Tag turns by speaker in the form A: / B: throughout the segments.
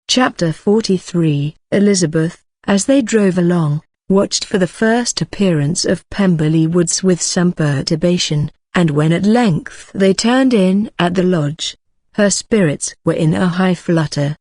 A: Chapter 43. Elizabeth, as they drove along, watched for the first appearance of Pemberley Woods with some perturbation, and when at length they turned in at the lodge, her spirits were in a high flutter.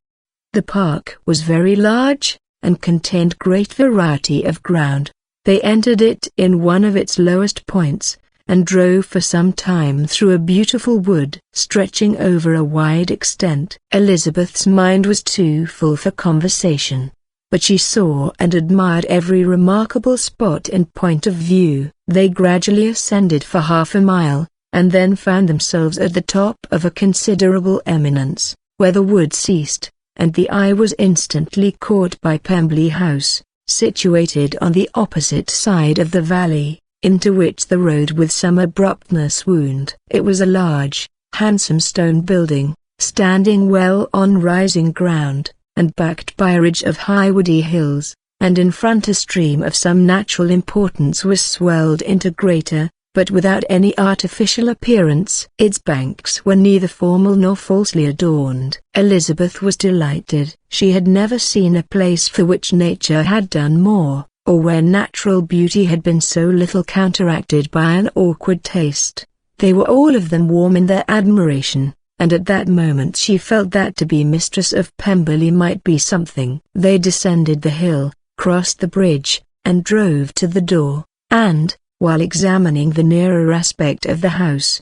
A: The park was very large, and contained great variety of ground. They entered it in one of its lowest points, and drove for some time through a beautiful wood stretching over a wide extent. Elizabeth's mind was too full for conversation, but she saw and admired every remarkable spot and point of view. They gradually ascended for half a mile, and then found themselves at the top of a considerable eminence, where the wood ceased, and the eye was instantly caught by Pemberley House, situated on the opposite side of the valley, into which the road with some abruptness wound. It was a large, handsome stone building, standing well on rising ground, and backed by a ridge of high woody hills, and in front a stream of some natural importance was swelled into greater, but without any artificial appearance. Its banks were neither formal nor falsely adorned. Elizabeth was delighted. She had never seen a place for which nature had done more, or where natural beauty had been so little counteracted by an awkward taste. They were all of them warm in their admiration, and at that moment she felt that to be mistress of Pemberley might be something. They descended the hill, crossed the bridge, and drove to the door, and, while examining the nearer aspect of the house,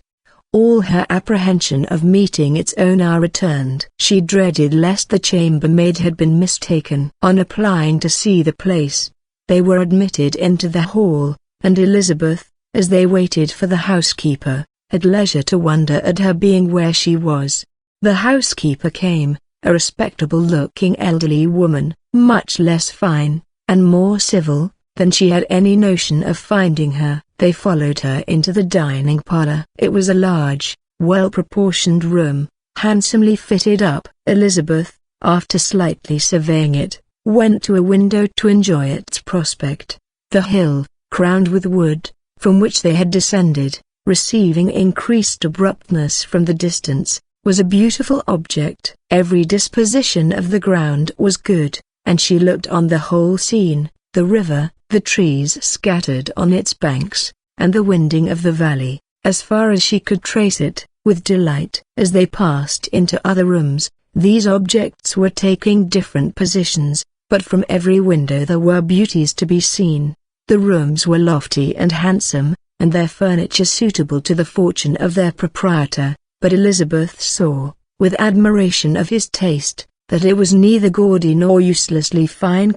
A: all her apprehension of meeting its owner returned. She dreaded lest the chambermaid had been mistaken. On applying to see the place, they were admitted into the hall, and Elizabeth, as they waited for the housekeeper, had leisure to wonder at her being where she was. The housekeeper came, a respectable-looking elderly woman, much less fine, and more civil, than she had any notion of finding her. They followed her into the dining parlour. It was a large, well-proportioned room, handsomely fitted up. Elizabeth, after slightly surveying it, went to a window to enjoy its prospect. The hill, crowned with wood, from which they had descended, receiving increased abruptness from the distance, was a beautiful object. Every disposition of the ground was good, and she looked on the whole scene, the river, the trees scattered on its banks, and the winding of the valley, as far as she could trace it, with delight. As they passed into other rooms, these objects were taking different positions, but from every window there were beauties to be seen. The rooms were lofty and handsome, and their furniture suitable to the fortune of their proprietor, but Elizabeth saw, with admiration of his taste, that it was neither gaudy nor uselessly fine,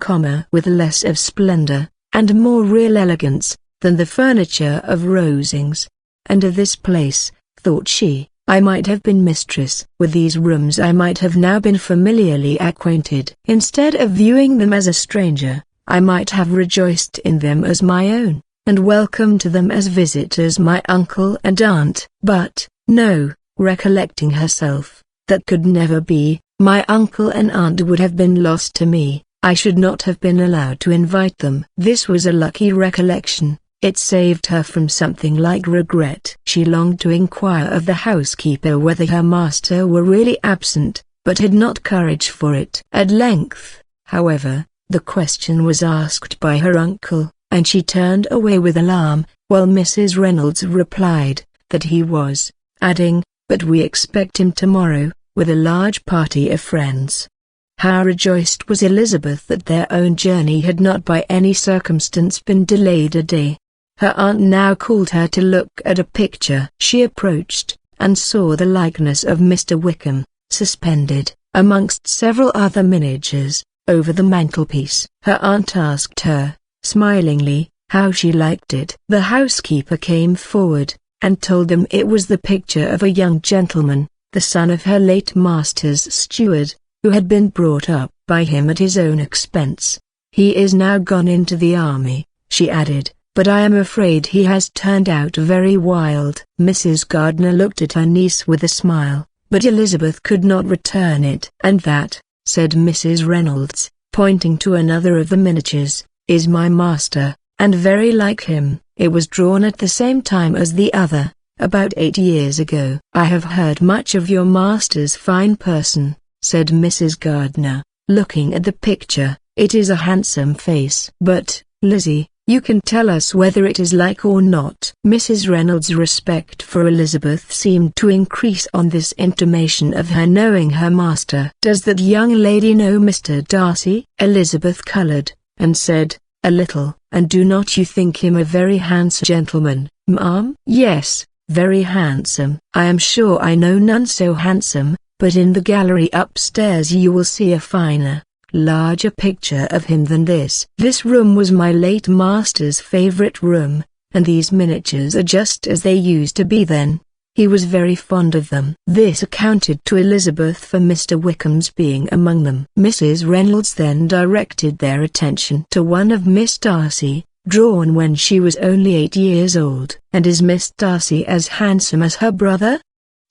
A: with less of splendor, and more real elegance, than the furniture of Rosings. And of this place, thought she, I might have been mistress. With these rooms I might have now been familiarly acquainted. Instead of viewing them as a stranger, I might have rejoiced in them as my own, and welcomed them as visitors my uncle and aunt. But, no, recollecting herself, that could never be, my uncle and aunt would have been lost to me. I should not have been allowed to invite them. This was a lucky recollection. It saved her from something like regret. She longed to inquire of the housekeeper whether her master were really absent, but had not courage for it. At length, however, the question was asked by her uncle, and she turned away with alarm, while Mrs. Reynolds replied, that he was, adding, but we expect him tomorrow, with a large party of friends. How rejoiced was Elizabeth that their own journey had not by any circumstance been delayed a day. Her aunt now called her to look at a picture. She approached, and saw the likeness of Mr. Wickham, suspended, amongst several other miniatures, over the mantelpiece. Her aunt asked her, smilingly, how she liked it. The housekeeper came forward, and told them it was the picture of a young gentleman, the son of her late master's steward, who had been brought up by him at his own expense. He is now gone into the army, she added, but I am afraid he has turned out very wild. Mrs. Gardiner looked at her niece with a smile, but Elizabeth could not return it. And that, said Mrs. Reynolds, pointing to another of the miniatures, is my master, and very like him. It was drawn at the same time as the other, about 8 years ago. I have heard much of your master's fine person, said Mrs. Gardiner, looking at the picture. "It is a handsome face. But, Lizzie, you can tell us whether it is like or not." Mrs. Reynolds' respect for Elizabeth seemed to increase on this intimation of her knowing her master. "Does that young lady know Mr. Darcy?" Elizabeth coloured, and said, "A little." "And do not you think him a very handsome gentleman, ma'am?" "Yes, very handsome. I am sure I know none so handsome, but in the gallery upstairs you will see a finer, larger picture of him than this. This room was my late master's favourite room, and these miniatures are just as they used to be then. He was very fond of them." This accounted to Elizabeth for Mr. Wickham's being among them. Mrs. Reynolds then directed their attention to one of Miss Darcy, drawn when she was only 8 years old. "And is Miss Darcy as handsome as her brother?"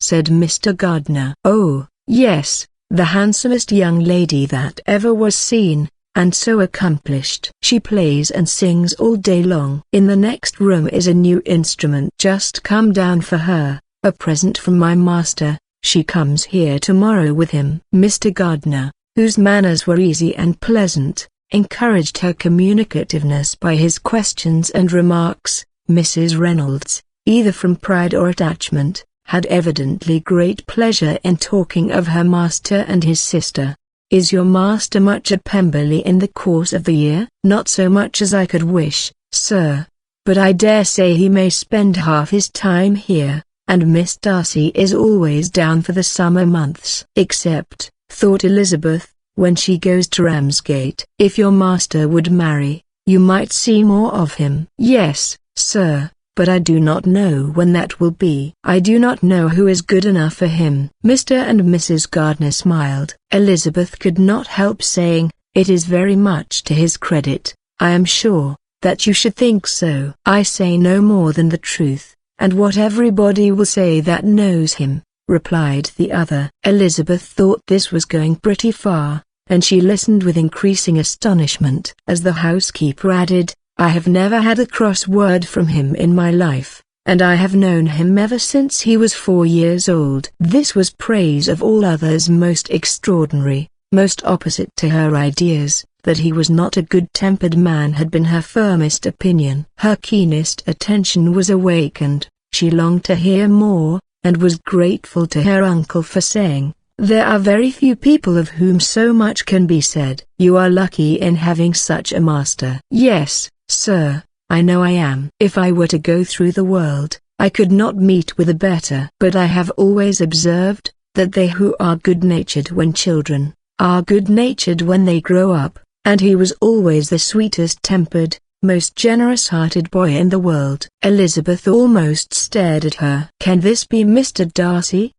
A: said Mr. Gardiner. "Oh, yes, the handsomest young lady that ever was seen, and so accomplished. She plays and sings all day long. In the next room is a new instrument just come down for her, a present from my master. She comes here tomorrow with him." Mr. Gardiner, whose manners were easy and pleasant, encouraged her communicativeness by his questions and remarks. Mrs. Reynolds, either from pride or attachment, had evidently great pleasure in talking of her master and his sister. "Is your master much at Pemberley in the course of the year?" "Not so much as I could wish, sir. But I dare say he may spend half his time here, and Miss Darcy is always down for the summer months." "Except," thought Elizabeth, "when she goes to Ramsgate." "If your master would marry, you might see more of him." "Yes, sir, but I do not know when that will be. I do not know who is good enough for him." Mr. and Mrs. Gardiner smiled. Elizabeth could not help saying, "It is very much to his credit, I am sure, that you should think so." "I say no more than the truth, and what everybody will say that knows him," replied the other. Elizabeth thought this was going pretty far, and she listened with increasing astonishment as the housekeeper added, "I have never had a cross word from him in my life, and I have known him ever since he was 4 years old." This was praise of all others most extraordinary, most opposite to her ideas. That he was not a good-tempered man had been her firmest opinion. Her keenest attention was awakened, she longed to hear more, and was grateful to her uncle for saying, "There are very few people of whom so much can be said. You are lucky in having such a master." "Yes, sir, I know I am. If I were to go through the world, I could not meet with a better. But I have always observed, that they who are good-natured when children, are good-natured when they grow up, and he was always the sweetest-tempered, most generous-hearted boy in the world." Elizabeth almost stared at her. "Can this be Mr. Darcy?"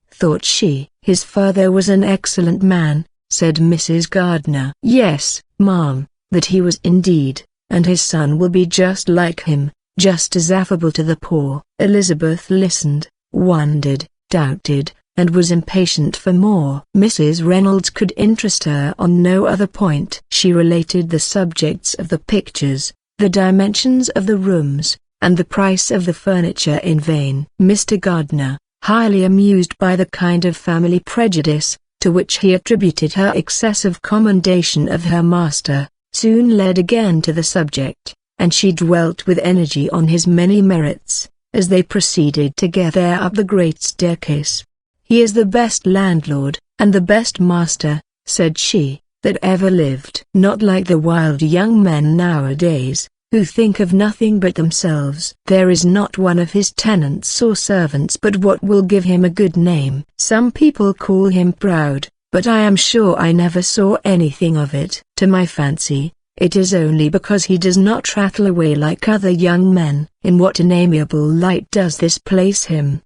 A: thought she. "His father was an excellent man," said Mrs. Gardiner. "Yes, ma'am, that he was indeed, and his son will be just like him, just as affable to the poor." Elizabeth listened, wondered, doubted, and was impatient for more. Mrs. Reynolds could interest her on no other point. She related the subjects of the pictures, the dimensions of the rooms, and the price of the furniture in vain. Mr. Gardiner, highly amused by the kind of family prejudice, to which he attributed her excessive commendation of her master, soon led again to the subject, and she dwelt with energy on his many merits, as they proceeded together up the great staircase. "He is the best landlord, and the best master," said she, "that ever lived. Not like the wild young men nowadays, who think of nothing but themselves. There is not one of his tenants or servants but what will give him a good name. Some people call him proud, but I am sure I never saw anything of it. To my fancy, it is only because he does not rattle away like other young men." "In what an amiable light does this place him,"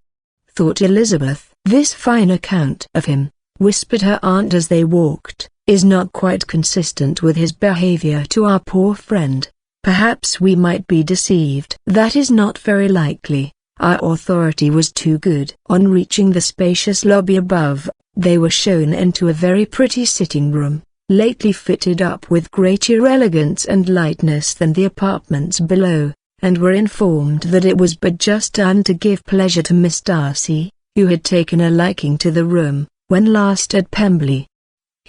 A: thought Elizabeth. "This fine account of him," whispered her aunt as they walked, "is not quite consistent with his behavior to our poor friend. Perhaps we might be deceived." "That is not very likely. Our authority was too good." On reaching the spacious lobby above, they were shown into a very pretty sitting-room, lately fitted up with greater elegance and lightness than the apartments below, and were informed that it was but just done to give pleasure to Miss Darcy, who had taken a liking to the room, when last at Pemberley.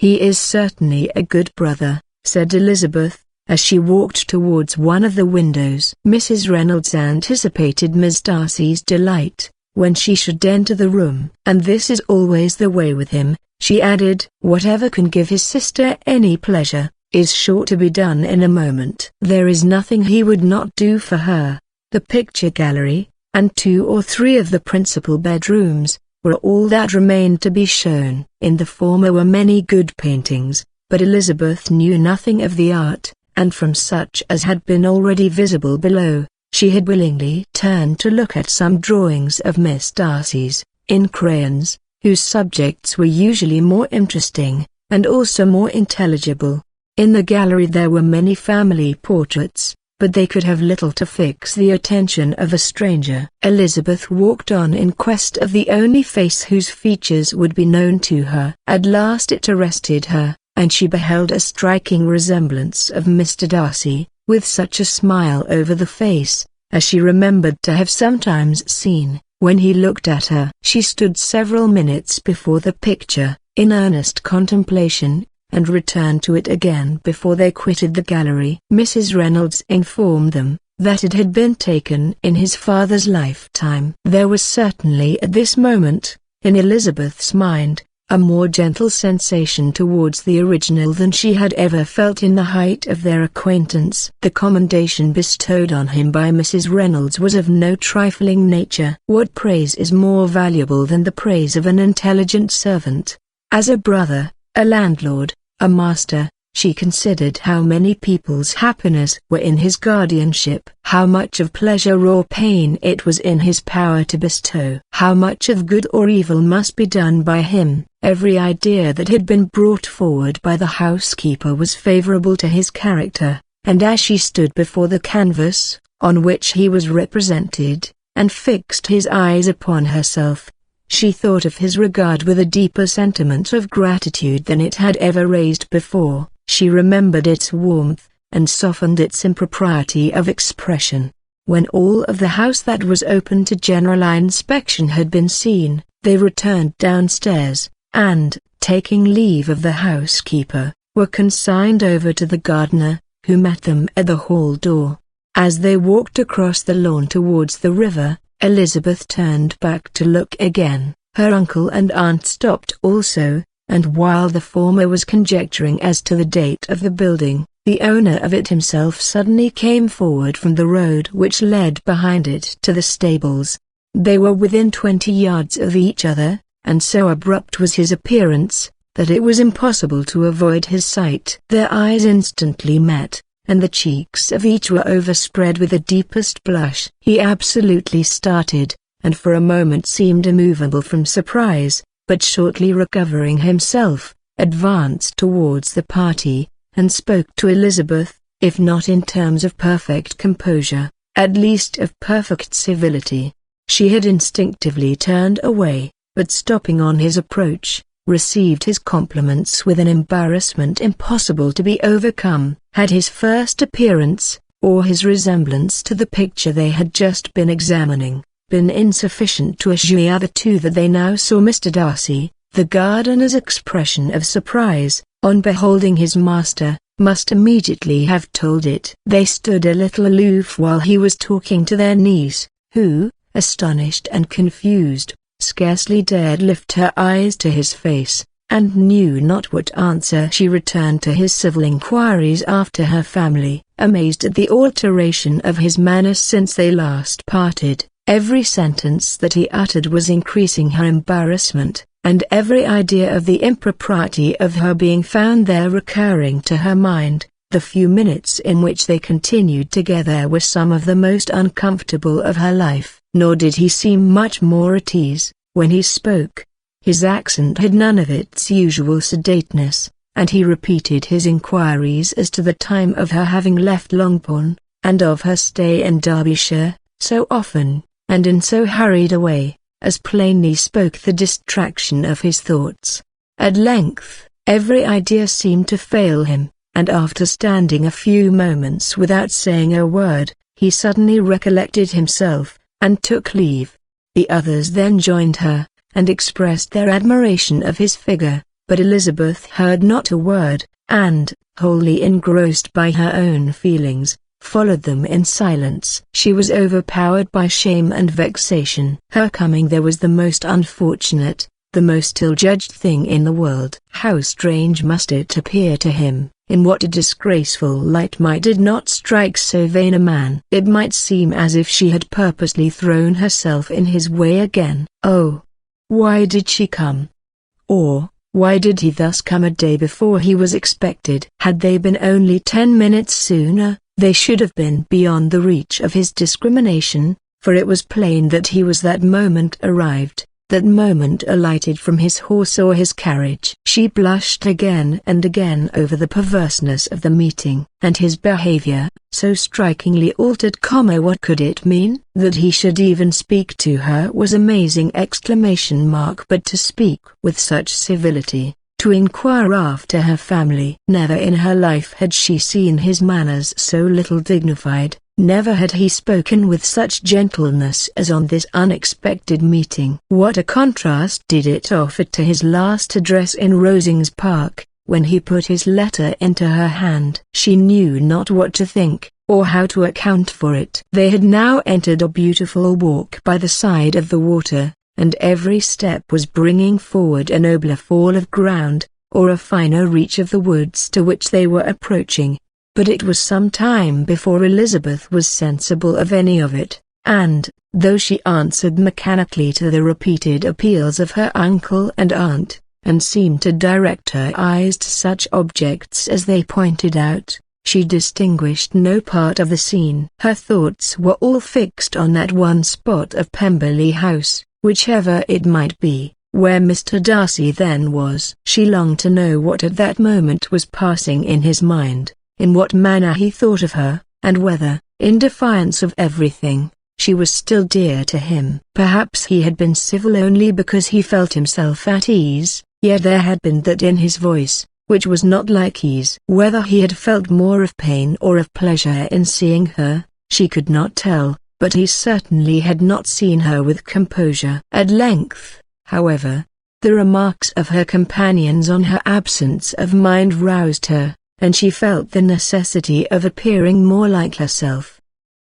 A: "He is certainly a good brother," said Elizabeth, as she walked towards one of the windows. Mrs. Reynolds anticipated Miss Darcy's delight when she should enter the room. "And this is always the way with him," she added. "Whatever can give his sister any pleasure, is sure to be done in a moment. There is nothing he would not do for her." The picture gallery, and 2 or 3 of the principal bedrooms, were all that remained to be shown. In the former were many good paintings, but Elizabeth knew nothing of the art, and from such as had been already visible below, she had willingly turned to look at some drawings of Miss Darcy's, in crayons, whose subjects were usually more interesting, and also more intelligible. In the gallery there were many family portraits, but they could have little to fix the attention of a stranger. Elizabeth walked on in quest of the only face whose features would be known to her. At last it arrested her, and she beheld a striking resemblance of Mr. Darcy, with such a smile over the face, as she remembered to have sometimes seen, when he looked at her. She stood several minutes before the picture, in earnest contemplation, and returned to it again before they quitted the gallery. Mrs. Reynolds informed them that it had been taken in his father's lifetime. There was certainly at this moment, in Elizabeth's mind, a more gentle sensation towards the original than she had ever felt in the height of their acquaintance. The commendation bestowed on him by Mrs. Reynolds was of no trifling nature. What praise is more valuable than the praise of an intelligent servant? As a brother, a landlord, a master, she considered how many people's happiness were in his guardianship, how much of pleasure or pain it was in his power to bestow, how much of good or evil must be done by him. Every idea that had been brought forward by the housekeeper was favorable to his character, and as she stood before the canvas, on which he was represented, and fixed his eyes upon herself, she thought of his regard with a deeper sentiment of gratitude than it had ever raised before. She remembered its warmth, and softened its impropriety of expression. When all of the house that was open to general inspection had been seen, they returned downstairs, and, taking leave of the housekeeper, were consigned over to the gardener, who met them at the hall door. As they walked across the lawn towards the river, Elizabeth turned back to look again. Her uncle and aunt stopped also, and while the former was conjecturing as to the date of the building, the owner of it himself suddenly came forward from the road which led behind it to the stables. They were within 20 yards of each other, and so abrupt was his appearance, that it was impossible to avoid his sight. Their eyes instantly met, and the cheeks of each were overspread with the deepest blush. He absolutely started, and for a moment seemed immovable from surprise, but shortly recovering himself, advanced towards the party, and spoke to Elizabeth, if not in terms of perfect composure, at least of perfect civility. She had instinctively turned away, but stopping on his approach, received his compliments with an embarrassment impossible to be overcome. Had his first appearance, or his resemblance to the picture they had just been examining, been insufficient to assure the two that they now saw Mr. Darcy, the gardener's expression of surprise, on beholding his master, must immediately have told it. They stood a little aloof while he was talking to their niece, who, astonished and confused, scarcely dared lift her eyes to his face, and knew not what answer she returned to his civil inquiries after her family. Amazed at the alteration of his manner since they last parted, every sentence that he uttered was increasing her embarrassment, and every idea of the impropriety of her being found there recurring to her mind. The few minutes in which they continued together were some of the most uncomfortable of her life. Nor did he seem much more at ease, when he spoke. His accent had none of its usual sedateness, and he repeated his inquiries as to the time of her having left Longbourn, and of her stay in Derbyshire, so often, and in so hurried a way, as plainly spoke the distraction of his thoughts. At length, every idea seemed to fail him, and after standing a few moments without saying a word, he suddenly recollected himself, and took leave. The others then joined her, and expressed their admiration of his figure, But Elizabeth heard not a word, and, wholly engrossed by her own feelings, followed them in silence. She was overpowered by shame and vexation. Her coming there was the most unfortunate, the most ill-judged thing in the world. How strange must it appear to him, in what a disgraceful light might it not strike so vain a man. It might seem as if she had purposely thrown herself in his way again. Oh, why did she come? Or, why did he thus come a day before he was expected? Had they been only 10 minutes sooner, they should have been beyond the reach of his discrimination, for it was plain that he was that moment arrived, that moment alighted from his horse or his carriage. She blushed again and again over the perverseness of the meeting, and his behavior, so strikingly altered. What could it mean? That he should even speak to her was amazing! But to speak with such civility, to inquire after her family. Never in her life had she seen his manners so little dignified, never had he spoken with such gentleness as on this unexpected meeting. What a contrast did it offer to his last address in Rosings Park, when he put his letter into her hand. She knew not what to think, or how to account for it. They had now entered a beautiful walk by the side of the water, and every step was bringing forward a nobler fall of ground, or a finer reach of the woods to which they were approaching. But it was some time before Elizabeth was sensible of any of it, and, though she answered mechanically to the repeated appeals of her uncle and aunt, and seemed to direct her eyes to such objects as they pointed out, she distinguished no part of the scene. Her thoughts were all fixed on that one spot of Pemberley House, whichever it might be, where Mr. Darcy then was. She longed to know what at that moment was passing in his mind, in what manner he thought of her, and whether, in defiance of everything, she was still dear to him. Perhaps he had been civil only because he felt himself at ease, yet there had been that in his voice, which was not like ease. Whether he had felt more of pain or of pleasure in seeing her, she could not tell, but he certainly had not seen her with composure. At length, however, the remarks of her companions on her absence of mind roused her, and she felt the necessity of appearing more like herself.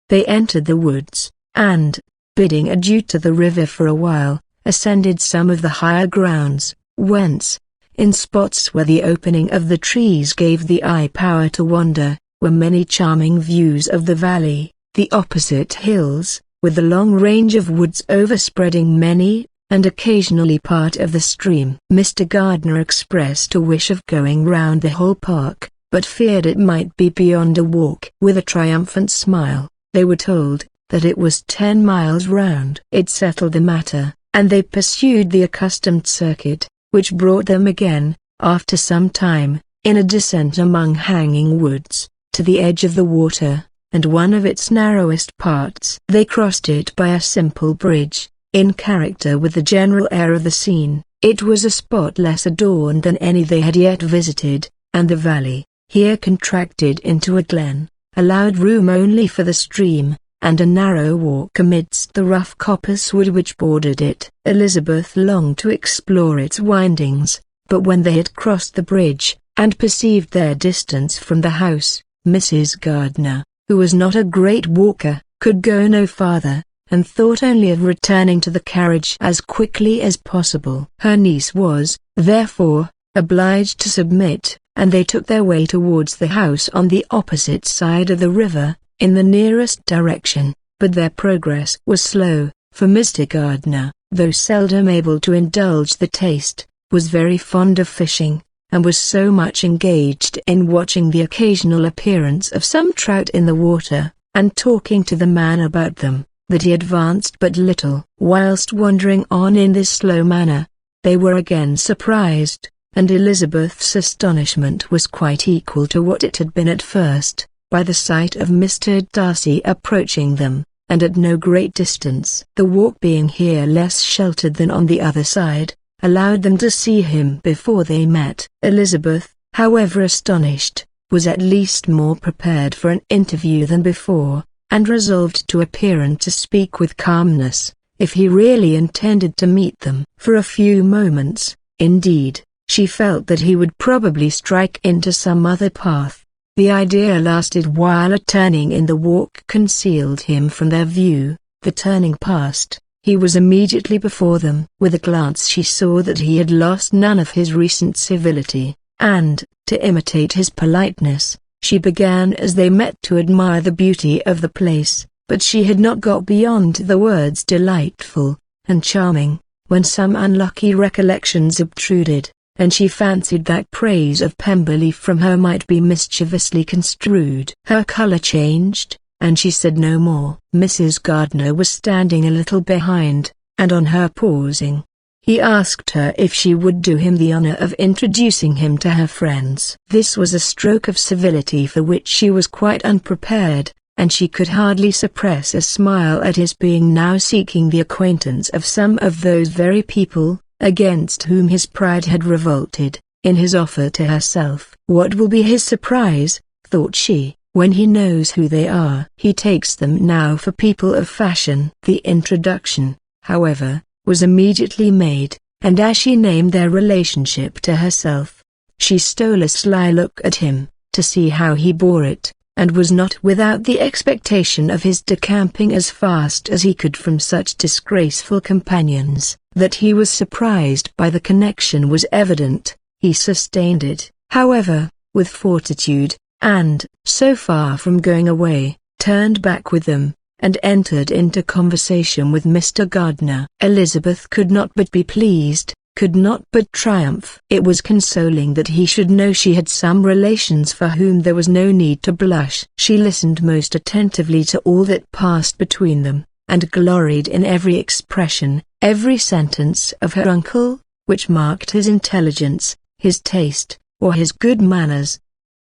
A: They entered the woods, and, bidding adieu to the river for a while, ascended some of the higher grounds, whence, in spots where the opening of the trees gave the eye power to wander, were many charming views of the valley, the opposite hills, with the long range of woods overspreading many, and occasionally part of the stream. Mr. Gardiner expressed a wish of going round the whole park, but feared it might be beyond a walk. With a triumphant smile, they were told that it was 10 miles round. It settled the matter, and they pursued the accustomed circuit, which brought them again, after some time, in a descent among hanging woods, to the edge of the water, and one of its narrowest parts. They crossed it by a simple bridge, in character with the general air of the scene. It was a spot less adorned than any they had yet visited, and the valley, here contracted into a glen, allowed room only for the stream, and a narrow walk amidst the rough coppice-wood which bordered it. Elizabeth longed to explore its windings, but when they had crossed the bridge, and perceived their distance from the house, Mrs. Gardiner, who was not a great walker, could go no farther, and thought only of returning to the carriage as quickly as possible. Her niece was, therefore, obliged to submit, and they took their way towards the house on the opposite side of the river, in the nearest direction. But their progress was slow, for Mr. Gardiner, though seldom able to indulge the taste, was very fond of fishing, and was so much engaged in watching the occasional appearance of some trout in the water, and talking to the man about them, that he advanced but little. Whilst wandering on in this slow manner, they were again surprised, and Elizabeth's astonishment was quite equal to what it had been at first, by the sight of Mr. Darcy approaching them, and at no great distance. The walk being here less sheltered than on the other side, allowed them to see him before they met. Elizabeth, however astonished, was at least more prepared for an interview than before, and resolved to appear and to speak with calmness, if he really intended to meet them. For a few moments, indeed, she felt that he would probably strike into some other path. The idea lasted while a turning in the walk concealed him from their view. The turning past, he was immediately before them. With a glance she saw that he had lost none of his recent civility, and, to imitate his politeness, she began as they met to admire the beauty of the place, but she had not got beyond the words delightful and charming, when some unlucky recollections obtruded, and she fancied that praise of Pemberley from her might be mischievously construed. Her colour changed, and she said no more. Mrs. Gardiner was standing a little behind, and on her pausing, he asked her if she would do him the honour of introducing him to her friends. This was a stroke of civility for which she was quite unprepared, and she could hardly suppress a smile at his being now seeking the acquaintance of some of those very people, against whom his pride had revolted, in his offer to herself. What will be his surprise, thought she, when he knows who they are? He takes them now for people of fashion. The introduction, however, was immediately made, and as she named their relationship to herself, she stole a sly look at him, to see how he bore it, and was not without the expectation of his decamping as fast as he could from such disgraceful companions. That he was surprised by the connection was evident. He sustained it, however, with fortitude, and, so far from going away, turned back with them, and entered into conversation with Mr. Gardiner. Elizabeth could not but be pleased, could not but triumph. It was consoling that he should know she had some relations for whom there was no need to blush. She listened most attentively to all that passed between them, and gloried in every expression, every sentence of her uncle, which marked his intelligence, his taste, or his good manners.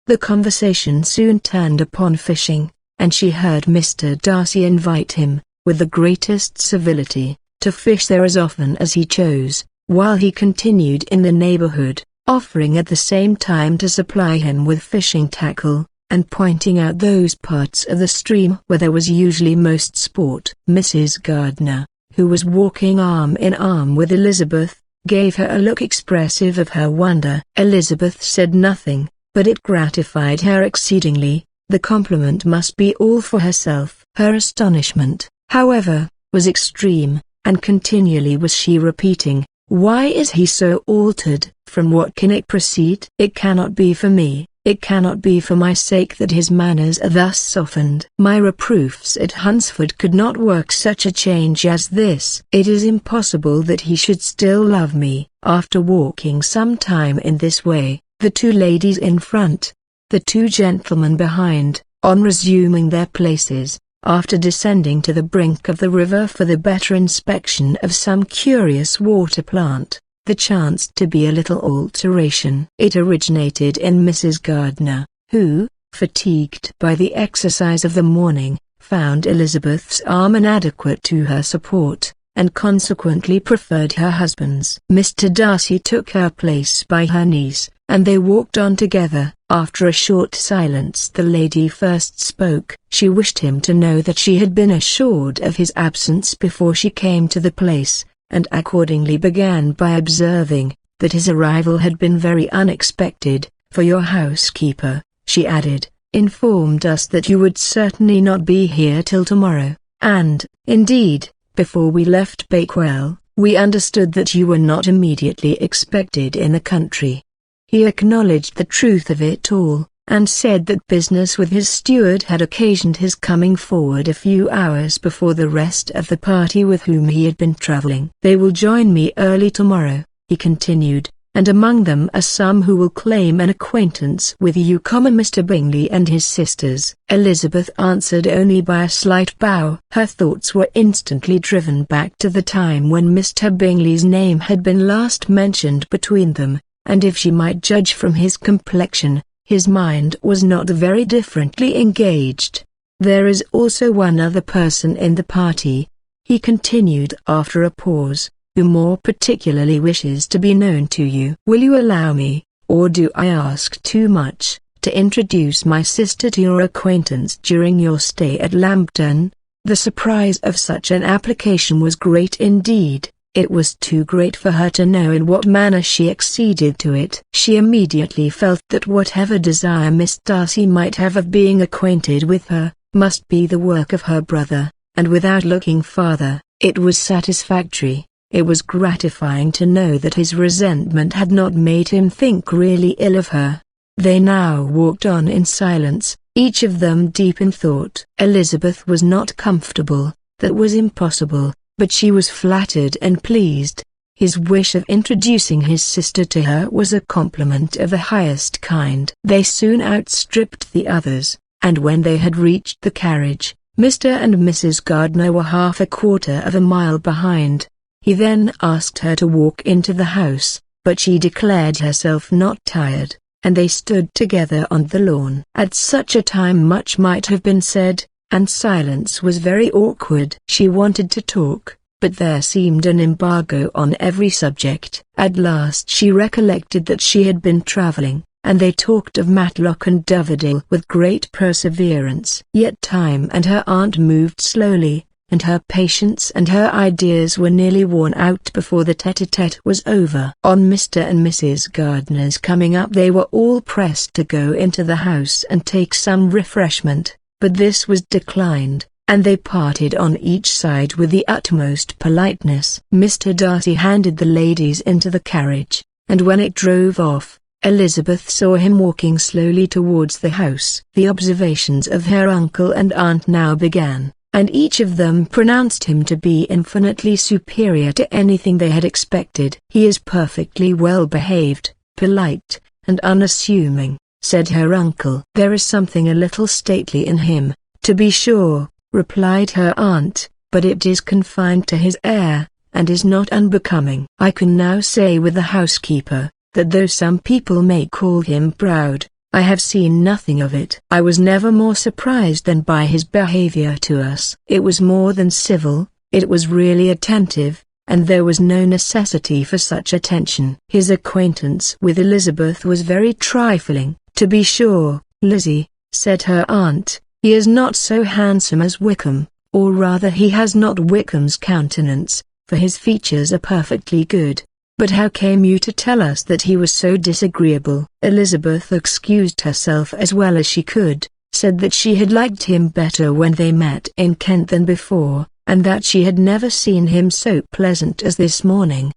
A: The conversation soon turned upon fishing, and she heard Mr. Darcy invite him, with the greatest civility, to fish there as often as he chose, while he continued in the neighborhood, offering at the same time to supply him with fishing tackle, and pointing out those parts of the stream where there was usually most sport. Mrs. Gardiner, who was walking arm in arm with Elizabeth, gave her a look expressive of her wonder. Elizabeth said nothing, but it gratified her exceedingly. The compliment must be all for herself. Her astonishment, however, was extreme, and continually was she repeating, "Why is he so altered? From what can it proceed? It cannot be for me, it cannot be for my sake that his manners are thus softened. My reproofs at Hunsford could not work such a change as this. It is impossible that he should still love me." After walking some time in this way, the two ladies in front, the two gentlemen behind, on resuming their places, after descending to the brink of the river for the better inspection of some curious water plant, there chanced to be a little alteration. It originated in Mrs. Gardiner, who, fatigued by the exercise of the morning, found Elizabeth's arm inadequate to her support, and consequently preferred her husband's. Mr. Darcy took her place by her niece, and they walked on together. After a short silence the lady first spoke. She wished him to know that she had been assured of his absence before she came to the place, and accordingly began by observing, that his arrival had been very unexpected, for your housekeeper, she added, informed us that you would certainly not be here till tomorrow, and, indeed, before we left Bakewell, we understood that you were not immediately expected in the country. He acknowledged the truth of it all, and said that business with his steward had occasioned his coming forward a few hours before the rest of the party with whom he had been traveling. "They will join me early tomorrow," he continued, "and among them are some who will claim an acquaintance with you, Mr. Bingley and his sisters." Elizabeth answered only by a slight bow. Her thoughts were instantly driven back to the time when Mr. Bingley's name had been last mentioned between them, and if she might judge from his complexion, his mind was not very differently engaged. "There is also one other person in the party," he continued after a pause, "who more particularly wishes to be known to you. Will you allow me, or do I ask too much, to introduce my sister to your acquaintance during your stay at Lambton?" The surprise of such an application was great indeed, It was too great for her to know in what manner she acceded to it. She immediately felt that whatever desire Miss Darcy might have of being acquainted with her, must be the work of her brother, and without looking farther, it was satisfactory. It was gratifying to know that his resentment had not made him think really ill of her. They now walked on in silence, each of them deep in thought. Elizabeth was not comfortable, that was impossible, but she was flattered and pleased. His wish of introducing his sister to her was a compliment of the highest kind. They soon outstripped the others, and when they had reached the carriage, Mr. and Mrs. Gardiner were half a quarter of a mile behind. He then asked her to walk into the house, but she declared herself not tired, and they stood together on the lawn. At such a time much might have been said, and silence was very awkward. She wanted to talk, but there seemed an embargo on every subject. At last she recollected that she had been travelling, and they talked of Matlock and Dovedale with great perseverance. Yet time and her aunt moved slowly, and her patience and her ideas were nearly worn out before the tete-a-tete was over. On Mr. and Mrs. Gardiner's coming up they were all pressed to go into the house and take some refreshment, but this was declined, and they parted on each side with the utmost politeness. Mr. Darcy handed the ladies into the carriage, and when it drove off, Elizabeth saw him walking slowly towards the house. The observations of her uncle and aunt now began, and each of them pronounced him to be infinitely superior to anything they had expected. "He is perfectly well behaved, polite, and unassuming," said her uncle. "There is something a little stately in him, to be sure," replied her aunt, "but it is confined to his air, and is not unbecoming. I can now say with the housekeeper, that though some people may call him proud, I have seen nothing of it. I was never more surprised than by his behavior to us. It was more than civil, it was really attentive, and there was no necessity for such attention." His acquaintance with Elizabeth was very trifling. "To be sure, Lizzie," said her aunt, "he is not so handsome as Wickham, or rather he has not Wickham's countenance, for his features are perfectly good. But how came you to tell us that he was so disagreeable?" Elizabeth excused herself as well as she could, said that she had liked him better when they met in Kent than before, and that she had never seen him so pleasant as this morning.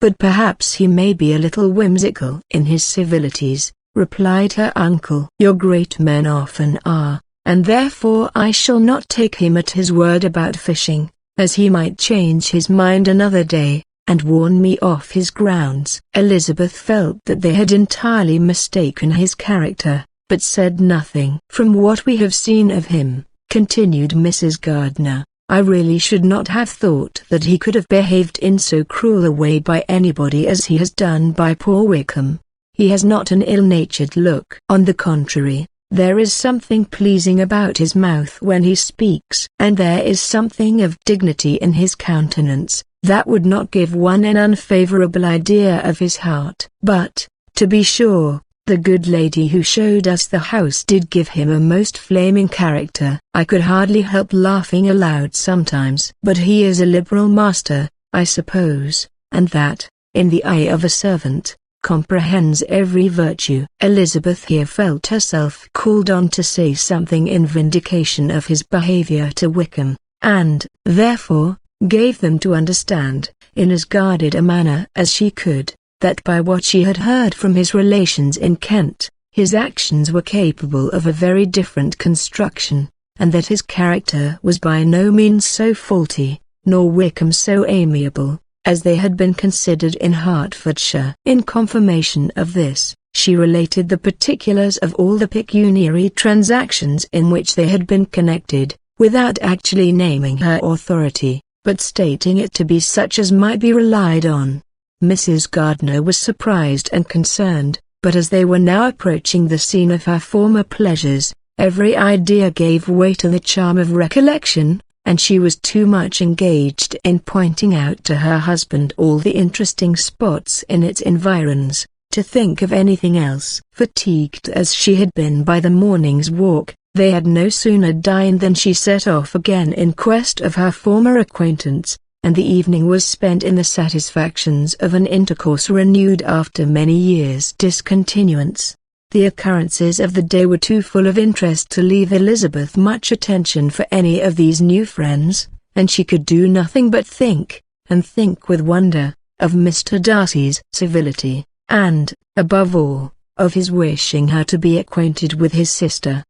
A: "But perhaps he may be a little whimsical in his civilities," replied her uncle. "Your great men often are, and therefore I shall not take him at his word about fishing, as he might change his mind another day, and warn me off his grounds." Elizabeth felt that they had entirely mistaken his character, but said nothing. "From what we have seen of him," continued Mrs. Gardiner, "I really should not have thought that he could have behaved in so cruel a way by anybody as he has done by poor Wickham. He has not an ill-natured look. On the contrary, there is something pleasing about his mouth when he speaks, and there is something of dignity in his countenance, that would not give one an unfavorable idea of his heart. But, to be sure, the good lady who showed us the house did give him a most flaming character. I could hardly help laughing aloud sometimes. But he is a liberal master, I suppose, and that, in the eye of a servant, comprehends every virtue." Elizabeth here felt herself called on to say something in vindication of his behavior to Wickham, and, therefore, gave them to understand, in as guarded a manner as she could, that by what she had heard from his relations in Kent, his actions were capable of a very different construction, and that his character was by no means so faulty, nor Wickham so amiable, as they had been considered in Hertfordshire. In confirmation of this, she related the particulars of all the pecuniary transactions in which they had been connected, without actually naming her authority, but stating it to be such as might be relied on. Mrs. Gardiner was surprised and concerned, but as they were now approaching the scene of her former pleasures, every idea gave way to the charm of recollection, and she was too much engaged in pointing out to her husband all the interesting spots in its environs, to think of anything else. Fatigued as she had been by the morning's walk, they had no sooner dined than she set off again in quest of her former acquaintance, and the evening was spent in the satisfactions of an intercourse renewed after many years' discontinuance. The occurrences of the day were too full of interest to leave Elizabeth much attention for any of these new friends, and she could do nothing but think, and think with wonder, of Mr. Darcy's civility, and, above all, of his wishing her to be acquainted with his sister.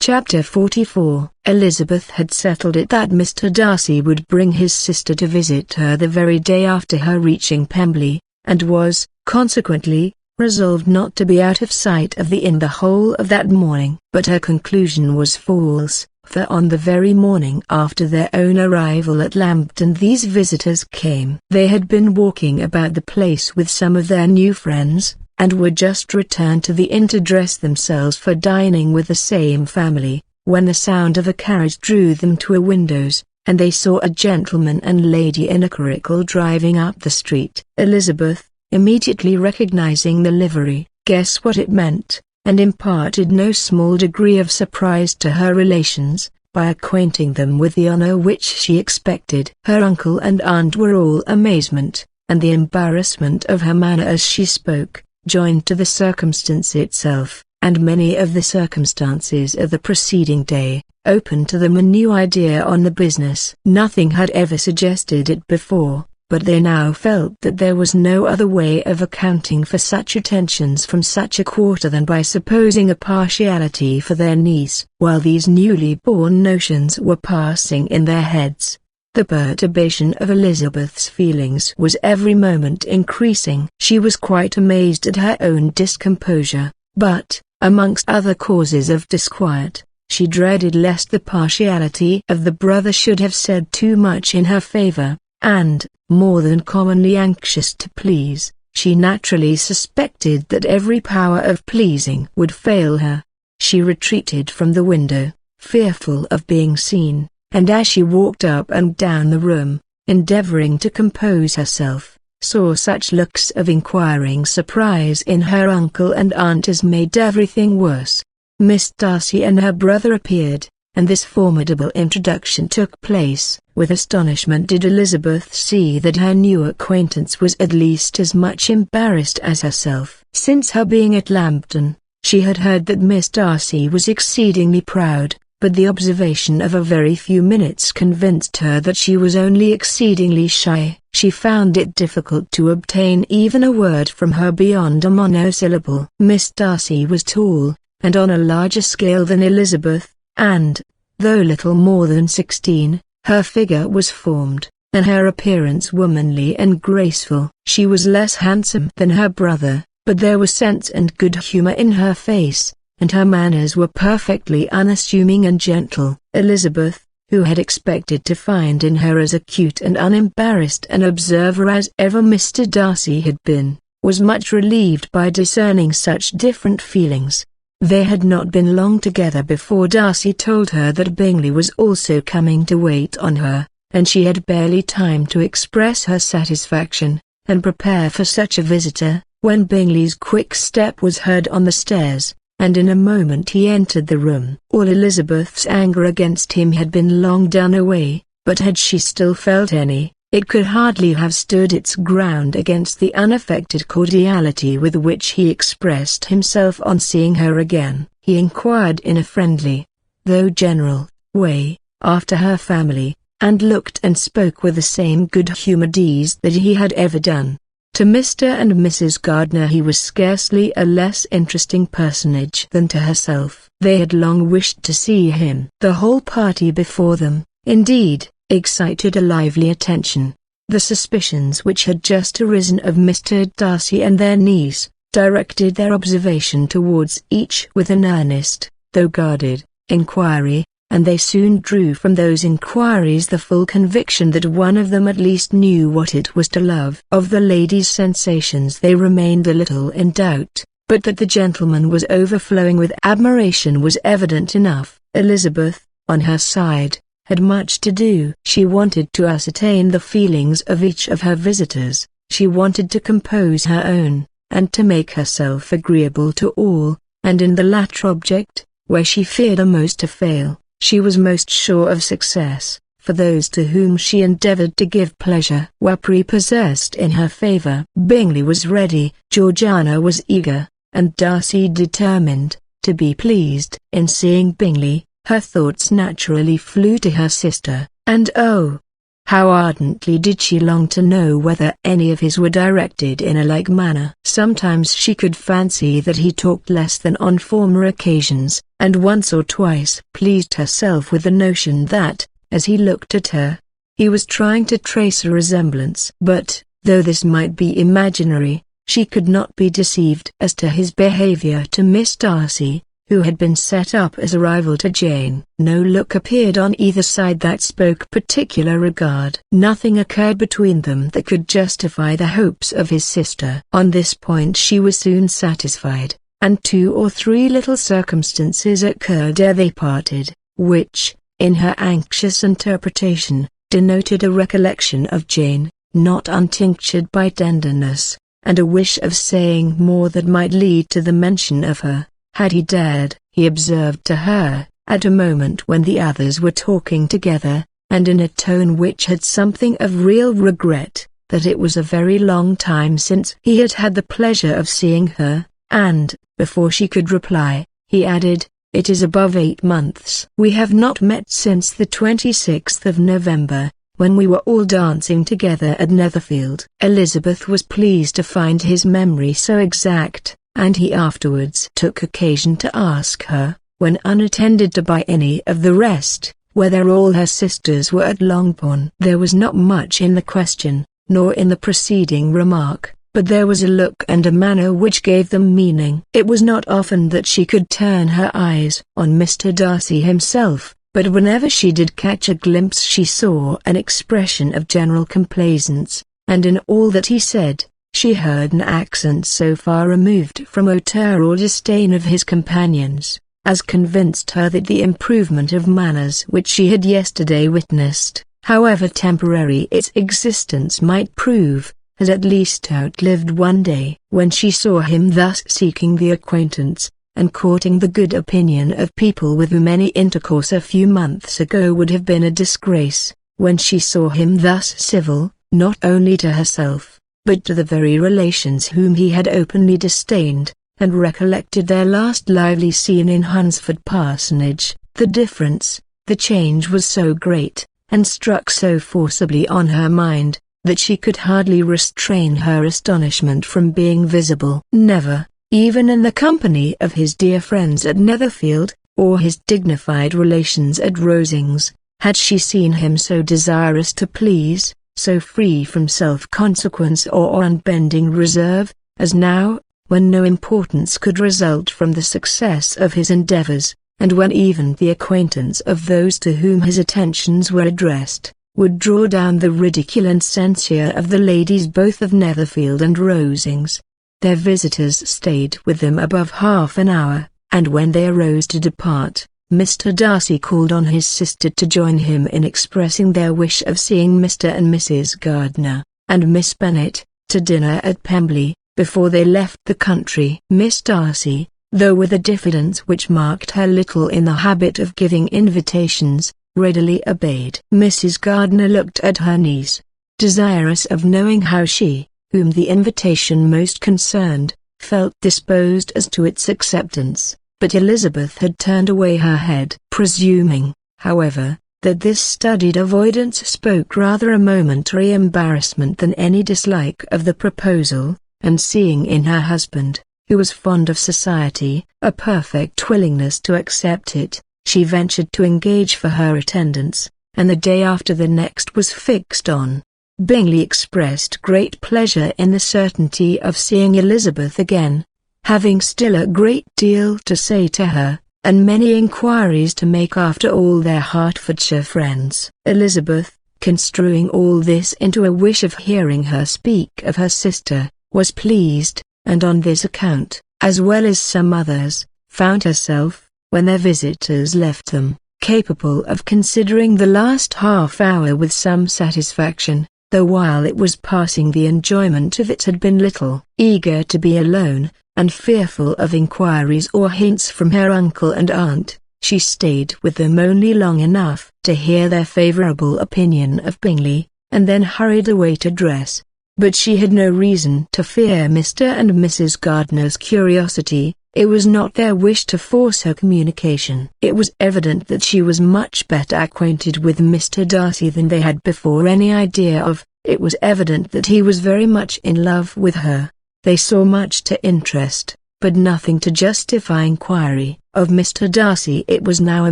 A: Chapter 44. Elizabeth had settled it that Mr. Darcy would bring his sister to visit her the very day after her reaching Pemberley, and was, consequently, resolved not to be out of sight of the inn the whole of that morning. But her conclusion was false, for on the very morning after their own arrival at Lambton these visitors came. They had been walking about the place with some of their new friends, and were just returned to the inn to dress themselves for dining with the same family, when the sound of a carriage drew them to a windows, and they saw a gentleman and lady in a curricle driving up the street. Elizabeth, immediately recognizing the livery, guessed what it meant, and imparted no small degree of surprise to her relations, by acquainting them with the honor which she expected. Her uncle and aunt were all amazement, and the embarrassment of her manner as she spoke, joined to the circumstance itself, and many of the circumstances of the preceding day, opened to them a new idea on the business. Nothing had ever suggested it before, but they now felt that there was no other way of accounting for such attentions from such a quarter than by supposing a partiality for their niece. While these newly born notions were passing in their heads, the perturbation of Elizabeth's feelings was every moment increasing. She was quite amazed at her own discomposure, but, amongst other causes of disquiet, she dreaded lest the partiality of the brother should have said too much in her favor, and, more than commonly anxious to please, she naturally suspected that every power of pleasing would fail her. She retreated from the window, fearful of being seen, and as she walked up and down the room, endeavoring to compose herself, saw such looks of inquiring surprise in her uncle and aunt as made everything worse. Miss Darcy and her brother appeared, and this formidable introduction took place. With astonishment did Elizabeth see that her new acquaintance was at least as much embarrassed as herself. Since her being at Lambton, she had heard that Miss Darcy was exceedingly proud, but the observation of a very few minutes convinced her that she was only exceedingly shy. She found it difficult to obtain even a word from her beyond a monosyllable. Miss Darcy was tall, and on a larger scale than Elizabeth, and, though little more than 16, her figure was formed, and her appearance womanly and graceful. She was less handsome than her brother, but there was sense and good humor in her face, and her manners were perfectly unassuming and gentle. Elizabeth, who had expected to find in her as acute and unembarrassed an observer as ever Mr. Darcy had been, was much relieved by discerning such different feelings. They had not been long together before Darcy told her that Bingley was also coming to wait on her, and she had barely time to express her satisfaction, and prepare for such a visitor, when Bingley's quick step was heard on the stairs, and in a moment he entered the room. All Elizabeth's anger against him had been long done away, but had she still felt any, it could hardly have stood its ground against the unaffected cordiality with which he expressed himself on seeing her again. He inquired in a friendly, though general, way, after her family, and looked and spoke with the same good-humored ease that he had ever done. To Mr. and Mrs. Gardiner he was scarcely a less interesting personage than to herself. They had long wished to see him. The whole party before them, indeed, excited a lively attention. The suspicions which had just arisen of Mr. Darcy and their niece, directed their observation towards each with an earnest, though guarded, inquiry, and they soon drew from those inquiries the full conviction that one of them at least knew what it was to love. Of the lady's sensations they remained a little in doubt, but that the gentleman was overflowing with admiration was evident enough. Elizabeth, on her side, had much to do. She wanted to ascertain the feelings of each of her visitors, she wanted to compose her own, and to make herself agreeable to all, and in the latter object, where she feared most to fail, she was most sure of success, for those to whom she endeavored to give pleasure were prepossessed in her favor. Bingley was ready, Georgiana was eager, and Darcy determined, to be pleased. In seeing Bingley, her thoughts naturally flew to her sister, and oh, how ardently did she long to know whether any of his were directed in a like manner. Sometimes she could fancy that he talked less than on former occasions, and once or twice pleased herself with the notion that, as he looked at her, he was trying to trace a resemblance. But, though this might be imaginary, she could not be deceived as to his behavior to Miss Darcy, who had been set up as a rival to Jane. No look appeared on either side that spoke particular regard. Nothing occurred between them that could justify the hopes of his sister. On this point she was soon satisfied, and 2 or 3 little circumstances occurred ere they parted, which, in her anxious interpretation, denoted a recollection of Jane, not untinctured by tenderness, and a wish of saying more that might lead to the mention of her, had he dared. He observed to her, at a moment when the others were talking together, and in a tone which had something of real regret, that it was a very long time since he had had the pleasure of seeing her, and, before she could reply, he added, "It is above 8 months. We have not met since the 26th of November, when we were all dancing together at Netherfield." Elizabeth was pleased to find his memory so exact, and he afterwards took occasion to ask her, when unattended by any of the rest, whether all her sisters were at Longbourn. There was not much in the question, nor in the preceding remark, but there was a look and a manner which gave them meaning. It was not often that she could turn her eyes on Mr. Darcy himself, but whenever she did catch a glimpse she saw an expression of general complaisance, and in all that he said, she heard an accent so far removed from hauteur or disdain of his companions, as convinced her that the improvement of manners which she had yesterday witnessed, however temporary its existence might prove, has at least outlived one day. When she saw him thus seeking the acquaintance, and courting the good opinion of people with whom any intercourse a few months ago would have been a disgrace, when she saw him thus civil, not only to herself, but to the very relations whom he had openly disdained, and recollected their last lively scene in Hunsford Parsonage, the change was so great, and struck so forcibly on her mind, that she could hardly restrain her astonishment from being visible. Never, even in the company of his dear friends at Netherfield, or his dignified relations at Rosings, had she seen him so desirous to please, so free from self-consequence or unbending reserve, as now, when no importance could result from the success of his endeavors, and when even the acquaintance of those to whom his attentions were addressed, would draw down the ridicule and censure of the ladies both of Netherfield and Rosings. Their visitors stayed with them above half an hour, and when they arose to depart, Mr. Darcy called on his sister to join him in expressing their wish of seeing Mr. and Mrs. Gardiner, and Miss Bennet, to dinner at Pemberley, before they left the country. Miss Darcy, though with a diffidence which marked her little in the habit of giving invitations, readily obeyed. Mrs. Gardiner looked at her niece, desirous of knowing how she, whom the invitation most concerned, felt disposed as to its acceptance, but Elizabeth had turned away her head. Presuming, however, that this studied avoidance spoke rather a momentary embarrassment than any dislike of the proposal, and seeing in her husband, who was fond of society, a perfect willingness to accept it, she ventured to engage for her attendance, and the day after the next was fixed on. Bingley expressed great pleasure in the certainty of seeing Elizabeth again, having still a great deal to say to her, and many inquiries to make after all their Hertfordshire friends. Elizabeth, construing all this into a wish of hearing her speak of her sister, was pleased, and on this account, as well as some others, found herself, when their visitors left them, capable of considering the last half-hour with some satisfaction, though while it was passing the enjoyment of it had been little. Eager to be alone, and fearful of inquiries or hints from her uncle and aunt, She stayed with them only long enough to hear their favorable opinion of Bingley, and then hurried away to dress. But she had no reason to fear Mr. and Mrs. Gardner's curiosity. It was not their wish to force her communication. It was evident that she was much better acquainted with Mr. Darcy than they had before any idea of. It was evident that he was very much in love with her. They saw much to interest, but nothing to justify inquiry, of Mr. Darcy. It was now a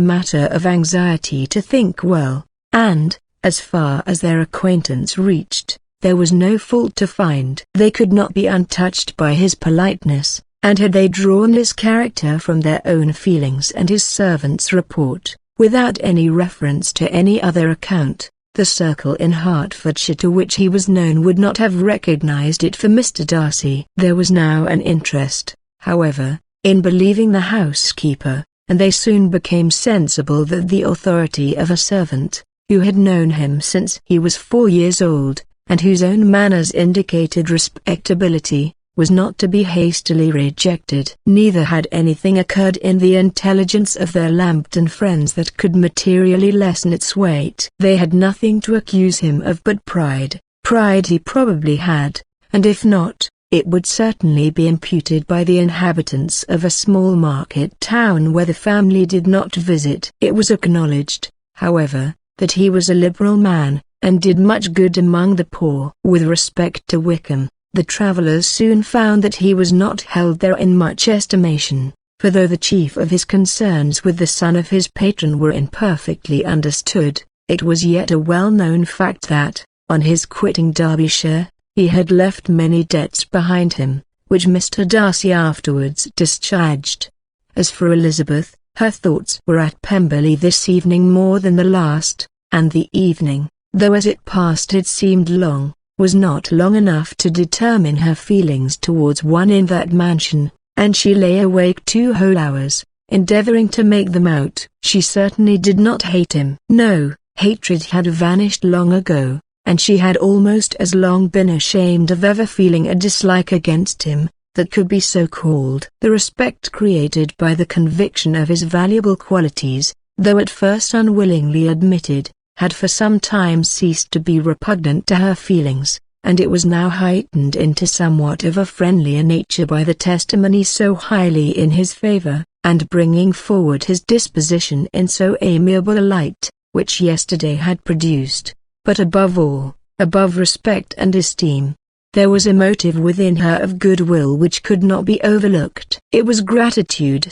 A: matter of anxiety to think well, and, as far as their acquaintance reached, there was no fault to find. They could not be untouched by his politeness, and had they drawn his character from their own feelings and his servant's report, without any reference to any other account, the circle in Hertfordshire to which he was known would not have recognized it for Mr. Darcy. There was now an interest, however, in believing the housekeeper, and they soon became sensible that the authority of a servant, who had known him since he was 4 years old, and whose own manners indicated respectability, was not to be hastily rejected. Neither had anything occurred in the intelligence of their Lambton friends that could materially lessen its weight. They had nothing to accuse him of but pride. Pride he probably had, and if not, it would certainly be imputed by the inhabitants of a small market town where the family did not visit. It was acknowledged, however, that he was a liberal man, and did much good among the poor. With respect to Wickham, the travellers soon found that he was not held there in much estimation, for though the chief of his concerns with the son of his patron were imperfectly understood, it was yet a well-known fact that, on his quitting Derbyshire, he had left many debts behind him, which Mr. Darcy afterwards discharged. As for Elizabeth, her thoughts were at Pemberley this evening more than the last, and the evening, though as it passed it seemed long, was not long enough to determine her feelings towards one in that mansion, and she lay awake 2 whole hours, endeavoring to make them out. She certainly did not hate him. No, hatred had vanished long ago, and she had almost as long been ashamed of ever feeling a dislike against him, that could be so called. The respect created by the conviction of his valuable qualities, though at first unwillingly admitted, had for some time ceased to be repugnant to her feelings, and it was now heightened into somewhat of a friendlier nature by the testimony so highly in his favor, and bringing forward his disposition in so amiable a light, which yesterday had produced. But above all, above respect and esteem, there was a motive within her of goodwill which could not be overlooked. It was gratitude,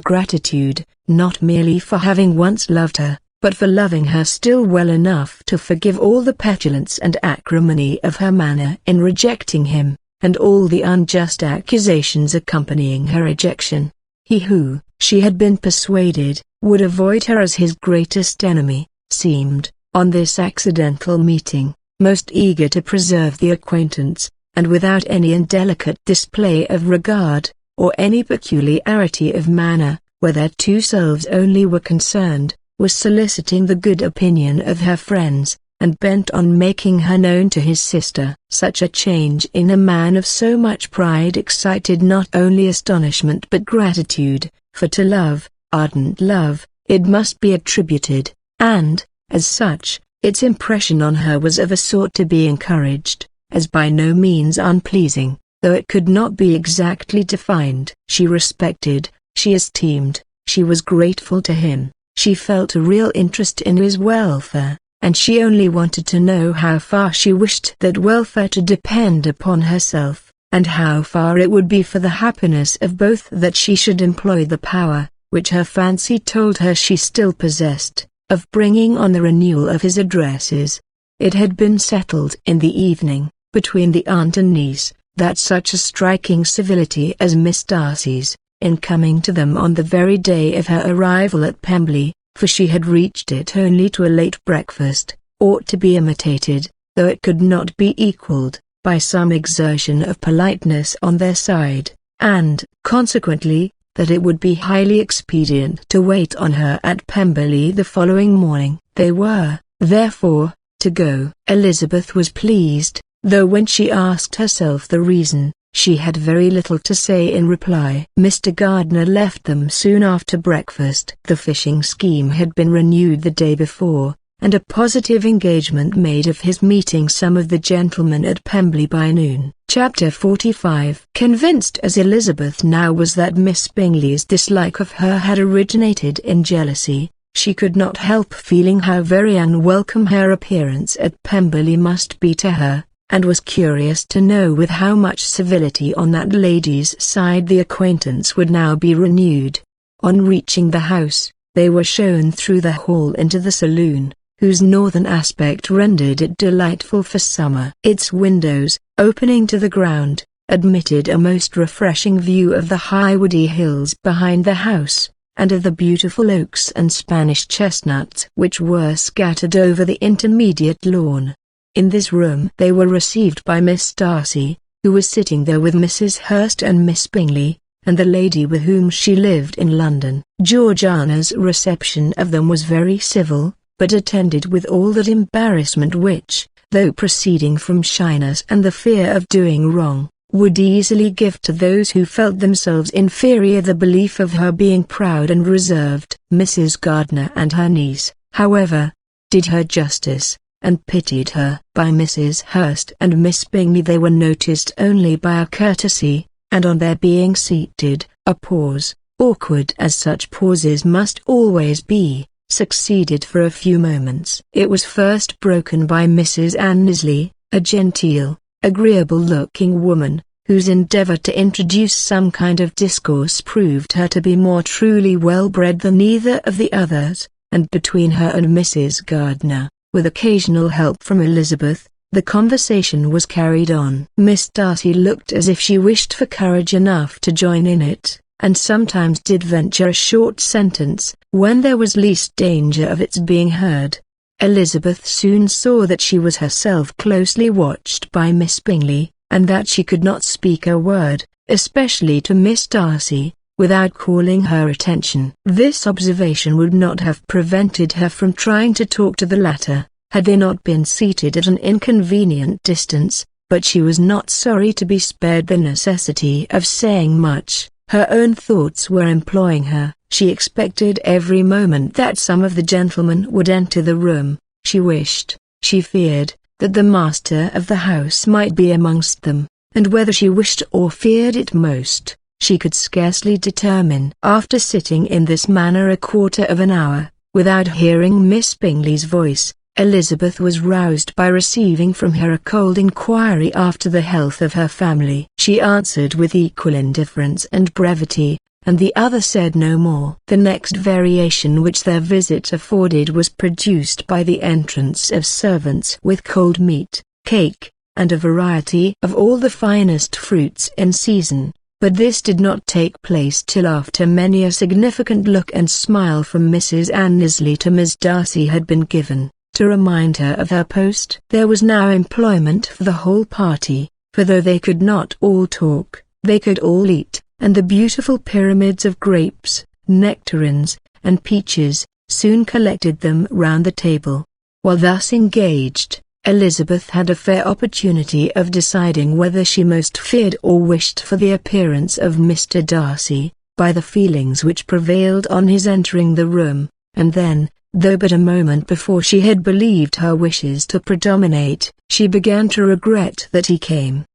A: gratitude, not merely for having once loved her, but for loving her still well enough to forgive all the petulance and acrimony of her manner in rejecting him, and all the unjust accusations accompanying her rejection. He who, she had been persuaded, would avoid her as his greatest enemy, seemed, on this accidental meeting, most eager to preserve the acquaintance, and without any indelicate display of regard, or any peculiarity of manner, where their 2 selves only were concerned, was soliciting the good opinion of her friends, and bent on making her known to his sister. Such a change in a man of so much pride excited not only astonishment but gratitude, for to love, ardent love, it must be attributed, and, as such, its impression on her was of a sort to be encouraged, as by no means unpleasing, though it could not be exactly defined. She respected, she esteemed, she was grateful to him. She felt a real interest in his welfare, and she only wanted to know how far she wished that welfare to depend upon herself, and how far it would be for the happiness of both that she should employ the power, which her fancy told her she still possessed, of bringing on the renewal of his addresses. It had been settled in the evening, between the aunt and niece, that such a striking civility as Miss Darcy's, in coming to them on the very day of her arrival at Pemberley, for she had reached it only to a late breakfast, ought to be imitated, though it could not be equalled, by some exertion of politeness on their side, and, consequently, that it would be highly expedient to wait on her at Pemberley the following morning. They were, therefore, to go. Elizabeth was pleased, though when she asked herself the reason, She had very little to say in reply. Mr. Gardiner left them soon after breakfast. The fishing scheme had been renewed the day before, and a positive engagement made of his meeting some of the gentlemen at Pemberley by noon. Chapter 45. Convinced as Elizabeth now was that Miss Bingley's dislike of her had originated in jealousy, she could not help feeling how very unwelcome her appearance at Pemberley must be to her, and was curious to know with how much civility on that lady's side the acquaintance would now be renewed. On reaching the house, they were shown through the hall into the saloon, whose northern aspect rendered it delightful for summer. Its windows, opening to the ground, admitted a most refreshing view of the high woody hills behind the house, and of the beautiful oaks and Spanish chestnuts which were scattered over the intermediate lawn. In this room they were received by Miss Darcy, who was sitting there with Mrs. Hurst and Miss Bingley, and the lady with whom she lived in London. Georgiana's reception of them was very civil, but attended with all that embarrassment which, though proceeding from shyness and the fear of doing wrong, would easily give to those who felt themselves inferior the belief of her being proud and reserved. Mrs. Gardiner and her niece, however, did her justice, and pitied her. By Mrs. Hurst and Miss Bingley they were noticed only by a courtesy, and on their being seated, a pause, awkward as such pauses must always be, succeeded for a few moments. It was first broken by Mrs. Annesley, a genteel, agreeable-looking woman, whose endeavour to introduce some kind of discourse proved her to be more truly well-bred than either of the others, and between her and Mrs. Gardiner, with occasional help from Elizabeth, the conversation was carried on. Miss Darcy looked as if she wished for courage enough to join in it, and sometimes did venture a short sentence, when there was least danger of its being heard. Elizabeth soon saw that she was herself closely watched by Miss Bingley, and that she could not speak a word, especially to Miss Darcy, without calling her attention. This observation would not have prevented her from trying to talk to the latter, had they not been seated at an inconvenient distance, but she was not sorry to be spared the necessity of saying much. Her own thoughts were employing her. She expected every moment that some of the gentlemen would enter the room. She wished, she feared, that the master of the house might be amongst them, and whether she wished or feared it most, she could scarcely determine. After sitting in this manner a quarter of an hour, without hearing Miss Bingley's voice, Elizabeth was roused by receiving from her a cold inquiry after the health of her family. She answered with equal indifference and brevity, and the other said no more. The next variation which their visit afforded was produced by the entrance of servants with cold meat, cake, and a variety of all the finest fruits in season, but this did not take place till after many a significant look and smile from Mrs. Annesley to Miss Darcy had been given, to remind her of her post. There was now employment for the whole party, for though they could not all talk, they could all eat, and the beautiful pyramids of grapes, nectarines, and peaches, soon collected them round the table. While thus engaged, Elizabeth had a fair opportunity of deciding whether she most feared or wished for the appearance of Mr. Darcy, by the feelings which prevailed on his entering the room, and then, though but a moment before she had believed her wishes to predominate, she began to regret that he came.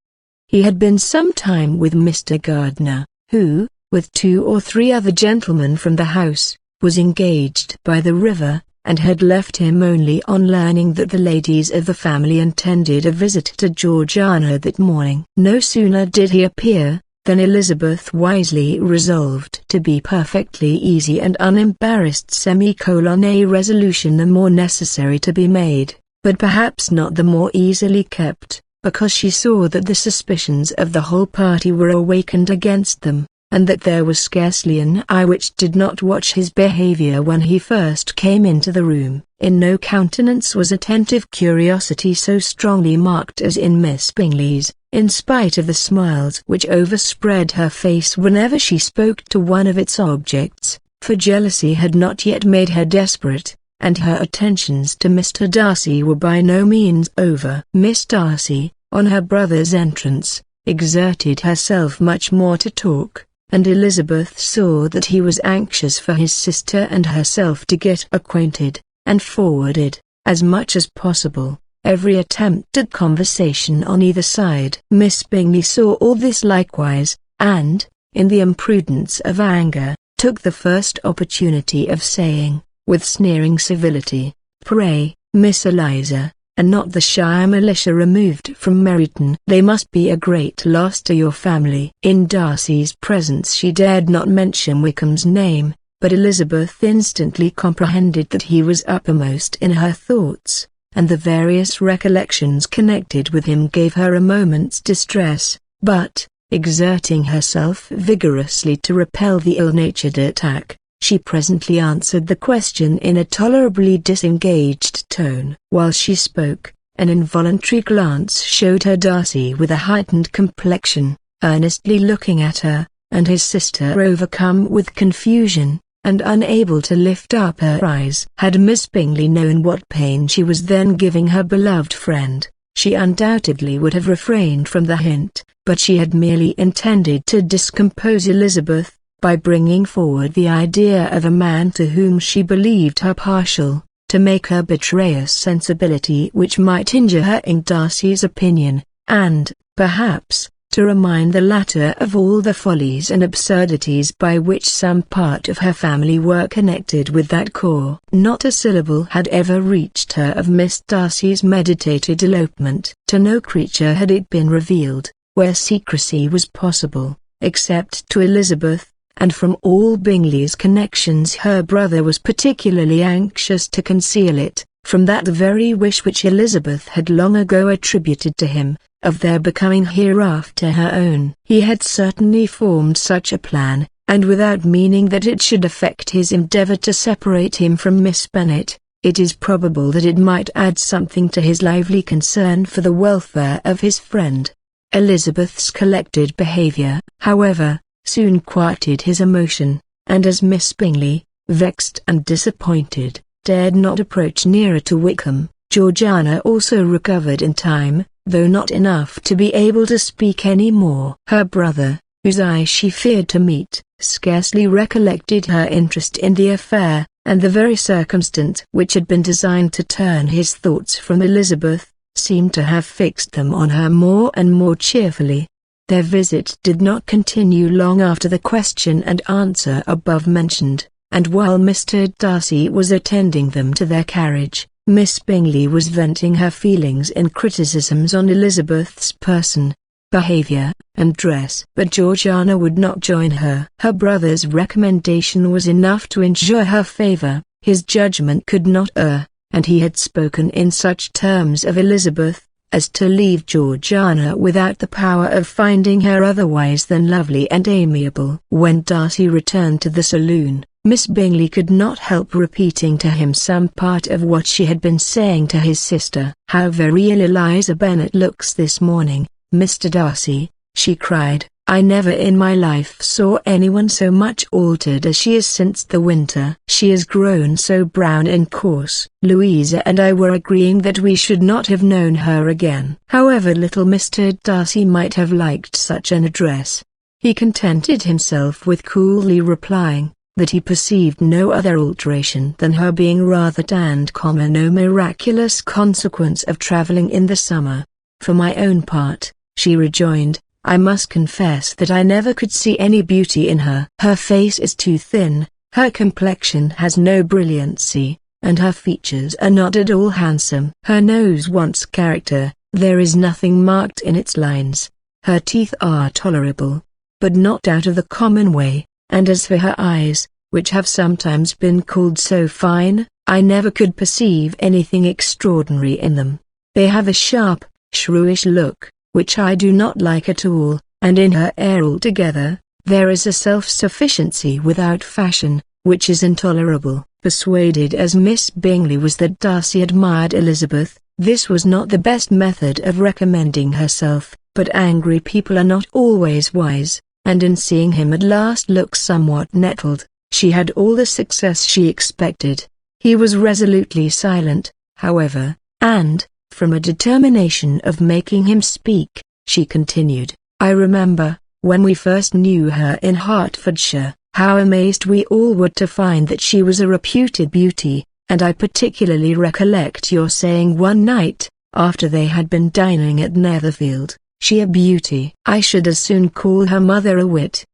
A: He had been some time with Mr. Gardiner, who, with 2 or 3 other gentlemen from the house, was engaged by the river, and had left him only on learning that the ladies of the family intended a visit to Georgiana that morning. No sooner did he appear, than Elizabeth wisely resolved to be perfectly easy and unembarrassed. A resolution the more necessary to be made, but perhaps not the more easily kept, because she saw that the suspicions of the whole party were awakened against them, and that there was scarcely an eye which did not watch his behavior when he first came into the room. In no countenance was attentive curiosity so strongly marked as in Miss Bingley's, in spite of the smiles which overspread her face whenever she spoke to one of its objects, for jealousy had not yet made her desperate, and her attentions to Mr. Darcy were by no means over. Miss Darcy, on her brother's entrance, exerted herself much more to talk, and Elizabeth saw that he was anxious for his sister and herself to get acquainted, and forwarded, as much as possible, every attempt at conversation on either side. Miss Bingley saw all this likewise, and, in the imprudence of anger, took the first opportunity of saying, with sneering civility, "Pray, Miss Eliza, and not the Shire militia removed from Meryton. They must be a great loss to your family." In Darcy's presence she dared not mention Wickham's name, but Elizabeth instantly comprehended that he was uppermost in her thoughts, and the various recollections connected with him gave her a moment's distress, but, exerting herself vigorously to repel the ill-natured attack, she presently answered the question in a tolerably disengaged tone. While she spoke, an involuntary glance showed her Darcy with a heightened complexion, earnestly looking at her, and his sister overcome with confusion, and unable to lift up her eyes. Had Miss Bingley known what pain she was then giving her beloved friend, she undoubtedly would have refrained from the hint, but she had merely intended to discompose Elizabeth, by bringing forward the idea of a man to whom she believed her partial, to make her betray a sensibility which might injure her in Darcy's opinion, and, perhaps, to remind the latter of all the follies and absurdities by which some part of her family were connected with that corps. Not a syllable had ever reached her of Miss Darcy's meditated elopement. To no creature had it been revealed, where secrecy was possible, except to Elizabeth, and from all Bingley's connections her brother was particularly anxious to conceal it, from that very wish which Elizabeth had long ago attributed to him, of their becoming hereafter her own. He had certainly formed such a plan, and without meaning that it should affect his endeavour to separate him from Miss Bennet, it is probable that it might add something to his lively concern for the welfare of his friend. Elizabeth's collected behaviour, however, soon quieted his emotion, and as Miss Bingley, vexed and disappointed, dared not approach nearer to Wickham, Georgiana also recovered in time, though not enough to be able to speak any more. Her brother, whose eye she feared to meet, scarcely recollected her interest in the affair, and the very circumstance which had been designed to turn his thoughts from Elizabeth, seemed to have fixed them on her more and more cheerfully. Their visit did not continue long after the question and answer above mentioned, and while Mr. Darcy was attending them to their carriage, Miss Bingley was venting her feelings in criticisms on Elizabeth's person, behaviour, and dress. But Georgiana would not join her. Her brother's recommendation was enough to ensure her favour. His judgment could not err, and he had spoken in such terms of Elizabeth, as to leave Georgiana without the power of finding her otherwise than lovely and amiable. When Darcy returned to the saloon, Miss Bingley could not help repeating to him some part of what she had been saying to his sister. "How very ill Eliza Bennet looks this morning, Mr. Darcy," she cried. "I never in my life saw anyone so much altered as she is since the winter. She has grown so brown and coarse." Louisa and I were agreeing that we should not have known her again. However little Mr. Darcy might have liked such an address, he contented himself with coolly replying that he perceived no other alteration than her being rather and no miraculous consequence of travelling in the summer. "For my own part," she rejoined, "I must confess that I never could see any beauty in her. Her face is too thin, her complexion has no brilliancy, and her features are not at all handsome. Her nose wants character, there is nothing marked in its lines. Her teeth are tolerable, but not out of the common way, and as for her eyes, which have sometimes been called so fine, I never could perceive anything extraordinary in them. They have a sharp, shrewish look, which I do not like at all, and in her air altogether, there is a self-sufficiency without fashion, which is intolerable." Persuaded as Miss Bingley was that Darcy admired Elizabeth, this was not the best method of recommending herself, but angry people are not always wise, and in seeing him at last look somewhat nettled, she had all the success she expected. He was resolutely silent, however, and, from a determination of making him speak, she continued, I remember, when we first knew her in Hertfordshire, how amazed we all were to find that she was a reputed beauty, and I particularly recollect your saying one night, after they had been dining at Netherfield, "She a beauty. I should as soon call her mother a wit."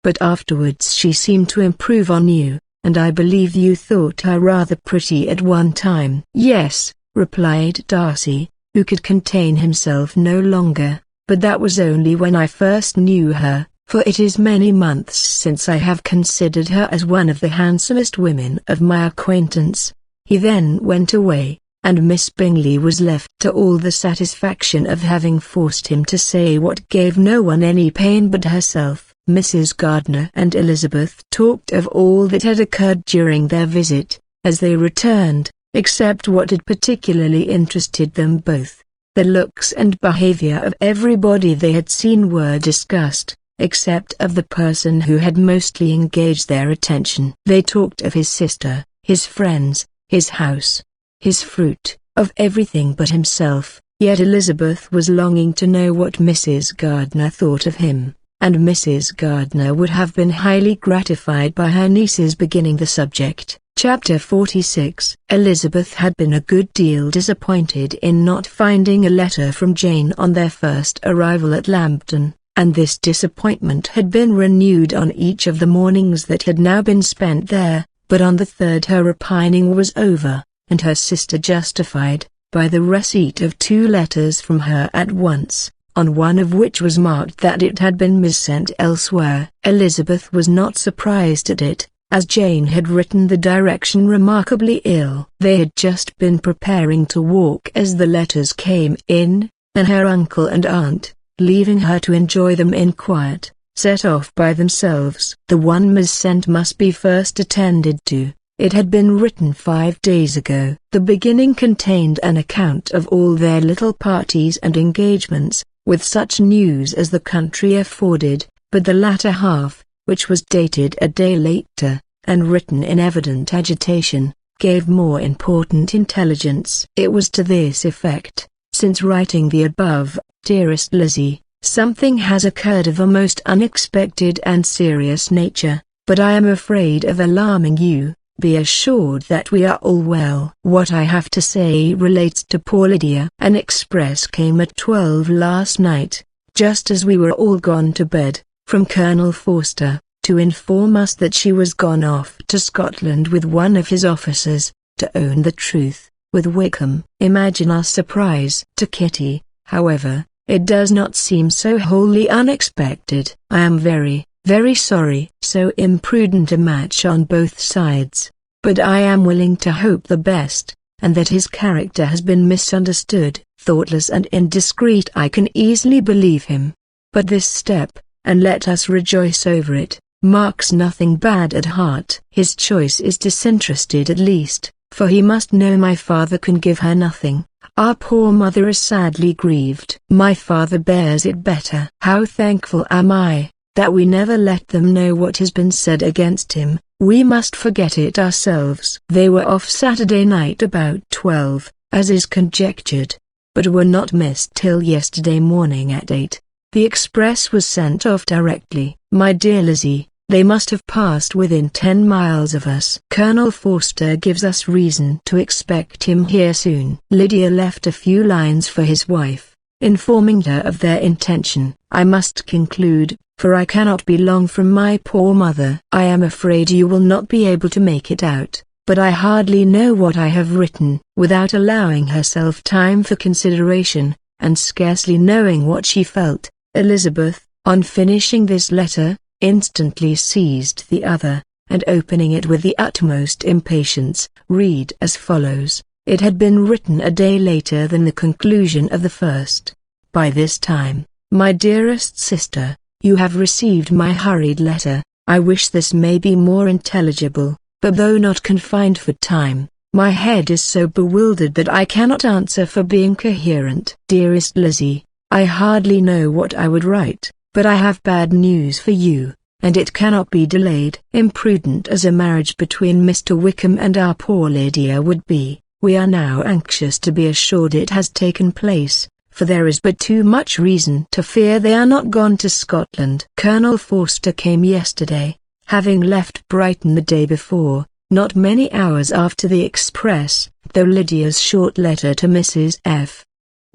A: But afterwards she seemed to improve on you, and I believe you thought her rather pretty at one time. "Yes," replied Darcy, who could contain himself no longer, "but that was only when I first knew her, for it is many months since I have considered her as one of the handsomest women of my acquaintance." He then went away, and Miss Bingley was left to all the satisfaction of having forced him to say what gave no one any pain but herself. Mrs. Gardiner and Elizabeth talked of all that had occurred during their visit, as they returned, except what had particularly interested them both. The looks and behavior of everybody they had seen were discussed, except of the person who had mostly engaged their attention. They talked of his sister, his friends, his house, his fruit, of everything but himself, yet Elizabeth was longing to know what Mrs. Gardiner thought of him, and Mrs. Gardiner would have been highly gratified by her niece's beginning the subject. Chapter 46. Elizabeth had been a good deal disappointed in not finding a letter from Jane on their first arrival at Lambton, and this disappointment had been renewed on each of the mornings that had now been spent there, but on the third her repining was over, and her sister justified, by the receipt of 2 letters from her at once, on one of which was marked that it had been missent elsewhere. Elizabeth was not surprised at it, as Jane had written the direction remarkably ill. They had just been preparing to walk as the letters came in, and her uncle and aunt, leaving her to enjoy them in quiet, set off by themselves. The one missent must be first attended to. It had been written 5 days ago. The beginning contained an account of all their little parties and engagements, with such news as the country afforded, but the latter half, which was dated a day later, and written in evident agitation, gave more important intelligence. It was to this effect: "Since writing the above, dearest Lizzie, something has occurred of a most unexpected and serious nature, but I am afraid of alarming you. Be assured that we are all well. What I have to say relates to poor Lydia. An express came at 12 last night, just as we were all gone to bed, from Colonel Forster, to inform us that she was gone off to Scotland with one of his officers, to own the truth, with Wickham. Imagine our surprise. To Kitty, however, it does not seem so wholly unexpected. I am very sorry. So imprudent a match on both sides, but I am willing to hope the best, and that his character has been misunderstood. Thoughtless and indiscreet, I can easily believe him. But this step, and let us rejoice over it, marks nothing bad at heart. His choice is disinterested at least, for he must know my father can give her nothing. Our poor mother is sadly grieved. My father bears it better. How thankful am I that we never let them know what has been said against him. We must forget it ourselves." They were off Saturday night about 12, as is conjectured, but were not missed till yesterday morning at 8. The express was sent off directly. "My dear Lizzie, they must have passed within 10 miles of us. Colonel Forster gives us reason to expect him here soon." Lydia left a few lines for his wife, informing her of their intention. "I must conclude, for I cannot be long from my poor mother. I am afraid you will not be able to make it out, but I hardly know what I have written." Without allowing herself time for consideration, and scarcely knowing what she felt, Elizabeth, on finishing this letter, instantly seized the other, and opening it with the utmost impatience, read as follows. It had been written a day later than the conclusion of the first. "By this time, my dearest sister, you have received my hurried letter. I wish this may be more intelligible, but though not confined for time, my head is so bewildered that I cannot answer for being coherent. Dearest Lizzie, I hardly know what I would write, but I have bad news for you, and it cannot be delayed. Imprudent as a marriage between Mr. Wickham and our poor Lydia would be, we are now anxious to be assured it has taken place, for there is but too much reason to fear they are not gone to Scotland. Colonel Forster came yesterday, having left Brighton the day before, not many hours after the express, though Lydia's short letter to Mrs. F.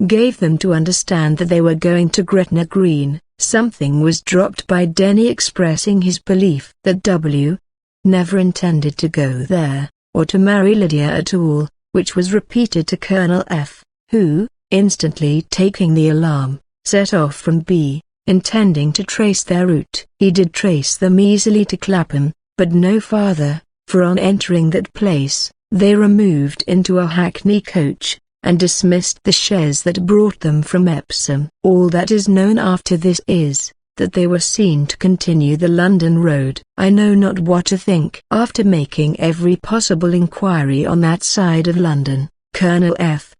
A: gave them to understand that they were going to Gretna Green. Something was dropped by Denny expressing his belief that W. never intended to go there, or to marry Lydia at all, which was repeated to Colonel F., who, instantly taking the alarm, set off from B, intending to trace their route. He did trace them easily to Clapham, but no farther, for on entering that place, they removed into a hackney coach, and dismissed the chaise that brought them from Epsom. All that is known after this is, that they were seen to continue the London road. I know not what to think. After making every possible inquiry on that side of London, Colonel F.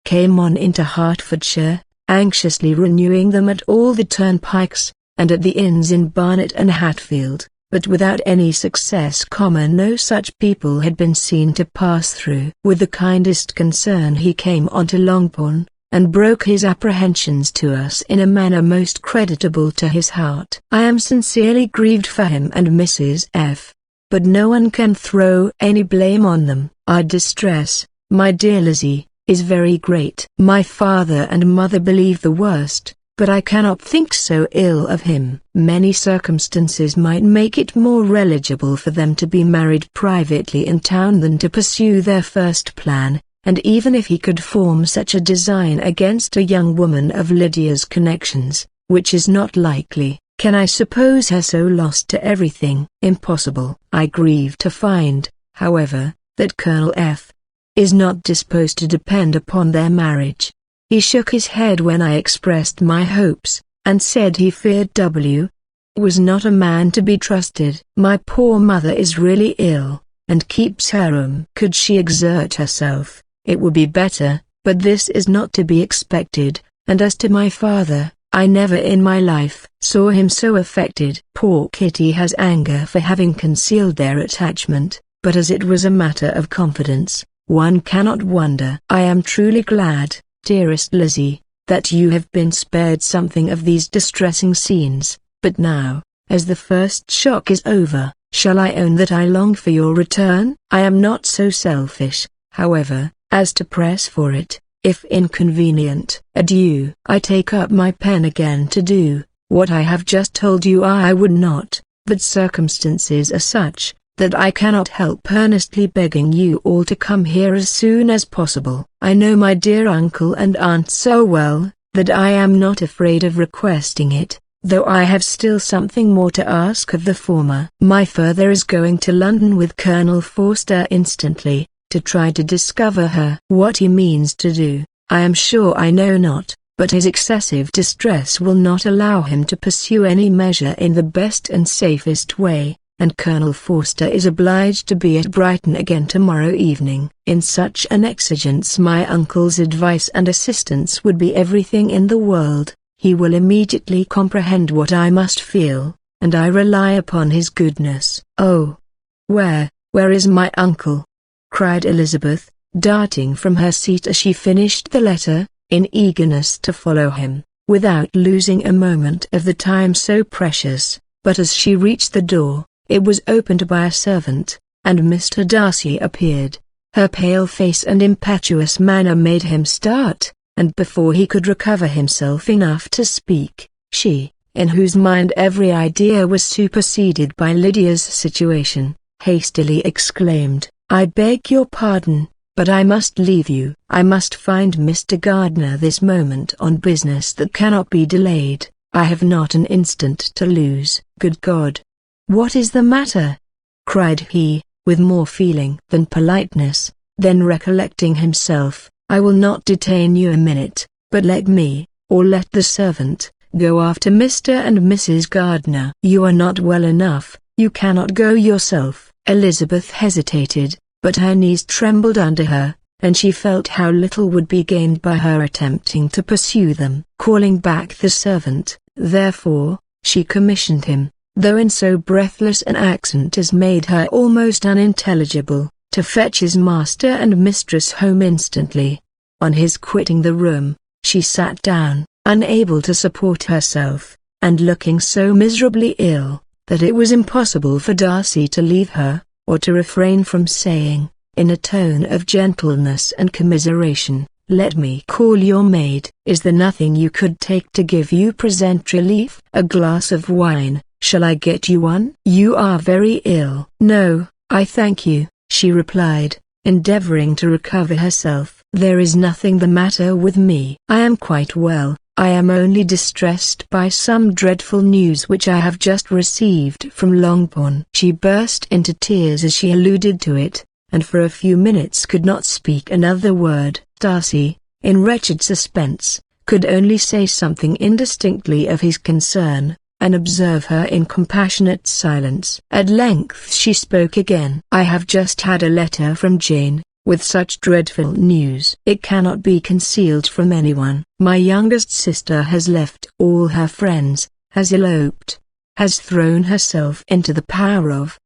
A: came on into Hertfordshire, anxiously renewing them at all the turnpikes, and at the inns in Barnet and Hatfield, but without any success. No such people had been seen to pass through. With the kindest concern he came on to Longbourn, and broke his apprehensions to us in a manner most creditable to his heart. I am sincerely grieved for him and Mrs. F., but no one can throw any blame on them. Our distress, my dear Lizzie, is very great. My father and mother believe the worst, but I cannot think so ill of him. Many circumstances might make it more eligible for them to be married privately in town than to pursue their first plan, and even if he could form such a design against a young woman of Lydia's connections, which is not likely, can I suppose her so lost to everything? Impossible. I grieve to find, however, that Colonel F. is not disposed to depend upon their marriage. He shook his head when I expressed my hopes, and said he feared W. was not a man to be trusted. My poor mother is really ill, and keeps her room. Could she exert herself, it would be better, but this is not to be expected, and as to my father, I never in my life saw him so affected. Poor Kitty has anger for having concealed their attachment, but as it was a matter of confidence, one cannot wonder. I am truly glad, dearest Lizzie, that you have been spared something of these distressing scenes, but now, as the first shock is over, shall I own that I long for your return? I am not so selfish, however, as to press for it, if inconvenient. Adieu. I take up my pen again to do what I have just told you I would not, but circumstances are such, that I cannot help earnestly begging you all to come here as soon as possible. I know my dear uncle and aunt so well, that I am not afraid of requesting it, though I have still something more to ask of the former. My father is going to London with Colonel Forster instantly, to try to discover her. What he means to do, I am sure I know not, but his excessive distress will not allow him to pursue any measure in the best and safest way, and Colonel Forster is obliged to be at Brighton again tomorrow evening. In such an exigence my uncle's advice and assistance would be everything in the world. He will immediately comprehend what I must feel, and I rely upon his goodness. Oh! Where is my uncle? Cried Elizabeth, darting from her seat as she finished the letter, in eagerness to follow him, without losing a moment of the time so precious. But as she reached the door, it was opened by a servant, and Mr. Darcy appeared. Her pale face and impetuous manner made him start, and before he could recover himself enough to speak, she, in whose mind every idea was superseded by Lydia's situation, hastily exclaimed, "I beg your pardon, but I must leave you. I must find Mr. Gardiner this moment on business that cannot be delayed. I have not an instant to lose." "Good God! What is the matter?" cried he, with more feeling than politeness. Then recollecting himself, "I will not detain you a minute, but let me, or let the servant, go after Mr. and Mrs. Gardiner." "You are not well enough, you cannot go yourself." Elizabeth hesitated, but her knees trembled under her, and she felt how little would be gained by her attempting to pursue them. Calling back the servant, therefore, she commissioned him, though in so breathless an accent as made her almost unintelligible, to fetch his master and mistress home instantly. On his quitting the room, She sat down, unable to support herself, and looking so miserably ill, that it was impossible for Darcy to leave her, or to refrain from saying, in a tone of gentleness and commiseration, "Let me call your maid. Is there nothing you could take to give you present relief? A glass of wine, shall I get you one? You are very ill." "No, I thank you," she replied, endeavoring to recover herself. "There is nothing the matter with me. I am quite well. I am only distressed by some dreadful news which I have just received from Longbourn." She burst into tears as she alluded to it, and for a few minutes could not speak another word. Darcy, in wretched suspense, could only say something indistinctly of his concern, and observe her in compassionate silence. At length she spoke again. "I have just had a letter from Jane, with such dreadful news. It cannot be concealed from anyone. My youngest sister has left all her friends, has eloped, has thrown herself into the power of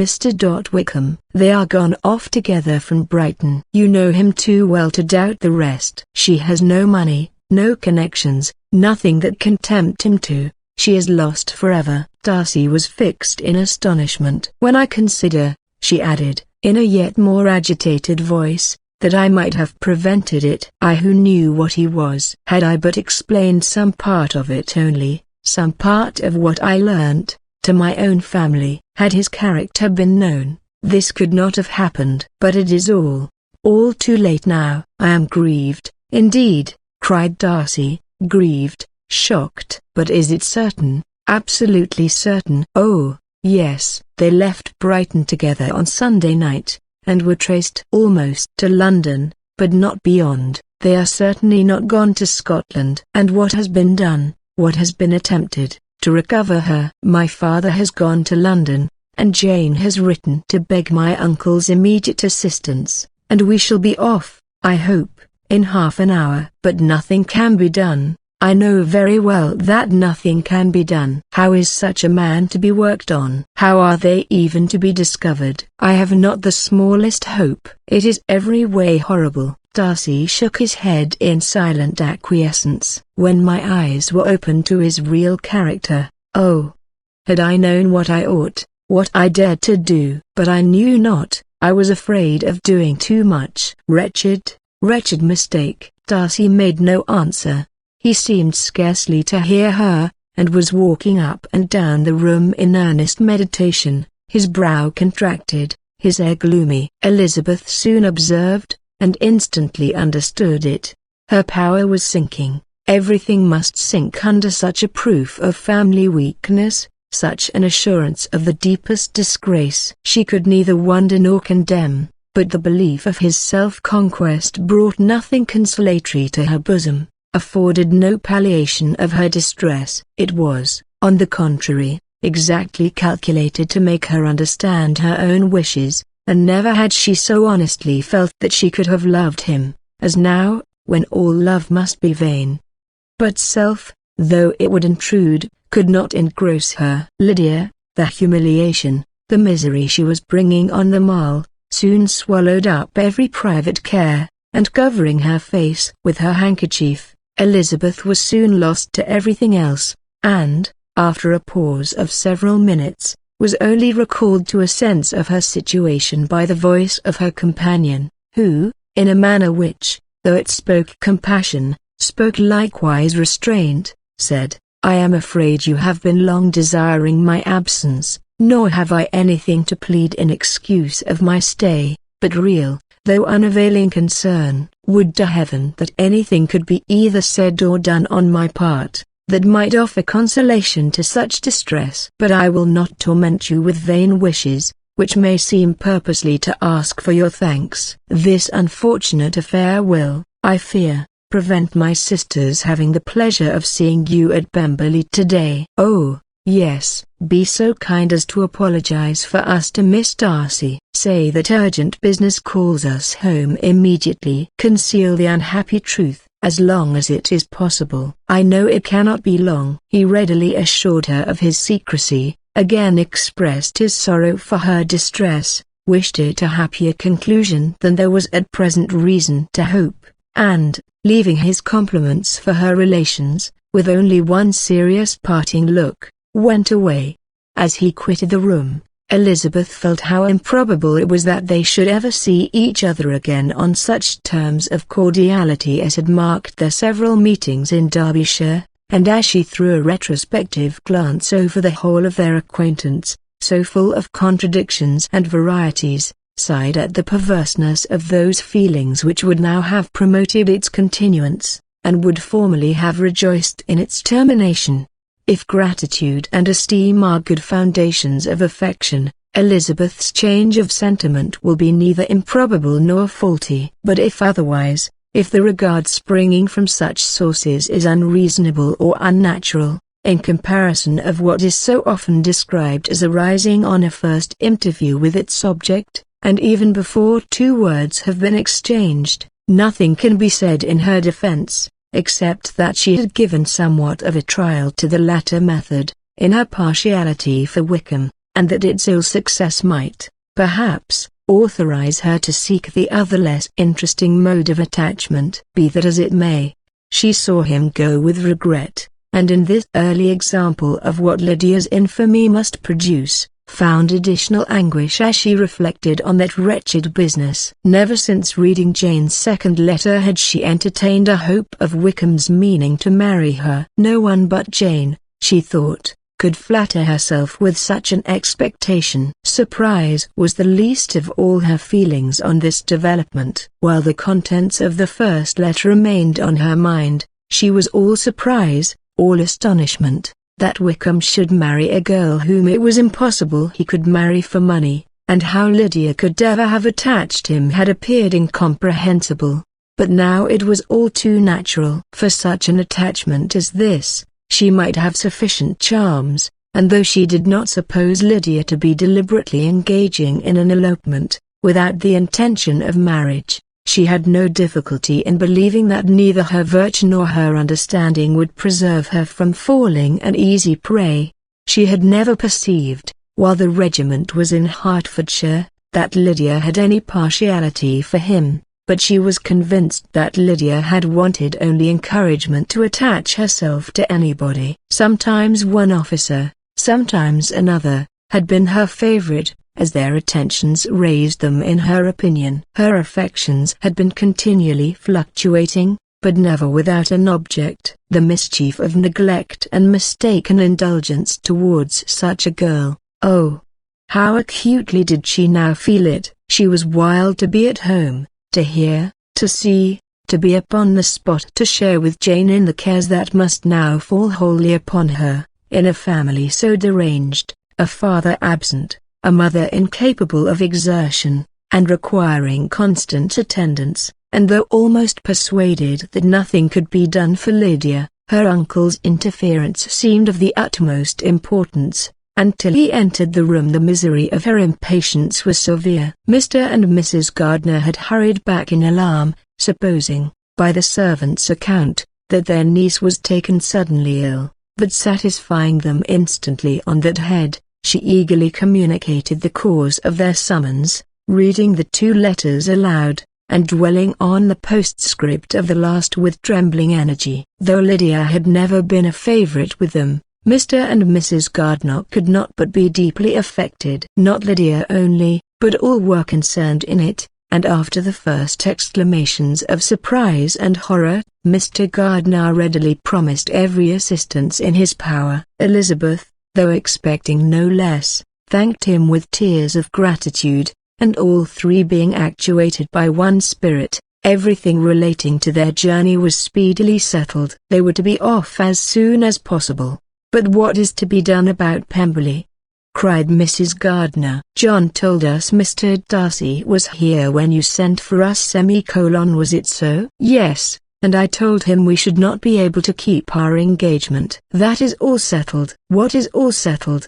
A: Mr. Wickham. They are gone off together from Brighton. You know him too well to doubt the rest. She has no money, no connections, nothing that can tempt him to. She is lost forever." Darcy was fixed in astonishment. "When I consider," she added, in a yet more agitated voice, "that I might have prevented it. I who knew what he was. Had I but explained some part of it only, some part of what I learnt, to my own family, had his character been known, this could not have happened. But it is all too late now." "I am grieved, indeed," cried Darcy, grieved, shocked. "But is it certain, absolutely certain?" "Oh, yes. They left Brighton together on Sunday night, and were traced almost to London, but not beyond. They are certainly not gone to Scotland." "And what has been done, what has been attempted, to recover her?" "My father has gone to London, and Jane has written to beg my uncle's immediate assistance, and we shall be off, I hope, in half an hour." "But nothing can be done." "I know very well that nothing can be done." "How is such a man to be worked on? How are they even to be discovered?" "I have not the smallest hope. It is every way horrible." Darcy shook his head in silent acquiescence. "When my eyes were opened to his real character, oh! had I known what I ought, what I dared to do. But I knew not, I was afraid of doing too much." "Wretched, wretched mistake." Darcy made no answer. He seemed scarcely to hear her, and was walking up and down the room in earnest meditation, his brow contracted, his air gloomy. Elizabeth soon observed, and instantly understood it. Her power was sinking. Everything must sink under such a proof of family weakness, such an assurance of the deepest disgrace. She could neither wonder nor condemn, but the belief of his self-conquest brought nothing consolatory to her bosom, afforded no palliation of her distress. It was, on the contrary, exactly calculated to make her understand her own wishes, and never had she so honestly felt that she could have loved him, as now, when all love must be vain. But self, though it would intrude, could not engross her. Lydia, the humiliation, the misery she was bringing on them all, soon swallowed up every private care, and covering her face with her handkerchief, Elizabeth was soon lost to everything else, and, after a pause of several minutes, was only recalled to a sense of her situation by the voice of her companion, who, in a manner which, though it spoke compassion, spoke likewise restraint, said, "I am afraid you have been long desiring my absence, nor have I anything to plead in excuse of my stay, but real, though unavailing concern. Would to heaven that anything could be either said or done on my part, that might offer consolation to such distress. But I will not torment you with vain wishes, which may seem purposely to ask for your thanks. This unfortunate affair will, I fear, prevent my sister's having the pleasure of seeing you at Pemberley today." "Oh, yes, be so kind as to apologize for us to Miss Darcy. Say that urgent business calls us home immediately. Conceal the unhappy truth, as long as it is possible." "I know it cannot be long." He readily assured her of his secrecy, again expressed his sorrow for her distress, wished it a happier conclusion than there was at present reason to hope, and, leaving his compliments for her relations, with only one serious parting look, went away. As he quitted the room, Elizabeth felt how improbable it was that they should ever see each other again on such terms of cordiality as had marked their several meetings in Derbyshire, and as she threw a retrospective glance over the whole of their acquaintance, so full of contradictions and varieties, sighed at the perverseness of those feelings which would now have promoted its continuance, and would formerly have rejoiced in its termination. If gratitude and esteem are good foundations of affection, Elizabeth's change of sentiment will be neither improbable nor faulty. But if otherwise, if the regard springing from such sources is unreasonable or unnatural, in comparison of what is so often described as arising on a first interview with its object, and even before two words have been exchanged, nothing can be said in her defense, except that she had given somewhat of a trial to the latter method, in her partiality for Wickham, and that its ill success might, perhaps, authorize her to seek the other less interesting mode of attachment. Be that as it may, she saw him go with regret, and in this early example of what Lydia's infamy must produce, found additional anguish as she reflected on that wretched business. Never since reading Jane's second letter had she entertained a hope of Wickham's meaning to marry her. No one but Jane, she thought, could flatter herself with such an expectation. Surprise was the least of all her feelings on this development. While the contents of the first letter remained on her mind, she was all surprise, all astonishment, that Wickham should marry a girl whom it was impossible he could marry for money, and how Lydia could ever have attached him had appeared incomprehensible. But now it was all too natural. For such an attachment as this, she might have sufficient charms, and though she did not suppose Lydia to be deliberately engaging in an elopement, without the intention of marriage, she had no difficulty in believing that neither her virtue nor her understanding would preserve her from falling an easy prey. She had never perceived, while the regiment was in Hertfordshire, that Lydia had any partiality for him, but she was convinced that Lydia had wanted only encouragement to attach herself to anybody. Sometimes one officer, sometimes another, had been her favorite, as their attentions raised them in her opinion. Her affections had been continually fluctuating, but never without an object. The mischief of neglect and mistaken indulgence towards such a girl, oh, how acutely did she now feel it! She was wild to be at home, to hear, to see, to be upon the spot, to share with Jane in the cares that must now fall wholly upon her, in a family so deranged, a father absent, a mother incapable of exertion, and requiring constant attendance, and though almost persuaded that nothing could be done for Lydia, her uncle's interference seemed of the utmost importance. Until he entered the room the misery of her impatience was severe. Mr. and Mrs. Gardiner had hurried back in alarm, supposing, by the servant's account, that their niece was taken suddenly ill, but satisfying them instantly on that head, she eagerly communicated the cause of their summons, reading the two letters aloud, and dwelling on the postscript of the last with trembling energy. Though Lydia had never been a favorite with them, Mr. and Mrs. Gardiner could not but be deeply affected. Not Lydia only, but all were concerned in it, and after the first exclamations of surprise and horror, Mr. Gardiner readily promised every assistance in his power. Elizabeth, though expecting no less, thanked him with tears of gratitude, and all three being actuated by one spirit, everything relating to their journey was speedily settled. They were to be off as soon as possible. "But what is to be done about Pemberley?" cried Mrs. Gardiner. "John told us Mr. Darcy was here when you sent for us. Was it so?" "Yes, and I told him we should not be able to keep our engagement." "That is all settled." "What is all settled?"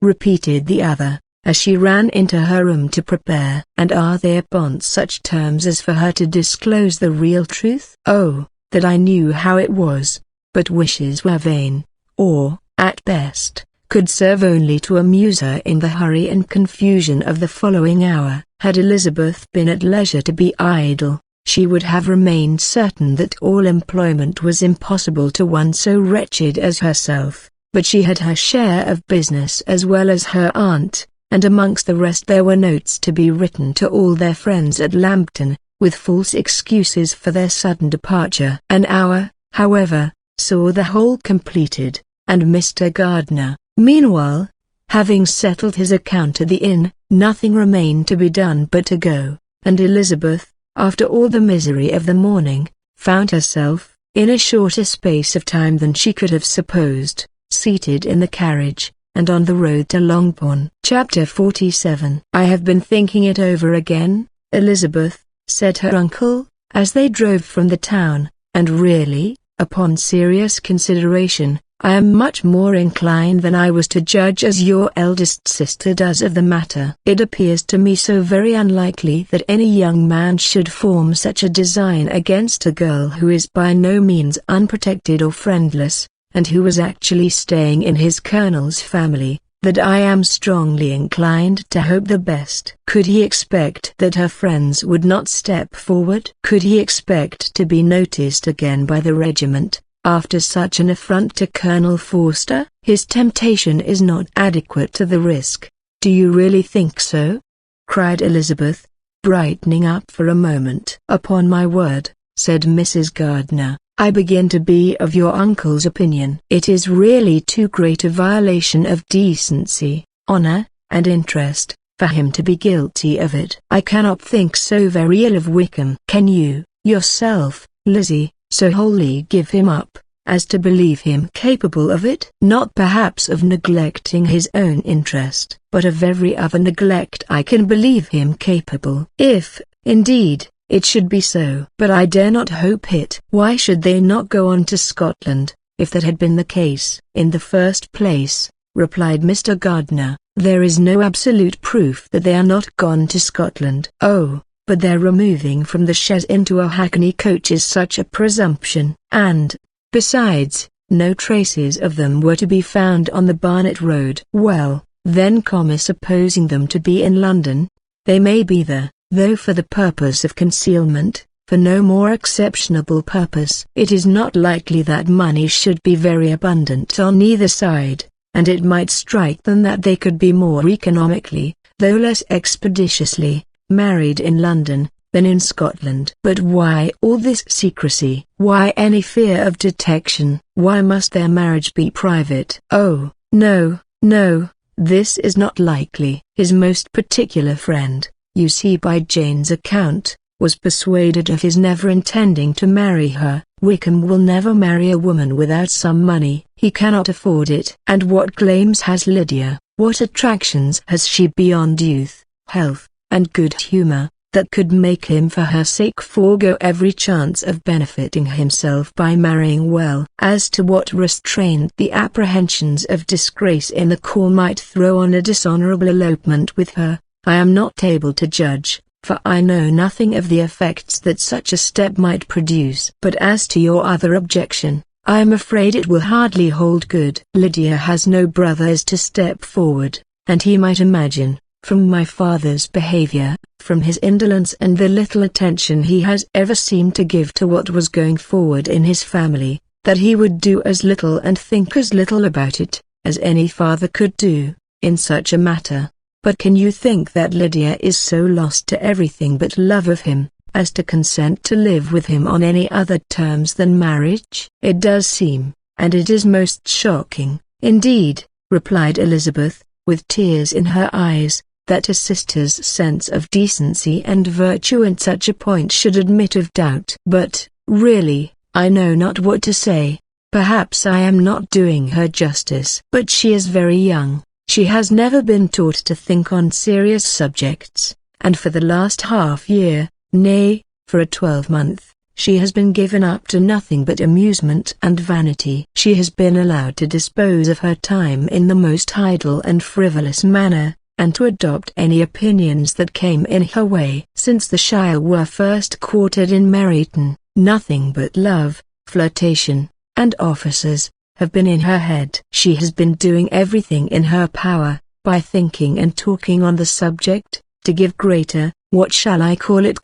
A: repeated the other, as she ran into her room to prepare. "And are they upon such terms as for her to disclose the real truth?" "Oh, that I knew how it was!" But wishes were vain, or, at best, could serve only to amuse her in the hurry and confusion of the following hour. Had Elizabeth been at leisure to be idle, she would have remained certain that all employment was impossible to one so wretched as herself, but she had her share of business as well as her aunt, and amongst the rest there were notes to be written to all their friends at Lambton, with false excuses for their sudden departure. An hour, however, saw the whole completed, and Mr. Gardiner, meanwhile, having settled his account at the inn, nothing remained to be done but to go, and Elizabeth, after all the misery of the morning, found herself, in a shorter space of time than she could have supposed, seated in the carriage, and on the road to Longbourn. Chapter 47. "I have been thinking it over again, Elizabeth," said her uncle, as they drove from the town, "and really, upon serious consideration, I am much more inclined than I was to judge as your eldest sister does of the matter. It appears to me so very unlikely that any young man should form such a design against a girl who is by no means unprotected or friendless, and who was actually staying in his colonel's family, that I am strongly inclined to hope the best." Could he expect that her friends would not step forward? Could he expect to be noticed again by the regiment, after such an affront to Colonel Forster? His temptation is not adequate to the risk. "Do you really think so?" cried Elizabeth, brightening up for a moment. "Upon my word," said Mrs. Gardiner, "I begin to be of your uncle's opinion. It is really too great a violation of decency, honor, and interest, for him to be guilty of it. I cannot think so very ill of Wickham. Can you, yourself, Lizzie, so wholly give him up, as to believe him capable of it? Not perhaps of neglecting his own interest, but of every other neglect I can believe him capable. If, indeed, it should be so. But I dare not hope it." "Why should they not go on to Scotland, if that had been the case?" "In the first place," replied Mr. Gardiner, "there is no absolute proof that they are not gone to Scotland." "Oh, but their removing from the chaise into a hackney coach is such a presumption. And, besides, no traces of them were to be found on the Barnet road." "Well, then, supposing them to be in London, they may be there, though for the purpose of concealment, for no more exceptionable purpose. It is not likely that money should be very abundant on either side, and it might strike them that they could be more economically, though less expeditiously, married in London, than in Scotland." "But why all this secrecy? Why any fear of detection? Why must their marriage be private?" "Oh, no, no, this is not likely. His most particular friend, you see by Jane's account, was persuaded of his never intending to marry her. Wickham will never marry a woman without some money. He cannot afford it." "And what claims has Lydia? What attractions has she beyond youth, health, and good humor, that could make him for her sake forego every chance of benefiting himself by marrying well?" As to what restraint the apprehensions of disgrace in the corps might throw on a dishonorable elopement with her, I am not able to judge, for I know nothing of the effects that such a step might produce. But as to your other objection, I am afraid it will hardly hold good. Lydia has no brothers to step forward, and he might imagine, from my father's behavior, from his indolence and the little attention he has ever seemed to give to what was going forward in his family, that he would do as little and think as little about it, as any father could do, in such a matter. But can you think that Lydia is so lost to everything but love of him, as to consent to live with him on any other terms than marriage?" "It does seem, and it is most shocking, indeed," replied Elizabeth, with tears in her eyes, "that a sister's sense of decency and virtue in such a point should admit of doubt. But, really, I know not what to say. Perhaps I am not doing her justice. But she is very young. She has never been taught to think on serious subjects, and for the last half-year, nay, for a 12-month, she has been given up to nothing but amusement and vanity. She has been allowed to dispose of her time in the most idle and frivolous manner, and to adopt any opinions that came in her way. Since the Shire were first quartered in Meryton, nothing but love, flirtation, and officers have been in her head. She has been doing everything in her power, by thinking and talking on the subject, to give greater, what shall I call it,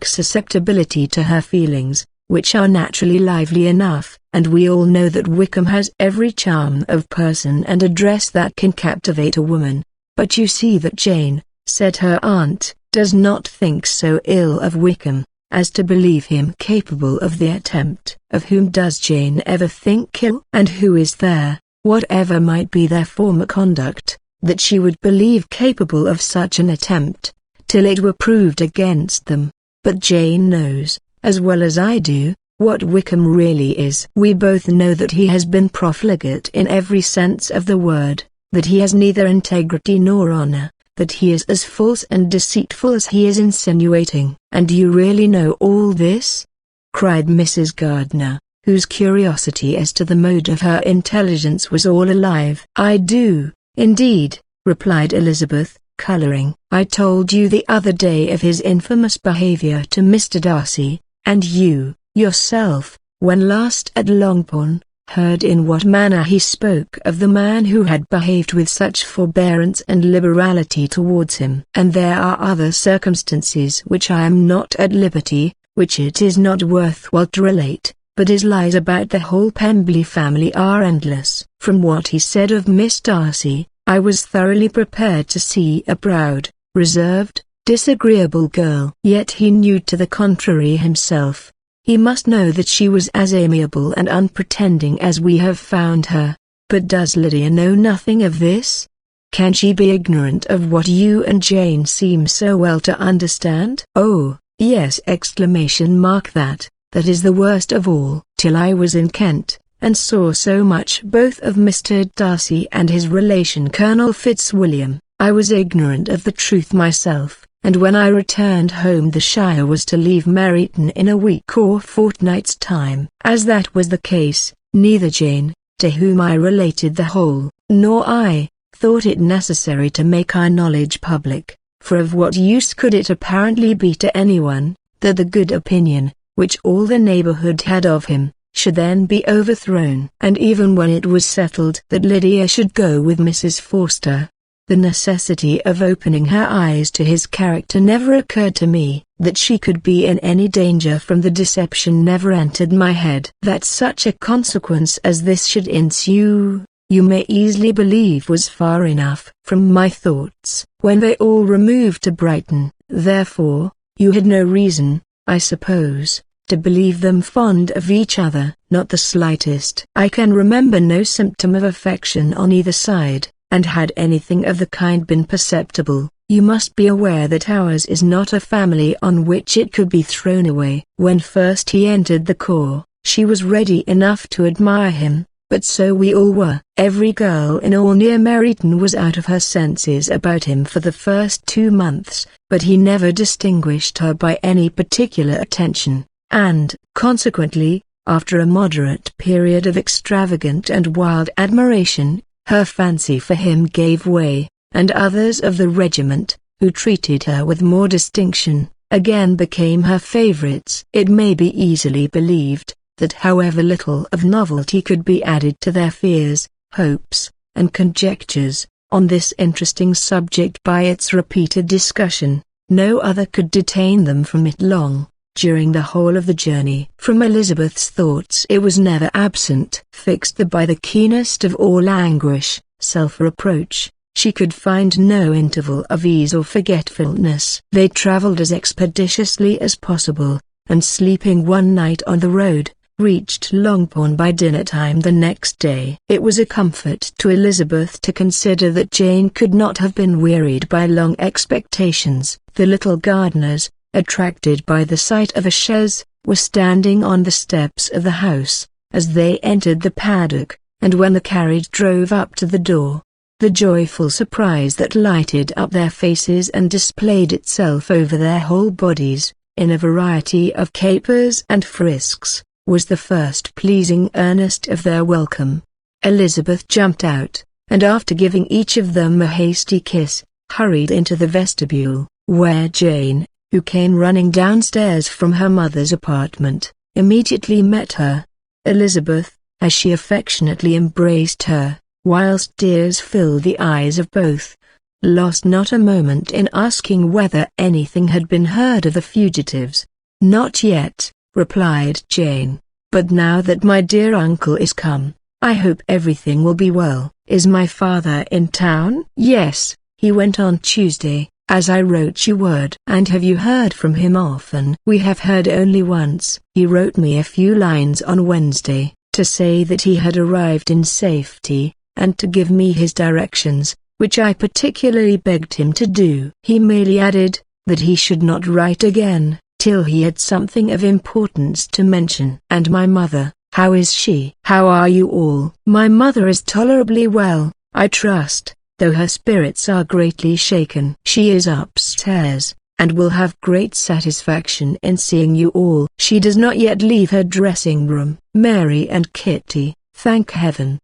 A: susceptibility to her feelings, which are naturally lively enough, and we all know that Wickham has every charm of person and address that can captivate a woman. But you see that Jane, said her aunt, does not think so ill of Wickham, as to believe him capable of the attempt. Of whom does Jane ever think ill? And who is there, whatever might be their former conduct, that she would believe capable of such an attempt, till it were proved against them? But Jane knows, as well as I do, what Wickham really is. We both know that he has been profligate in every sense of the word, that he has neither integrity nor honor, that he is as false and deceitful as he is insinuating. And do you really know all this? Cried Mrs. Gardiner, whose curiosity as to the mode of her intelligence was all alive. I do, indeed, replied Elizabeth, colouring. I told you the other day of his infamous behaviour to Mr. Darcy, and you, yourself, when last at Longbourn, heard in what manner he spoke of the man who had behaved with such forbearance and liberality towards him. And there are other circumstances which I am not at liberty, which it is not worth while to relate, but his lies about the whole Pemberley family are endless. From what he said of Miss Darcy, I was thoroughly prepared to see a proud, reserved, disagreeable girl. Yet he knew to the contrary himself. He must know that she was as amiable and unpretending as we have found her. But does Lydia know nothing of this? Can she be ignorant of what you and Jane seem so well to understand? Oh, yes! That is the worst of all. Till I was in Kent, and saw so much both of Mr. Darcy and his relation Colonel Fitzwilliam, I was ignorant of the truth myself, and when I returned home the Shire was to leave Meryton in a week or fortnight's time. As that was the case, neither Jane, to whom I related the whole, nor I, thought it necessary to make our knowledge public, for of what use could it apparently be to anyone, that the good opinion, which all the neighbourhood had of him, should then be overthrown? And even when it was settled that Lydia should go with Mrs. Forster, the necessity of opening her eyes to his character never occurred to me. That she could be in any danger from the deception never entered my head. That such a consequence as this should ensue, you may easily believe was far enough from my thoughts. When they all removed to Brighton, therefore, you had no reason, I suppose, to believe them fond of each other. Not the slightest. I can remember no symptom of affection on either side, and had anything of the kind been perceptible, you must be aware that ours is not a family on which it could be thrown away. When first he entered the corps, she was ready enough to admire him, but so we all were. Every girl in all near Meryton was out of her senses about him for the first 2 months, but he never distinguished her by any particular attention, and, consequently, after a moderate period of extravagant and wild admiration, her fancy for him gave way, and others of the regiment, who treated her with more distinction, again became her favorites. It may be easily believed, that however little of novelty could be added to their fears, hopes, and conjectures, on this interesting subject by its repeated discussion, no other could detain them from it long, during the whole of the journey. From Elizabeth's thoughts it was never absent. Fixed by the keenest of all anguish, self-reproach, she could find no interval of ease or forgetfulness. They travelled as expeditiously as possible, and sleeping one night on the road, reached Longbourn by dinner time the next day. It was a comfort to Elizabeth to consider that Jane could not have been wearied by long expectations. The little Gardiners, attracted by the sight of a chaise, were standing on the steps of the house, as they entered the paddock, and when the carriage drove up to the door, the joyful surprise that lighted up their faces and displayed itself over their whole bodies, in a variety of capers and frisks, was the first pleasing earnest of their welcome. Elizabeth jumped out, and after giving each of them a hasty kiss, hurried into the vestibule, where Jane, who came running downstairs from her mother's apartment, immediately met her. Elizabeth, as she affectionately embraced her, whilst tears filled the eyes of both, lost not a moment in asking whether anything had been heard of the fugitives. "Not yet," replied Jane, "but now that my dear uncle is come, I hope everything will be well." "Is my father in town?" "Yes, he went on Tuesday, as I wrote you word." "And have you heard from him often?" "We have heard only once. He wrote me a few lines on Wednesday, to say that he had arrived in safety, and to give me his directions, which I particularly begged him to do. He merely added, that he should not write again, till he had something of importance to mention." "And my mother, how is she?" "How are you all?" "My mother is tolerably well, I trust, though her spirits are greatly shaken." "She is upstairs, and will have great satisfaction in seeing you all." "She does not yet leave her dressing room." "Mary and Kitty, thank heaven,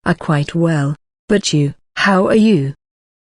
A: are quite well. But you, how are you?"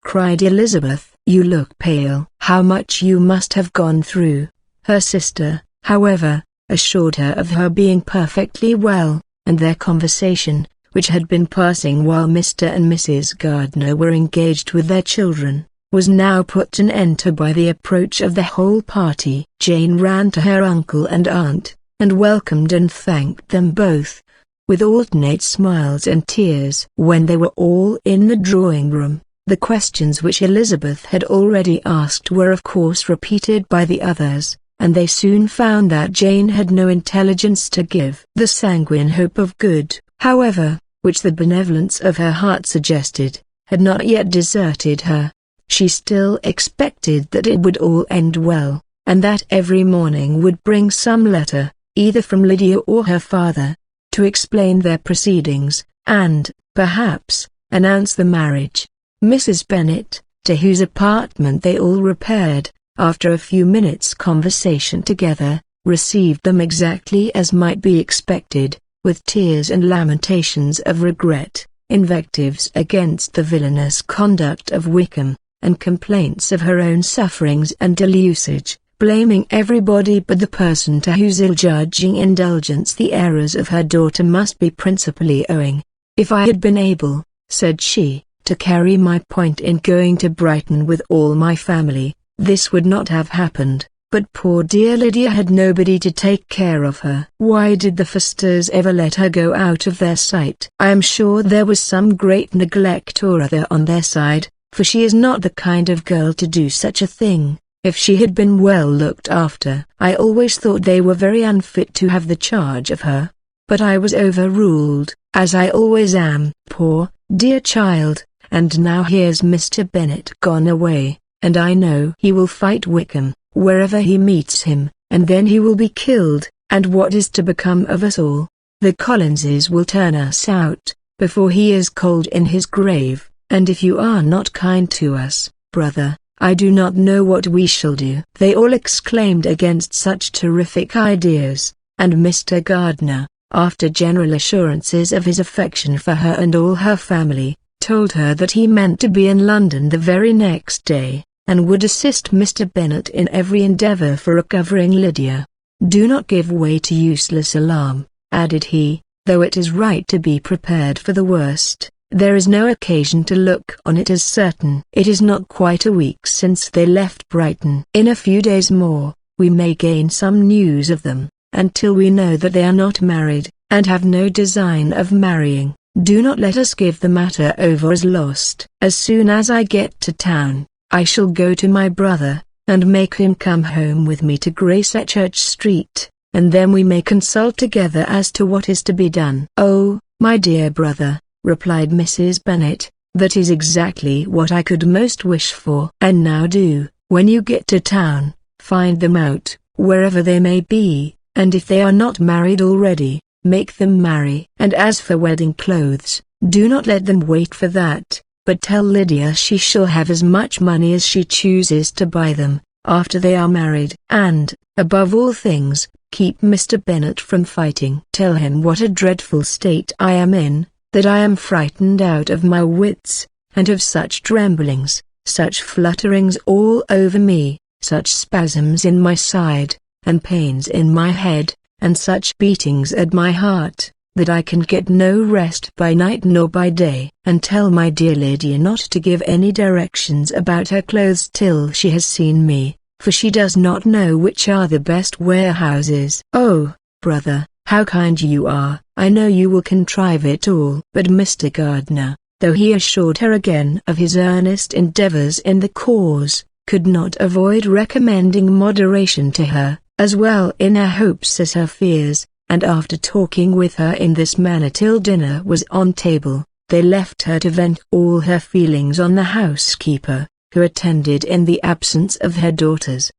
A: cried Elizabeth. "You look pale." "How much you must have gone through." Her sister, however, assured her of her being perfectly well, and their conversation, which had been passing while Mr. and Mrs. Gardiner were engaged with their children, was now put an end to by the approach of the whole party. Jane ran to her uncle and aunt, and welcomed and thanked them both, with alternate smiles and tears. When they were all in the drawing-room, the questions which Elizabeth had already asked were of course repeated by the others, and they soon found that Jane had no intelligence to give. The sanguine hope of good, however, which the benevolence of her heart suggested, had not yet deserted her. She still expected that it would all end well, and that every morning would bring some letter, either from Lydia or her father, to explain their proceedings, and, perhaps, announce the marriage. Mrs. Bennet, to whose apartment they all repaired, after a few minutes' conversation together, received them exactly as might be expected, with tears and lamentations of regret, invectives against the villainous conduct of Wickham, and complaints of her own sufferings and ill usage, blaming everybody but the person to whose ill-judging indulgence the errors of her daughter must be principally owing. "If I had been able," said she, "to carry my point in going to Brighton with all my family, this would not have happened, but poor dear Lydia had nobody to take care of her." "Why did the Fosters ever let her go out of their sight?" "I am sure there was some great neglect or other on their side, for she is not the kind of girl to do such a thing. If she had been well looked after, I always thought they were very unfit to have the charge of her. But I was overruled, as I always am. Poor, dear child, and now here's Mr. Bennet gone away, and I know he will fight Wickham, wherever he meets him, and then he will be killed, and what is to become of us all? The Collinses will turn us out, before he is cold in his grave, and if you are not kind to us, brother, I do not know what we shall do." They all exclaimed against such terrific ideas, and Mr. Gardiner, after general assurances of his affection for her and all her family, told her that he meant to be in London the very next day, and would assist Mr. Bennet in every endeavour for recovering Lydia. "Do not give way to useless alarm," added he, "though it is right to be prepared for the worst. There is no occasion to look on it as certain. It is not quite a week since they left Brighton. In a few days more, we may gain some news of them, until we know that they are not married, and have no design of marrying. Do not let us give the matter over as lost. As soon as I get to town, I shall go to my brother, and make him come home with me to Gracechurch Street, and then we may consult together as to what is to be done." "Oh, my dear brother," replied Mrs. Bennet, "that is exactly what I could most wish for." "And now do, when you get to town, find them out, wherever they may be, and if they are not married already, make them marry. And as for wedding clothes, do not let them wait for that, but tell Lydia she shall have as much money as she chooses to buy them, after they are married. And, above all things, keep Mr. Bennet from fighting. Tell him what a dreadful state I am in, that I am frightened out of my wits, and have such tremblings, such flutterings all over me, such spasms in my side, and pains in my head, and such beatings at my heart, that I can get no rest by night nor by day. And tell my dear Lydia not to give any directions about her clothes till she has seen me, for she does not know which are the best warehouses." "Oh, brother, how kind you are! I know you will contrive it all." But Mr. Gardiner, though he assured her again of his earnest endeavors in the cause, could not avoid recommending moderation to her, as well in her hopes as her fears, and after talking with her in this manner till dinner was on table, they left her to vent all her feelings on the housekeeper, who attended in the absence of her daughters.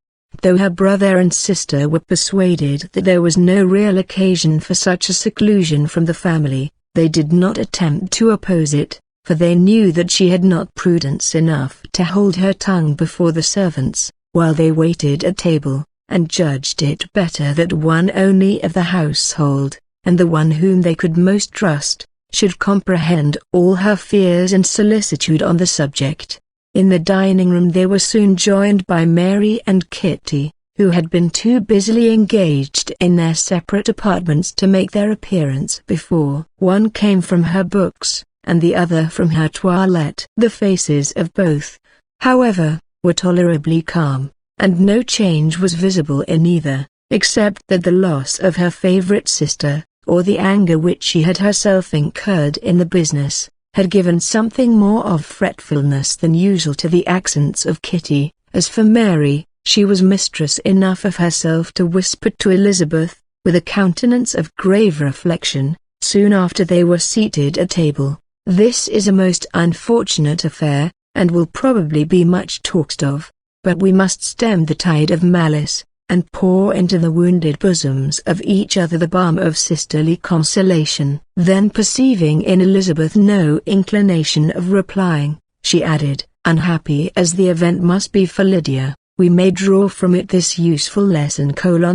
A: Though her brother and sister were persuaded that there was no real occasion for such a seclusion from the family, they did not attempt to oppose it, for they knew that she had not prudence enough to hold her tongue before the servants, while they waited at table, and judged it better that one only of the household, and the one whom they could most trust, should comprehend all her fears and solicitude on the subject. In the dining-room they were soon joined by Mary and Kitty, who had been too busily engaged in their separate apartments to make their appearance before. One came from her books, and the other from her toilette. The faces of both, however, were tolerably calm, and no change was visible in either, except that the loss of her favorite sister, or the anger which she had herself incurred in the business, had given something more of fretfulness than usual to the accents of Kitty. As for Mary, she was mistress enough of herself to whisper to Elizabeth, with a countenance of grave reflection, soon after they were seated at table, "This is a most unfortunate affair, and will probably be much talked of, but we must stem the tide of malice, and pour into the wounded bosoms of each other the balm of sisterly consolation." Then perceiving in Elizabeth no inclination of replying, she added, "Unhappy as the event must be for Lydia, we may draw from it this useful lesson: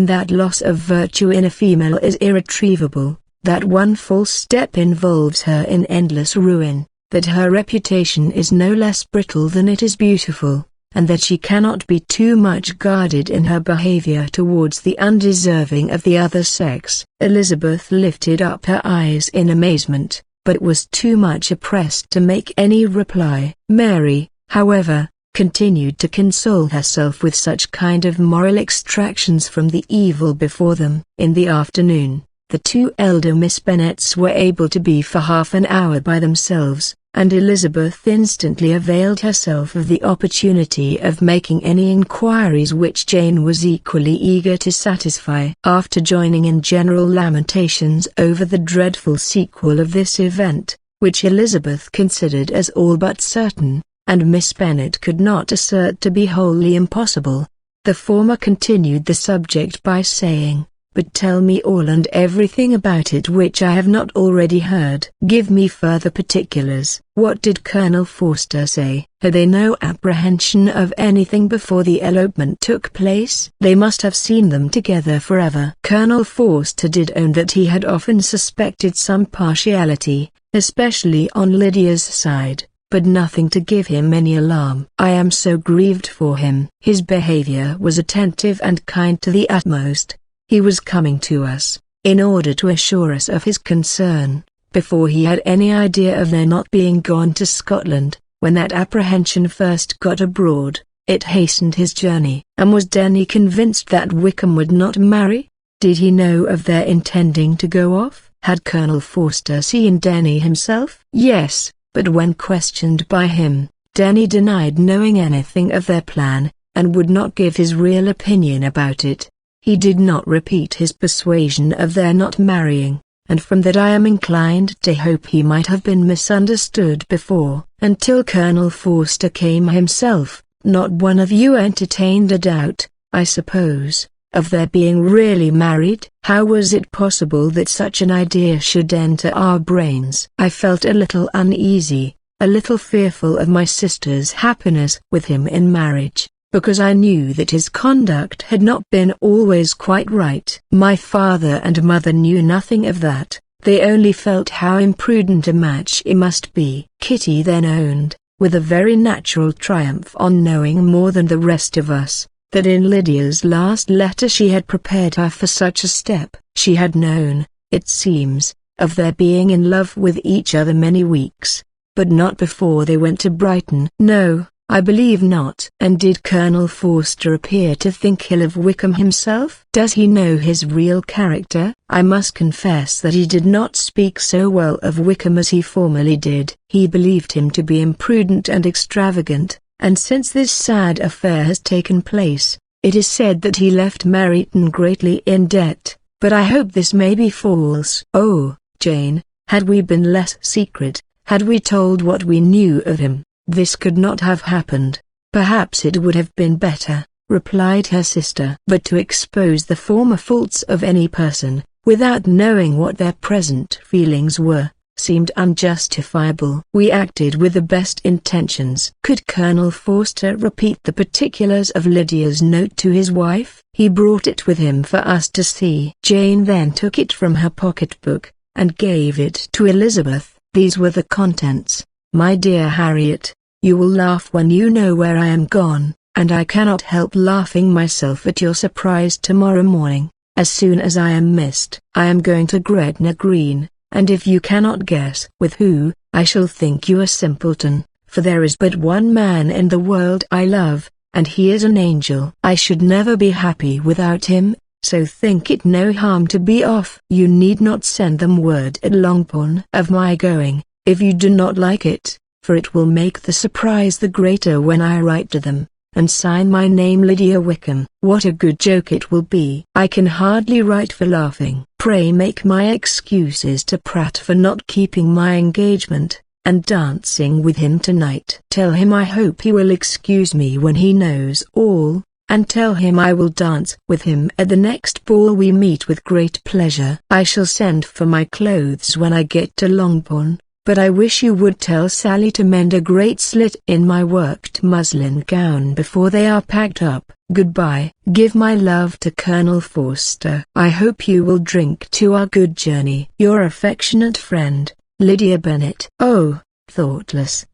A: that loss of virtue in a female is irretrievable, that one false step involves her in endless ruin, that her reputation is no less brittle than it is beautiful, and that she cannot be too much guarded in her behavior towards the undeserving of the other sex." Elizabeth lifted up her eyes in amazement, but was too much oppressed to make any reply. Mary, however, continued to console herself with such kind of moral extractions from the evil before them. In the afternoon, the two elder Miss Bennets were able to be for half an hour by themselves, and Elizabeth instantly availed herself of the opportunity of making any inquiries which Jane was equally eager to satisfy. After joining in general lamentations over the dreadful sequel of this event, which Elizabeth considered as all but certain, and Miss Bennet could not assert to be wholly impossible, the former continued the subject by saying, "But tell me all and everything about it which I have not already heard. Give me further particulars." What did Colonel Forster say? Had they no apprehension of anything before the elopement took place? They must have seen them together forever. Colonel Forster did own that he had often suspected some partiality, especially on Lydia's side, but nothing to give him any alarm. "I am so grieved for him. His behavior was attentive and kind to the utmost. He was coming to us, in order to assure us of his concern, before he had any idea of their not being gone to Scotland. When that apprehension first got abroad, it hastened his journey." And was Denny convinced that Wickham would not marry? Did he know of their intending to go off? Had Colonel Forster seen Denny himself? Yes, but when questioned by him, Denny denied knowing anything of their plan, and would not give his real opinion about it. He did not repeat his persuasion of their not marrying, and from that I am inclined to hope he might have been misunderstood before. Until Colonel Forster came himself, not one of you entertained a doubt, I suppose, of their being really married? How was it possible that such an idea should enter our brains? I felt a little uneasy, a little fearful of my sister's happiness with him in marriage, because I knew that his conduct had not been always quite right. My father and mother knew nothing of that. They only felt how imprudent a match it must be. Kitty then owned, with a very natural triumph on knowing more than the rest of us, that in Lydia's last letter she had prepared her for such a step. She had known, it seems, of their being in love with each other many weeks, but not before they went to Brighton. No, I believe not. And did Colonel Forster appear to think ill of Wickham himself? Does he know his real character? I must confess that he did not speak so well of Wickham as he formerly did. He believed him to be imprudent and extravagant, and since this sad affair has taken place, it is said that he left Meryton greatly in debt, but I hope this may be false. Oh, Jane, had we been less secret, had we told what we knew of him, this could not have happened. Perhaps it would have been better, replied her sister. But to expose the former faults of any person, without knowing what their present feelings were, seemed unjustifiable. We acted with the best intentions. Could Colonel Forster repeat the particulars of Lydia's note to his wife? He brought it with him for us to see. Jane then took it from her pocketbook, and gave it to Elizabeth. These were the contents. My dear Harriet, you will laugh when you know where I am gone, and I cannot help laughing myself at your surprise tomorrow morning. As soon as I am missed, I am going to Gretna Green, and if you cannot guess with who, I shall think you a simpleton, for there is but one man in the world I love, and he is an angel. I should never be happy without him, so think it no harm to be off. You need not send them word at Longbourn of my going, if you do not like it, for it will make the surprise the greater when I write to them, and sign my name Lydia Wickham. What a good joke it will be! I can hardly write for laughing. Pray make my excuses to Pratt for not keeping my engagement, and dancing with him tonight. Tell him I hope he will excuse me when he knows all, and tell him I will dance with him at the next ball we meet with great pleasure. I shall send for my clothes when I get to Longbourn, but I wish you would tell Sally to mend a great slit in my worked muslin gown before they are packed up. Goodbye. Give my love to Colonel Forster. I hope you will drink to our good journey. Your affectionate friend, Lydia Bennet. Oh, thoughtless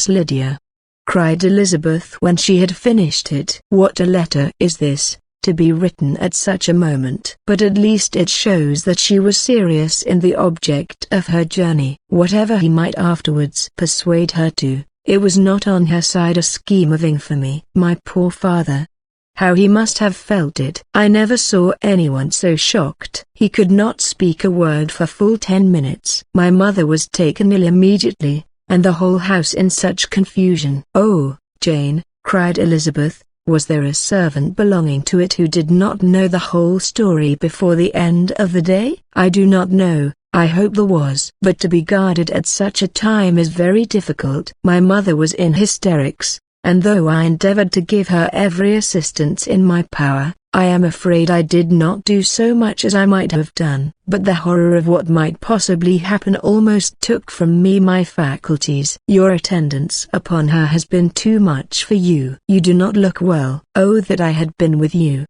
A: Lydia! cried Elizabeth when she had finished it. What a letter is this, to be written at such a moment. But at least it shows that she was serious in the object of her journey. Whatever he might afterwards persuade her to, it was not on her side a scheme of infamy. My poor father! How he must have felt it. I never saw anyone so shocked. He could not speak a word for full 10 minutes. My mother was taken ill immediately, and the whole house in such confusion. Oh, Jane, cried Elizabeth, was there a servant belonging to it who did not know the whole story before the end of the day? I do not know. I hope there was. But to be guarded at such a time is very difficult. My mother was in hysterics, and though I endeavored to give her every assistance in my power, I am afraid I did not do so much as I might have done. But the horror of what might possibly happen almost took from me my faculties. Your attendance upon her has been too much for you. You do not look well. Oh, that I had been with you!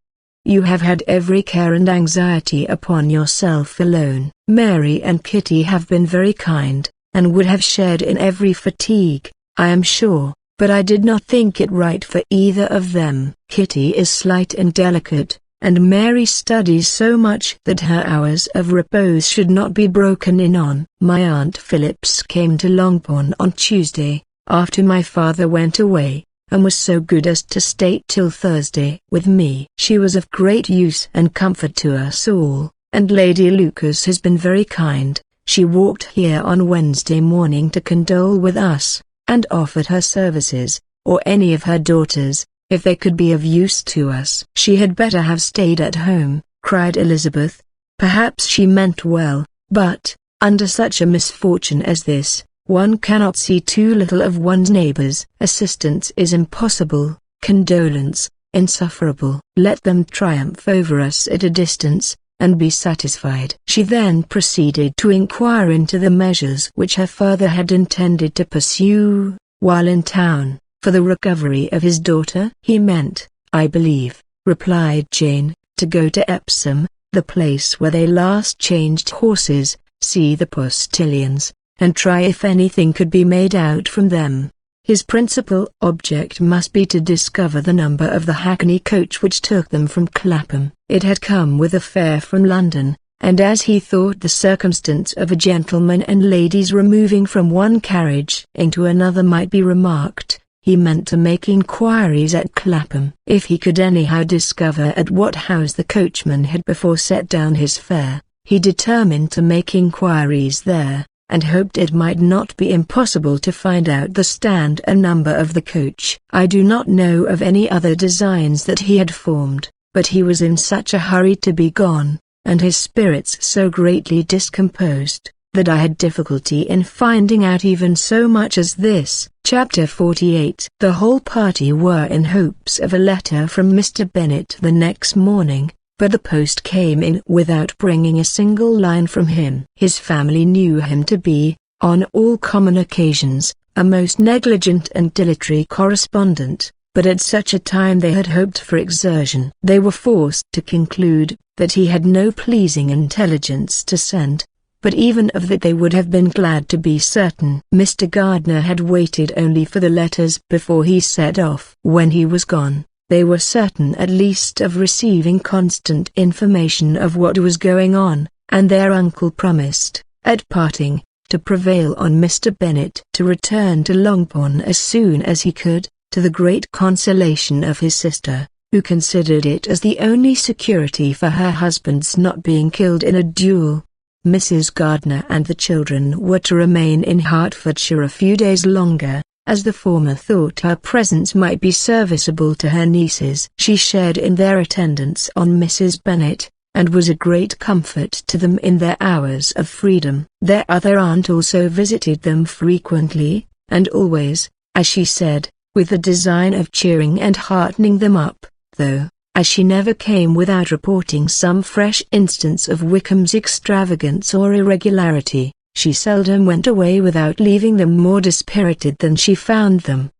A: You have had every care and anxiety upon yourself alone. Mary and Kitty have been very kind, and would have shared in every fatigue, I am sure. But I did not think it right for either of them. Kitty is slight and delicate, and Mary studies so much that her hours of repose should not be broken in on. My Aunt Phillips came to Longbourn on Tuesday, after my father went away, and was so good as to stay till Thursday with me. She was of great use and comfort to us all, and Lady Lucas has been very kind. She walked here on Wednesday morning to condole with us, and offered her services, or any of her daughters, if they could be of use to us. She had better have stayed at home, cried Elizabeth. Perhaps she meant well, but, under such a misfortune as this, one cannot see too little of one's neighbors. Assistance is impossible, condolence, insufferable. Let them triumph over us at a distance, and be satisfied. She then proceeded to inquire into the measures which her father had intended to pursue, while in town, for the recovery of his daughter. He meant, I believe, replied Jane, to go to Epsom, the place where they last changed horses, see the postilions, and try if anything could be made out from them. His principal object must be to discover the number of the hackney coach which took them from Clapham. It had come with a fare from London, and as he thought the circumstance of a gentleman and ladies removing from one carriage into another might be remarked, he meant to make inquiries at Clapham. If he could anyhow discover at what house the coachman had before set down his fare, he determined to make inquiries there, and hoped it might not be impossible to find out the stand and number of the coach. I do not know of any other designs that he had formed, but he was in such a hurry to be gone, and his spirits so greatly discomposed, that I had difficulty in finding out even so much as this. Chapter 48. The whole party were in hopes of a letter from Mr. Bennet the next morning, but the post came in without bringing a single line from him. His family knew him to be, on all common occasions, a most negligent and dilatory correspondent, but at such a time they had hoped for exertion. They were forced to conclude that he had no pleasing intelligence to send, but even of that they would have been glad to be certain. Mr. Gardiner had waited only for the letters before he set off. When he was gone, they were certain at least of receiving constant information of what was going on, and their uncle promised, at parting, to prevail on Mr. Bennet to return to Longbourn as soon as he could, to the great consolation of his sister, who considered it as the only security for her husband's not being killed in a duel. Mrs. Gardiner and the children were to remain in Hertfordshire a few days longer, as the former thought her presence might be serviceable to her nieces. She shared in their attendance on Mrs. Bennet, and was a great comfort to them in their hours of freedom. Their other aunt also visited them frequently, and always, as she said, with the design of cheering and heartening them up, though, as she never came without reporting some fresh instance of Wickham's extravagance or irregularity, she seldom went away without leaving them more dispirited than she found them.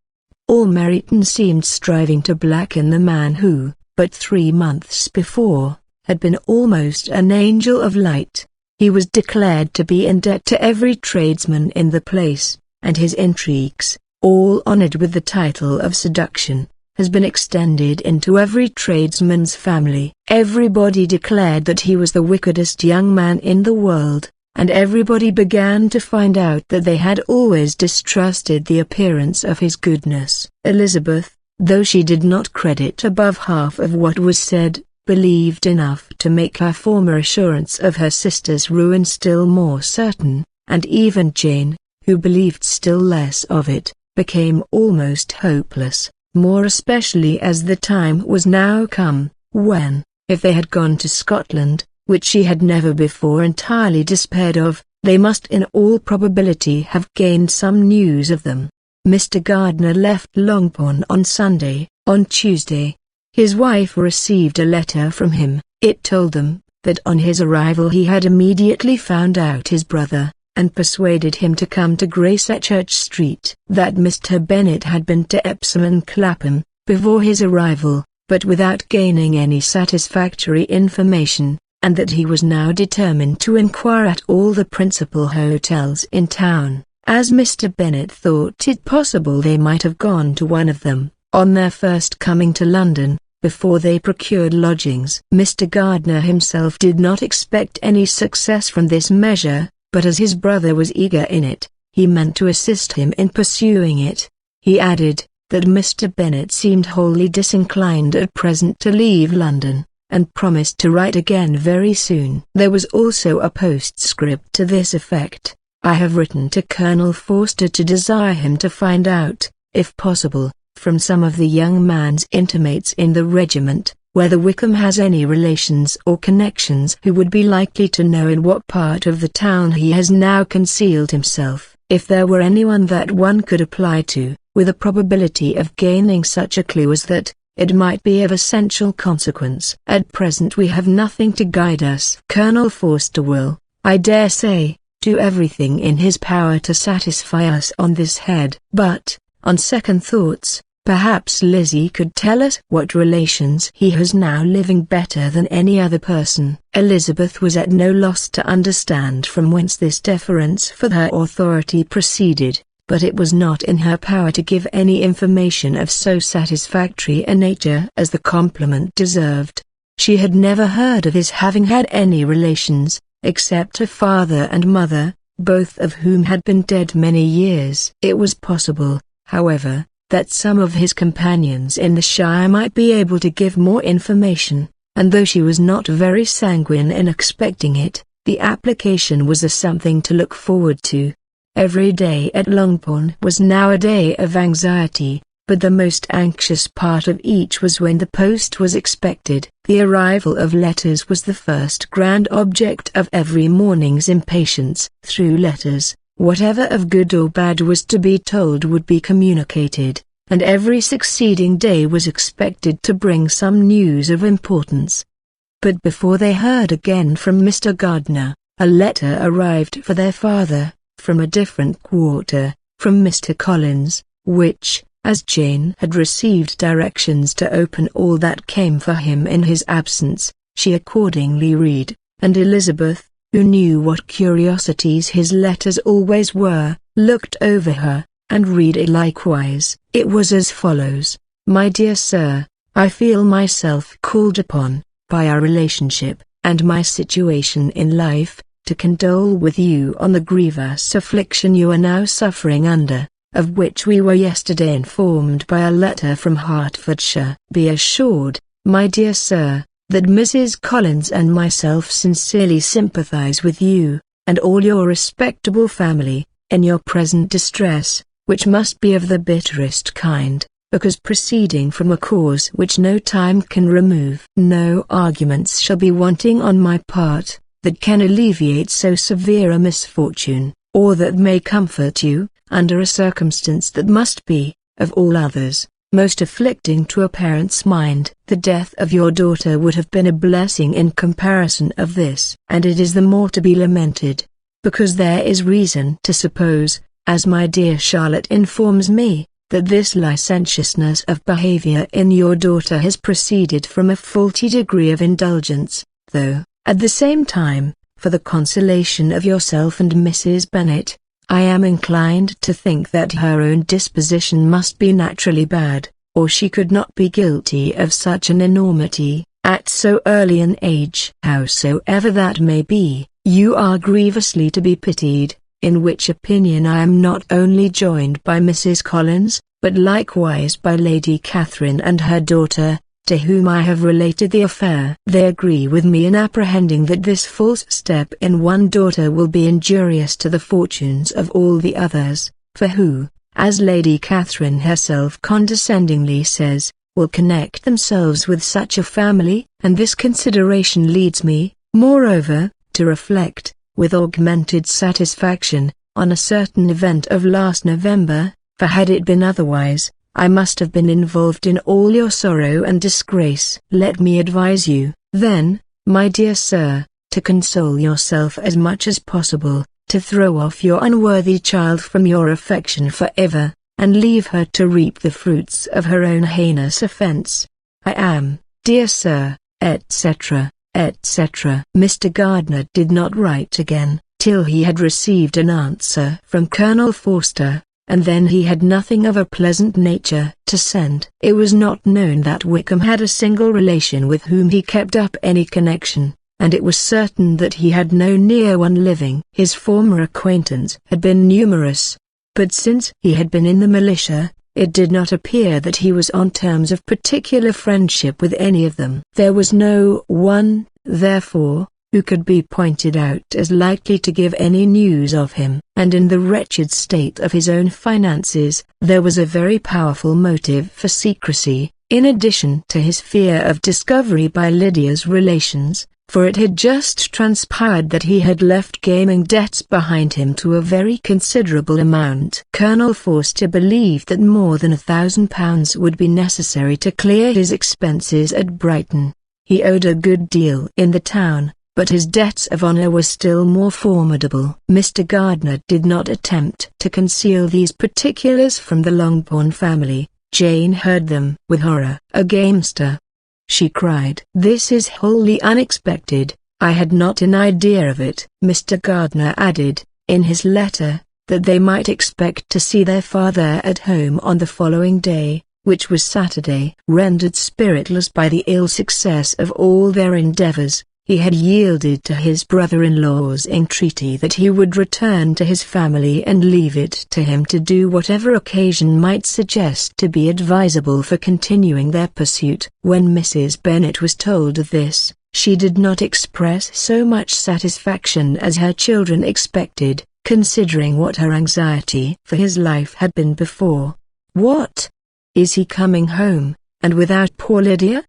A: All Meryton seemed striving to blacken the man who, but 3 months before, had been almost an angel of light. He was declared to be in debt to every tradesman in the place, and his intrigues, all honoured with the title of seduction, has been extended into every tradesman's family. Everybody declared that he was the wickedest young man in the world, and everybody began to find out that they had always distrusted the appearance of his goodness. Elizabeth, though she did not credit above half of what was said, believed enough to make her former assurance of her sister's ruin still more certain, and even Jane, who believed still less of it, became almost hopeless, more especially as the time was now come, when, if they had gone to Scotland, which she had never before entirely despaired of, they must in all probability have gained some news of them. Mr. Gardiner left Longbourn on Sunday. On Tuesday, his wife received a letter from him. It told them that on his arrival he had immediately found out his brother, and persuaded him to come to Gracechurch Street. That Mr. Bennet had been to Epsom and Clapham, before his arrival, but without gaining any satisfactory information, and that he was now determined to inquire at all the principal hotels in town, as Mr. Bennet thought it possible they might have gone to one of them, on their first coming to London, before they procured lodgings. Mr. Gardiner himself did not expect any success from this measure, but as his brother was eager in it, he meant to assist him in pursuing it. He added, that Mr. Bennet seemed wholly disinclined at present to leave London, and promised to write again very soon. There was also a postscript to this effect: I have written to Colonel Forster to desire him to find out, if possible, from some of the young man's intimates in the regiment, whether Wickham has any relations or connections who would be likely to know in what part of the town he has now concealed himself. If there were anyone that one could apply to, with a probability of gaining such a clue as that, it might be of essential consequence. At present we have nothing to guide us. Colonel Forster will, I dare say, do everything in his power to satisfy us on this head. But, on second thoughts, perhaps Lizzie could tell us what relations he has now living better than any other person. Elizabeth was at no loss to understand from whence this deference for her authority proceeded, but it was not in her power to give any information of so satisfactory a nature as the compliment deserved. She had never heard of his having had any relations, except a father and mother, both of whom had been dead many years. It was possible, however, that some of his companions in the Shire might be able to give more information, and though she was not very sanguine in expecting it, the application was a something to look forward to. Every day at Longbourn was now a day of anxiety, but the most anxious part of each was when the post was expected. The arrival of letters was the first grand object of every morning's impatience. Through letters, whatever of good or bad was to be told would be communicated, and every succeeding day was expected to bring some news of importance. But before they heard again from Mr. Gardiner, a letter arrived for their father, from a different quarter, from Mr. Collins, which, as Jane had received directions to open all that came for him in his absence, she accordingly read, and Elizabeth, who knew what curiosities his letters always were, looked over her, and read it likewise. It was as follows: "My dear Sir, I feel myself called upon, by our relationship, and my situation in life, to condole with you on the grievous affliction you are now suffering under, of which we were yesterday informed by a letter from Hertfordshire. Be assured, my dear Sir, that Mrs. Collins and myself sincerely sympathize with you, and all your respectable family, in your present distress, which must be of the bitterest kind, because proceeding from a cause which no time can remove. No arguments shall be wanting on my part, that can alleviate so severe a misfortune, or that may comfort you, under a circumstance that must be, of all others, most afflicting to a parent's mind. The death of your daughter would have been a blessing in comparison of this, and it is the more to be lamented, because there is reason to suppose, as my dear Charlotte informs me, that this licentiousness of behavior in your daughter has proceeded from a faulty degree of indulgence, though, at the same time, for the consolation of yourself and Mrs. Bennet, I am inclined to think that her own disposition must be naturally bad, or she could not be guilty of such an enormity, at so early an age. Howsoever that may be, you are grievously to be pitied, in which opinion I am not only joined by Mrs. Collins, but likewise by Lady Catherine and her daughter, to whom I have related the affair. They agree with me in apprehending that this false step in one daughter will be injurious to the fortunes of all the others, for who, as Lady Catherine herself condescendingly says, will connect themselves with such a family, and this consideration leads me, moreover, to reflect, with augmented satisfaction, on a certain event of last November, for had it been otherwise, I must have been involved in all your sorrow and disgrace. Let me advise you, then, my dear Sir, to console yourself as much as possible, to throw off your unworthy child from your affection for ever, and leave her to reap the fruits of her own heinous offense. I am, dear Sir, etc., etc. Mr. Gardiner did not write again, till he had received an answer from Colonel Forster, and then he had nothing of a pleasant nature to send. It was not known that Wickham had a single relation with whom he kept up any connection, and it was certain that he had no near one living. His former acquaintance had been numerous, but since he had been in the militia, it did not appear that he was on terms of particular friendship with any of them. There was no one, therefore, who could be pointed out as likely to give any news of him. And in the wretched state of his own finances, there was a very powerful motive for secrecy, in addition to his fear of discovery by Lydia's relations, for it had just transpired that he had left gaming debts behind him to a very considerable amount. Colonel Forster believed that more than £1,000 would be necessary to clear his expenses at Brighton. He owed a good deal in the town, but his debts of honor were still more formidable. Mr. Gardiner did not attempt to conceal these particulars from the Longbourn family. Jane heard them with horror. "A gamester!" she cried. "This is wholly unexpected. I had not an idea of it." Mr. Gardiner added, in his letter, that they might expect to see their father at home on the following day, which was Saturday. Rendered spiritless by the ill success of all their endeavors, he had yielded to his brother-in-law's entreaty that he would return to his family and leave it to him to do whatever occasion might suggest to be advisable for continuing their pursuit. When Mrs. Bennet was told of this, she did not express so much satisfaction as her children expected, considering what her anxiety for his life had been before. "What? Is he coming home, and without poor Lydia?"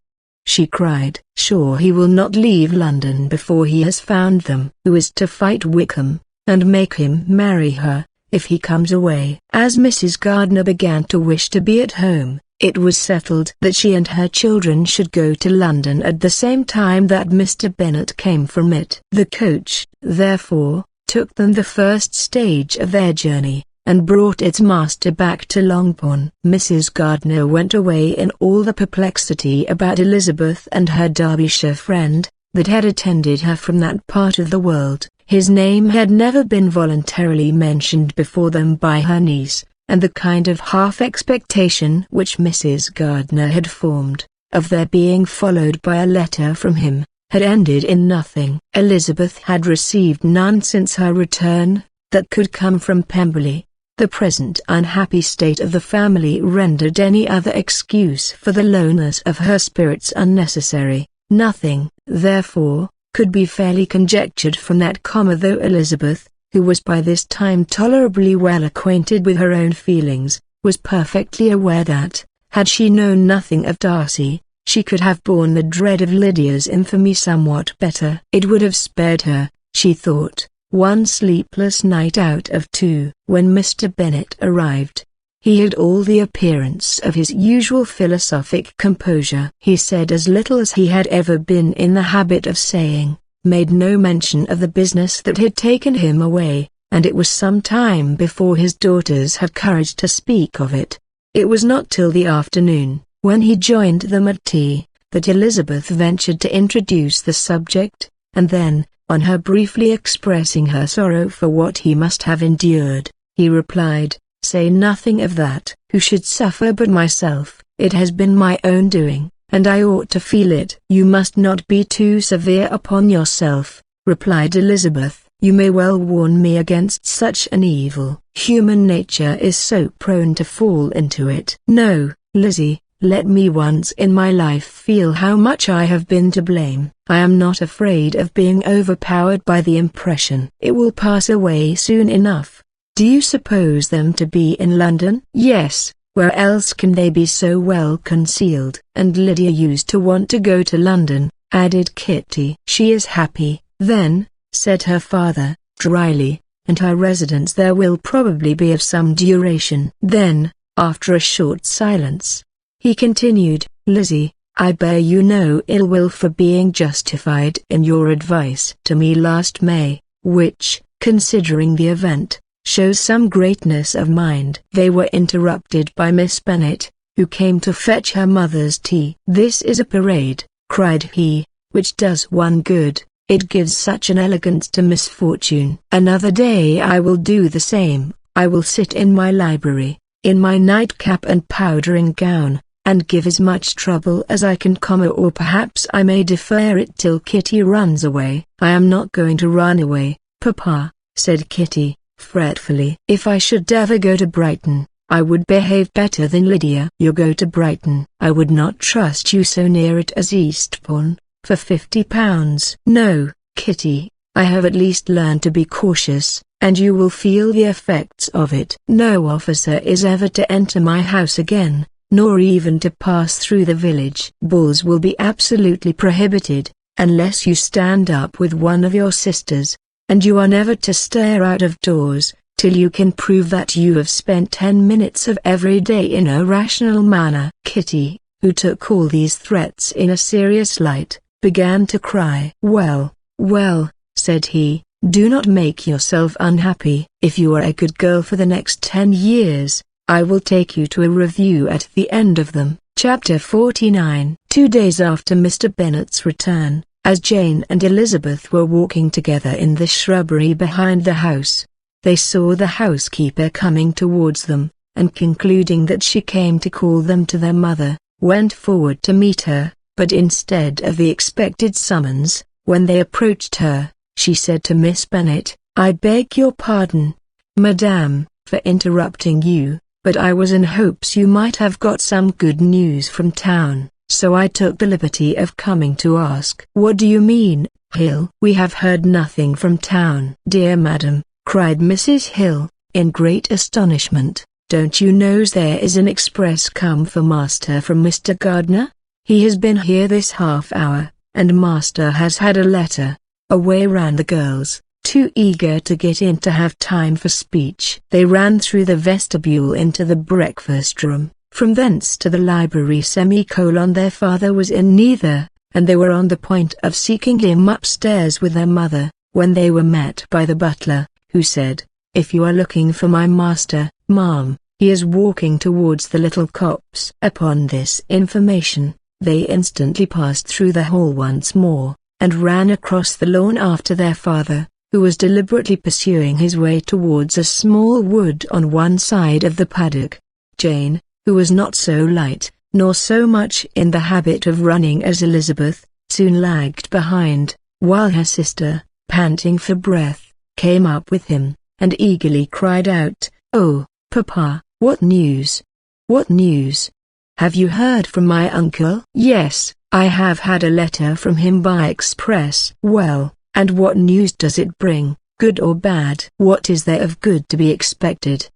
A: she cried. "Sure he will not leave London before he has found them. Who is to fight Wickham, and make him marry her, if he comes away?" As Mrs. Gardiner began to wish to be at home, it was settled that she and her children should go to London at the same time that Mr. Bennet came from it. The coach, therefore, took them the first stage of their journey, and brought its master back to Longbourn. Mrs. Gardiner went away in all the perplexity about Elizabeth and her Derbyshire friend, that had attended her from that part of the world. His name had never been voluntarily mentioned before them by her niece, and the kind of half-expectation which Mrs. Gardiner had formed, of their being followed by a letter from him, had ended in nothing. Elizabeth had received none since her return, that could come from Pemberley. The present unhappy state of the family rendered any other excuse for the lowness of her spirits unnecessary. Nothing, therefore, could be fairly conjectured from that, though Elizabeth, who was by this time tolerably well acquainted with her own feelings, was perfectly aware that, had she known nothing of Darcy, she could have borne the dread of Lydia's infamy somewhat better. It would have spared her, she thought, one sleepless night out of two. When Mr. Bennet arrived, he had all the appearance of his usual philosophic composure. He said as little as he had ever been in the habit of saying, made no mention of the business that had taken him away, and it was some time before his daughters had courage to speak of it. It was not till the afternoon, when he joined them at tea, that Elizabeth ventured to introduce the subject, and then, on her briefly expressing her sorrow for what he must have endured, he replied, "Say nothing of that. Who should suffer but myself? It has been my own doing, and I ought to feel it." "You must not be too severe upon yourself," replied Elizabeth. "You may well warn me against such an evil. Human nature is so prone to fall into it." "No, Lizzie, let me once in my life feel how much I have been to blame. I am not afraid of being overpowered by the impression. It will pass away soon enough." "Do you suppose them to be in London?" "Yes, where else can they be so well concealed?" "And Lydia used to want to go to London," added Kitty. "She is happy, then," said her father, dryly, "and her residence there will probably be of some duration." Then, after a short silence, he continued, "Lizzie, I bear you no ill will for being justified in your advice to me last May, which, considering the event, shows some greatness of mind." They were interrupted by Miss Bennet, who came to fetch her mother's tea. "This is a parade," cried he, "which does one good. It gives such an elegance to misfortune. Another day I will do the same. I will sit in my library, in my nightcap and powdering gown, and give as much trouble as I can, or perhaps I may defer it till Kitty runs away." "I am not going to run away, Papa," said Kitty, fretfully. "If I should ever go to Brighton, I would behave better than Lydia." "You go to Brighton? I would not trust you so near it as Eastbourne, for £50. "No, Kitty, I have at least learned to be cautious, and you will feel the effects of it. No officer is ever to enter my house again, nor even to pass through the village. Balls will be absolutely prohibited, unless you stand up with one of your sisters, and you are never to stir out of doors, till you can prove that you have spent 10 minutes of every day in a rational manner." Kitty, who took all these threats in a serious light, began to cry. "Well, well," said he, "do not make yourself unhappy. If you are a good girl for the next 10 years, I will take you to a review at the end of them." Chapter 49. 2 days after Mr. Bennet's return, as Jane and Elizabeth were walking together in the shrubbery behind the house, they saw the housekeeper coming towards them, and concluding that she came to call them to their mother, went forward to meet her, but instead of the expected summons, when they approached her, she said to Miss Bennet, "I beg your pardon, Madame, for interrupting you, but I was in hopes you might have got some good news from town, so I took the liberty of coming to ask." "What do you mean, Hill?" "We have heard nothing from town." "Dear madam," cried Mrs. Hill, in great astonishment, "don't you know there is an express come for master from Mr. Gardner? He has been here this half hour, and master has had a letter." Away ran the girls, too eager to get in to have time for speech. They ran through the vestibule into the breakfast room, from thence to the library. Their father was in neither, and they were on the point of seeking him upstairs with their mother, when they were met by the butler, who said, "If you are looking for my master, ma'am, he is walking towards the little copse." Upon this information, they instantly passed through the hall once more, and ran across the lawn after their father, who was deliberately pursuing his way towards a small wood on one side of the paddock. Jane, who was not so light, nor so much in the habit of running as Elizabeth, soon lagged behind, while her sister, panting for breath, came up with him, and eagerly cried out, "Oh, Papa, what news? What news? Have you heard from my uncle?" "Yes, I have had a letter from him by express." "Well, and what news does it bring, good or bad?" "What is there of good to be expected?"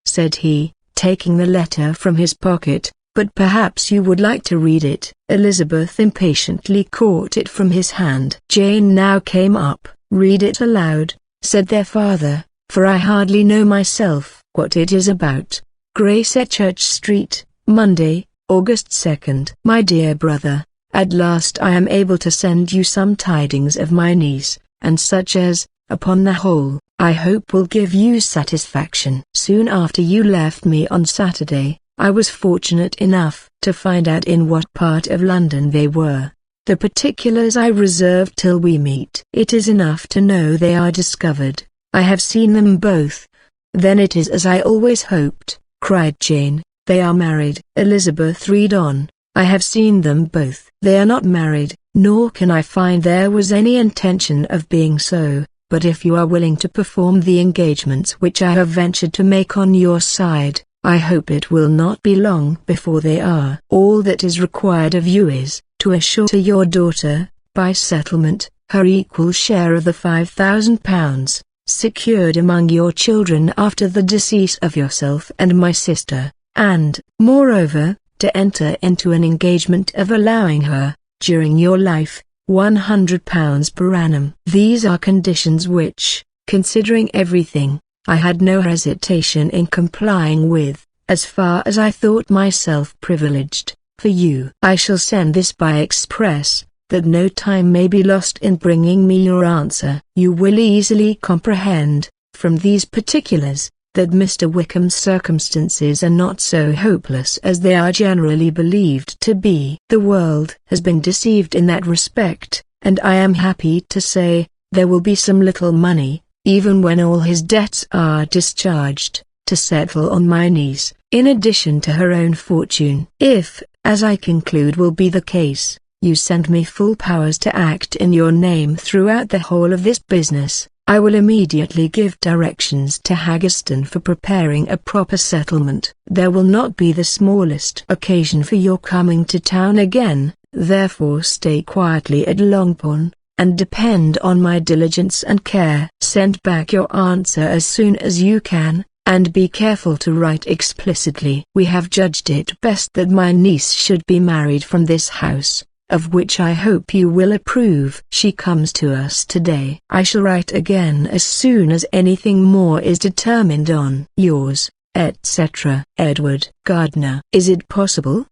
A: said he, taking the letter from his pocket, "but perhaps you would like to read it." Elizabeth impatiently caught it from his hand. Jane now came up. "Read it aloud," said their father, "for I hardly know myself what it is about." Gracechurch Street, Monday, August 2nd. "My dear brother, at last I am able to send you some tidings of my niece, and such as, upon the whole, I hope will give you satisfaction. Soon after you left me on Saturday, I was fortunate enough to find out in what part of London they were. The particulars I reserve till we meet. It is enough to know they are discovered. I have seen them both." "Then it is as I always hoped," cried Jane, "they are married." Elizabeth read on, "I have seen them both. They are not married, nor can I find there was any intention of being so, but if you are willing to perform the engagements which I have ventured to make on your side, I hope it will not be long before they are. All that is required of you is, to assure to your daughter, by settlement, her equal share of the £5,000, secured among your children after the decease of yourself and my sister, and, moreover, to enter into an engagement of allowing her, during your life, £100 per annum. These are conditions which, considering everything, I had no hesitation in complying with, as far as I thought myself privileged, for you. I shall send this by express, that no time may be lost in bringing me your answer. You will easily comprehend, from these particulars, that Mr. Wickham's circumstances are not so hopeless as they are generally believed to be. The world has been deceived in that respect, and I am happy to say, there will be some little money, even when all his debts are discharged, to settle on my niece, in addition to her own fortune. If, as I conclude will be the case, you send me full powers to act in your name throughout the whole of this business, I will immediately give directions to Haggerston for preparing a proper settlement. There will not be the smallest occasion for your coming to town again, therefore stay quietly at Longbourn, and depend on my diligence and care. Send back your answer as soon as you can, and be careful to write explicitly. We have judged it best that my niece should be married from this house, of which I hope you will approve. She comes to us today. I shall write again as soon as anything more is determined on. Yours, etc. Edward Gardner. Is it possible?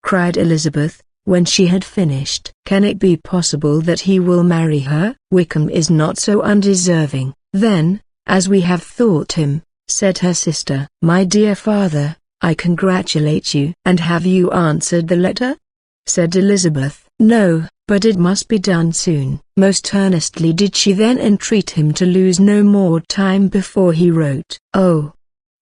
A: Cried Elizabeth, when she had finished. Can it be possible that he will marry her? Wickham is not so undeserving, then, as we have thought him, said her sister. My dear father, I congratulate you. And have you answered the letter? Said Elizabeth. No, but it must be done soon. Most earnestly did she then entreat him to lose no more time before he wrote. Oh,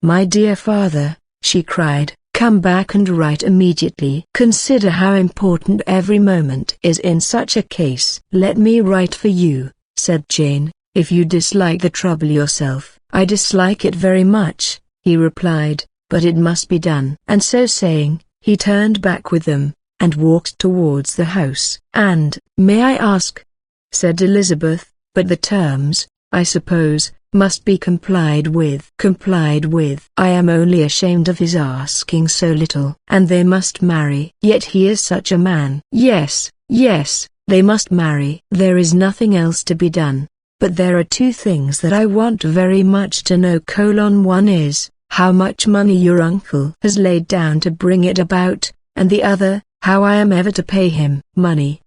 A: my dear father, she cried. "Come back and write immediately. Consider how important every moment is in such a case." "Let me write for you," said Jane. "If you dislike the trouble yourself." "I dislike it very much," he replied, "but it must be done." And so saying, he turned back with them, and walked towards the house. "And, may I ask," said Elizabeth, "but the terms, I suppose, must be complied with." "Complied with? I am only ashamed of his asking so little." "And they must marry." "Yet he is such a man." "Yes, yes, they must marry. There is nothing else to be done. But there are two things that I want very much to know. One is, how much money your uncle has laid down to bring it about, and the other, how I am ever to pay him." "Money?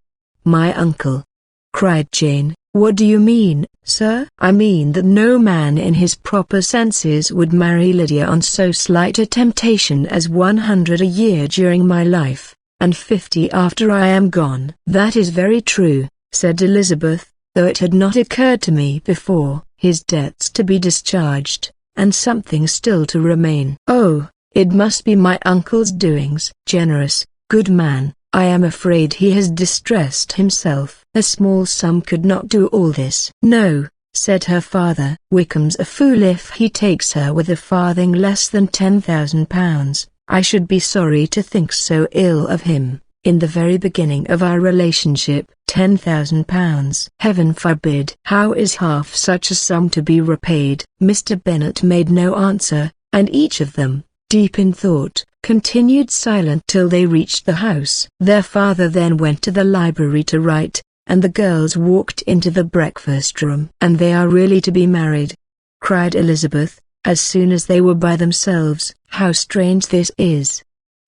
A: My uncle?" cried Jane. "What do you mean, sir?" "I mean that no man in his proper senses would marry Lydia on so slight a temptation as 100 a year during my life, and 50 after I am gone." "That is very true," said Elizabeth, "though it had not occurred to me before. His debts to be discharged, and something still to remain. Oh, it must be my uncle's doings." "Generous, good man. I am afraid he has distressed himself. A small sum could not do all this." "No," said her father. "Wickham's a fool if he takes her with a farthing less than £10,000. I should be sorry to think so ill of him. In the very beginning of our relationship, £10,000. Heaven forbid! How is half such a sum to be repaid?" Mr. Bennet made no answer, and each of them, deep in thought, continued silent till they reached the house. Their father then went to the library to write, and the girls walked into the breakfast room. "And they are really to be married?" cried Elizabeth, as soon as they were by themselves. "How strange this is!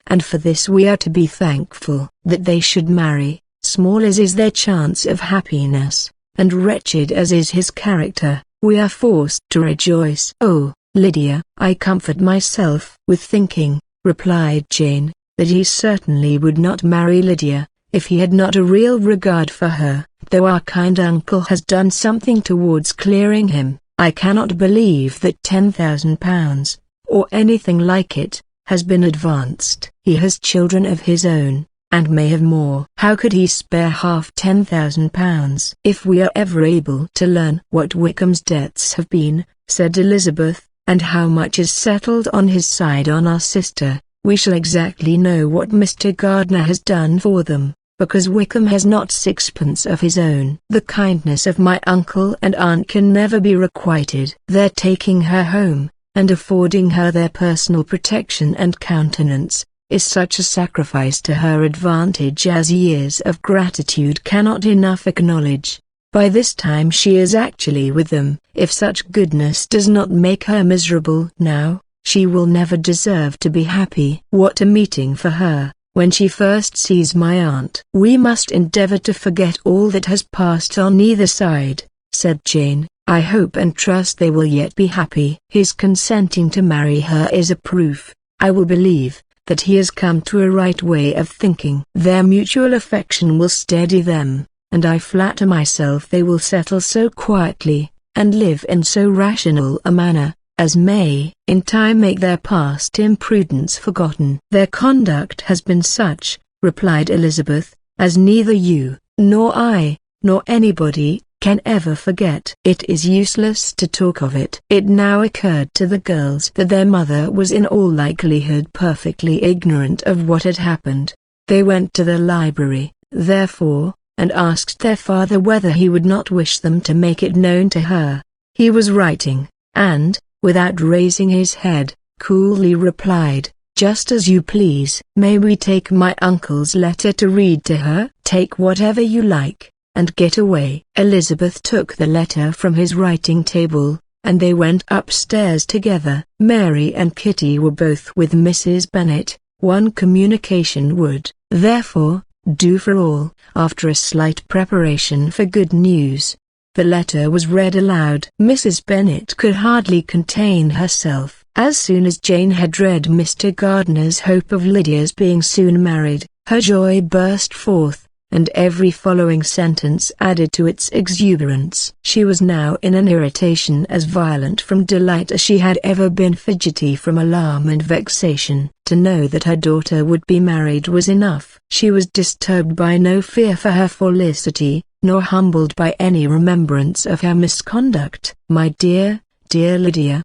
A: And for this we are to be thankful. That they should marry, small as is their chance of happiness, and wretched as is his character, we are forced to rejoice." "Oh, Lydia, I comfort myself with thinking," replied Jane, "that he certainly would not marry Lydia, if he had not a real regard for her, though our kind uncle has done something towards clearing him. I cannot believe that £10,000, or anything like it, has been advanced. He has children of his own, and may have more. How could he spare half £10,000? "If we are ever able to learn what Wickham's debts have been," said Elizabeth, "and how much is settled on his side on our sister, we shall exactly know what Mr. Gardiner has done for them, because Wickham has not sixpence of his own. The kindness of my uncle and aunt can never be requited. Their taking her home, and affording her their personal protection and countenance, is such a sacrifice to her advantage as years of gratitude cannot enough acknowledge. By this time she is actually with them. If such goodness does not make her miserable now, she will never deserve to be happy. What a meeting for her, when she first sees my aunt." "We must endeavor to forget all that has passed on either side," said Jane. "I hope and trust they will yet be happy. His consenting to marry her is a proof, I will believe, that he has come to a right way of thinking. Their mutual affection will steady them, and I flatter myself they will settle so quietly, and live in so rational a manner, as may in time make their past imprudence forgotten." "Their conduct has been such," replied Elizabeth, "as neither you, nor I, nor anybody, can ever forget." It is useless to talk of it. It now occurred to the girls that their mother was in all likelihood perfectly ignorant of what had happened. They went to the library, therefore, and asked their father whether he would not wish them to make it known to her. He was writing, and, without raising his head, coolly replied, "Just as you please." "May we take my uncle's letter to read to her?" "Take whatever you like, and get away." Elizabeth took the letter from his writing table, and they went upstairs together. Mary and Kitty were both with Mrs. Bennet. One communication would, therefore, do for all. After a slight preparation for good news, the letter was read aloud. Mrs. Bennet could hardly contain herself. As soon as Jane had read Mr. Gardiner's hope of Lydia's being soon married, her joy burst forth, and every following sentence added to its exuberance. She was now in an irritation as violent from delight as she had ever been fidgety from alarm and vexation. To know that her daughter would be married was enough. She was disturbed by no fear for her felicity, nor humbled by any remembrance of her misconduct. "My dear, dear Lydia,"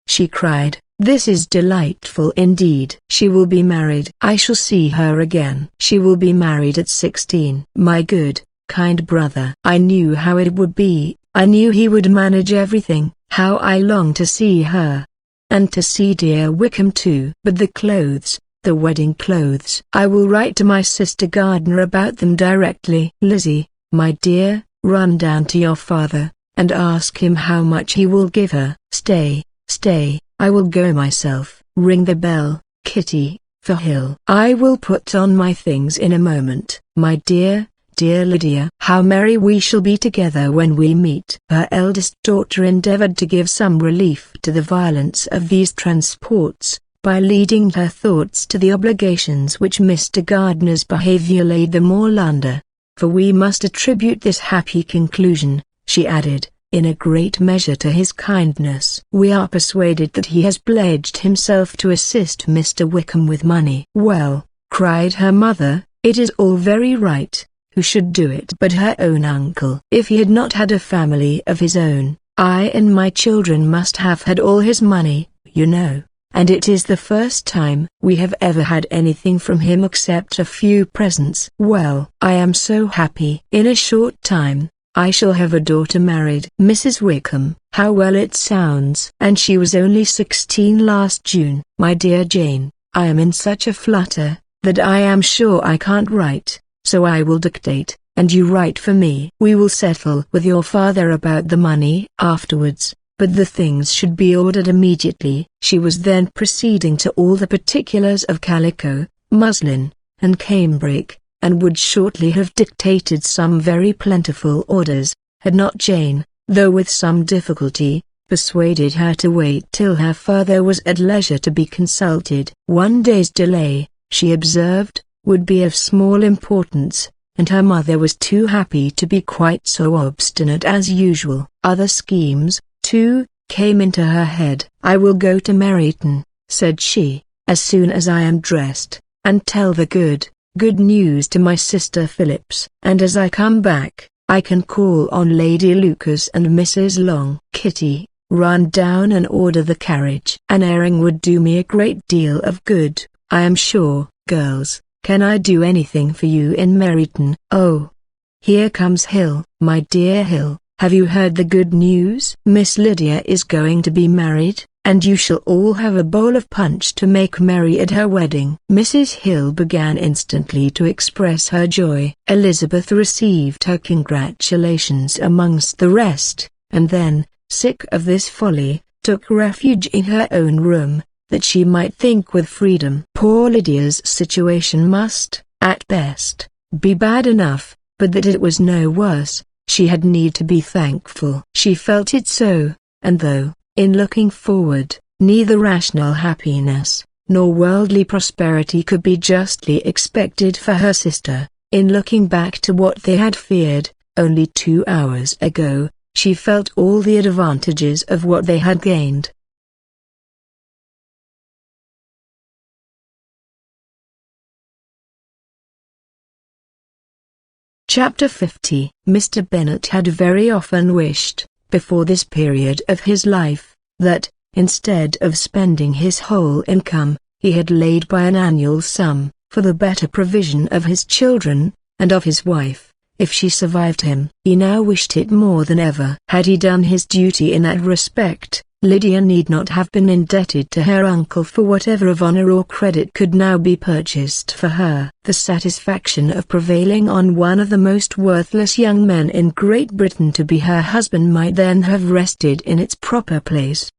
A: she cried, "this is delightful indeed. She will be married. I shall see her again. She will be married at 16. My good, kind brother. I knew how it would be. I knew he would manage everything. How I long to see her. And to see dear Wickham too. But the clothes, the wedding clothes. I will write to my sister Gardiner about them directly. Lizzie, my dear, run down to your father, and ask him how much he will give her. Stay, stay, I will go myself. Ring the bell, Kitty, for Hill. I will put on my things in a moment. My dear, dear Lydia. How merry we shall be together when we meet." Her eldest daughter endeavored to give some relief to the violence of these transports, by leading her thoughts to the obligations which Mr. Gardiner's behavior laid them all under. "For we must attribute this happy conclusion," she added, "in a great measure to his kindness. We are persuaded that he has pledged himself to assist Mr. Wickham with money." "Well," cried her mother, "it is all very right. Who should do it but her own uncle? If he had not had a family of his own, I and my children must have had all his money, you know, and it is the first time we have ever had anything from him except a few presents. Well, I am so happy. In a short time, I shall have a daughter married. Mrs. Wickham. How well it sounds. And she was only 16 last June. My dear Jane, I am in such a flutter, that I am sure I can't write. So I will dictate, and you write for me. We will settle with your father about the money afterwards, but the things should be ordered immediately." She was then proceeding to all the particulars of calico, muslin, and cambric, and would shortly have dictated some very plentiful orders, had not Jane, though with some difficulty, persuaded her to wait till her father was at leisure to be consulted. One day's delay, she observed, would be of small importance, and her mother was too happy to be quite so obstinate as usual. Other schemes, too, came into her head. "I will go to Meryton," said she, "as soon as I am dressed, and tell the good news to my sister Phillips. And as I come back, I can call on Lady Lucas and Mrs. Long. Kitty, run down and order the carriage. An airing would do me a great deal of good, I am sure. Girls, can I do anything for you in Meryton? Oh, here comes Hill." "My dear Hill, have you heard the good news? Miss Lydia is going to be married, and you shall all have a bowl of punch to make merry at her wedding." Mrs. Hill began instantly to express her joy. Elizabeth received her congratulations amongst the rest, and then, sick of this folly, took refuge in her own room, that she might think with freedom. Poor Lydia's situation must, at best, be bad enough, but that it was no worse, she had need to be thankful. She felt it so, and though, in looking forward, neither rational happiness, nor worldly prosperity could be justly expected for her sister, in looking back to what they had feared, only 2 hours ago, she felt all the advantages of what they had gained. Chapter 50. Mr. Bennet had very often wished, before this period of his life, that, instead of spending his whole income, he had laid by an annual sum, for the better provision of his children, and of his wife, if she survived him. He now wished it more than ever. Had he done his duty in that respect, Lydia need not have been indebted to her uncle for whatever of honor or credit could now be purchased for her. The satisfaction of prevailing on one of the most worthless young men in Great Britain to be her husband might then have rested in its proper place.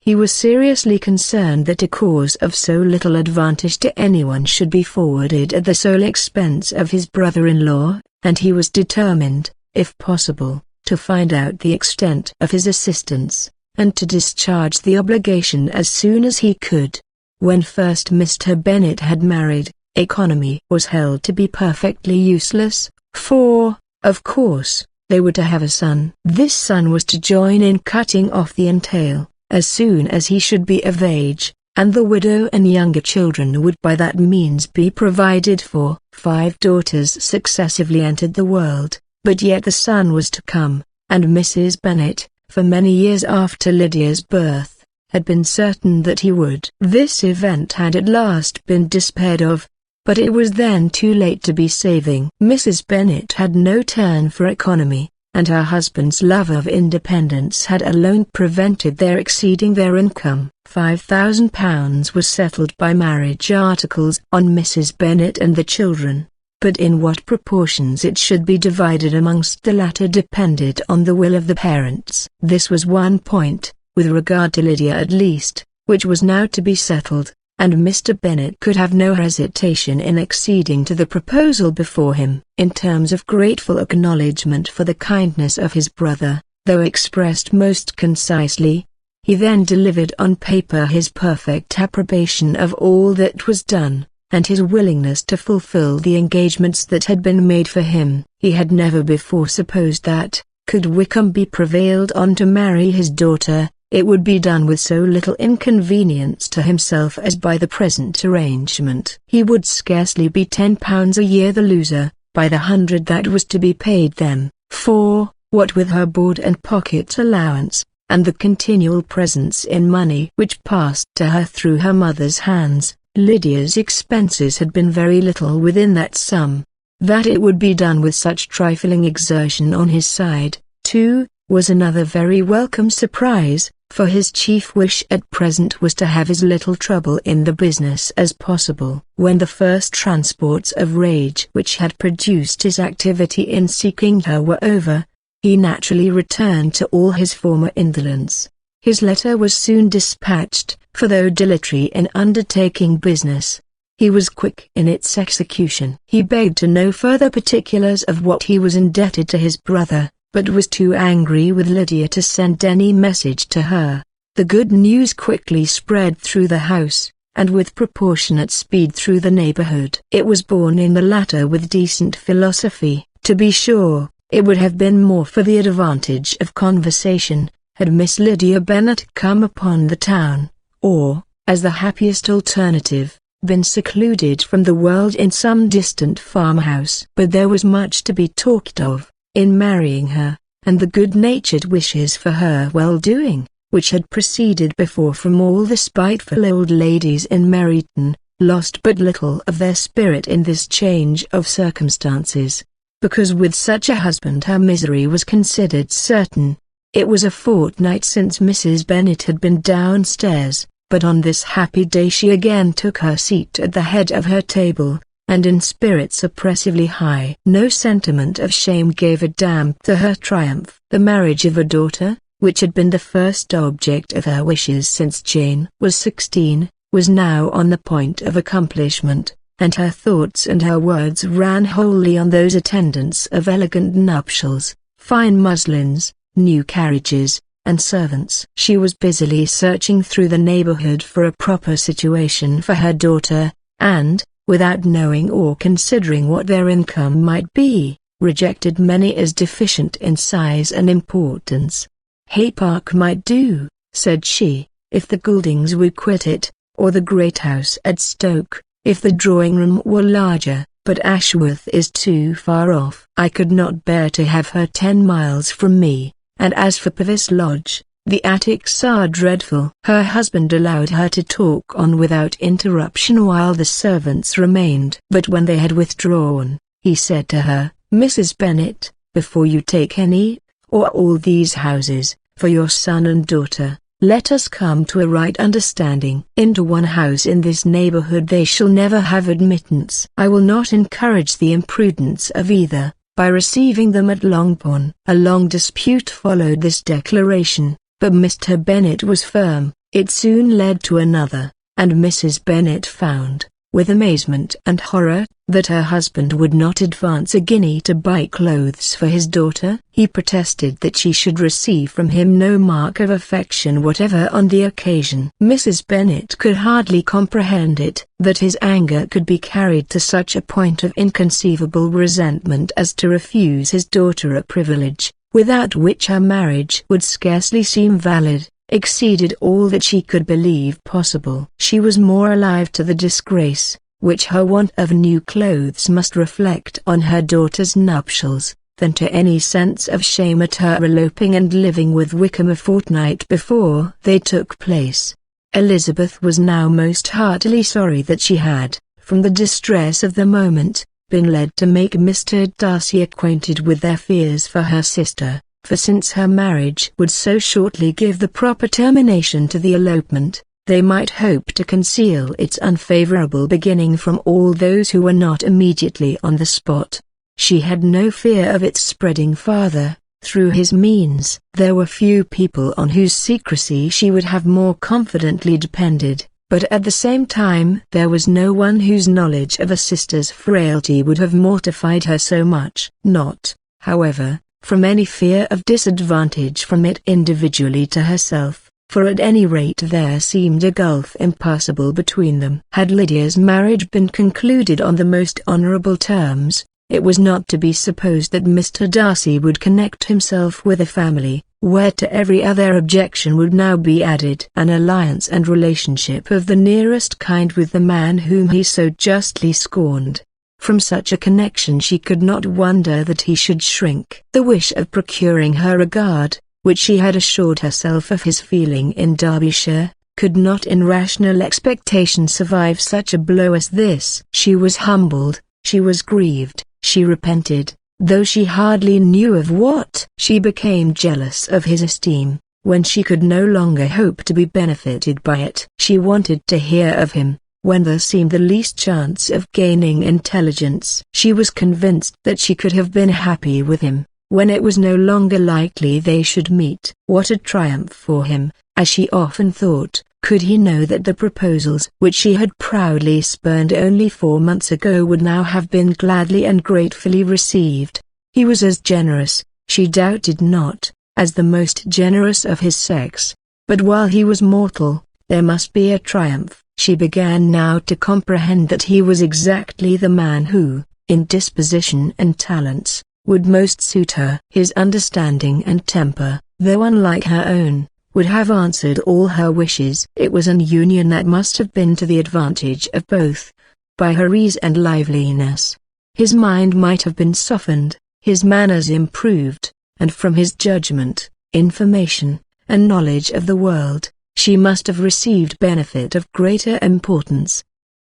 A: He was seriously concerned that a cause of so little advantage to anyone should be forwarded at the sole expense of his brother-in-law, and he was determined, if possible, to find out the extent of his assistance, and to discharge the obligation as soon as he could. When first Mr. Bennet had married, economy was held to be perfectly useless, For, of course, they were to have a son. This son was to join in cutting off the entail, as soon as he should be of age, and the widow and younger children would by that means be provided for. 5 daughters successively entered the world, but yet the son was to come, and Mrs. Bennet, for many years after Lydia's birth, had been certain that he would. This event had at last been despaired of, but it was then too late to be saving. Mrs. Bennet had no turn for economy, and her husband's love of independence had alone prevented their exceeding their income. £5,000 was settled by marriage articles on Mrs. Bennet and the children, but in what proportions it should be divided amongst the latter depended on the will of the parents. This was one point, with regard to Lydia at least, which was now to be settled, and Mr. Bennet could have no hesitation in acceding to the proposal before him. In terms of grateful acknowledgment for the kindness of his brother, though expressed most concisely, he then delivered on paper his perfect approbation of all that was done, and his willingness to fulfill the engagements that had been made for him. He had never before supposed that, could Wickham be prevailed on to marry his daughter, it would be done with so little inconvenience to himself as by the present arrangement. He would scarcely be £10 a year the loser, by the 100 that was to be paid them, for, what with her board and pocket allowance, and the continual presents in money which passed to her through her mother's hands, Lydia's expenses had been very little within that sum. That it would be done with such trifling exertion on his side, too, was another very welcome surprise, for his chief wish at present was to have as little trouble in the business as possible. When the first transports of rage which had produced his activity in seeking her were over, he naturally returned to all his former indolence. His letter was soon dispatched, for though dilatory in undertaking business, he was quick in its execution. He begged to know further particulars of what he was indebted to his brother, but was too angry with Lydia to send any message to her. The good news quickly spread through the house, and with proportionate speed through the neighborhood. It was borne in the latter with decent philosophy. To be sure, it would have been more for the advantage of conversation, had Miss Lydia Bennet come upon the town, or, as the happiest alternative, been secluded from the world in some distant farmhouse. But there was much to be talked of, in marrying her, and the good-natured wishes for her well-doing, which had proceeded before from all the spiteful old ladies in Meryton, lost but little of their spirit in this change of circumstances, because with such a husband her misery was considered certain. It was a fortnight since Mrs. Bennet had been downstairs, but on this happy day she again took her seat at the head of her table, and in spirits oppressively high. No sentiment of shame gave a damp to her triumph. The marriage of a daughter, which had been the first object of her wishes since Jane was 16, was now on the point of accomplishment, and her thoughts and her words ran wholly on those attendants of elegant nuptials, fine muslins, new carriages, and servants. She was busily searching through the neighborhood for a proper situation for her daughter, and, without knowing or considering what their income might be, rejected many as deficient in size and importance. Hay Park might do, said she, if the Gouldings would quit it, or the great house at Stoke, if the drawing-room were larger, but Ashworth is too far off. I could not bear to have her 10 miles from me, and as for Purvis Lodge, the attics are dreadful. Her husband allowed her to talk on without interruption while the servants remained. But when they had withdrawn, he said to her, Mrs. Bennet, before you take any, or all these houses, for your son and daughter, let us come to a right understanding. Into one house in this neighborhood they shall never have admittance. I will not encourage the imprudence of either, by receiving them at Longbourn. A long dispute followed this declaration, but Mr. Bennet was firm. It soon led to another, and Mrs. Bennet found, with amazement and horror, that her husband would not advance a guinea to buy clothes for his daughter. He protested that she should receive from him no mark of affection whatever on the occasion. Mrs. Bennet could hardly comprehend it, that his anger could be carried to such a point of inconceivable resentment as to refuse his daughter a privilege, without which her marriage would scarcely seem valid, exceeded all that she could believe possible. She was more alive to the disgrace, which her want of new clothes must reflect on her daughter's nuptials, than to any sense of shame at her eloping and living with Wickham a fortnight before they took place. Elizabeth was now most heartily sorry that she had, from the distress of the moment, been led to make Mr. Darcy acquainted with their fears for her sister, for since her marriage would so shortly give the proper termination to the elopement, they might hope to conceal its unfavorable beginning from all those who were not immediately on the spot. She had no fear of its spreading farther, through his means. There were few people on whose secrecy she would have more confidently depended, but at the same time there was no one whose knowledge of a sister's frailty would have mortified her so much. Not, however, from any fear of disadvantage from it individually to herself, for at any rate there seemed a gulf impassable between them. Had Lydia's marriage been concluded on the most honourable terms, it was not to be supposed that Mr. Darcy would connect himself with a family, where to every other objection would now be added an alliance and relationship of the nearest kind with the man whom he so justly scorned. From such a connection she could not wonder that he should shrink. The wish of procuring her regard, which she had assured herself of his feeling in Derbyshire, could not in rational expectation survive such a blow as this. She was humbled, she was grieved, she repented, though she hardly knew of what. She became jealous of his esteem, when she could no longer hope to be benefited by it. She wanted to hear of him, when there seemed the least chance of gaining intelligence. She was convinced that she could have been happy with him, when it was no longer likely they should meet. What a triumph for him, as she often thought, could he know that the proposals which she had proudly spurned only 4 months ago would now have been gladly and gratefully received. He was as generous, she doubted not, as the most generous of his sex, but while he was mortal, there must be a triumph. She began now to comprehend that he was exactly the man who, in disposition and talents, would most suit her. His understanding and temper, though unlike her own, would have answered all her wishes. It was an union that must have been to the advantage of both, by her ease and liveliness. His mind might have been softened, his manners improved, and from his judgment, information, and knowledge of the world, she must have received benefit of greater importance.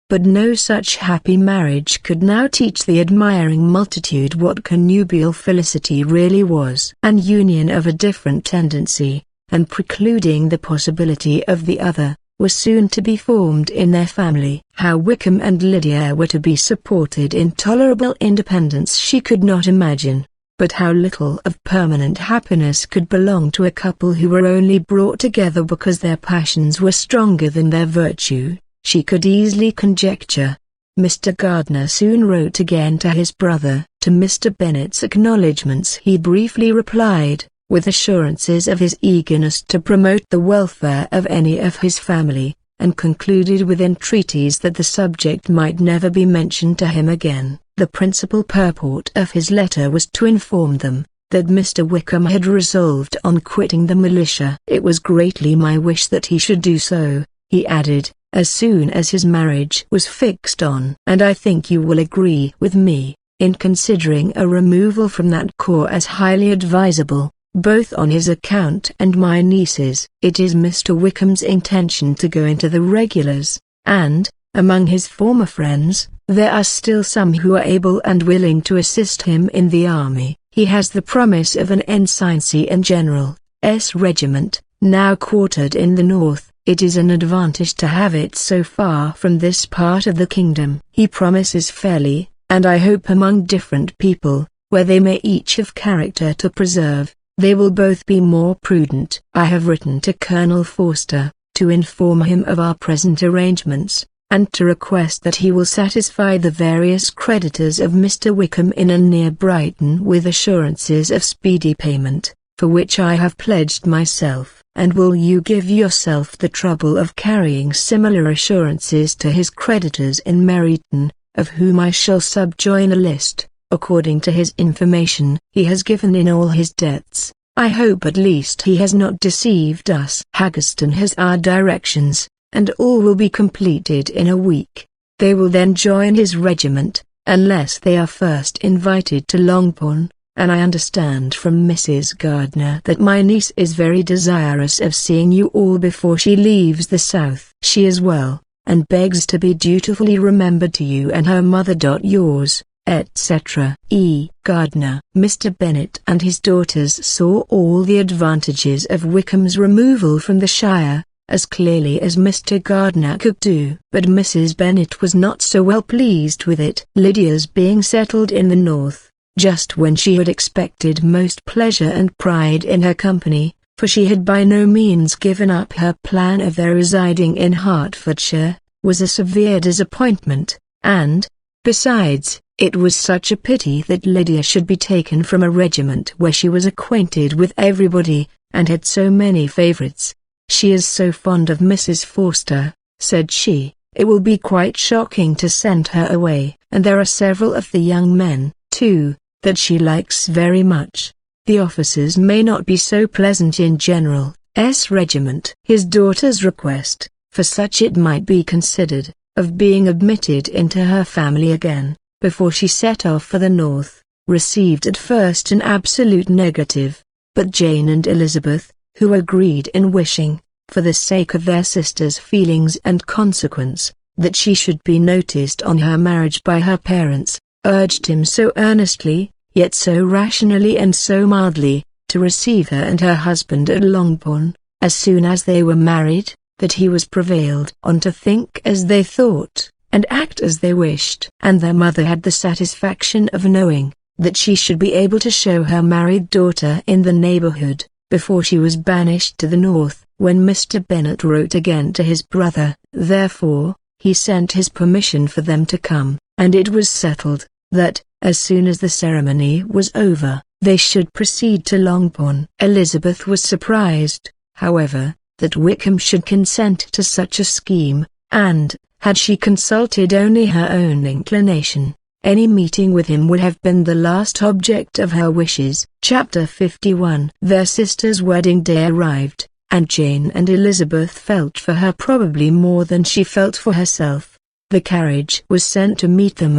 A: But no such happy marriage could now teach the admiring multitude what connubial felicity really was. An union of a different tendency, and precluding the possibility of the other, was soon to be formed in their family. How Wickham and Lydia were to be supported in tolerable independence she could not imagine. But how little of permanent happiness could belong to a couple who were only brought together because their passions were stronger than their virtue, she could easily conjecture. Mr. Gardiner soon wrote again to his brother. To Mr. Bennet's acknowledgments he briefly replied, with assurances of his eagerness to promote the welfare of any of his family, and concluded with entreaties that the subject might never be mentioned to him again. The principal purport of his letter was to inform them, that Mr. Wickham had resolved on quitting the militia. It was greatly my wish that he should do so, he added, as soon as his marriage was fixed on. And I think you will agree with me, in considering a removal from that corps as highly advisable, both on his account and my niece's. It is Mr. Wickham's intention to go into the regulars, and, among his former friends, there are still some who are able and willing to assist him in the army. He has the promise of an ensigncy in General S. regiment, now quartered in the north. It is an advantage to have it so far from this part of the kingdom. He promises fairly, and I hope among different people, where they may each have character to preserve, they will both be more prudent. I have written to Colonel Forster, to inform him of our present arrangements, and to request that he will satisfy the various creditors of Mr. Wickham in and near Brighton with assurances of speedy payment, for which I have pledged myself. And will you give yourself the trouble of carrying similar assurances to his creditors in Meryton, of whom I shall subjoin a list, according to his information he has given in all his debts. I hope at least he has not deceived us. Haggerston has our directions, and all will be completed in a week. They will then join his regiment, unless they are first invited to Longbourn, and I understand from Mrs. Gardiner that my niece is very desirous of seeing you all before she leaves the south. She is well, and begs to be dutifully remembered to you and her mother. Yours, etc. E. Gardiner. Mr. Bennet and his daughters saw all the advantages of Wickham's removal from the shire, as clearly as Mr. Gardiner could do. But Mrs. Bennet was not so well pleased with it. Lydia's being settled in the north, just when she had expected most pleasure and pride in her company, for she had by no means given up her plan of their residing in Hertfordshire, was a severe disappointment, and, besides, it was such a pity that Lydia should be taken from a regiment where she was acquainted with everybody, and had so many favourites. She is so fond of Mrs. Forster, said she, it will be quite shocking to send her away, and there are several of the young men, too, that she likes very much. The officers may not be so pleasant in General's regiment. His daughter's request, for such it might be considered, of being admitted into her family again, before she set off for the north, received at first an absolute negative, but Jane and Elizabeth, who agreed in wishing, for the sake of their sister's feelings and consequence, that she should be noticed on her marriage by her parents, urged him so earnestly, yet so rationally and so mildly, to receive her and her husband at Longbourn, as soon as they were married, that he was prevailed on to think as they thought, and act as they wished. And their mother had the satisfaction of knowing, that she should be able to show her married daughter in the neighbourhood, before she was banished to the north. When Mr. Bennet wrote again to his brother, therefore, he sent his permission for them to come, and it was settled, that, as soon as the ceremony was over, they should proceed to Longbourn. Elizabeth was surprised, however, that Wickham should consent to such a scheme, and, had she consulted only her own inclination, any meeting with him would have been the last object of her wishes. Chapter 51. Their sister's wedding day arrived, and Jane and Elizabeth felt for her probably more than she felt for herself. The carriage was sent to meet them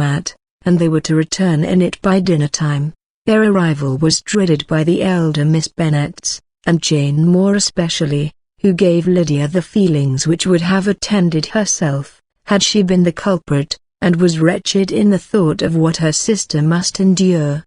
A: and they were to return in it by dinner time. Their arrival was dreaded by the elder Miss Bennets, and Jane more especially, who gave Lydia the feelings which would have attended herself, had she been the culprit, and was wretched in the thought of what her sister must endure.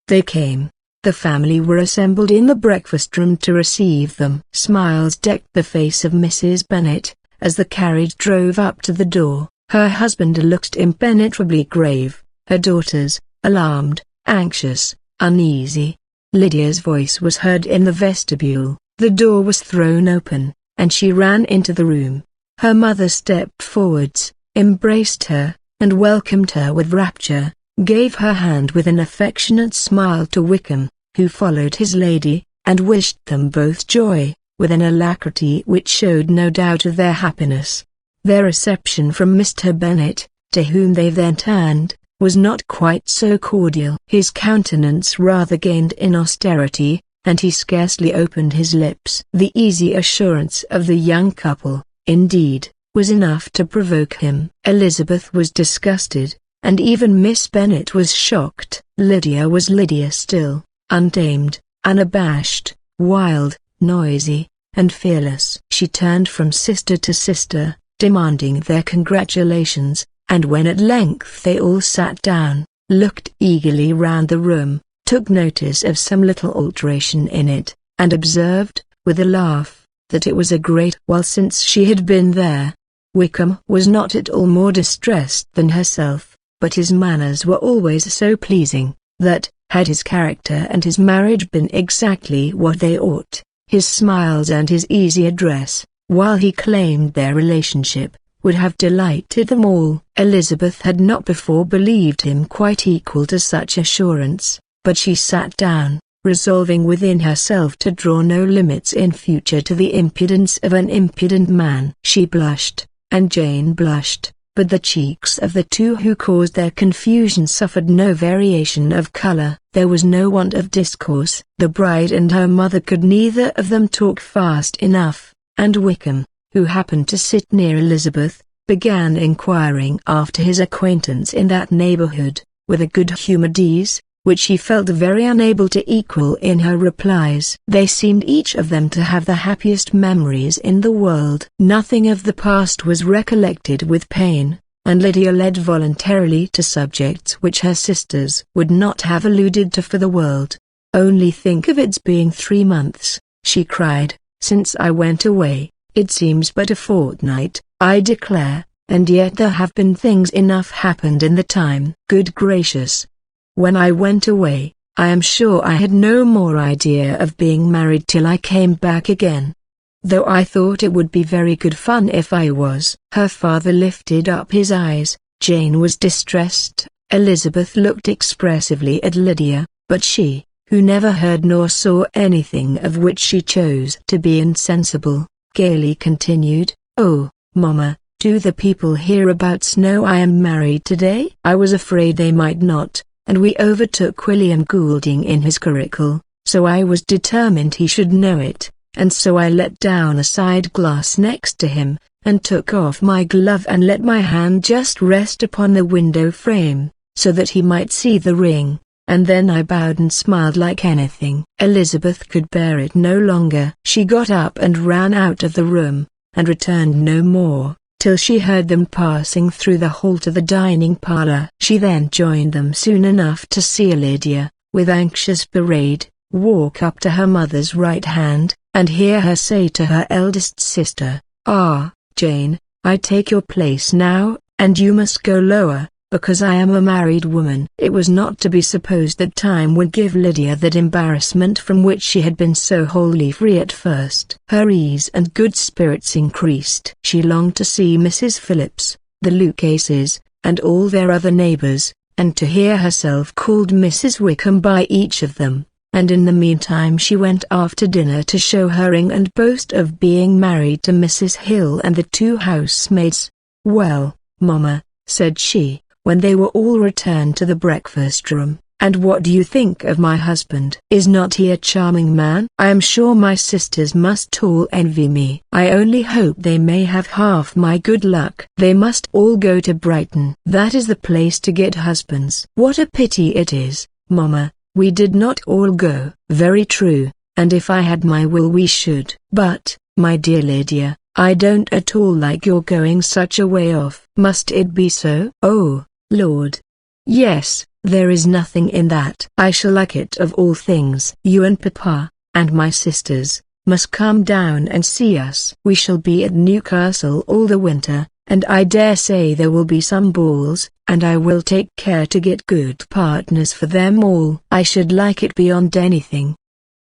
A: They came. The family were assembled in the breakfast-room to receive them. Smiles decked the face of Mrs. Bennet, as the carriage drove up to the door. Her husband looked impenetrably grave, her daughters, alarmed, anxious, uneasy. Lydia's voice was heard in the vestibule, the door was thrown open, and she ran into the room. Her mother stepped forwards, embraced her, and welcomed her with rapture, gave her hand with an affectionate smile to Wickham, who followed his lady, and wished them both joy, with an alacrity which showed no doubt of their happiness. Their reception from Mr. Bennet, to whom they then turned, was not quite so cordial. His countenance rather gained in austerity, and he scarcely opened his lips. The easy assurance of the young couple, indeed, was enough to provoke him. Elizabeth was disgusted, and even Miss Bennet was shocked. Lydia was Lydia still, untamed, unabashed, wild, noisy, and fearless. She turned from sister to sister, demanding their congratulations, and when at length they all sat down, looked eagerly round the room, took notice of some little alteration in it, and observed, with a laugh, that it was a great while since she had been there. Wickham was not at all more distressed than herself, but his manners were always so pleasing, that, had his character and his marriage been exactly what they ought, his smiles and his easy address, while he claimed their relationship, would have delighted them all. Elizabeth had not before believed him quite equal to such assurance, but she sat down, resolving within herself to draw no limits in future to the impudence of an impudent man. She blushed, and Jane blushed, but the cheeks of the two who caused their confusion suffered no variation of color. There was no want of discourse. The bride and her mother could neither of them talk fast enough, and Wickham, who happened to sit near Elizabeth, began inquiring after his acquaintance in that neighborhood, with a good-humored ease, which she felt very unable to equal in her replies. They seemed each of them to have the happiest memories in the world. Nothing of the past was recollected with pain, and Lydia led voluntarily to subjects which her sisters would not have alluded to for the world. "Only think of its being 3 months," she cried, "since I went away. It seems but a fortnight, I declare, and yet there have been things enough happened in the time. Good gracious! When I went away, I am sure I had no more idea of being married till I came back again. Though I thought it would be very good fun if I was." Her father lifted up his eyes. Jane was distressed. Elizabeth looked expressively at Lydia, but she, who never heard nor saw anything of which she chose to be insensible, gaily continued, "Oh, Mamma, do the people hereabouts know I am married today?" "I was afraid they might not, and we overtook William Goulding in his curricle, so I was determined he should know it, and so I let down a side glass next to him, and took off my glove and let my hand just rest upon the window frame, so that he might see the ring, and then I bowed and smiled like anything." Elizabeth could bear it no longer. She got up and ran out of the room, and returned no more, till she heard them passing through the hall to the dining parlor. She then joined them soon enough to see Lydia, with anxious parade, walk up to her mother's right hand, and hear her say to her eldest sister, "Ah, Jane, I take your place now, and you must go lower, because I am a married woman." It was not to be supposed that time would give Lydia that embarrassment from which she had been so wholly free at first. Her ease and good spirits increased. She longed to see Mrs. Phillips, the Lucases, and all their other neighbors, and to hear herself called Mrs. Wickham by each of them, and in the meantime she went after dinner to show her ring and boast of being married to Mrs. Hill and the 2 housemaids. "Well, Mamma," said she, when they were all returned to the breakfast-room, "and what do you think of my husband? Is not he a charming man? I am sure my sisters must all envy me. I only hope they may have half my good luck. They must all go to Brighton. That is the place to get husbands. What a pity it is, Mamma, we did not all go." "Very true, and if I had my will we should. But, my dear Lydia, I don't at all like your going such a way off." "Must it be so?" "Oh, Lord! Yes, there is nothing in that. I shall like it of all things. You and Papa, and my sisters, must come down and see us. We shall be at Newcastle all the winter, and I dare say there will be some balls, and I will take care to get good partners for them all." "I should like it beyond anything,"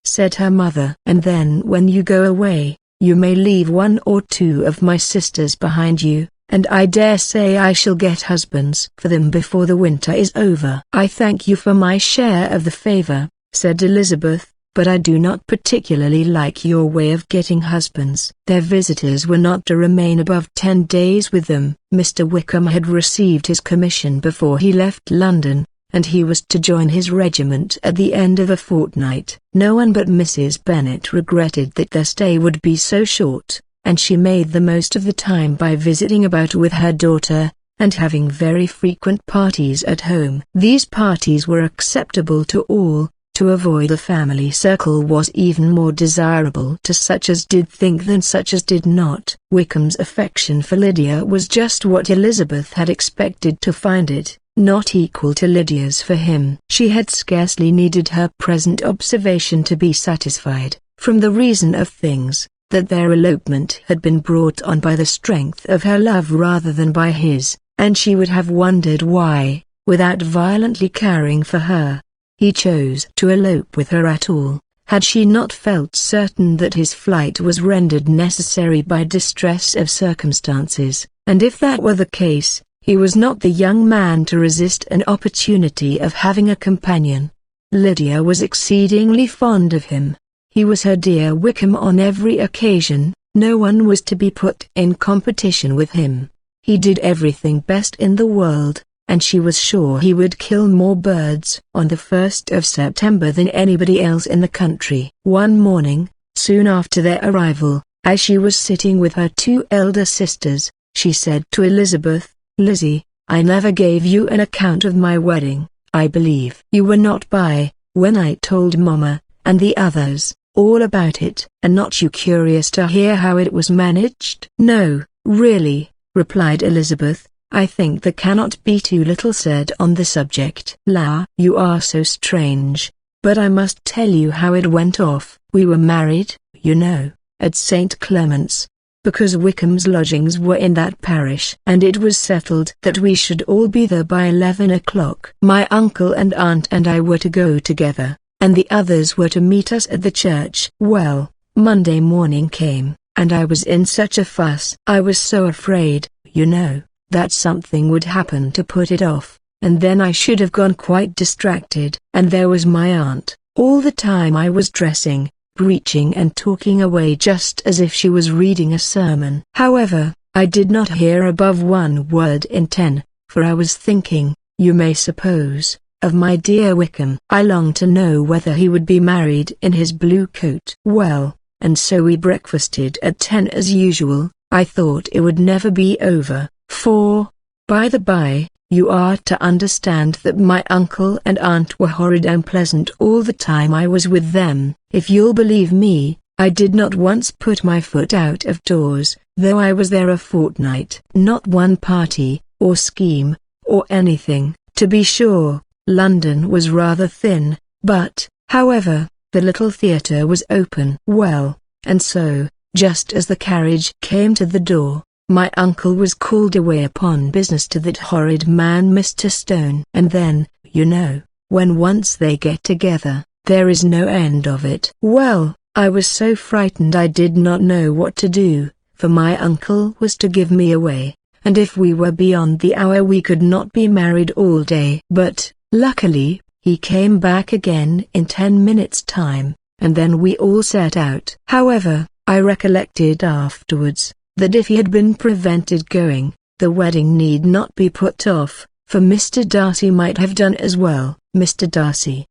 A: said her mother. "And then when you go away, you may leave 1 or 2 of my sisters behind you, and I dare say I shall get husbands for them before the winter is over." "I thank you for my share of the favor," said Elizabeth, "but I do not particularly like your way of getting husbands." Their visitors were not to remain above 10 days with them. Mr. Wickham had received his commission before he left London, and he was to join his regiment at the end of a fortnight. No one but Mrs. Bennet regretted that their stay would be so short, and she made the most of the time by visiting about with her daughter, and having very frequent parties at home. These parties were acceptable to all. To avoid the family circle was even more desirable to such as did think than such as did not. Wickham's affection for Lydia was just what Elizabeth had expected to find it, not equal to Lydia's for him. She had scarcely needed her present observation to be satisfied, from the reason of things, that their elopement had been brought on by the strength of her love rather than by his, and she would have wondered why, without violently caring for her, he chose to elope with her at all, had she not felt certain that his flight was rendered necessary by distress of circumstances. and if that were the case, he was not the young man to resist an opportunity of having a companion. Lydia was exceedingly fond of him. He was her dear Wickham on every occasion. No one was to be put in competition with him. He did everything best in the world, and she was sure he would kill more birds on the 1st of September than anybody else in the country. One morning, soon after their arrival, as she was sitting with her two elder sisters, she said to Elizabeth, "Lizzie, I never gave you an account of my wedding. I believe you were not by, when I told Mamma, and the others, all about it. And not you curious to hear how it was managed?" "No, really," replied Elizabeth, "I think there cannot be too little said on the subject." "La, you are so strange. But I must tell you how it went off. We were married, you know, at St. Clement's, because Wickham's lodgings were in that parish, and it was settled that we should all be there by 11 o'clock. My uncle and aunt and I were to go together, and the others were to meet us at the church. Well, Monday morning came, and I was in such a fuss. I was so afraid, you know, that something would happen to put it off, and then I should have gone quite distracted. And there was my aunt, all the time I was dressing, preaching and talking away just as if she was reading a sermon. However, I did not hear above one word in 10, for I was thinking, you may suppose, of my dear Wickham. I longed to know whether he would be married in his blue coat. Well, and so we breakfasted at 10 as usual. I thought it would never be over, for, by the by, you are to understand that my uncle and aunt were horrid unpleasant all the time I was with them. If you'll believe me, I did not once put my foot out of doors, though I was there a fortnight. Not one party, or scheme, or anything. To be sure, London was rather thin, but, however, the little theatre was open. Well, and so, just as the carriage came to the door, my uncle was called away upon business to that horrid man Mr. Stone. And then, you know, when once they get together, there is no end of it. Well, I was so frightened I did not know what to do, for my uncle was to give me away, and if we were beyond the hour we could not be married all day. But, luckily, he came back again in 10 minutes' time, and then we all set out. However, I recollected afterwards, that if he had been prevented going, the wedding need not be put off, for Mr. Darcy might have done as well. "Mr. Darcy?"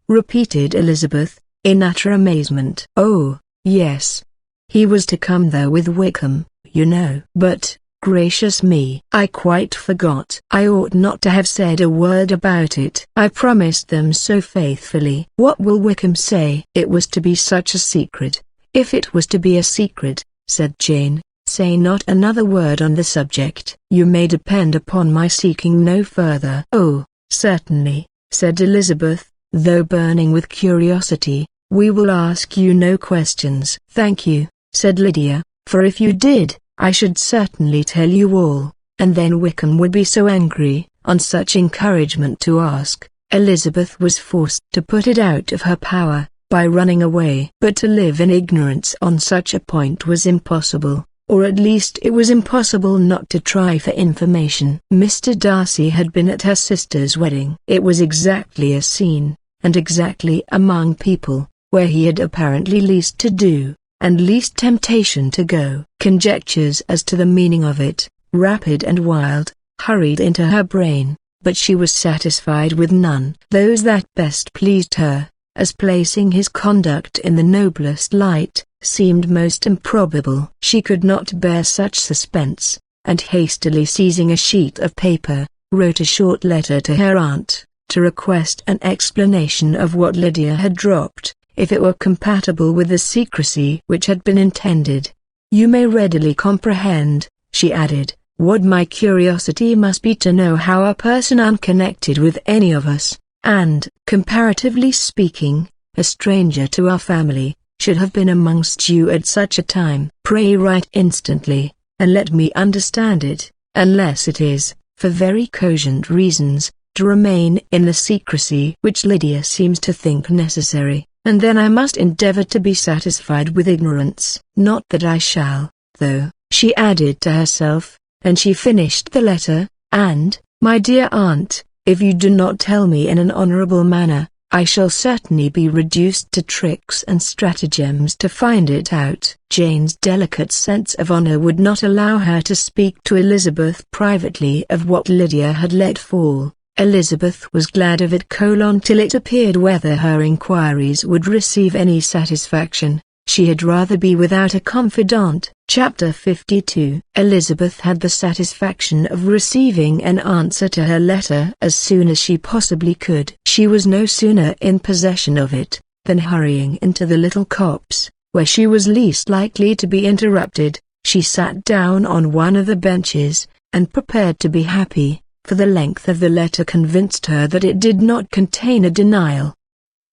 A: repeated Elizabeth, in utter amazement. "Oh, yes. He was to come there with Wickham, you know. But, gracious me, I quite forgot. I ought not to have said a word about it. I promised them so faithfully. What will Wickham say?" "It was to be such a secret." "If it was to be a secret," said Jane, "say not another word on the subject." "You may depend upon my seeking no further." "Oh, certainly," said Elizabeth, though burning with curiosity. "We will ask you no questions." "Thank you," said Lydia, "for if you did, I should certainly tell you all, and then Wickham would be so angry." On such encouragement to ask, Elizabeth was forced to put it out of her power, by running away. But to live in ignorance on such a point was impossible, or at least it was impossible not to try for information. Mr. Darcy had been at her sister's wedding. It was exactly a scene, and exactly among people, where he had apparently least to do, and least temptation to go. Conjectures as to the meaning of it, rapid and wild, hurried into her brain, but she was satisfied with none. Those that best pleased her, as placing his conduct in the noblest light, seemed most improbable. She could not bear such suspense, and hastily seizing a sheet of paper, wrote a short letter to her aunt, to request an explanation of what Lydia had dropped, if it were compatible with the secrecy which had been intended. "You may readily comprehend," she added, "what my curiosity must be to know how a person unconnected with any of us, and, comparatively speaking, a stranger to our family, should have been amongst you at such a time. Pray write instantly, and let me understand it, unless it is, for very cogent reasons, to remain in the secrecy which Lydia seems to think necessary, and then I must endeavor to be satisfied with ignorance. Not that I shall, though," she added to herself, and she finished the letter, and, "My dear aunt, if you do not tell me in an honorable manner, I shall certainly be reduced to tricks and stratagems to find it out." Jane's delicate sense of honor would not allow her to speak to Elizabeth privately of what Lydia had let fall. Elizabeth was glad of it till it appeared whether her inquiries would receive any satisfaction. She had rather be without a confidant. Chapter 52. Elizabeth had the satisfaction of receiving an answer to her letter as soon as she possibly could. She was no sooner in possession of it, than hurrying into the little copse, where she was least likely to be interrupted, she sat down on one of the benches, and prepared to be happy, for the length of the letter convinced her that it did not contain a denial.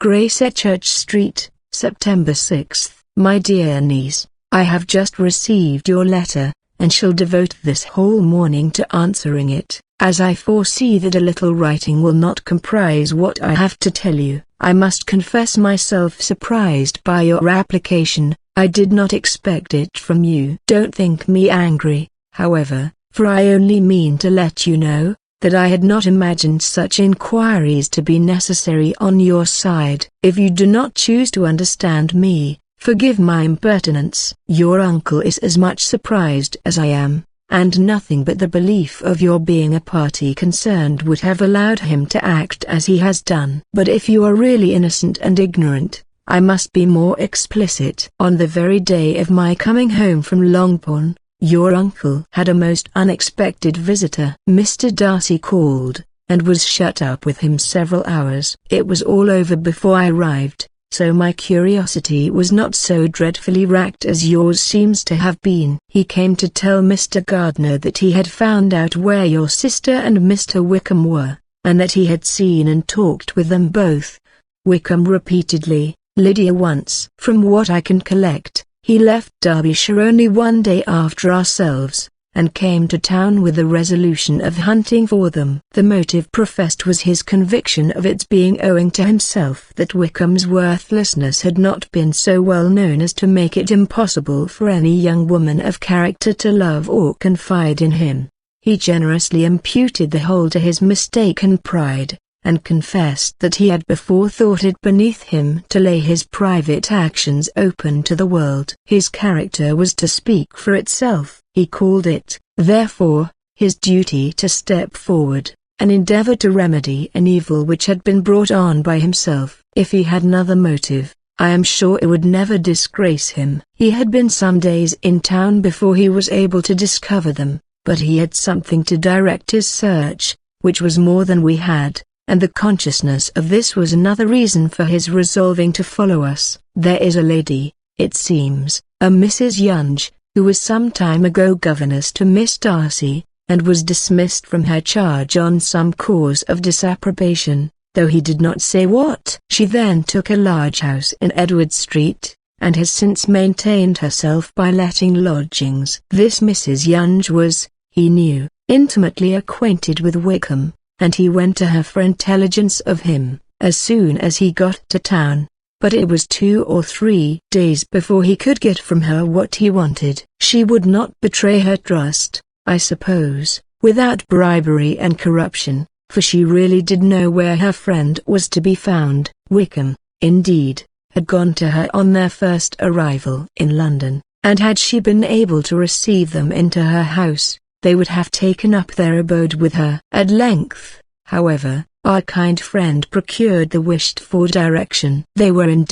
A: Gracechurch Street, September 6. My dear niece, I have just received your letter, and shall devote this whole morning to answering it. As I foresee that a little writing will not comprise what I have to tell you, I must confess myself surprised by your application. I did not expect it from you. Don't think me angry, however, for I only mean to let you know that I had not imagined such inquiries to be necessary on your side. If you do not choose to understand me, forgive my impertinence. Your uncle is as much surprised as I am, and nothing but the belief of your being a party concerned would have allowed him to act as he has done. But if you are really innocent and ignorant, I must be more explicit. On the very day of my coming home from Longbourn, your uncle had a most unexpected visitor. Mr. Darcy called, and was shut up with him several hours. It was all over before I arrived, so my curiosity was not so dreadfully racked as yours seems to have been. He came to tell Mr. Gardiner that he had found out where your sister and Mr. Wickham were, and that he had seen and talked with them both. Wickham repeatedly, Lydia once. From what I can collect, he left Derbyshire only one day after ourselves, and came to town with the resolution of hunting for them. The motive professed was his conviction of its being owing to himself that Wickham's worthlessness had not been so well known as to make it impossible for any young woman of character to love or confide in him. He generously imputed the whole to his mistaken pride, and confessed that he had before thought it beneath him to lay his private actions open to the world. His character was to speak for itself. He called it, therefore, his duty to step forward, and endeavor to remedy an evil which had been brought on by himself. If he had another motive, I am sure it would never disgrace him. He had been some days in town before he was able to discover them, but he had something to direct his search, which was more than we had, and the consciousness of this was another reason for his resolving to follow us. There is a lady, it seems, a Mrs. Yonge, who was some time ago governess to Miss Darcy, and was dismissed from her charge on some cause of disapprobation, though he did not say what. She then took a large house in Edward Street, and has since maintained herself by letting lodgings. This Mrs. Yonge was, he knew, intimately acquainted with Wickham, and he went to her for intelligence of him, as soon as he got to town. But it was 2 or 3 days before he could get from her what he wanted. She would not betray her trust, I suppose, without bribery and corruption, for she really did know where her friend was to be found. Wickham, indeed, had gone to her on their first arrival in London, and had she been able to receive them into her house, they would have taken up their abode with her. At length, however, our kind friend procured the wished-for direction. They were in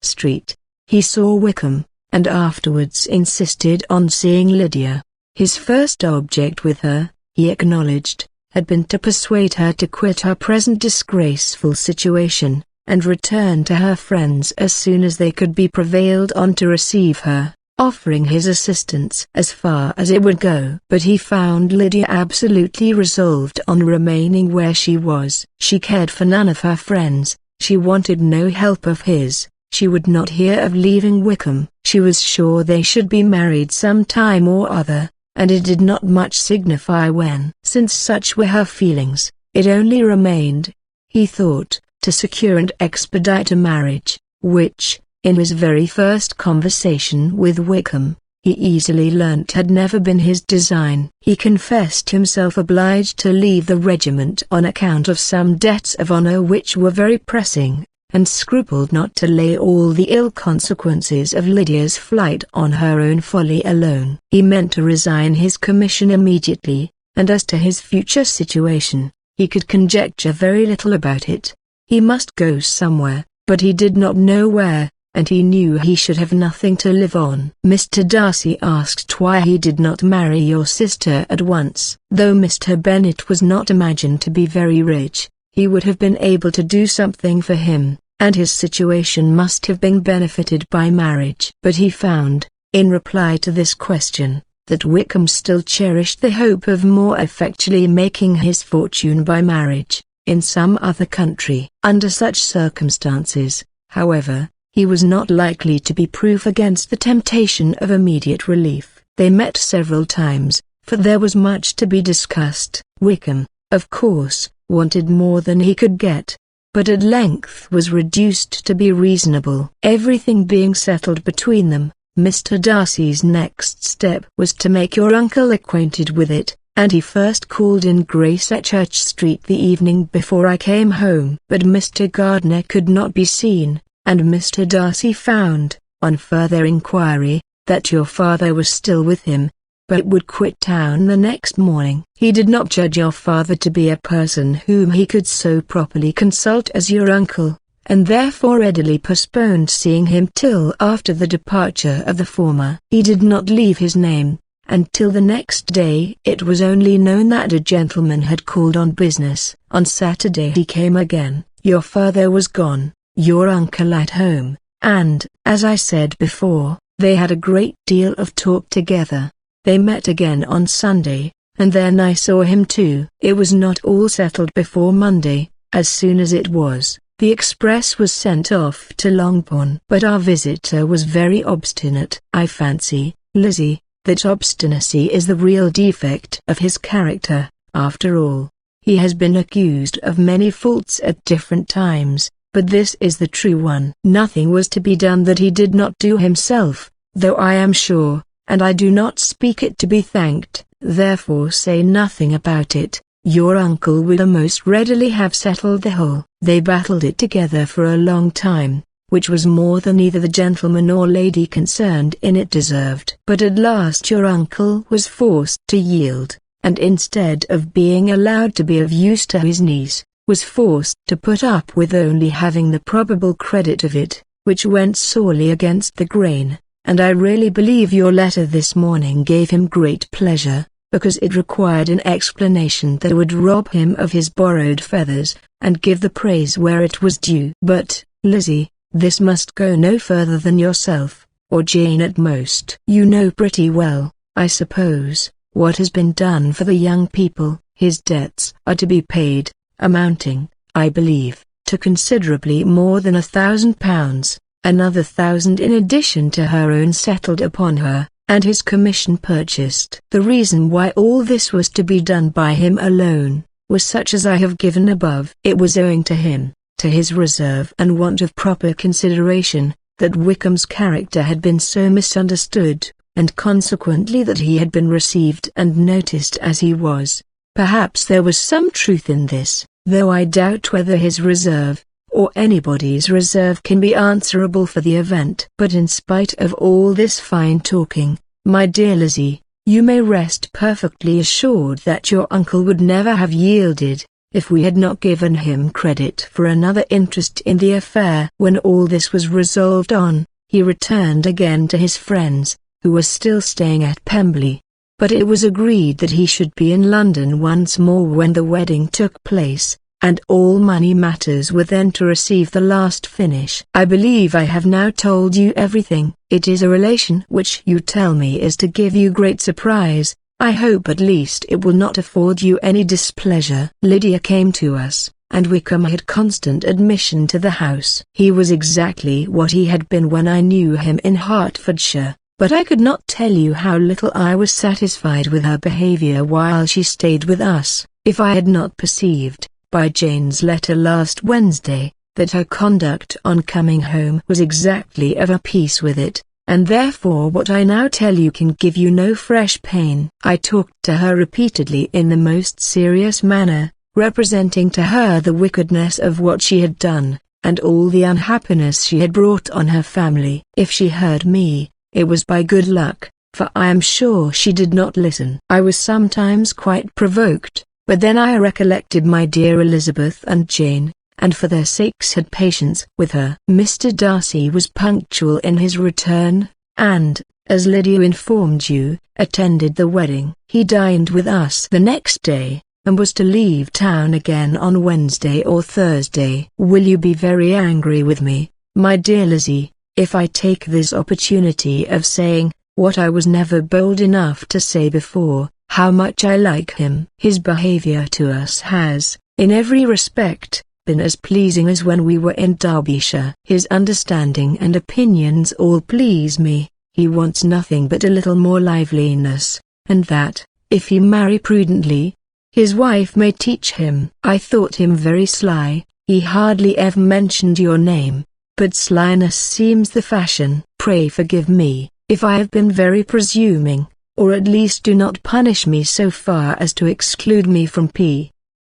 A: Street. He saw Wickham, and afterwards insisted on seeing Lydia. His first object with her, he acknowledged, had been to persuade her to quit her present disgraceful situation, and return to her friends as soon as they could be prevailed on to receive her, offering his assistance as far as it would go. But he found Lydia absolutely resolved on remaining where she was. She cared for none of her friends, she wanted no help of his, she would not hear of leaving Wickham. She was sure they should be married some time or other, and it did not much signify when. Since such were her feelings, it only remained, he thought, to secure and expedite a marriage, which, in his very first conversation with Wickham, he easily learnt had never been his design. He confessed himself obliged to leave the regiment on account of some debts of honor which were very pressing, and scrupled not to lay all the ill consequences of Lydia's flight on her own folly alone. He meant to resign his commission immediately, and as to his future situation, he could conjecture very little about it. He must go somewhere, but he did not know where, and he knew he should have nothing to live on. Mr. Darcy asked why he did not marry your sister at once. Though Mr. Bennet was not imagined to be very rich, he would have been able to do something for him, and his situation must have been benefited by marriage. But he found, in reply to this question, that Wickham still cherished the hope of more effectually making his fortune by marriage, in some other country. Under such circumstances, however, he was not likely to be proof against the temptation of immediate relief. They met several times, for there was much to be discussed. Wickham, of course, wanted more than he could get, but at length was reduced to be reasonable. Everything being settled between them, Mr. Darcy's next step was to make your uncle acquainted with it, and he first called in Grace at Church Street the evening before I came home. But Mr. Gardiner could not be seen, and Mr. Darcy found, on further inquiry, that your father was still with him, but would quit town the next morning. He did not judge your father to be a person whom he could so properly consult as your uncle, and therefore readily postponed seeing him till after the departure of the former. He did not leave his name, and till the next day it was only known that a gentleman had called on business. On Saturday he came again. Your father was gone, your uncle at home, and, as I said before, they had a great deal of talk together. They met again on Sunday, and then I saw him too. It was not all settled before Monday. As soon as it was, the express was sent off to Longbourn. But our visitor was very obstinate. I fancy, Lizzie, that obstinacy is the real defect of his character. After all, he has been accused of many faults at different times, but this is the true one. Nothing was to be done that he did not do himself, though I am sure, and I do not speak it to be thanked, therefore say nothing about it, your uncle would most readily have settled the whole. They battled it together for a long time, which was more than either the gentleman or lady concerned in it deserved. But at last your uncle was forced to yield, and instead of being allowed to be of use to his niece, was forced to put up with only having the probable credit of it, which went sorely against the grain. And I really believe your letter this morning gave him great pleasure, because it required an explanation that would rob him of his borrowed feathers, and give the praise where it was due. But, Lizzie, this must go no further than yourself, or Jane at most. You know pretty well, I suppose, what has been done for the young people. His debts are to be paid, amounting, I believe, to considerably more than £1,000. Another 1,000 in addition to her own settled upon her, and his commission purchased. The reason why all this was to be done by him alone, was such as I have given above. It was owing to him, to his reserve and want of proper consideration, that Wickham's character had been so misunderstood, and consequently that he had been received and noticed as he was. Perhaps there was some truth in this, though I doubt whether his reserve, or anybody's reserve, can be answerable for the event. But in spite of all this fine talking, my dear Lizzie, you may rest perfectly assured that your uncle would never have yielded, if we had not given him credit for another interest in the affair. When all this was resolved on, he returned again to his friends, who were still staying at Pemberley. But it was agreed that he should be in London once more when the wedding took place, and all money matters were then to receive the last finish. I believe I have now told you everything. It is a relation which you tell me is to give you great surprise. I hope at least it will not afford you any displeasure. Lydia came to us, and Wickham had constant admission to the house. He was exactly what he had been when I knew him in Hertfordshire, but I could not tell you how little I was satisfied with her behaviour while she stayed with us, if I had not perceived, by Jane's letter last Wednesday, that her conduct on coming home was exactly of a piece with it. and therefore what I now tell you can give you no fresh pain. I talked to her repeatedly in the most serious manner, representing to her the wickedness of what she had done, and all the unhappiness she had brought on her family. If she heard me, it was by good luck, for I am sure she did not listen. I was sometimes quite provoked, but then I recollected my dear Elizabeth and Jane, and for their sakes had patience with her. Mr. Darcy was punctual in his return, and, as Lydia informed you, attended the wedding. He dined with us the next day, and was to leave town again on Wednesday or Thursday. Will you be very angry with me, my dear Lizzie, if I take this opportunity of saying, what I was never bold enough to say before, how much I like him? His behavior to us has, in every respect, been as pleasing as when we were in Derbyshire. His understanding and opinions all please me. He wants nothing but a little more liveliness, and that, if he marry prudently, his wife may teach him. I thought him very sly. He hardly ever mentioned your name, but slyness seems the fashion. Pray forgive me, if I have been very presuming, or at least do not punish me so far as to exclude me from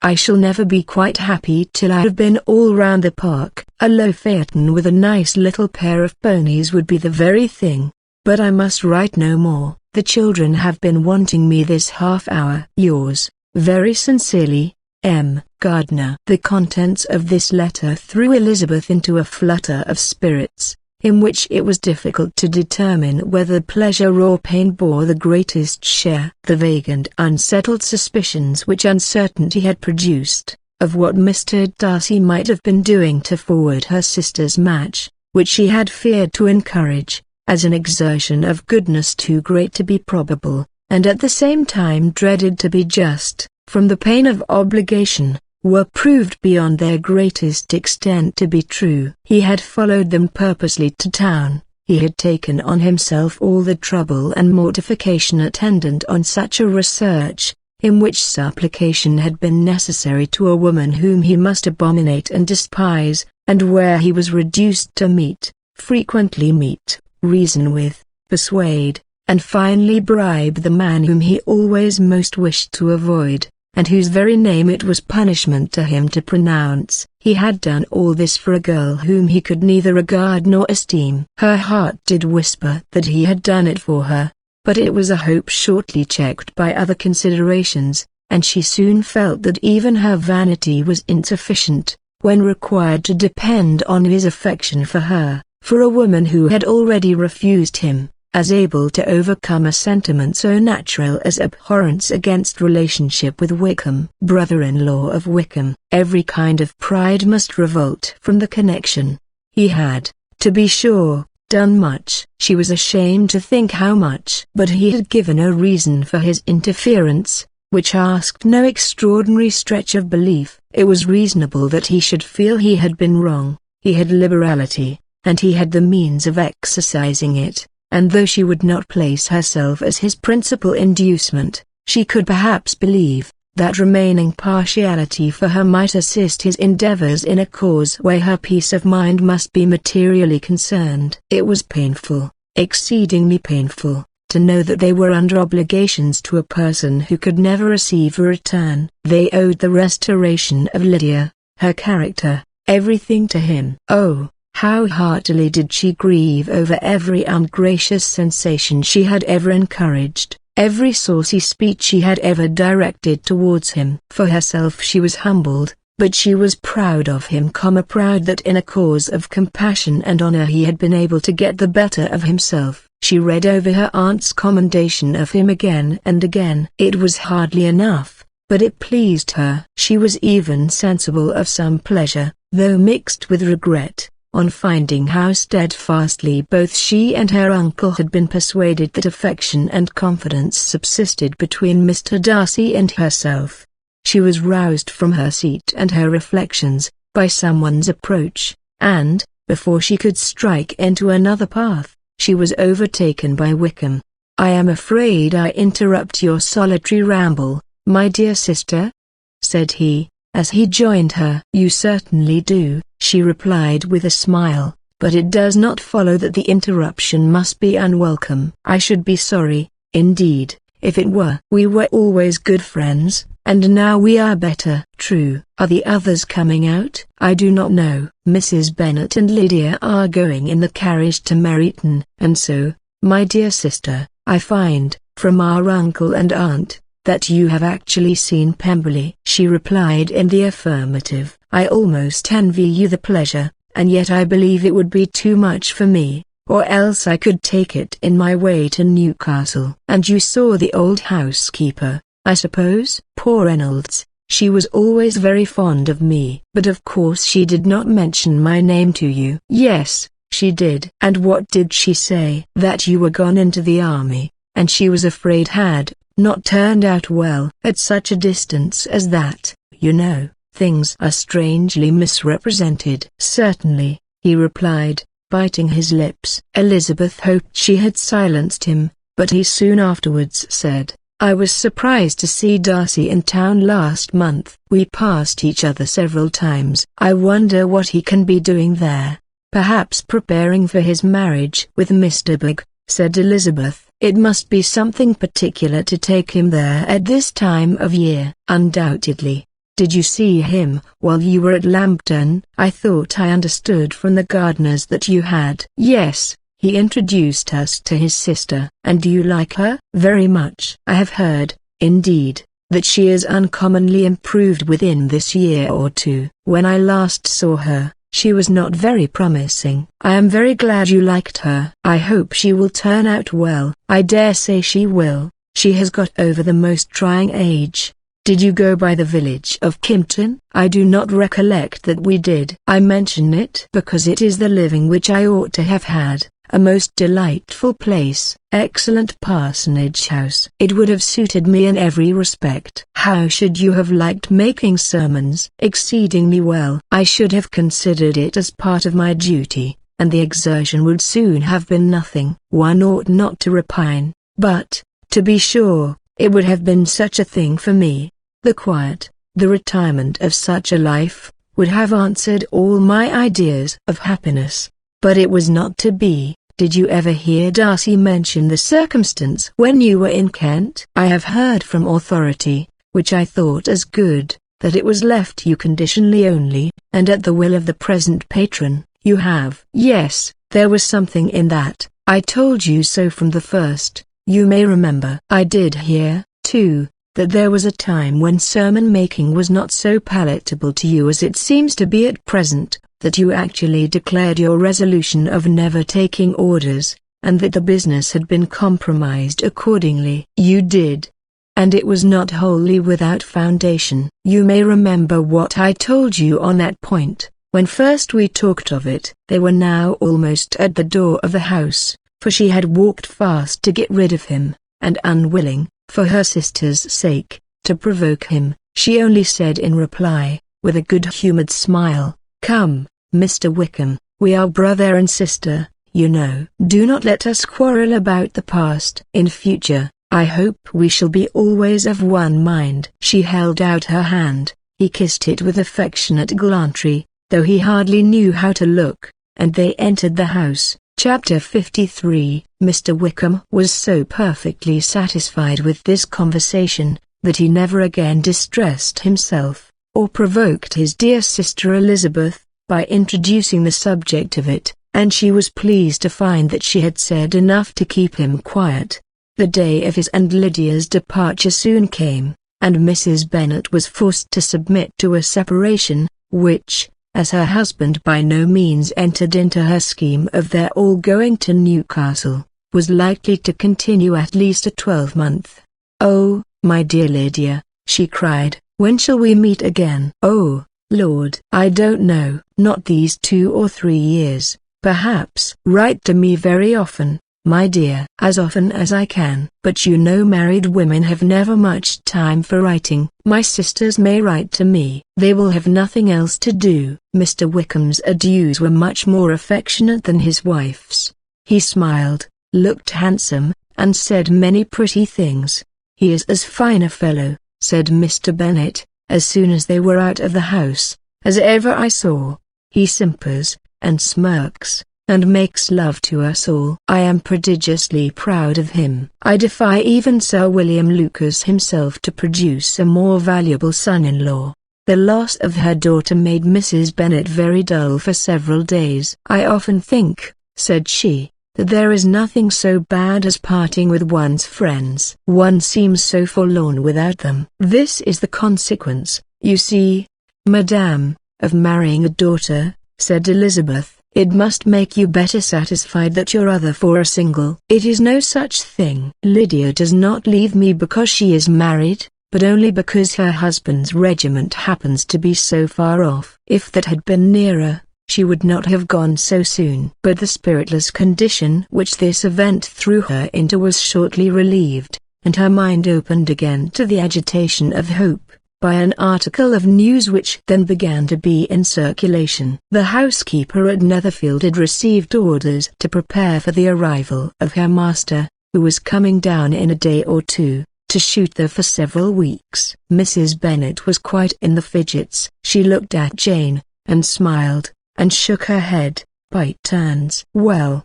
A: I shall never be quite happy till I have been all round the park. A low phaeton with a nice little pair of ponies would be the very thing. But I must write no more. The children have been wanting me this half hour. Yours, very sincerely, M. Gardner. The contents of this letter threw Elizabeth into a flutter of spirits, in which it was difficult to determine whether pleasure or pain bore the greatest share. The vague and unsettled suspicions which uncertainty had produced, of what Mr. Darcy might have been doing to forward her sister's match, which she had feared to encourage, as an exertion of goodness too great to be probable, and at the same time dreaded to be just, from the pain of obligation, were proved beyond their greatest extent to be true. He had followed them purposely to town. He had taken on himself all the trouble and mortification attendant on such a research, in which supplication had been necessary to a woman whom he must abominate and despise, and where he was reduced to frequently meet, reason with, persuade, and finally bribe the man whom he always most wished to avoid, and whose very name it was punishment to him to pronounce. He had done all this for a girl whom he could neither regard nor esteem. Her heart did whisper that he had done it for her, but it was a hope shortly checked by other considerations, and she soon felt that even her vanity was insufficient, when required to depend on his affection for her, for a woman who had already refused him, as able to overcome a sentiment so natural as abhorrence against relationship with Wickham. Brother-in-law of Wickham, every kind of pride must revolt from the connection. He had, to be sure, done much. She was ashamed to think how much. But he had given a reason for his interference, which asked no extraordinary stretch of belief. It was reasonable that he should feel he had been wrong. He had liberality, and he had the means of exercising it. And though she would not place herself as his principal inducement, she could perhaps believe that remaining partiality for her might assist his endeavors in a cause where her peace of mind must be materially concerned. It was painful, exceedingly painful, to know that they were under obligations to a person who could never receive a return. They owed the restoration of Lydia, her character, everything to him. Oh, how heartily did she grieve over every ungracious sensation she had ever encouraged, every saucy speech she had ever directed towards him. For herself she was humbled, but she was proud of him, proud that in a cause of compassion and honor he had been able to get the better of himself. She read over her aunt's commendation of him again and again. It was hardly enough, but it pleased her. She was even sensible of some pleasure, though mixed with regret, on finding how steadfastly both she and her uncle had been persuaded that affection and confidence subsisted between Mr. Darcy and herself. She was roused from her seat and her reflections, by someone's approach, and, before she could strike into another path, she was overtaken by Wickham. "I am afraid I interrupt your solitary ramble, my dear sister?" said he, as he joined her. "You certainly do," she replied with a smile, but it does not follow that the interruption must be unwelcome. I should be sorry, indeed, if it were. We were always good friends, and now we are better. True. Are the others coming out? I do not know. Mrs. Bennet and Lydia are going in the carriage to Meryton, and so, my dear sister, I find, from our uncle and aunt, that you have actually seen Pemberley. She replied in the affirmative. I almost envy you the pleasure, and yet I believe it would be too much for me, or else I could take it in my way to Newcastle. And you saw the old housekeeper, I suppose? Poor Reynolds, she was always very fond of me. But of course she did not mention my name to you. Yes, she did. And what did she say? That you were gone into the army, and she was afraid had not turned out well. At such a distance as that, you know, things are strangely misrepresented. Certainly, he replied, biting his lips. Elizabeth hoped she had silenced him, but he soon afterwards said, I was surprised to see Darcy in town last month. We passed each other several times. I wonder what he can be doing there. Perhaps preparing for his marriage with Mr. Big, said Elizabeth. It must be something particular to take him there at this time of year. Undoubtedly. Did you see him while you were at Lambton? I thought I understood from the gardeners that you had. Yes, he introduced us to his sister. And do you like her? Very much. I have heard, indeed, that she is uncommonly improved within this year or two. When I last saw her, she was not very promising. I am very glad you liked her. I hope she will turn out well. I dare say she will. She has got over the most trying age. Did you go by the village of Kimpton? I do not recollect that we did. I mention it because it is the living which I ought to have had. A most delightful place. Excellent parsonage house. It would have suited me in every respect. How should you have liked making sermons? Exceedingly well. I should have considered it as part of my duty, and the exertion would soon have been nothing. One ought not to repine, but, to be sure, it would have been such a thing for me. The quiet, the retirement of such a life, would have answered all my ideas of happiness. But it was not to be. Did you ever hear Darcy mention the circumstance when you were in Kent? I have heard from authority, which I thought as good, that it was left you conditionally only, and at the will of the present patron. You have. Yes, there was something in that. I told you so from the first, you may remember. I did hear, too, that there was a time when sermon-making was not so palatable to you as it seems to be at present, that you actually declared your resolution of never taking orders, and that the business had been compromised accordingly. You did. And it was not wholly without foundation. You may remember what I told you on that point, when first we talked of it. They were now almost at the door of the house, for she had walked fast to get rid of him, and unwilling, for her sister's sake, to provoke him, she only said in reply, with a good-humoured smile, Come, Mr. Wickham, we are brother and sister, you know. Do not let us quarrel about the past. In future, I hope we shall be always of one mind. She held out her hand, he kissed it with affectionate gallantry, though he hardly knew how to look, and they entered the house. Chapter 53. Mr. Wickham was so perfectly satisfied with this conversation, that he never again distressed himself, or provoked his dear sister Elizabeth, by introducing the subject of it, and she was pleased to find that she had said enough to keep him quiet. The day of his and Lydia's departure soon came, and Mrs. Bennet was forced to submit to a separation, which, as her husband by no means entered into her scheme of their all going to Newcastle, was likely to continue at least a 12-month. "Oh, my dear Lydia," she cried, "when shall we meet again?" "Oh, Lord, I don't know. Not these 2 or 3 years, perhaps." "Write to me very often, my dear." "As often as I can." "But you know married women have never much time for writing." "My sisters may write to me. They will have nothing else to do." Mr. Wickham's adieus were much more affectionate than his wife's. He smiled, looked handsome, and said many pretty things. "He is as fine a fellow," said Mr. Bennet, as soon as they were out of the house, "as ever I saw. He simpers, and smirks, and makes love to us all. I am prodigiously proud of him. I defy even Sir William Lucas himself to produce a more valuable son-in-law. The loss of her daughter made Mrs. Bennet very dull for several days. I often think, said she, that there is nothing so bad as parting with one's friends. One seems so forlorn without them. This is the consequence, you see, madame, of marrying a daughter, said Elizabeth. It must make you better satisfied that your other four are single. It is no such thing. Lydia does not leave me because she is married, but only because her husband's regiment happens to be so far off. If that had been nearer, she would not have gone so soon. But the spiritless condition which this event threw her into was shortly relieved, and her mind opened again to the agitation of hope, by an article of news which then began to be in circulation. The housekeeper at Netherfield had received orders to prepare for the arrival of her master, who was coming down in a day or two, to shoot there for several weeks. Mrs. Bennet was quite in the fidgets. She looked at Jane, and smiled, and shook her head, by turns. Well,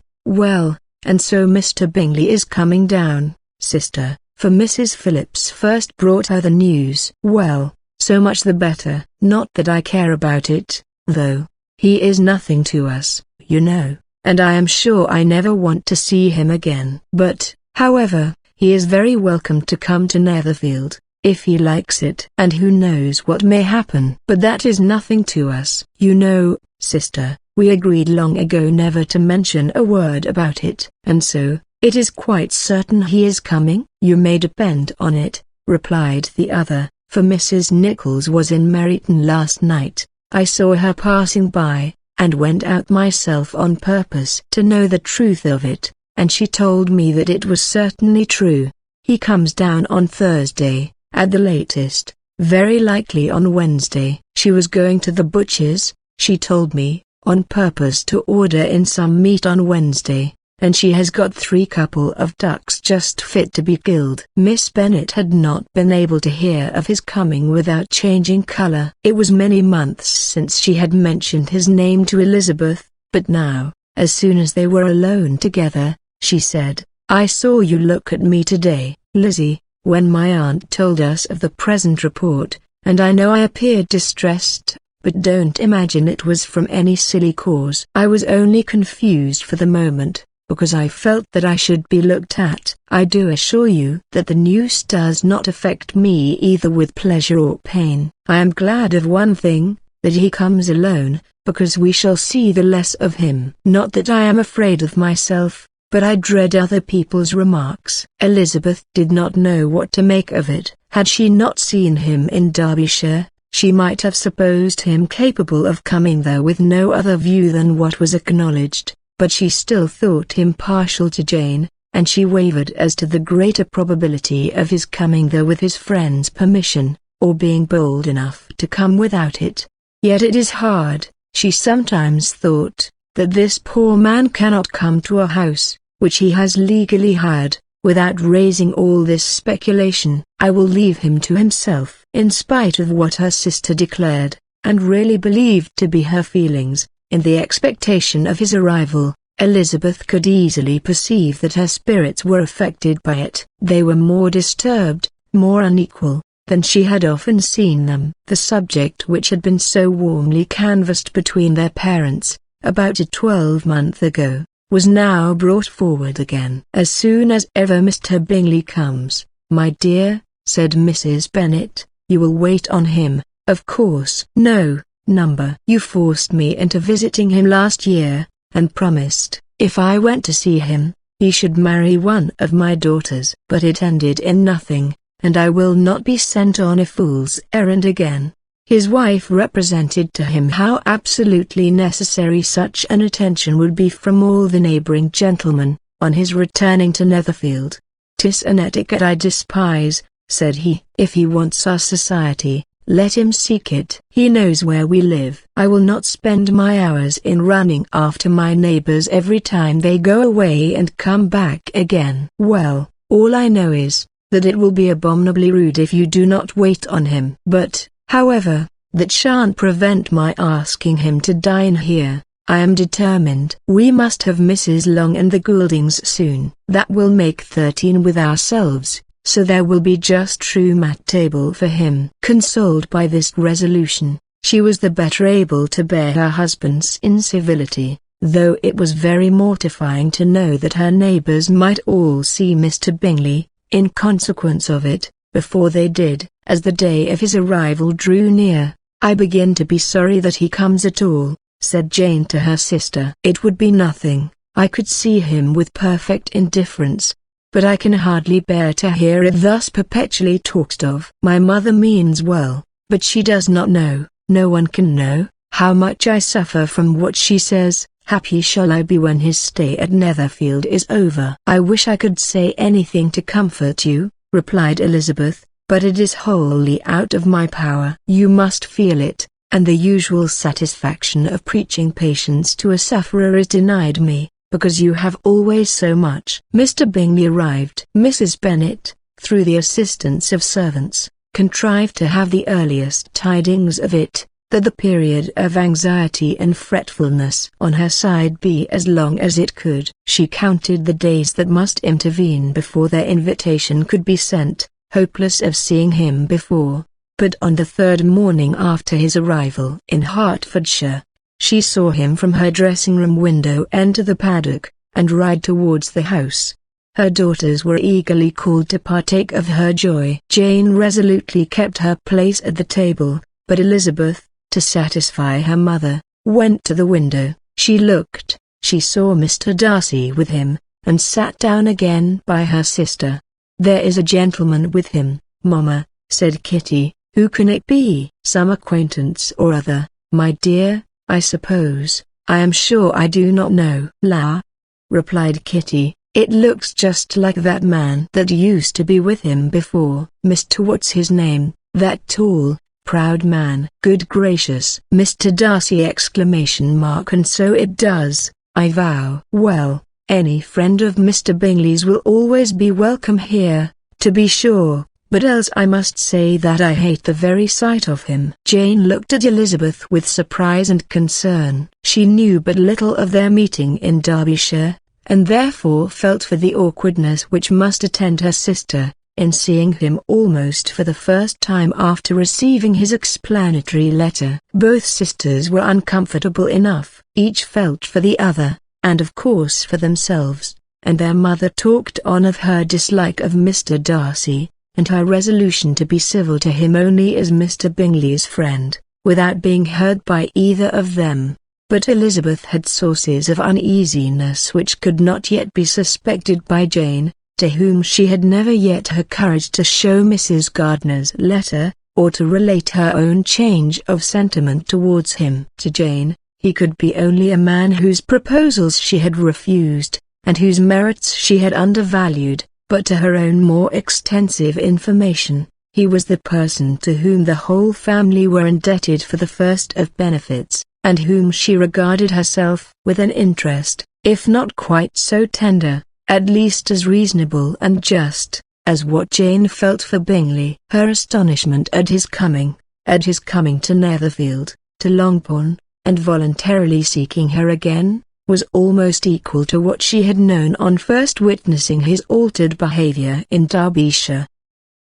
A: and so Mr. Bingley is coming down, sister, for Mrs. Phillips first brought her the news. Well, so much the better. Not that I care about it, though. He is nothing to us, you know, and I am sure I never want to see him again. But, however, he is very welcome to come to Netherfield, if he likes it. And who knows what may happen. But that is nothing to us. You know, sister, we agreed long ago never to mention a word about it. And so, it is quite certain he is coming? You may depend on it, replied the other, for Mrs. Nichols was in Meryton last night. I saw her passing by, and went out myself on purpose to know the truth of it, and she told me that it was certainly true. He comes down on Thursday, at the latest, very likely on Wednesday. She was going to the butcher's, she told me, on purpose to order in some meat on Wednesday, and she has got 3 couple of ducks just fit to be killed. Miss Bennet had not been able to hear of his coming without changing colour. It was many months since she had mentioned his name to Elizabeth, but now, as soon as they were alone together, she said, I saw you look at me today, Lizzie, when my aunt told us of the present report, and I know I appeared distressed, but don't imagine it was from any silly cause. I was only confused for the moment, because I felt that I should be looked at. I do assure you that the news does not affect me either with pleasure or pain. I am glad of one thing, that he comes alone, because we shall see the less of him. Not that I am afraid of myself, but I dread other people's remarks. Elizabeth did not know what to make of it. Had she not seen him in Derbyshire, she might have supposed him capable of coming there with no other view than what was acknowledged, but she still thought him partial to Jane, and she wavered as to the greater probability of his coming there with his friend's permission, or being bold enough to come without it. Yet it is hard, she sometimes thought, that this poor man cannot come to a house, which he has legally hired, without raising all this speculation. I will leave him to himself. In spite of what her sister declared, and really believed to be her feelings, in the expectation of his arrival, Elizabeth could easily perceive that her spirits were affected by it. They were more disturbed, more unequal, than she had often seen them. The subject which had been so warmly canvassed between their parents, about a 12-month ago, was now brought forward again. As soon as ever Mr. Bingley comes, my dear, said Mrs. Bennet, you will wait on him, of course. No, number. You forced me into visiting him last year, and promised, if I went to see him, he should marry one of my daughters. But it ended in nothing, and I will not be sent on a fool's errand again. His wife represented to him how absolutely necessary such an attention would be from all the neighbouring gentlemen, on his returning to Netherfield. "'Tis an etiquette I despise," said he. "If he wants our society, let him seek it. He knows where we live. I will not spend my hours in running after my neighbors every time they go away and come back again. Well, all I know is, that it will be abominably rude if you do not wait on him. But, however, that shan't prevent my asking him to dine here. I am determined. We must have Mrs. Long and the Gouldings soon. That will make 13 with ourselves, so there will be just room at table for him." Consoled by this resolution, she was the better able to bear her husband's incivility, though it was very mortifying to know that her neighbors might all see Mr. Bingley, in consequence of it, before they did. As the day of his arrival drew near, "I begin to be sorry that he comes at all," said Jane to her sister. "It would be nothing, I could see him with perfect indifference, but I can hardly bear to hear it thus perpetually talked of. My mother means well, but she does not know, no one can know, how much I suffer from what she says. Happy shall I be when his stay at Netherfield is over." "I wish I could say anything to comfort you," replied Elizabeth, "but it is wholly out of my power. You must feel it, and the usual satisfaction of preaching patience to a sufferer is denied me, because you have always so much." Mr. Bingley arrived. Mrs. Bennet, through the assistance of servants, contrived to have the earliest tidings of it, that the period of anxiety and fretfulness on her side be as long as it could. She counted the days that must intervene before their invitation could be sent, hopeless of seeing him before. But on the 3rd morning after his arrival in Hertfordshire, she saw him from her dressing-room window enter the paddock, and ride towards the house. Her daughters were eagerly called to partake of her joy. Jane resolutely kept her place at the table, but Elizabeth, to satisfy her mother, went to the window. She looked, she saw Mr. Darcy with him, and sat down again by her sister. "There is a gentleman with him, mamma," said Kitty. "Who can it be?" "Some acquaintance or other, my dear, I suppose. I am sure I do not know." "La," replied Kitty, "it looks just like that man that used to be with him before. Mr. What's his name, that tall, proud man." "Good gracious, Mr. Darcy!" "And so it does, I vow." "Well, any friend of Mr. Bingley's will always be welcome here, to be sure, but else I must say that I hate the very sight of him." Jane looked at Elizabeth with surprise and concern. She knew but little of their meeting in Derbyshire, and therefore felt for the awkwardness which must attend her sister, in seeing him almost for the first time after receiving his explanatory letter. Both sisters were uncomfortable enough. Each felt for the other, and of course for themselves, and their mother talked on of her dislike of Mr. Darcy, and her resolution to be civil to him only as Mr. Bingley's friend, without being heard by either of them. But Elizabeth had sources of uneasiness which could not yet be suspected by Jane, to whom she had never yet had courage to show Mrs. Gardiner's letter, or to relate her own change of sentiment towards him. To Jane, he could be only a man whose proposals she had refused, and whose merits she had undervalued. But to her own more extensive information, he was the person to whom the whole family were indebted for the first of benefits, and whom she regarded herself with an interest, if not quite so tender, at least as reasonable and just, as what Jane felt for Bingley. Her astonishment at his coming to Netherfield, to Longbourn, and voluntarily seeking her again, was almost equal to what she had known on first witnessing his altered behavior in Derbyshire.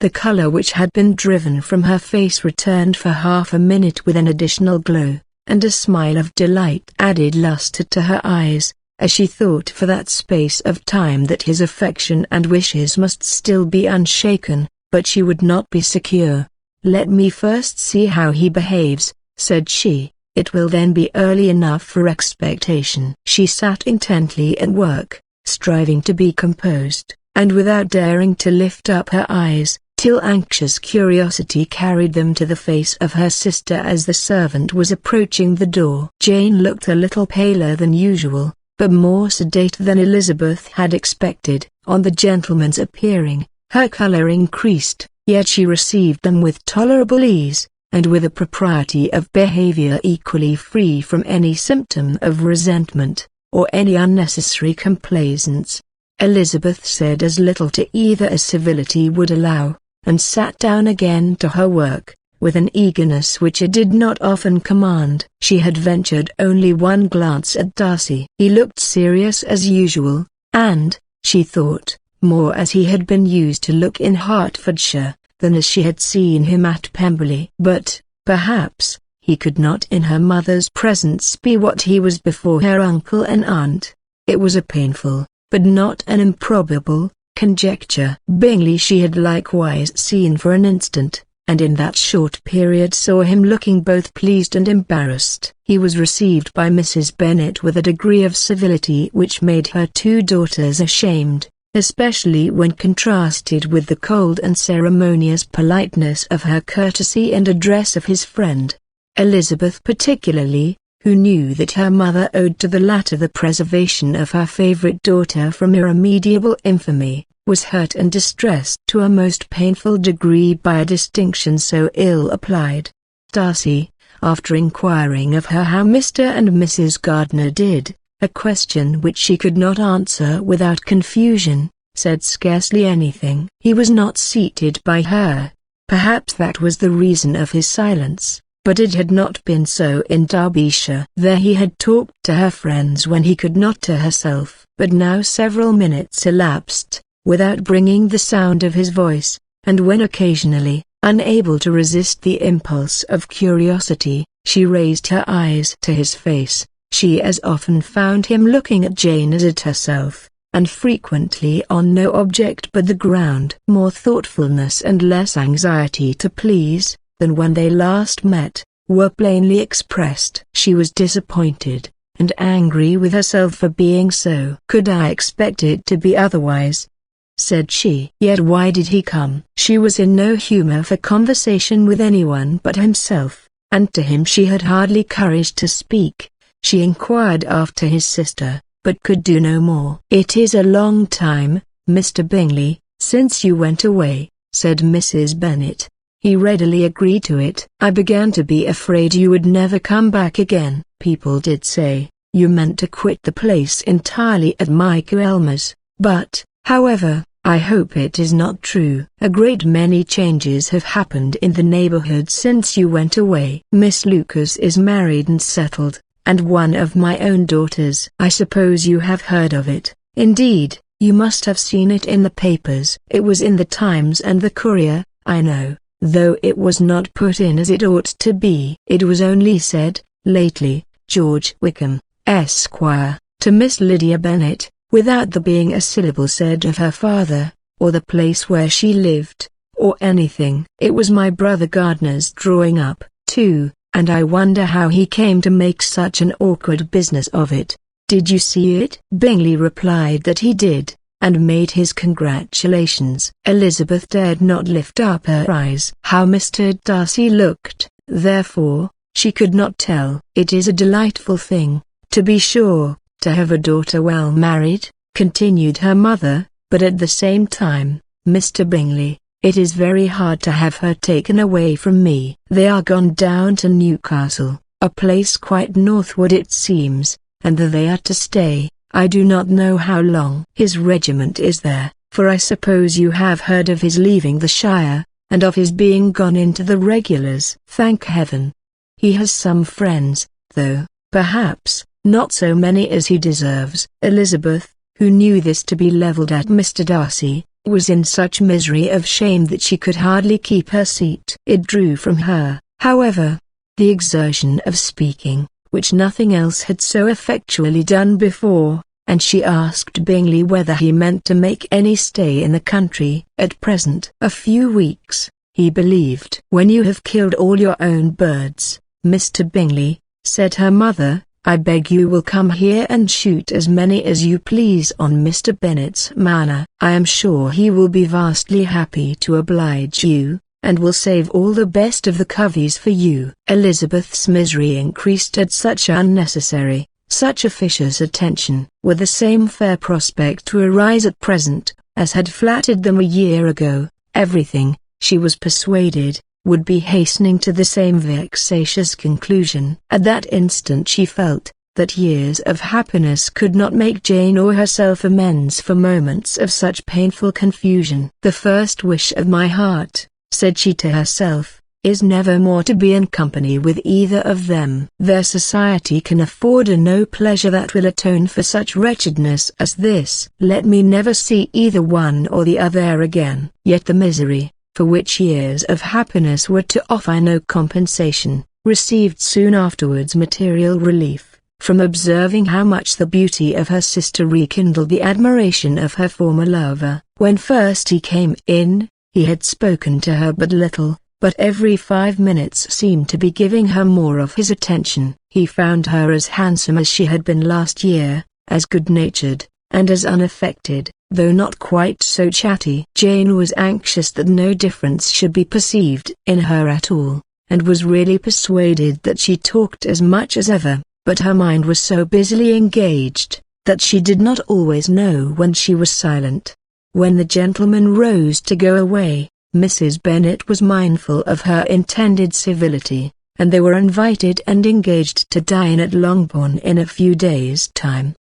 A: The color which had been driven from her face returned for half a minute with an additional glow, and a smile of delight added lustre to her eyes, as she thought for that space of time that his affection and wishes must still be unshaken, but she would not be secure. "Let me first see how he behaves," said she. "It will then be early enough for expectation." She sat intently at work, striving to be composed, and without daring to lift up her eyes, till anxious curiosity carried them to the face of her sister as the servant was approaching the door. Jane looked a little paler than usual, but more sedate than Elizabeth had expected. On the gentleman's appearing, her color increased, yet she received them with tolerable ease, and with a propriety of behavior equally free from any symptom of resentment, or any unnecessary complaisance. Elizabeth said as little to either as civility would allow, and sat down again to her work, with an eagerness which it did not often command. She had ventured only one glance at Darcy. He looked serious as usual, and, she thought, more as he had been used to look in Hertfordshire, than as she had seen him at Pemberley. But, perhaps, he could not in her mother's presence be what he was before her uncle and aunt. It was a painful, but not an improbable, conjecture. Bingley she had likewise seen for an instant, and in that short period saw him looking both pleased and embarrassed. He was received by Mrs. Bennet with a degree of civility which made her two daughters ashamed, especially when contrasted with the cold and ceremonious politeness of her courtesy and address of his friend. Elizabeth particularly, who knew that her mother owed to the latter the preservation of her favourite daughter from irremediable infamy, was hurt and distressed to a most painful degree by a distinction so ill applied. Darcy, after inquiring of her how Mr. and Mrs. Gardiner did, a question which she could not answer without confusion, said scarcely anything. He was not seated by her. Perhaps that was the reason of his silence, but it had not been so in Derbyshire. There he had talked to her friends when he could not to herself. But now several minutes elapsed, without bringing the sound of his voice, and when occasionally, unable to resist the impulse of curiosity, she raised her eyes to his face, she as often found him looking at Jane as at herself, and frequently on no object but the ground. More thoughtfulness and less anxiety to please, than when they last met, were plainly expressed. She was disappointed, and angry with herself for being so. "Could I expect it to be otherwise?" said she. "Yet why did he come?" She was in no humor for conversation with anyone but himself, and to him she had hardly courage to speak. She inquired after his sister, but could do no more. "It is a long time, Mr. Bingley, since you went away," said Mrs. Bennet. He readily agreed to it. "I began to be afraid you would never come back again. People did say you meant to quit the place entirely at Michaelmas, but, however, I hope it is not true. A great many changes have happened in the neighborhood since you went away. Miss Lucas is married and settled, and one of my own daughters. I suppose you have heard of it. Indeed, you must have seen it in the papers." "It was in the Times and the Courier, I know, though it was not put in as it ought to be. It was only said, lately, George Wickham, Esquire, to Miss Lydia Bennet, without there being a syllable said of her father, or the place where she lived, or anything. It was my brother Gardiner's drawing up, too, and I wonder how he came to make such an awkward business of it." "Did you see it?" Bingley replied that he did, and made his congratulations. Elizabeth dared not lift up her eyes. How Mr. Darcy looked, therefore, she could not tell. "It is a delightful thing, to be sure, to have a daughter well married," continued her mother, "but at the same time, Mr. Bingley, it is very hard to have her taken away from me. They are gone down to Newcastle, a place quite northward it seems, and there they are to stay. I do not know how long. His regiment is there, for I suppose you have heard of his leaving the Shire, and of his being gone into the regulars. Thank heaven! He has some friends, though, perhaps, not so many as he deserves." Elizabeth, who knew this to be levelled at Mr. Darcy, was in such misery of shame that she could hardly keep her seat. It drew from her, however, the exertion of speaking, which nothing else had so effectually done before, and she asked Bingley whether he meant to make any stay in the country. "At present, a few weeks, he believed." "When you have killed all your own birds, Mr. Bingley," said her mother, "I beg you will come here and shoot as many as you please on Mr. Bennet's manor. I am sure he will be vastly happy to oblige you, and will save all the best of the coveys for you." Elizabeth's misery increased at such unnecessary, such officious attention. Were the same fair prospect to arise at present, as had flattered them a year ago, everything, she was persuaded, would be hastening to the same vexatious conclusion. At that instant she felt that years of happiness could not make Jane or herself amends for moments of such painful confusion. "The first wish of my heart," said she to herself, is never more to be in company with either of them. Their society can afford no pleasure that will atone for such wretchedness as this. Let me never see either one or the other again. Yet the misery, for which years of happiness were to offer no compensation, received soon afterwards material relief, from observing how much the beauty of her sister rekindled the admiration of her former lover. When first he came in, he had spoken to her but little, but every 5 minutes seemed to be giving her more of his attention. He found her as handsome as she had been last year, as good-natured, and as unaffected, though not quite so chatty. Jane was anxious that no difference should be perceived in her at all, and was really persuaded that she talked as much as ever, but her mind was so busily engaged, that she did not always know when she was silent. When the gentleman rose to go away, Mrs. Bennet was mindful of her intended civility, and they were invited and engaged to dine at Longbourn in a few days' time.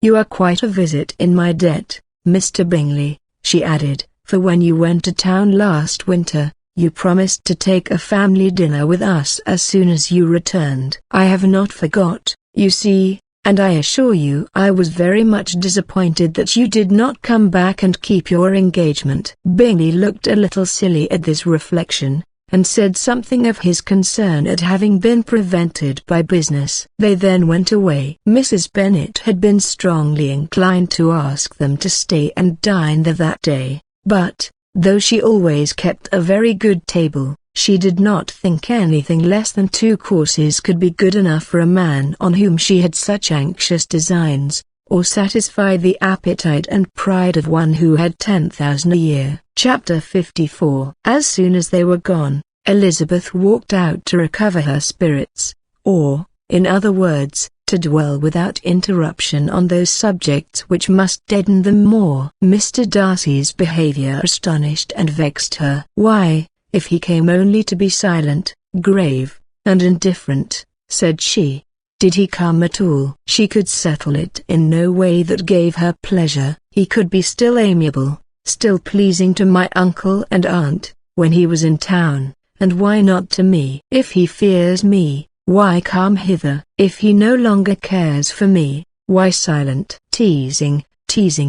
A: "You are quite a visit in my debt, Mr. Bingley," she added, "for when you went to town last winter, you promised to take a family dinner with us as soon as you returned. I have not forgot, you see, and I assure you I was very much disappointed that you did not come back and keep your engagement." Bingley looked a little silly at this reflection, and said something of his concern at having been prevented by business. They then went away. Mrs. Bennet had been strongly inclined to ask them to stay and dine there that day, but, though she always kept a very good table, she did not think anything less than 2 courses could be good enough for a man on whom she had such anxious designs, or satisfy the appetite and pride of one who had 10,000 a year. Chapter 54. As soon as they were gone, Elizabeth walked out to recover her spirits, or, in other words, to dwell without interruption on those subjects which must deaden them more. Mr. Darcy's behavior astonished and vexed her. Why, if he came only to be silent, grave, and indifferent, said she, did he come at all? She could settle it in no way that gave her pleasure. He could be still amiable, still pleasing to my uncle and aunt, when he was in town, and why not to me? If he fears me, why come hither? If he no longer cares for me, why silent? Teasing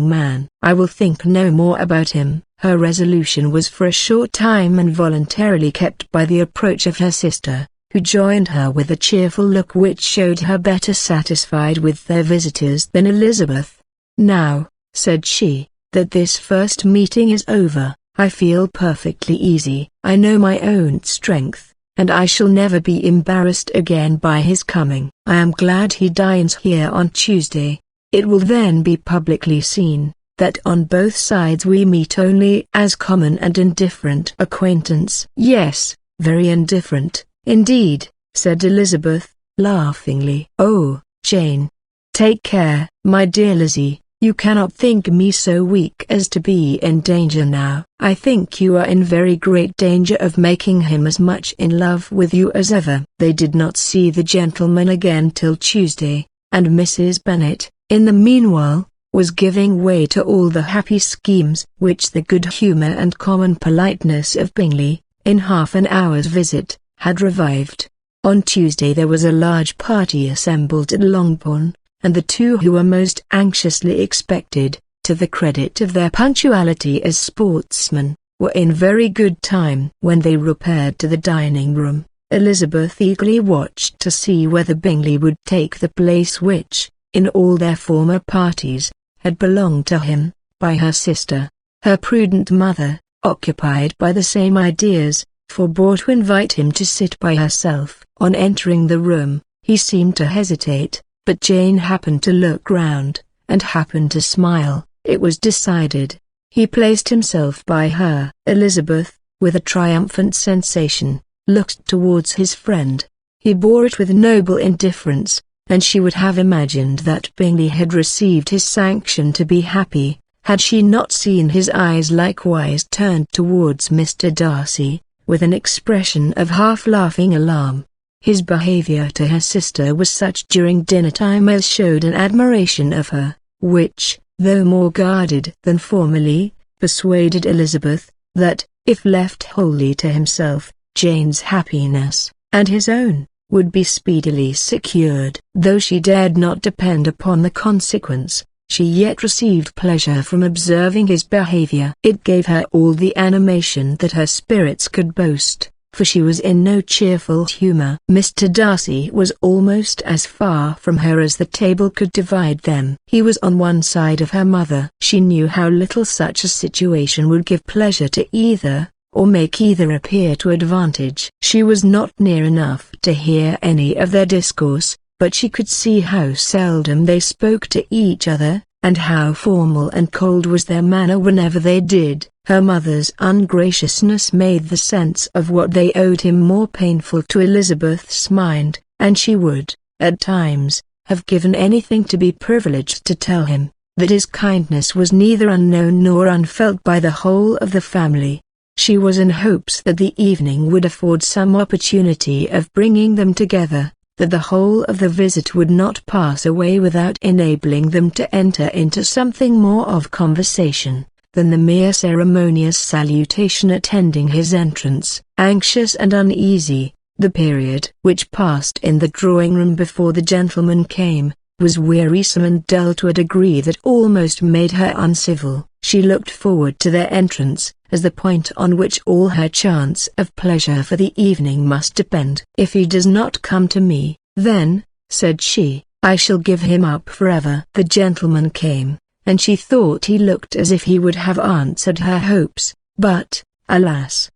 A: man. I will think no more about him. Her resolution was for a short time involuntarily kept by the approach of her sister, who joined her with a cheerful look which showed her better satisfied with their visitors than Elizabeth. "Now," said she, "that this first meeting is over, I feel perfectly easy. I know my own strength, and I shall never be embarrassed again by his coming. I am glad he dines here on Tuesday. It will then be publicly seen that on both sides we meet only as common and indifferent acquaintance." "Yes, very indifferent, indeed," said Elizabeth, laughingly. "Oh, Jane! Take care." "My dear Lizzie, you cannot think me so weak as to be in danger now." "I think you are in very great danger of making him as much in love with you as ever." They did not see the gentleman again till Tuesday, and Mrs. Bennet, in the meanwhile, was giving way to all the happy schemes which the good humour and common politeness of Bingley, in half an hour's visit, had revived. On Tuesday there was a large party assembled at Longbourn, and the two who were most anxiously expected, to the credit of their punctuality as sportsmen, were in very good time. When they repaired to the dining-room, Elizabeth eagerly watched to see whether Bingley would take the place which, in all their former parties, had belonged to him, by her sister. Her prudent mother, occupied by the same ideas, forbore to invite him to sit by herself. On entering the room, he seemed to hesitate, but Jane happened to look round, and happened to smile. It was decided. He placed himself by her. Elizabeth, with a triumphant sensation, looked towards his friend. He bore it with noble indifference, and she would have imagined that Bingley had received his sanction to be happy, had she not seen his eyes likewise turned towards Mr. Darcy, with an expression of half-laughing alarm. His behaviour to her sister was such during dinner-time as showed an admiration of her, which, though more guarded than formerly, persuaded Elizabeth, that, if left wholly to himself, Jane's happiness, and his own, would be speedily secured. Though she dared not depend upon the consequence, she yet received pleasure from observing his behavior. It gave her all the animation that her spirits could boast, for she was in no cheerful humor. Mr. Darcy was almost as far from her as the table could divide them. He was on one side of her mother. She knew how little such a situation would give pleasure to either, or make either appear to advantage. She was not near enough to hear any of their discourse, but she could see how seldom they spoke to each other, and how formal and cold was their manner whenever they did. Her mother's ungraciousness made the sense of what they owed him more painful to Elizabeth's mind, and she would, at times, have given anything to be privileged to tell him that his kindness was neither unknown nor unfelt by the whole of the family. She was in hopes that the evening would afford some opportunity of bringing them together, that the whole of the visit would not pass away without enabling them to enter into something more of conversation than the mere ceremonious salutation attending his entrance. Anxious and uneasy, the period which passed in the drawing-room before the gentlemen came, was wearisome and dull to a degree that almost made her uncivil. She looked forward to their entrance, as the point on which all her chance of pleasure for the evening must depend. "If he does not come to me, then," said she, "I shall give him up forever." The gentleman came, and she thought he looked as if he would have answered her hopes, but, alas!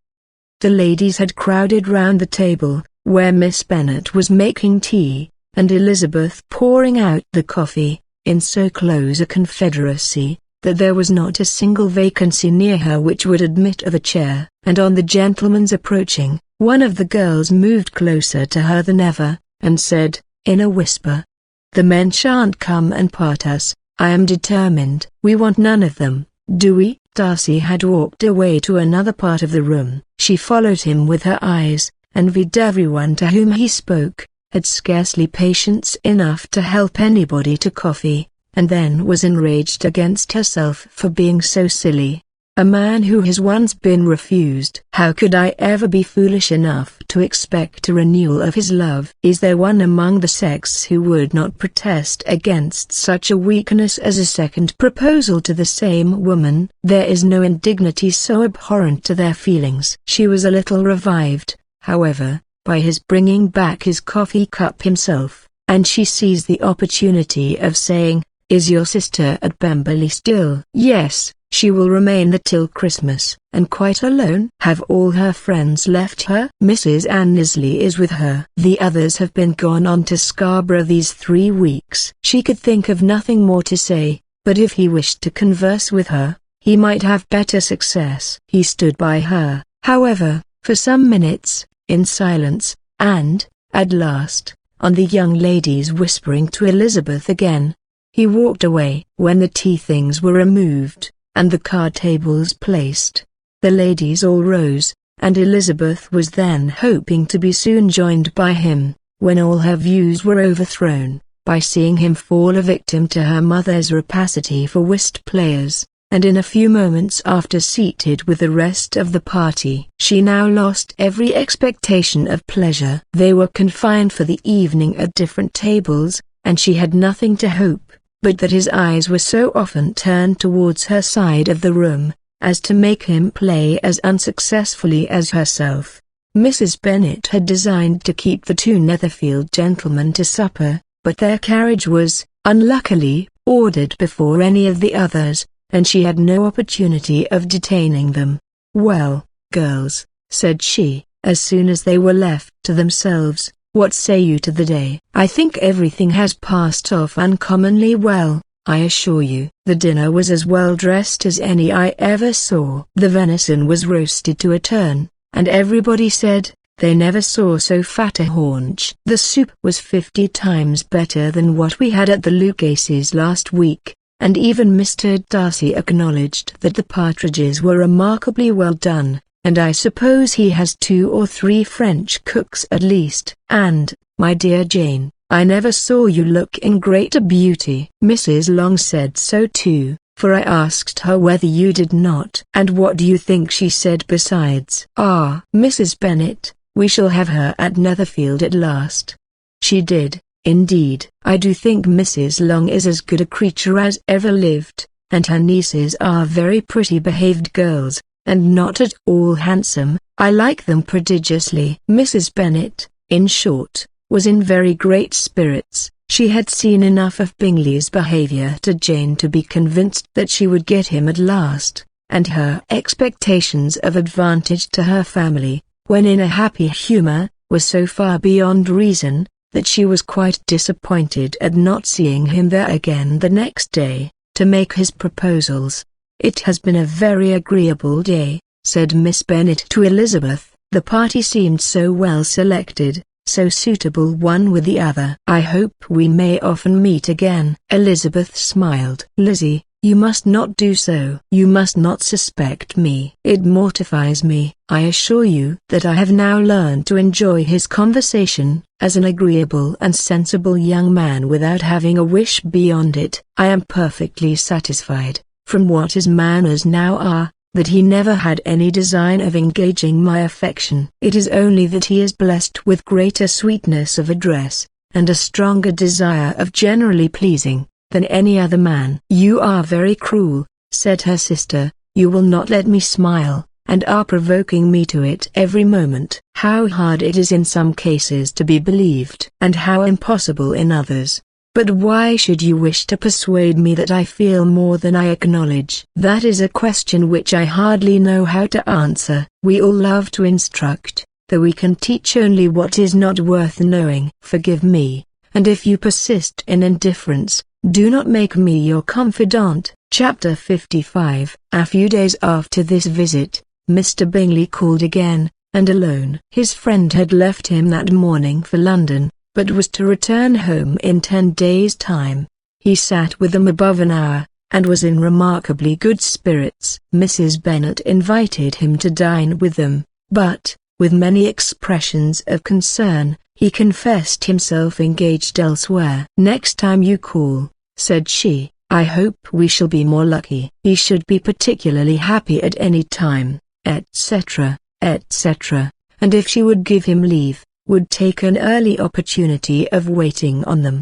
A: The ladies had crowded round the table, where Miss Bennet was making tea, and Elizabeth pouring out the coffee, in so close a confederacy, that there was not a single vacancy near her which would admit of a chair. And on the gentleman's approaching, one of the girls moved closer to her than ever, and said, in a whisper, "The men shan't come and part us, I am determined." "We want none of them, do we?" Darcy had walked away to another part of the room. She followed him with her eyes, envied everyone to whom he spoke, had scarcely patience enough to help anybody to coffee, and then was enraged against herself for being so silly. A man who has once been refused. How could I ever be foolish enough to expect a renewal of his love? Is there one among the sex who would not protest against such a weakness as a second proposal to the same woman? There is no indignity so abhorrent to their feelings. She was a little revived, however, by his bringing back his coffee cup himself, and she seized the opportunity of saying, "Is your sister at Pemberley still?" "Yes, she will remain there till Christmas." "And quite alone?" "Have all her friends left her?" "Mrs. Annesley is with her. The others have been gone on to Scarborough these 3 weeks." She could think of nothing more to say, but if he wished to converse with her, he might have better success. He stood by her, however, for some minutes, in silence, and, at last, on the young lady's whispering to Elizabeth again, he walked away. When the tea things were removed, and the card tables placed, the ladies all rose, and Elizabeth was then hoping to be soon joined by him, when all her views were overthrown, by seeing him fall a victim to her mother's rapacity for whist players, and in a few moments after seated with the rest of the party. She now lost every expectation of pleasure. They were confined for the evening at different tables, and she had nothing to hope but that his eyes were so often turned towards her side of the room, as to make him play as unsuccessfully as herself. Mrs. Bennet had designed to keep the 2 Netherfield gentlemen to supper, but their carriage was, unluckily, ordered before any of the others, and she had no opportunity of detaining them. "Well, girls," said she, as soon as they were left to themselves, "what say you to the day?" "I think everything has passed off uncommonly well, I assure you." The dinner was as well dressed as any I ever saw. The venison was roasted to a turn, and everybody said, they never saw so fat a haunch. The soup was 50 times better than what we had at the Lucases last week, and even Mr. Darcy acknowledged that the partridges were remarkably well done, and I suppose he has 2 or 3 French cooks at least. "And, my dear Jane, I never saw you look in greater beauty." Mrs. Long said so too, for I asked her whether you did not. And what do you think she said besides? Ah, Mrs. Bennet, we shall have her at Netherfield at last. She did, indeed. I do think Mrs. Long is as good a creature as ever lived, and her nieces are very pretty behaved girls, and not at all handsome. I like them prodigiously. Mrs. Bennet, in short, was in very great spirits. She had seen enough of Bingley's behaviour to Jane to be convinced that she would get him at last, and her expectations of advantage to her family, when in a happy humour, were so far beyond reason, that she was quite disappointed at not seeing him there again the next day, to make his proposals. "It has been a very agreeable day," said Miss Bennet to Elizabeth. "The party seemed so well selected, so suitable one with the other. I hope we may often meet again." Elizabeth smiled. "Lizzie, you must not do so. You must not suspect me. It mortifies me. I assure you that I have now learned to enjoy his conversation, as an agreeable and sensible young man without having a wish beyond it. I am perfectly satisfied, from what his manners now are, that he never had any design of engaging my affection. It is only that he is blessed with greater sweetness of address, and a stronger desire of generally pleasing, than any other man." "You are very cruel," said her sister. "You will not let me smile, and are provoking me to it every moment. How hard it is in some cases to be believed, and how impossible in others. But why should you wish to persuade me that I feel more than I acknowledge?" "That is a question which I hardly know how to answer. We all love to instruct, though we can teach only what is not worth knowing. Forgive me, and if you persist in indifference, do not make me your confidant." Chapter 55. A few days after this visit, Mr. Bingley called again, and alone. His friend had left him that morning for London, but was to return home in 10 days' time. He sat with them above an hour, and was in remarkably good spirits. Mrs. Bennet invited him to dine with them, but, with many expressions of concern, he confessed himself engaged elsewhere. "Next time you call," said she, "I hope we shall be more lucky." He should be particularly happy at any time, etc., etc., and if she would give him leave, would take an early opportunity of waiting on them.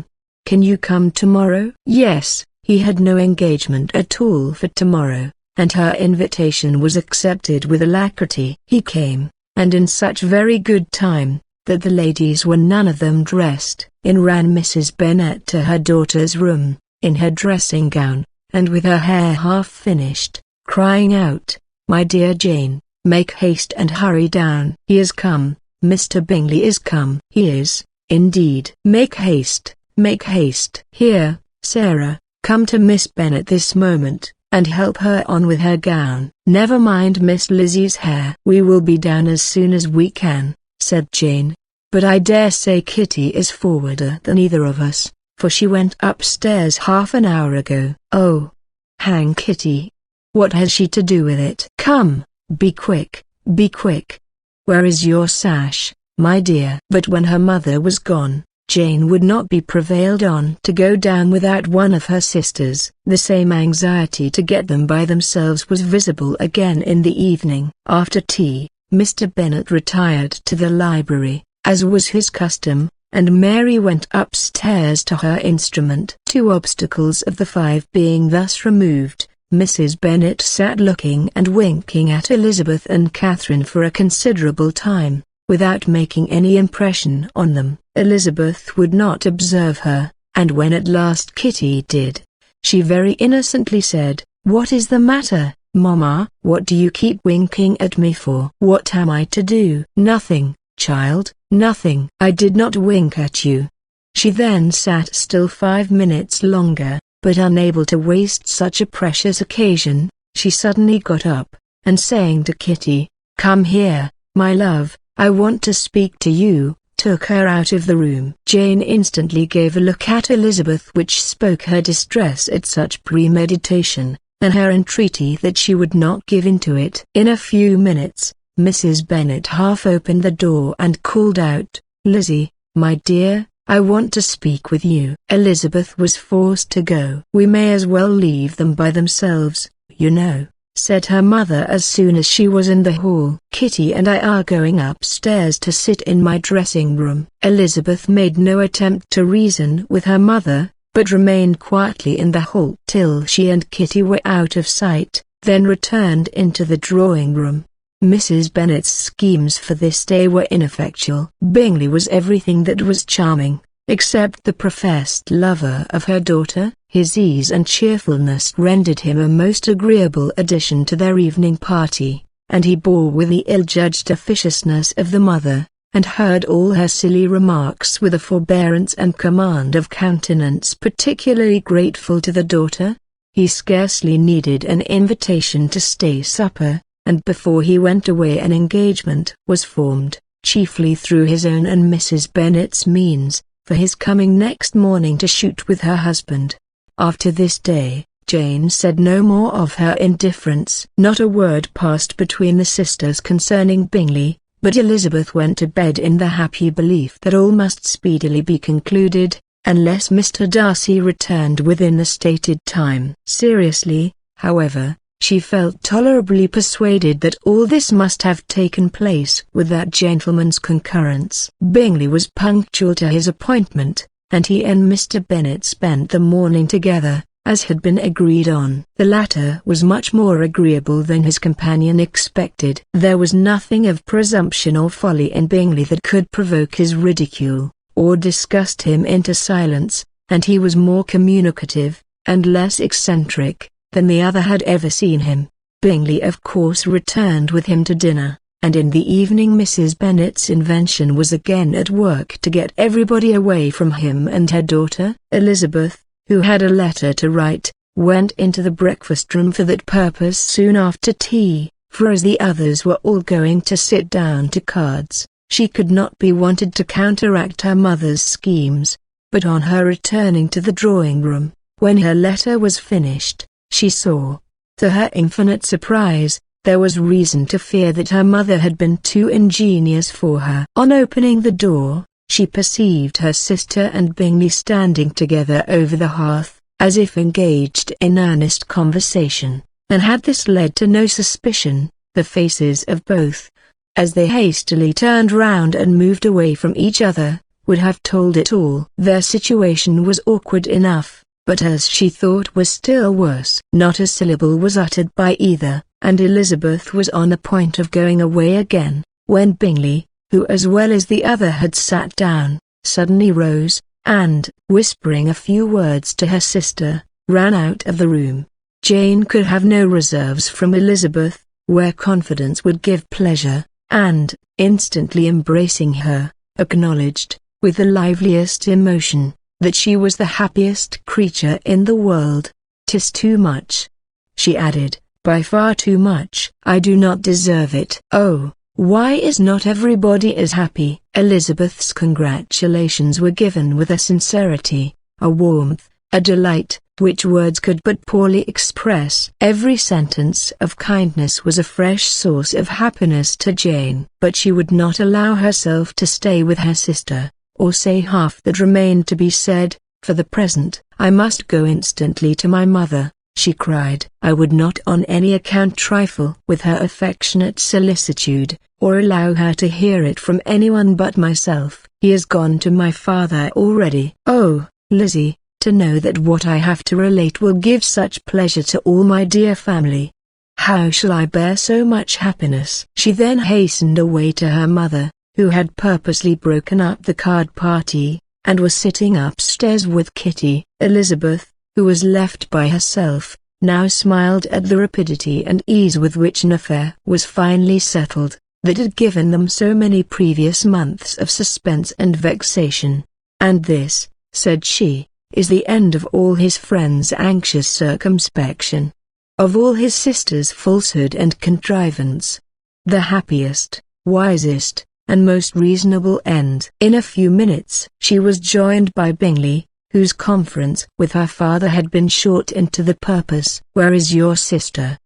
A: "Can you come tomorrow?" Yes, he had no engagement at all for tomorrow, and her invitation was accepted with alacrity. He came, and in such very good time, that the ladies were none of them dressed. In ran Mrs. Bennet to her daughter's room, in her dressing gown, and with her hair half finished, crying out, "My dear Jane, make haste and hurry down. He is come. Mr. Bingley is come." "He is, indeed." "Make haste, make haste. Here, Sarah, come to Miss Bennet this moment, and help her on with her gown. Never mind Miss Lizzie's hair." "We will be down as soon as we can," said Jane. "But I dare say Kitty is forwarder than either of us, for she went upstairs half an hour ago." "Oh, hang Kitty. What has she to do with it? Come, be quick, be quick. Where is your sash, my dear?" But when her mother was gone, Jane would not be prevailed on to go down without one of her sisters. The same anxiety to get them by themselves was visible again in the evening. After tea, Mr. Bennet retired to the library, as was his custom, and Mary went upstairs to her instrument. 2 obstacles of the 5 being thus removed, Mrs. Bennet sat looking and winking at Elizabeth and Catherine for a considerable time, without making any impression on them. Elizabeth would not observe her, and when at last Kitty did, she very innocently said, "What is the matter, Mamma? What do you keep winking at me for?" "What am I to do?" "Nothing, child, nothing." "I did not wink at you." She then sat still 5 minutes longer, but unable to waste such a precious occasion, she suddenly got up, and saying to Kitty, "Come here, my love, I want to speak to you," took her out of the room. Jane instantly gave a look at Elizabeth which spoke her distress at such premeditation, and her entreaty that she would not give in to it. In a few minutes, Mrs. Bennet half opened the door and called out, "Lizzie, my dear, I want to speak with you." Elizabeth was forced to go. "We may as well leave them by themselves, you know," said her mother as soon as she was in the hall. "Kitty and I are going upstairs to sit in my dressing room." Elizabeth made no attempt to reason with her mother, but remained quietly in the hall till she and Kitty were out of sight, then returned into the drawing room. Mrs. Bennet's schemes for this day were ineffectual. Bingley was everything that was charming, except the professed lover of her daughter. His ease and cheerfulness rendered him a most agreeable addition to their evening party, and he bore with the ill-judged officiousness of the mother, and heard all her silly remarks with a forbearance and command of countenance particularly grateful to the daughter. He scarcely needed an invitation to stay supper, and before he went away an engagement was formed, chiefly through his own and Mrs. Bennet's means, for his coming next morning to shoot with her husband. After this day, Jane said no more of her indifference. Not a word passed between the sisters concerning Bingley, but Elizabeth went to bed in the happy belief that all must speedily be concluded, unless Mr. Darcy returned within the stated time. Seriously, however, she felt tolerably persuaded that all this must have taken place with that gentleman's concurrence. Bingley was punctual to his appointment, and he and Mr. Bennet spent the morning together, as had been agreed on. The latter was much more agreeable than his companion expected. There was nothing of presumption or folly in Bingley that could provoke his ridicule, or disgust him into silence, and he was more communicative, and less eccentric, than the other had ever seen him. Bingley of course returned with him to dinner, and in the evening Mrs. Bennet's invention was again at work to get everybody away from him and her daughter. Elizabeth, who had a letter to write, went into the breakfast room for that purpose soon after tea, for as the others were all going to sit down to cards, she could not be wanted to counteract her mother's schemes. But on her returning to the drawing room, when her letter was finished, she saw, to her infinite surprise, there was reason to fear that her mother had been too ingenious for her. On opening the door, she perceived her sister and Bingley standing together over the hearth, as if engaged in earnest conversation, and had this led to no suspicion, the faces of both, as they hastily turned round and moved away from each other, would have told it all. Their situation was awkward enough, but as she thought was still worse. Not a syllable was uttered by either, and Elizabeth was on the point of going away again, when Bingley, who as well as the other had sat down, suddenly rose, and, whispering a few words to her sister, ran out of the room. Jane could have no reserves from Elizabeth, where confidence would give pleasure, and, instantly embracing her, acknowledged, with the liveliest emotion, that she was the happiest creature in the world. "'Tis too much," she added, "by far too much. I do not deserve it." "Oh, why is not everybody as happy?" Elizabeth's congratulations were given with a sincerity, a warmth, a delight, which words could but poorly express. Every sentence of kindness was a fresh source of happiness to Jane. But she would not allow herself to stay with her sister, or say half that remained to be said. "For the present, I must go instantly to my mother," she cried. "I would not on any account trifle with her affectionate solicitude, or allow her to hear it from anyone but myself. He has gone to my father already." "Oh, Lizzie, to know that what I have to relate will give such pleasure to all my dear family. How shall I bear so much happiness?" She then hastened away to her mother, who had purposely broken up the card party, and was sitting upstairs with Kitty. Elizabeth, who was left by herself, now smiled at the rapidity and ease with which an affair was finally settled, that had given them so many previous months of suspense and vexation. "And this," said she, "is the end of all his friends' anxious circumspection, of all his sister's falsehood and contrivance. The happiest, wisest, and most reasonable end." In a few minutes she was joined by Bingley, whose conference with her father had been short and to the purpose. "Where is your sister?"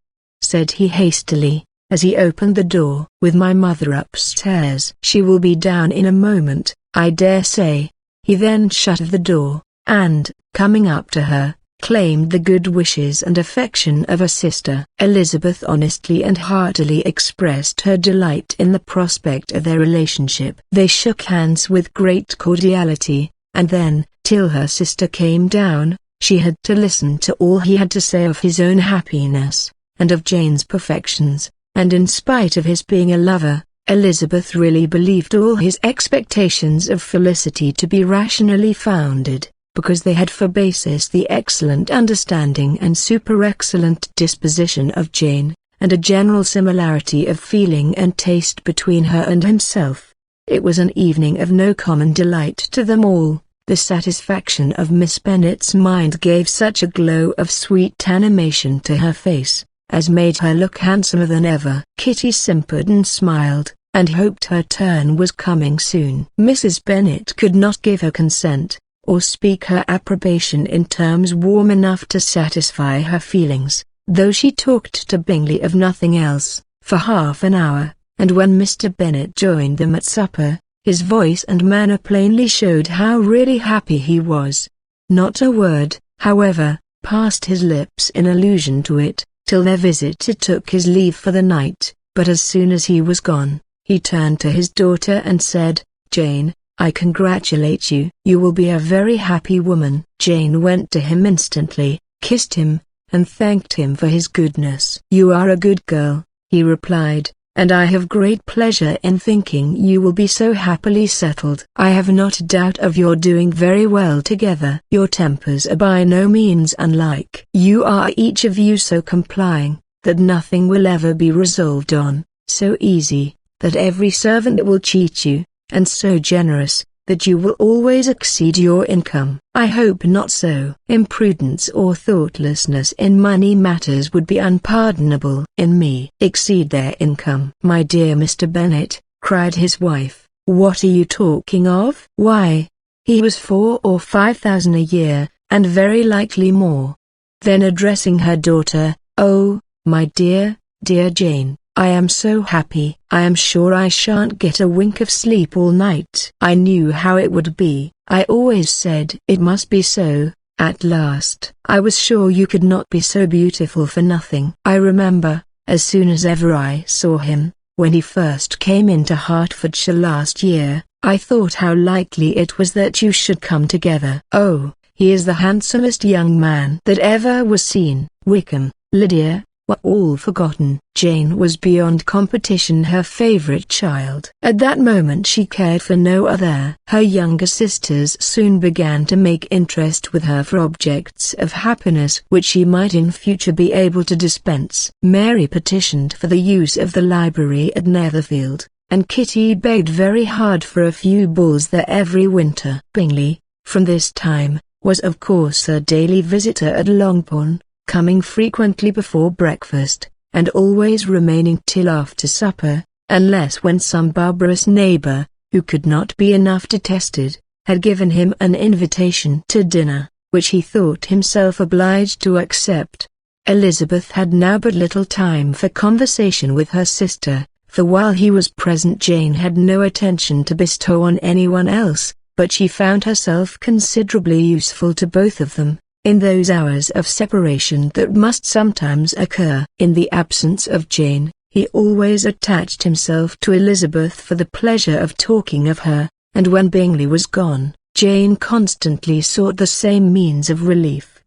A: said he hastily, as he opened the door. "With my mother upstairs." "She will be down in a moment, I dare say," He then shut the door, and, coming up to her, claimed the good wishes and affection of a sister. Elizabeth honestly and heartily expressed her delight in the prospect of their relationship. They shook hands with great cordiality, and then, till her sister came down, she had to listen to all he had to say of his own happiness, and of Jane's perfections, and in spite of his being a lover, Elizabeth really believed all his expectations of felicity to be rationally founded, because they had for basis the excellent understanding and super-excellent disposition of Jane, and a general similarity of feeling and taste between her and himself. It was an evening of no common delight to them all. The satisfaction of Miss Bennet's mind gave such a glow of sweet animation to her face, as made her look handsomer than ever. Kitty simpered and smiled, and hoped her turn was coming soon. Mrs. Bennet could not give her consent, or speak her approbation in terms warm enough to satisfy her feelings, though she talked to Bingley of nothing else, for half an hour, and when Mr. Bennet joined them at supper, his voice and manner plainly showed how really happy he was. Not a word, however, passed his lips in allusion to it, till their visitor took his leave for the night, but as soon as he was gone, he turned to his daughter and said, "Jane, I congratulate you. You will be a very happy woman." Jane went to him instantly, kissed him, and thanked him for his goodness. "You are a good girl," he replied, "and I have great pleasure in thinking you will be so happily settled. I have not a doubt of your doing very well together. Your tempers are by no means unlike. You are each of you so complying, that nothing will ever be resolved on, so easy, that every servant will cheat you, and so generous, that you will always exceed your income. I hope not so. Imprudence or thoughtlessness in money matters would be unpardonable. In me, exceed their income." "My dear Mr. Bennet," cried his wife, "what are you talking of? Why, he was 4,000 or 5,000 a year, and very likely more." Then addressing her daughter, "Oh, my dear, dear Jane, I am so happy. I am sure I shan't get a wink of sleep all night. I knew how it would be. I always said it must be so. At last, I was sure you could not be so beautiful for nothing. I remember, as soon as ever I saw him, when he first came into Hertfordshire last year, I thought how likely it was that you should come together. Oh, he is the handsomest young man that ever was seen." Wickham, Lydia, were all forgotten. Jane was beyond competition her favorite child. At that moment she cared for no other. Her younger sisters soon began to make interest with her for objects of happiness which she might in future be able to dispense. Mary petitioned for the use of the library at Netherfield, and Kitty begged very hard for a few balls there every winter. Bingley, from this time, was of course a daily visitor at Longbourn, coming frequently before breakfast, and always remaining till after supper, unless when some barbarous neighbor, who could not be enough detested, had given him an invitation to dinner, which he thought himself obliged to accept. Elizabeth had now but little time for conversation with her sister, for while he was present Jane had no attention to bestow on anyone else, but she found herself considerably useful to both of them, in those hours of separation that must sometimes occur. In the absence of Jane, he always attached himself to Elizabeth for the pleasure of talking of her, and when Bingley was gone, Jane constantly sought the same means of relief.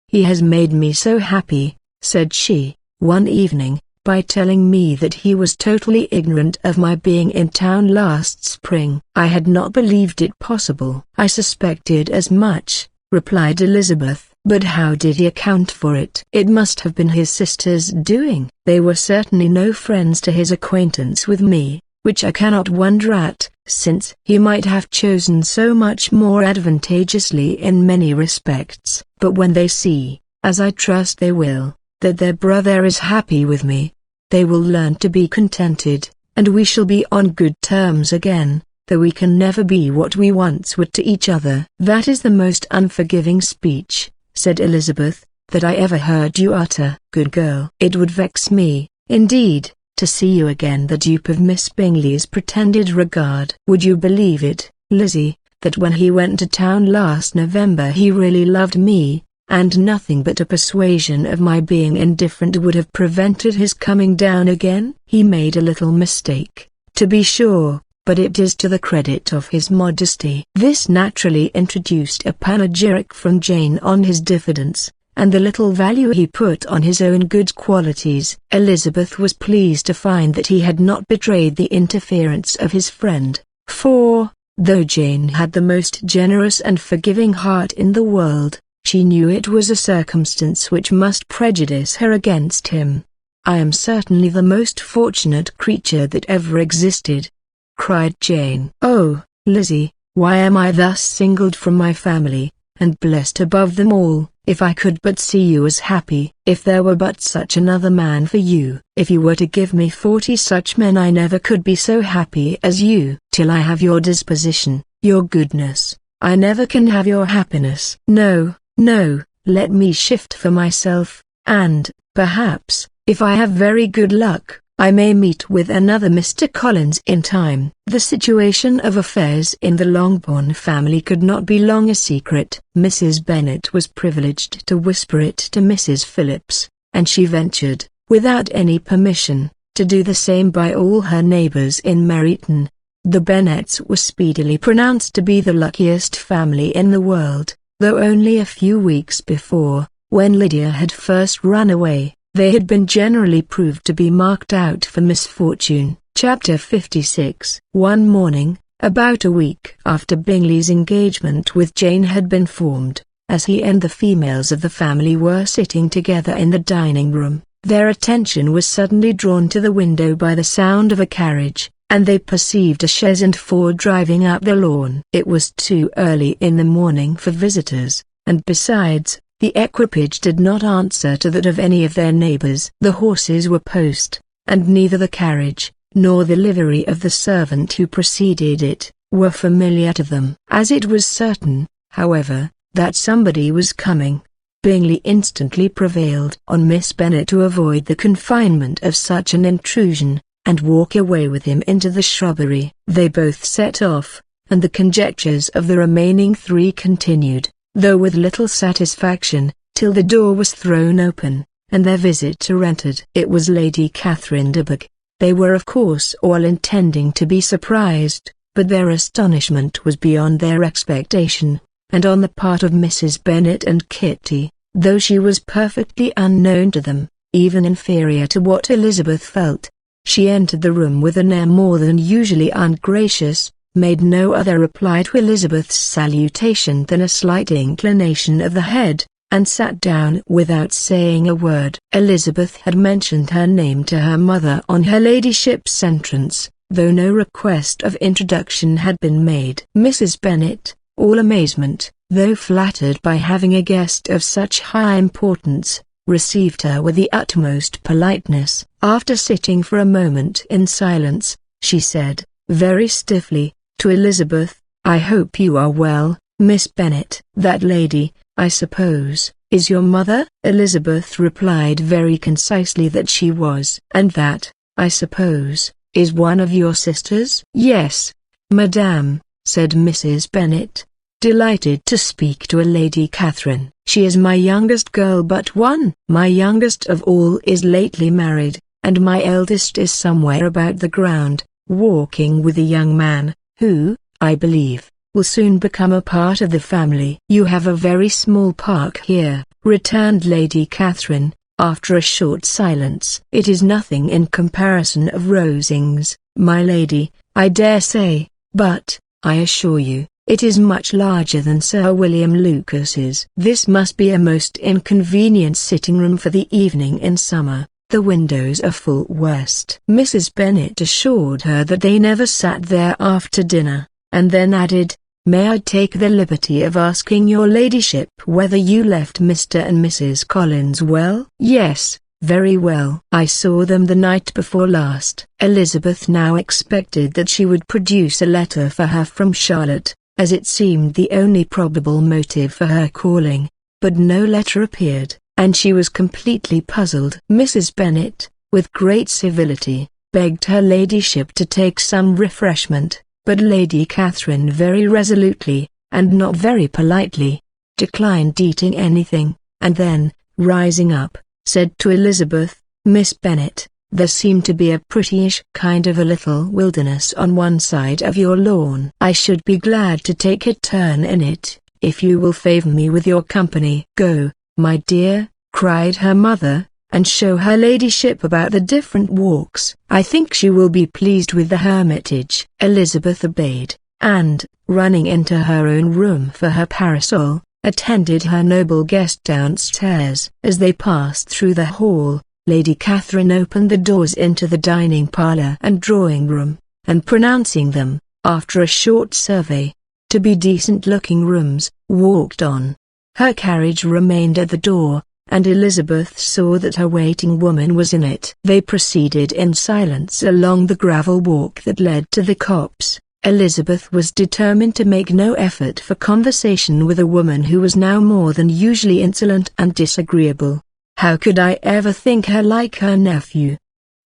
A: "He has made me so happy," said she, one evening, "by telling me that he was totally ignorant of my being in town last spring. I had not believed it possible." "I suspected as much," replied Elizabeth, "but how did he account for it?" "It must have been his sister's doing. They were certainly no friends to his acquaintance with me, which I cannot wonder at, since he might have chosen so much more advantageously in many respects. But when they see, as I trust they will, that their brother is happy with me, they will learn to be contented, and we shall be on good terms again, though we can never be what we once were to each other." "That is the most unforgiving speech," said Elizabeth, "that I ever heard you utter." "Good girl. It would vex me, indeed, to see you again the dupe of Miss Bingley's pretended regard." "Would you believe it, Lizzie, that when he went to town last November he really loved me, and nothing but a persuasion of my being indifferent would have prevented his coming down again. He made a little mistake, to be sure, but it is to the credit of his modesty." This naturally introduced a panegyric from Jane on his diffidence, and the little value he put on his own good qualities. Elizabeth was pleased to find that he had not betrayed the interference of his friend, for, though Jane had the most generous and forgiving heart in the world, she knew it was a circumstance which must prejudice her against him. "I am certainly the most fortunate creature that ever existed," cried Jane. "Oh, Lizzie, why am I thus singled from my family, and blessed above them all? If I could but see you as happy, if there were but such another man for you, if you were to give me 40 such men, I never could be so happy as you. Till I have your disposition, your goodness, I never can have your happiness. No, no, let me shift for myself, and, perhaps, if I have very good luck, I may meet with another Mr. Collins in time." The situation of affairs in the Longbourn family could not be long a secret. Mrs. Bennet was privileged to whisper it to Mrs. Phillips, and she ventured, without any permission, to do the same by all her neighbours in Meryton. The Bennets were speedily pronounced to be the luckiest family in the world, though only a few weeks before, when Lydia had first run away, they had been generally proved to be marked out for misfortune. Chapter 56. One morning, about a week after Bingley's engagement with Jane had been formed, as he and the females of the family were sitting together in the dining-room, their attention was suddenly drawn to the window by the sound of a carriage, and they perceived a chaise and four driving up the lawn. It was too early in the morning for visitors, and besides, the equipage did not answer to that of any of their neighbours. The horses were post, and neither the carriage, nor the livery of the servant who preceded it, were familiar to them. As it was certain, however, that somebody was coming, Bingley instantly prevailed on Miss Bennet to avoid the confinement of such an intrusion, and walk away with him into the shrubbery. They both set off, and the conjectures of the remaining three continued, though with little satisfaction, till the door was thrown open, and their visitor entered. It was Lady Catherine Audiobooks. They were of course all intending to be surprised, but their astonishment was beyond their expectation, and on the part of Mrs. Bennet and Kitty, though she was perfectly unknown to them, even inferior to what Elizabeth felt. She entered the room with an air more than usually ungracious, made no other reply to Elizabeth's salutation than a slight inclination of the head, and sat down without saying a word. Elizabeth had mentioned her name to her mother on her ladyship's entrance, though no request of introduction had been made. Mrs. Bennet, all amazement, though flattered by having a guest of such high importance, received her with the utmost politeness. After sitting for a moment in silence, she said, very stiffly, to Elizabeth, "I hope you are well, Miss Bennet." "That lady, I suppose, is your mother?" Elizabeth replied very concisely that she was. "And that, I suppose, is one of your sisters?" "Yes, madame," said Mrs. Bennet, delighted to speak to a Lady Catherine. "She is my youngest girl but one. My youngest of all is lately married, and my eldest is somewhere about the ground, walking with a young man, who, I believe, will soon become a part of the family." "You have a very small park here," returned Lady Catherine, after a short silence. "It is nothing in comparison of Rosings, my lady, I dare say, but, I assure you, it is much larger than Sir William Lucas's. This must be a most inconvenient sitting-room for the evening in summer. The windows are full west." Mrs. Bennet assured her that they never sat there after dinner, and then added, "May I take the liberty of asking your ladyship whether you left Mr. and Mrs. Collins well?" "Yes, very well. I saw them the night before last." Elizabeth now expected that she would produce a letter for her from Charlotte, as it seemed the only probable motive for her calling, but no letter appeared, and she was completely puzzled. Mrs. Bennet, with great civility, begged her ladyship to take some refreshment, but Lady Catherine very resolutely, and not very politely, declined eating anything, and then, rising up, said to Elizabeth, "Miss Bennet, there seemed to be a prettyish kind of a little wilderness on one side of your lawn. I should be glad to take a turn in it, if you will favor me with your company." "Go, my dear," cried her mother, "and show her ladyship about the different walks. I think she will be pleased with the hermitage." Elizabeth obeyed, and, running into her own room for her parasol, attended her noble guest downstairs. As they passed through the hall, Lady Catherine opened the doors into the dining parlour and drawing-room, and pronouncing them, after a short survey, to be decent-looking rooms, walked on. Her carriage remained at the door, and Elizabeth saw that her waiting woman was in it. They proceeded in silence along the gravel walk that led to the copse. Elizabeth was determined to make no effort for conversation with a woman who was now more than usually insolent and disagreeable. "How could I ever think her like her nephew?"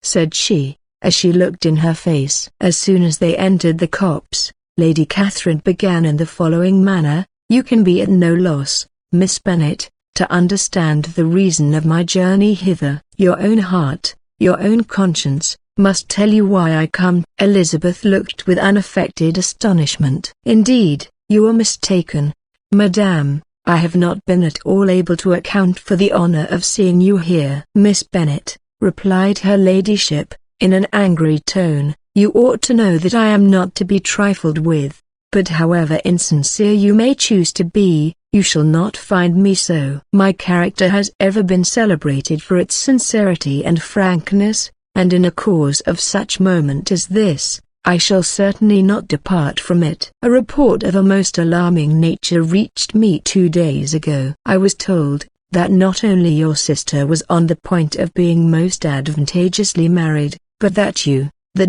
A: said she, as she looked in her face. As soon as they entered the copse, Lady Catherine began in the following manner: "You can be at no loss, Miss Bennet, to understand the reason of my journey hither. Your own heart, your own conscience, must tell you why I come." Elizabeth looked with unaffected astonishment. "Indeed, you are mistaken, madame. I have not been at all able to account for the honor of seeing you here." "Miss Bennet," replied her ladyship, in an angry tone, "you ought to know that I am not to be trifled with, but however insincere you may choose to be, you shall not find me so. My character has ever been celebrated for its sincerity and frankness, and in a cause of such moment as this, I shall certainly not depart from it. A report of a most alarming nature reached me 2 days ago. I was told that not only your sister was on the point of being most advantageously married, but that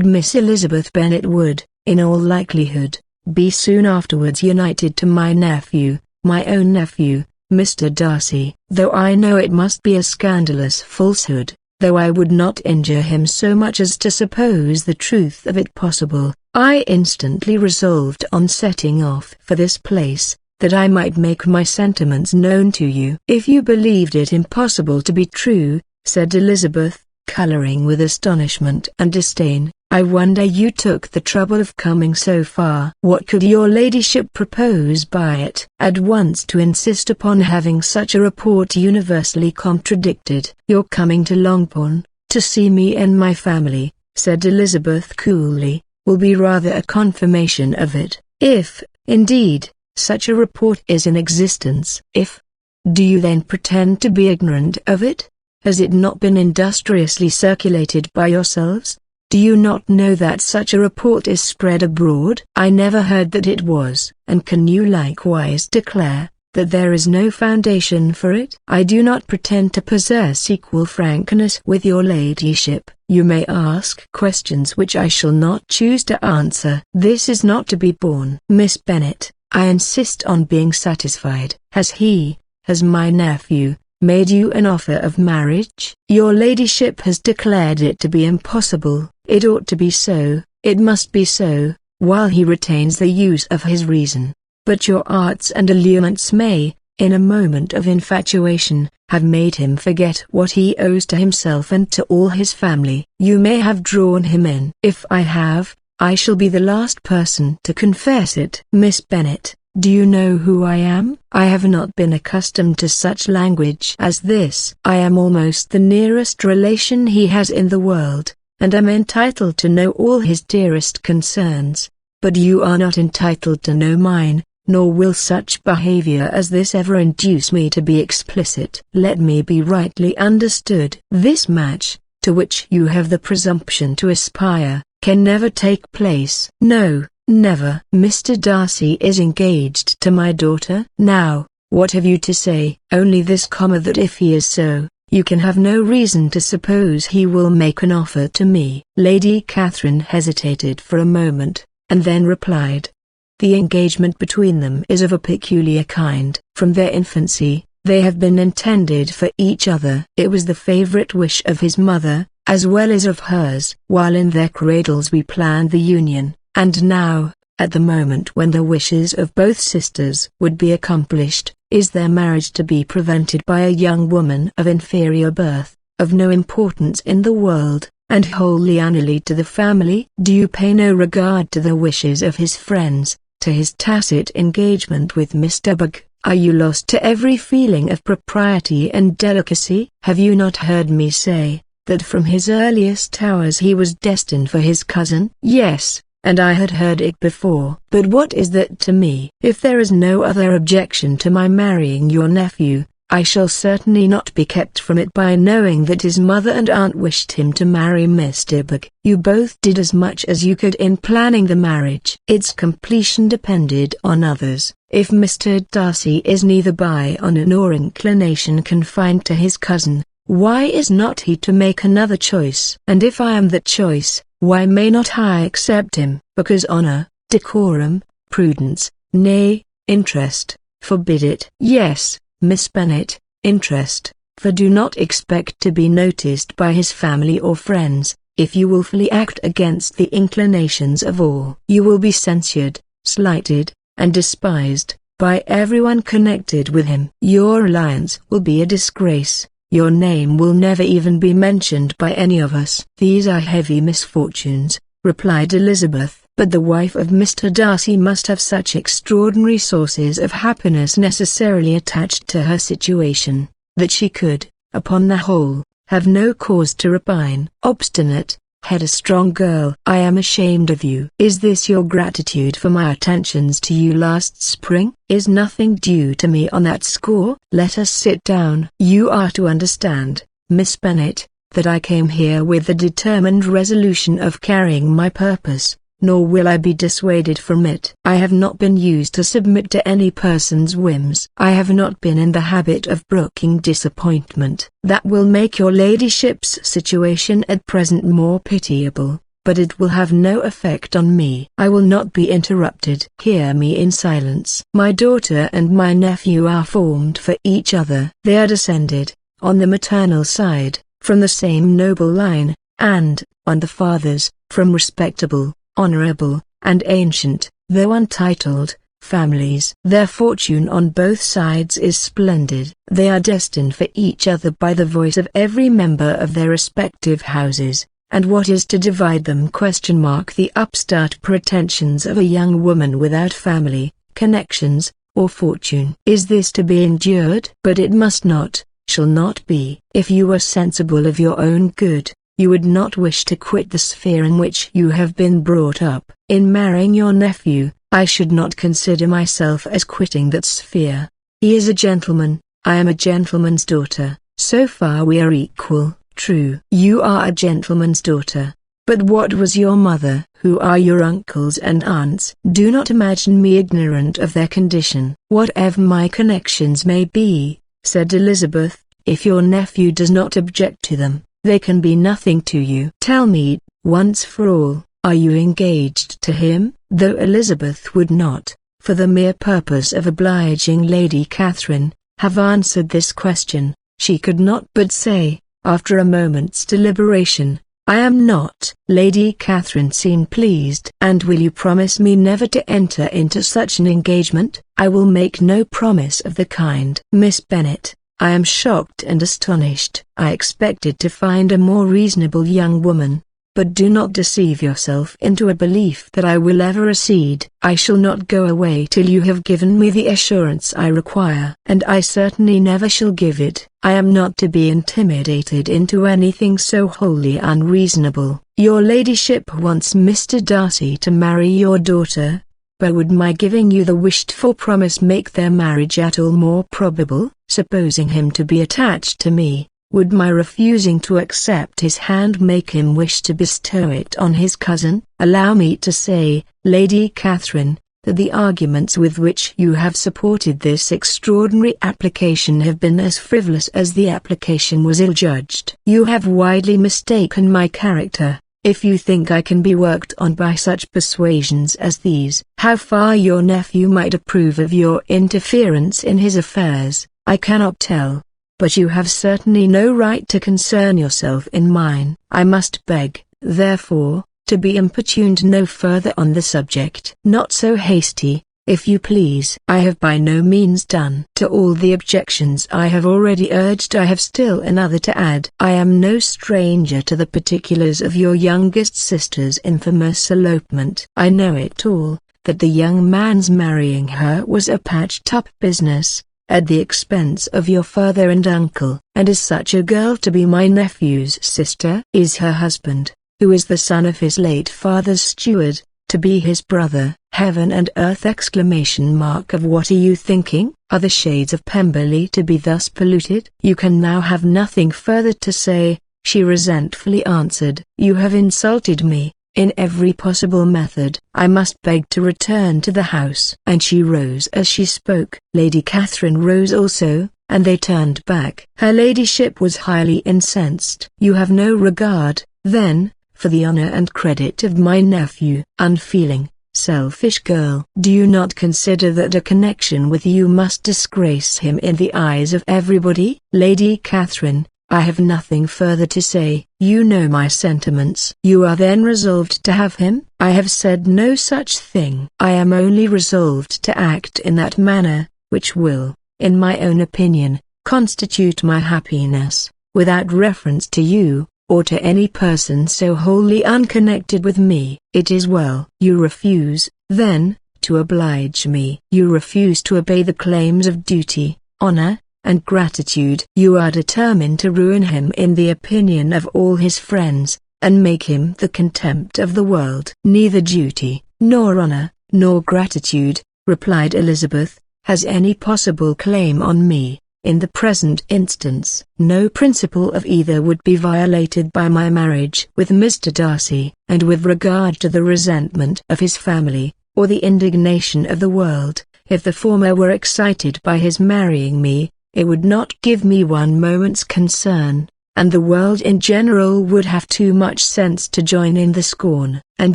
A: Miss Elizabeth Bennet would, in all likelihood, be soon afterwards united to my nephew, my own nephew, Mr. Darcy. Though I know it must be a scandalous falsehood, though I would not injure him so much as to suppose the truth of it possible, I instantly resolved on setting off for this place, that I might make my sentiments known to you." "If you believed it impossible to be true," said Elizabeth, coloring with astonishment and disdain, "I wonder you took the trouble of coming so far. What could your ladyship propose by it?" "At once to insist upon having such a report universally contradicted." "Your coming to Longbourn, to see me and my family," said Elizabeth coolly, "will be rather a confirmation of it, if, indeed, such a report is in existence." "If? Do you then pretend to be ignorant of it? Has it not been industriously circulated by yourselves? Do you not know that such a report is spread abroad?" "I never heard that it was." "And can you likewise declare that there is no foundation for it?" "I do not pretend to possess equal frankness with your ladyship. You may ask questions which I shall not choose to answer." "This is not to be borne." "Miss Bennet, I insist on being satisfied. Has my nephew, made you an offer of marriage?" "Your ladyship has declared it to be impossible." "It ought to be so, it must be so, while he retains the use of his reason. But your arts and allurements may, in a moment of infatuation, have made him forget what he owes to himself and to all his family. You may have drawn him in." "If I have, I shall be the last person to confess it." "Miss Bennet, do you know who I am?" "I have not been accustomed to such language as this." "I am almost the nearest relation he has in the world, and am entitled to know all his dearest concerns, but you are not entitled to know mine, nor will such behavior as this ever induce me to be explicit." "Let me be rightly understood. This match, to which you have the presumption to aspire, can never take place." "No, never." "Mr. Darcy is engaged to my daughter?" "Now, what have you to say?" "Only this, that if he is so, you can have no reason to suppose he will make an offer to me." Lady Catherine hesitated for a moment, and then replied, "The engagement between them is of a peculiar kind. From their infancy, they have been intended for each other. It was the favorite wish of his mother, as well as of hers. While in their cradles we planned the union, and now, at the moment when the wishes of both sisters would be accomplished, is their marriage to be prevented by a young woman of inferior birth, of no importance in the world, and wholly unallied to the family? Do you pay no regard to the wishes of his friends, to his tacit engagement with Mr. Bug? Are you lost to every feeling of propriety and delicacy? Have you not heard me say, that from his earliest hours he was destined for his cousin? Yes, and I had heard it before. But what is that to me? If there is no other objection to my marrying your nephew, I shall certainly not be kept from it by knowing that his mother and aunt wished him to marry Mr. Bug. You both did as much as you could in planning the marriage. Its completion depended on others. If Mr. Darcy is neither by honor nor inclination confined to his cousin, why is not he to make another choice? And if I am that choice, why may not I accept him? Because honor, decorum, prudence, nay, interest, forbid it. Yes, Miss Bennet, interest, for do not expect to be noticed by his family or friends. If you wilfully act against the inclinations of all, you will be censured, slighted, and despised by everyone connected with him. Your alliance will be a disgrace. Your name will never even be mentioned by any of us. These are heavy misfortunes, replied Elizabeth, but the wife of Mr. Darcy must have such extraordinary sources of happiness necessarily attached to her situation, that she could, upon the whole, have no cause to repine. Obstinate, headstrong girl, I am ashamed of you. Is this your gratitude for my attentions to you last spring? Is nothing due to me on that score? Let us sit down. You are to understand, Miss Bennet, that I came here with the determined resolution of carrying my purpose, nor will I be dissuaded from it. I have not been used to submit to any person's whims. I have not been in the habit of brooking disappointment. That will make your ladyship's situation at present more pitiable, but it will have no effect on me. I will not be interrupted. Hear me in silence. My daughter and my nephew are formed for each other. They are descended, on the maternal side, from the same noble line, and, on the father's, from respectable, honorable, and ancient, though untitled, families. Their fortune on both sides is splendid. They are destined for each other by the voice of every member of their respective houses, and what is to divide them? The upstart pretensions of a young woman without family, connections, or fortune. Is this to be endured? But it must not, shall not be. If you were sensible of your own good, you would not wish to quit the sphere in which you have been brought up. In marrying your nephew, I should not consider myself as quitting that sphere. He is a gentleman, I am a gentleman's daughter. So far we are equal. True, you are a gentleman's daughter. But what was your mother? Who are your uncles and aunts? Do not imagine me ignorant of their condition. Whatever my connections may be, said Elizabeth, if your nephew does not object to them, they can be nothing to you. Tell me, once for all, are you engaged to him? Though Elizabeth would not, for the mere purpose of obliging Lady Catherine, have answered this question, she could not but say, after a moment's deliberation, I am not. Lady Catherine seemed pleased. And will you promise me never to enter into such an engagement? I will make no promise of the kind. Miss Bennet, I am shocked and astonished. I expected to find a more reasonable young woman, but do not deceive yourself into a belief that I will ever accede. I shall not go away till you have given me the assurance I require. And I certainly never shall give it. I am not to be intimidated into anything so wholly unreasonable. Your ladyship wants Mr. Darcy to marry your daughter, but would my giving you the wished-for promise make their marriage at all more probable? Supposing him to be attached to me, would my refusing to accept his hand make him wish to bestow it on his cousin? Allow me to say, Lady Catherine, that the arguments with which you have supported this extraordinary application have been as frivolous as the application was ill-judged. You have widely mistaken my character, if you think I can be worked on by such persuasions as these. How far your nephew might approve of your interference in his affairs, I cannot tell. But you have certainly no right to concern yourself in mine. I must beg, therefore, to be importuned no further on the subject. Not so hasty, if you please. I have by no means done. To all the objections I have already urged I have still another to add. I am no stranger to the particulars of your youngest sister's infamous elopement. I know it all, that the young man's marrying her was a patched-up business, at the expense of your father and uncle. And is such a girl to be my nephew's sister? Is her husband, who is the son of his late father's steward, to be his brother? Heaven and earth! Of what are you thinking? Are the shades of Pemberley to be thus polluted? You can now have nothing further to say, she resentfully answered. You have insulted me, in every possible method. I must beg to return to the house. And she rose as she spoke. Lady Catherine rose also, and they turned back. Her ladyship was highly incensed. You have no regard, then, for the honor and credit of my nephew. Unfeeling, selfish girl. Do you not consider that a connection with you must disgrace him in the eyes of everybody? Lady Catherine, I have nothing further to say. You know my sentiments. You are then resolved to have him? I have said no such thing. I am only resolved to act in that manner, which will, in my own opinion, constitute my happiness, without reference to you, or to any person so wholly unconnected with me. It is well. You refuse, then, to oblige me. You refuse to obey the claims of duty, honor, and gratitude. You are determined to ruin him in the opinion of all his friends, and make him the contempt of the world. Neither duty, nor honor, nor gratitude, replied Elizabeth, has any possible claim on me. In the present instance, no principle of either would be violated by my marriage with Mr. Darcy. And with regard to the resentment of his family, or the indignation of the world, if the former were excited by his marrying me, it would not give me one moment's concern, and the world in general would have too much sense to join in the scorn. And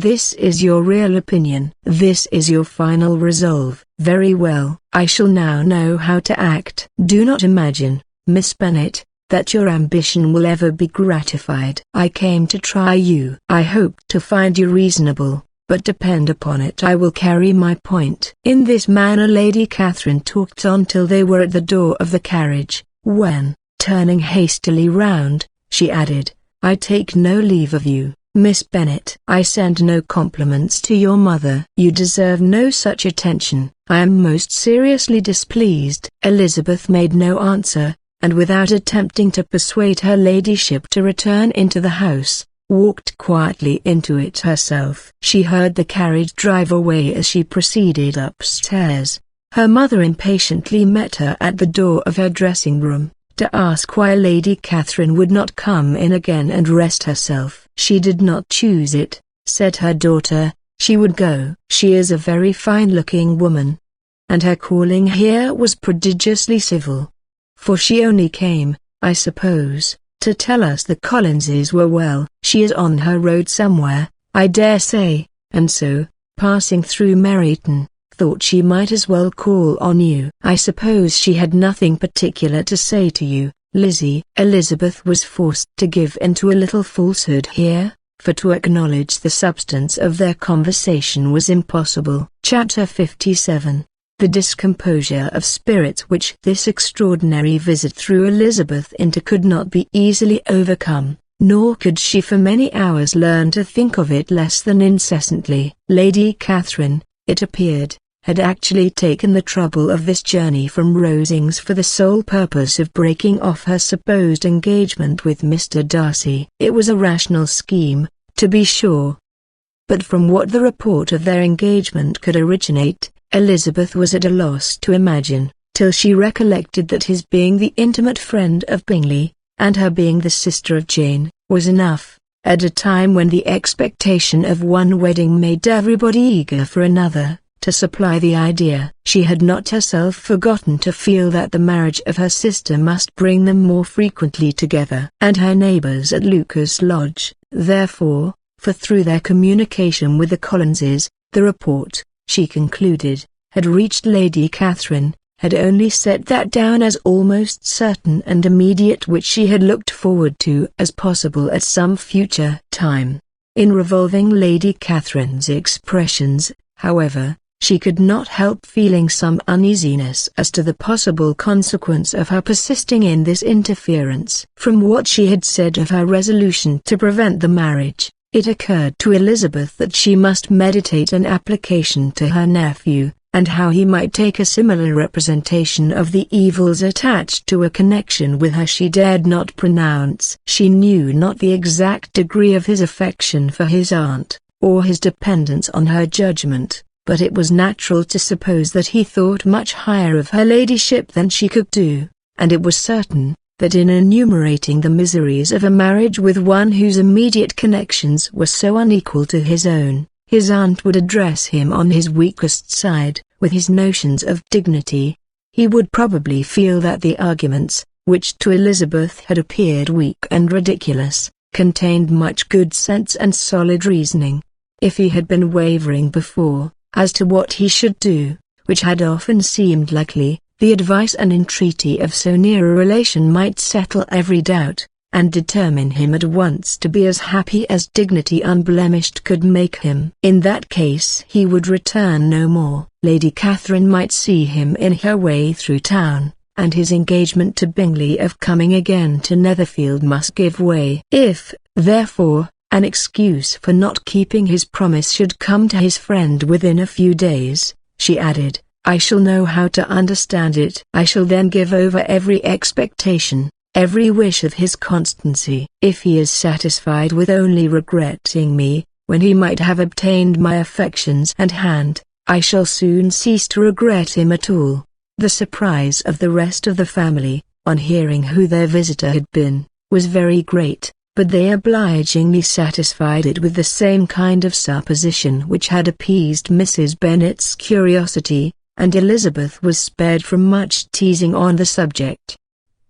A: this is your real opinion. This is your final resolve. Very well. I shall now know how to act. Do not imagine, Miss Bennet, that your ambition will ever be gratified. I came to try you. I hoped to find you reasonable, but depend upon it I will carry my point. In this manner Lady Catherine talked on till they were at the door of the carriage, when, turning hastily round, she added, I take no leave of you, Miss Bennet. I send no compliments to your mother. You deserve no such attention. I am most seriously displeased. Elizabeth made no answer, and without attempting to persuade her ladyship to return into the house, walked quietly into it herself. She heard the carriage drive away as she proceeded upstairs. Her mother impatiently met her at the door of her dressing-room, to ask why Lady Catherine would not come in again and rest herself. She did not choose it, said her daughter. She would go. She is a very fine-looking woman, and her calling here was prodigiously civil. For she only came, I suppose, to tell us the Collinses were well. She is on her road somewhere, I dare say, and so, passing through Meryton, thought she might as well call on you. I suppose she had nothing particular to say to you, Lizzie. Elizabeth was forced to give into a little falsehood here, for to acknowledge the substance of their conversation was impossible. Chapter 57. The discomposure of spirits which this extraordinary visit threw Elizabeth into could not be easily overcome, nor could she for many hours learn to think of it less than incessantly. Lady Catherine, it appeared, had actually taken the trouble of this journey from Rosings for the sole purpose of breaking off her supposed engagement with Mr. Darcy. It was a rational scheme, to be sure, but from what the report of their engagement could originate, Elizabeth was at a loss to imagine, till she recollected that his being the intimate friend of Bingley, and her being the sister of Jane, was enough, at a time when the expectation of one wedding made everybody eager for another, to supply the idea. She had not herself forgotten to feel that the marriage of her sister must bring them more frequently together. And her neighbors at Lucas Lodge, therefore, for through their communication with the Collinses, the report, she concluded, had reached Lady Catherine, had only set that down as almost certain and immediate which she had looked forward to as possible at some future time. In revolving Lady Catherine's expressions, however, she could not help feeling some uneasiness as to the possible consequence of her persisting in this interference. From what she had said of her resolution to prevent the marriage, it occurred to Elizabeth that she must meditate an application to her nephew, and how he might take a similar representation of the evils attached to a connection with her she dared not pronounce. She knew not the exact degree of his affection for his aunt, or his dependence on her judgment, but it was natural to suppose that he thought much higher of her ladyship than she could do, and it was certain that in enumerating the miseries of a marriage with one whose immediate connections were so unequal to his own, his aunt would address him on his weakest side, with his notions of dignity. He would probably feel that the arguments, which to Elizabeth had appeared weak and ridiculous, contained much good sense and solid reasoning. If he had been wavering before, as to what he should do, which had often seemed likely, the advice and entreaty of so near a relation might settle every doubt, and determine him at once to be as happy as dignity unblemished could make him. In that case he would return no more. Lady Catherine might see him in her way through town, and his engagement to Bingley of coming again to Netherfield must give way. If, therefore, an excuse for not keeping his promise should come to his friend within a few days, she added, I shall know how to understand it. I shall then give over every expectation, every wish of his constancy. If he is satisfied with only regretting me, when he might have obtained my affections and hand, I shall soon cease to regret him at all. The surprise of the rest of the family, on hearing who their visitor had been, was very great, but they obligingly satisfied it with the same kind of supposition which had appeased Mrs. Bennet's curiosity, and Elizabeth was spared from much teasing on the subject.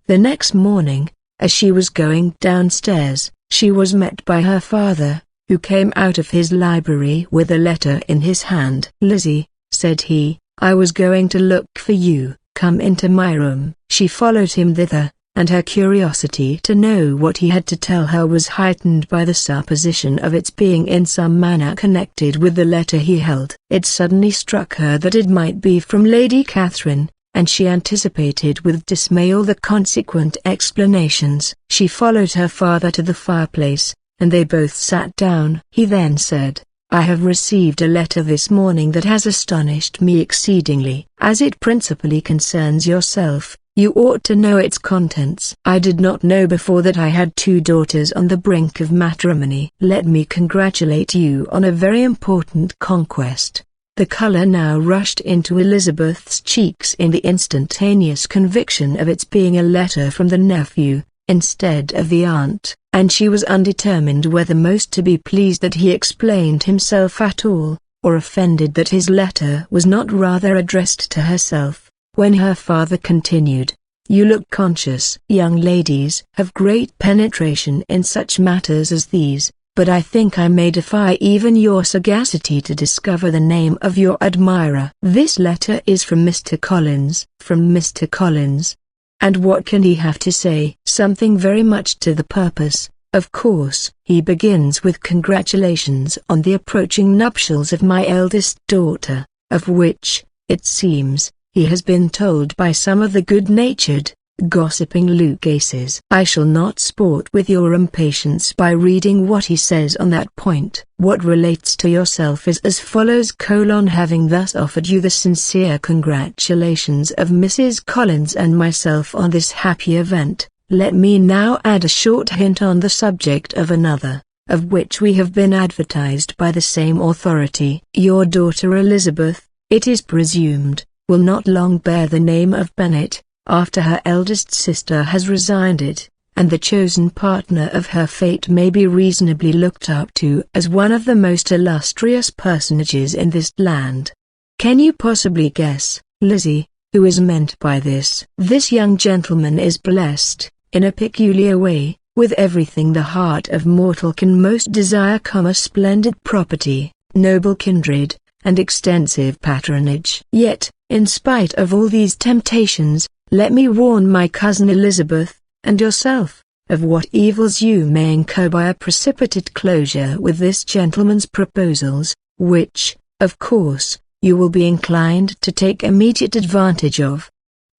A: The next morning, as she was going downstairs, she was met by her father, who came out of his library with a letter in his hand. Lizzie, said he, I was going to look for you. Come into my room. She followed him thither, and her curiosity to know what he had to tell her was heightened by the supposition of its being in some manner connected with the letter he held. It suddenly struck her that it might be from Lady Catherine, and she anticipated with dismay all the consequent explanations. She followed her father to the fireplace, and they both sat down. He then said, I have received a letter this morning that has astonished me exceedingly. As it principally concerns yourself, you ought to know its contents. I did not know before that I had 2 daughters on the brink of matrimony. Let me congratulate you on a very important conquest. The color now rushed into Elizabeth's cheeks in the instantaneous conviction of its being a letter from the nephew, instead of the aunt, and she was undetermined whether most to be pleased that he explained himself at all, or offended that his letter was not rather addressed to herself, when her father continued, You look conscious. Young ladies have great penetration in such matters as these, but I think I may defy even your sagacity to discover the name of your admirer. This letter is from Mr. Collins. From Mr. Collins. And what can he have to say? Something very much to the purpose, of course. He begins with congratulations on the approaching nuptials of my eldest daughter, of which, it seems, he has been told by some of the good-natured, gossiping Lucases. I shall not sport with your impatience by reading what he says on that point. What relates to yourself is as follows: having thus offered you the sincere congratulations of Mrs. Collins and myself on this happy event, let me now add a short hint on the subject of another, of which we have been advertised by the same authority. Your daughter Elizabeth, it is presumed, will not long bear the name of Bennet, after her eldest sister has resigned it, and the chosen partner of her fate may be reasonably looked up to as one of the most illustrious personages in this land. Can you possibly guess, Lizzie, who is meant by this? This young gentleman is blessed, in a peculiar way, with everything the heart of mortal can most desire, splendid property, noble kindred, and extensive patronage. Yet, in spite of all these temptations, let me warn my cousin Elizabeth, and yourself, of what evils you may incur by a precipitate closure with this gentleman's proposals, which, of course, you will be inclined to take immediate advantage of.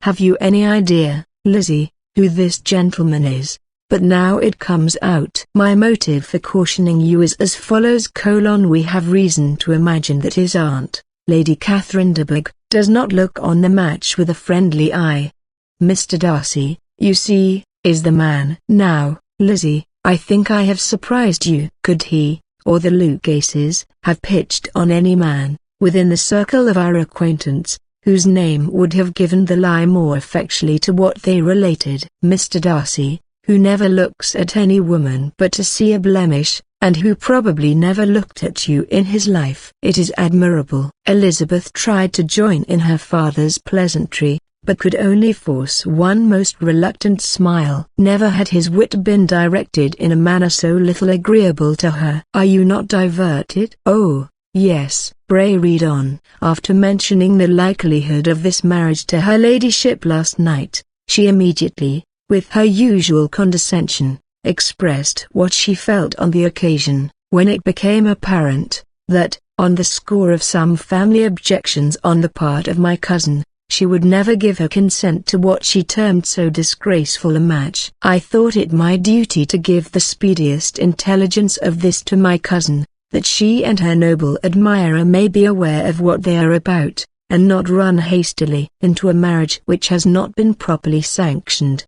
A: Have you any idea, Lizzie, who this gentleman is? But now it comes out. My motive for cautioning you is as follows: we have reason to imagine that his aunt, Lady Catherine de Bourgh, does not look on the match with a friendly eye. Mr. Darcy, you see, is the man. Now, Lizzie, I think I have surprised you. Could he, or the Lucases, have pitched on any man, within the circle of our acquaintance, whose name would have given the lie more effectually to what they related? Mr. Darcy, who never looks at any woman but to see a blemish, and who probably never looked at you in his life. It is admirable. Elizabeth tried to join in her father's pleasantry, but could only force one most reluctant smile. Never had his wit been directed in a manner so little agreeable to her. Are you not diverted? Oh, yes. Pray read on. After mentioning the likelihood of this marriage to her ladyship last night, she immediately, with her usual condescension, expressed what she felt on the occasion, when it became apparent, that, on the score of some family objections on the part of my cousin, she would never give her consent to what she termed so disgraceful a match. I thought it my duty to give the speediest intelligence of this to my cousin, that she and her noble admirer may be aware of what they are about, and not run hastily into a marriage which has not been properly sanctioned.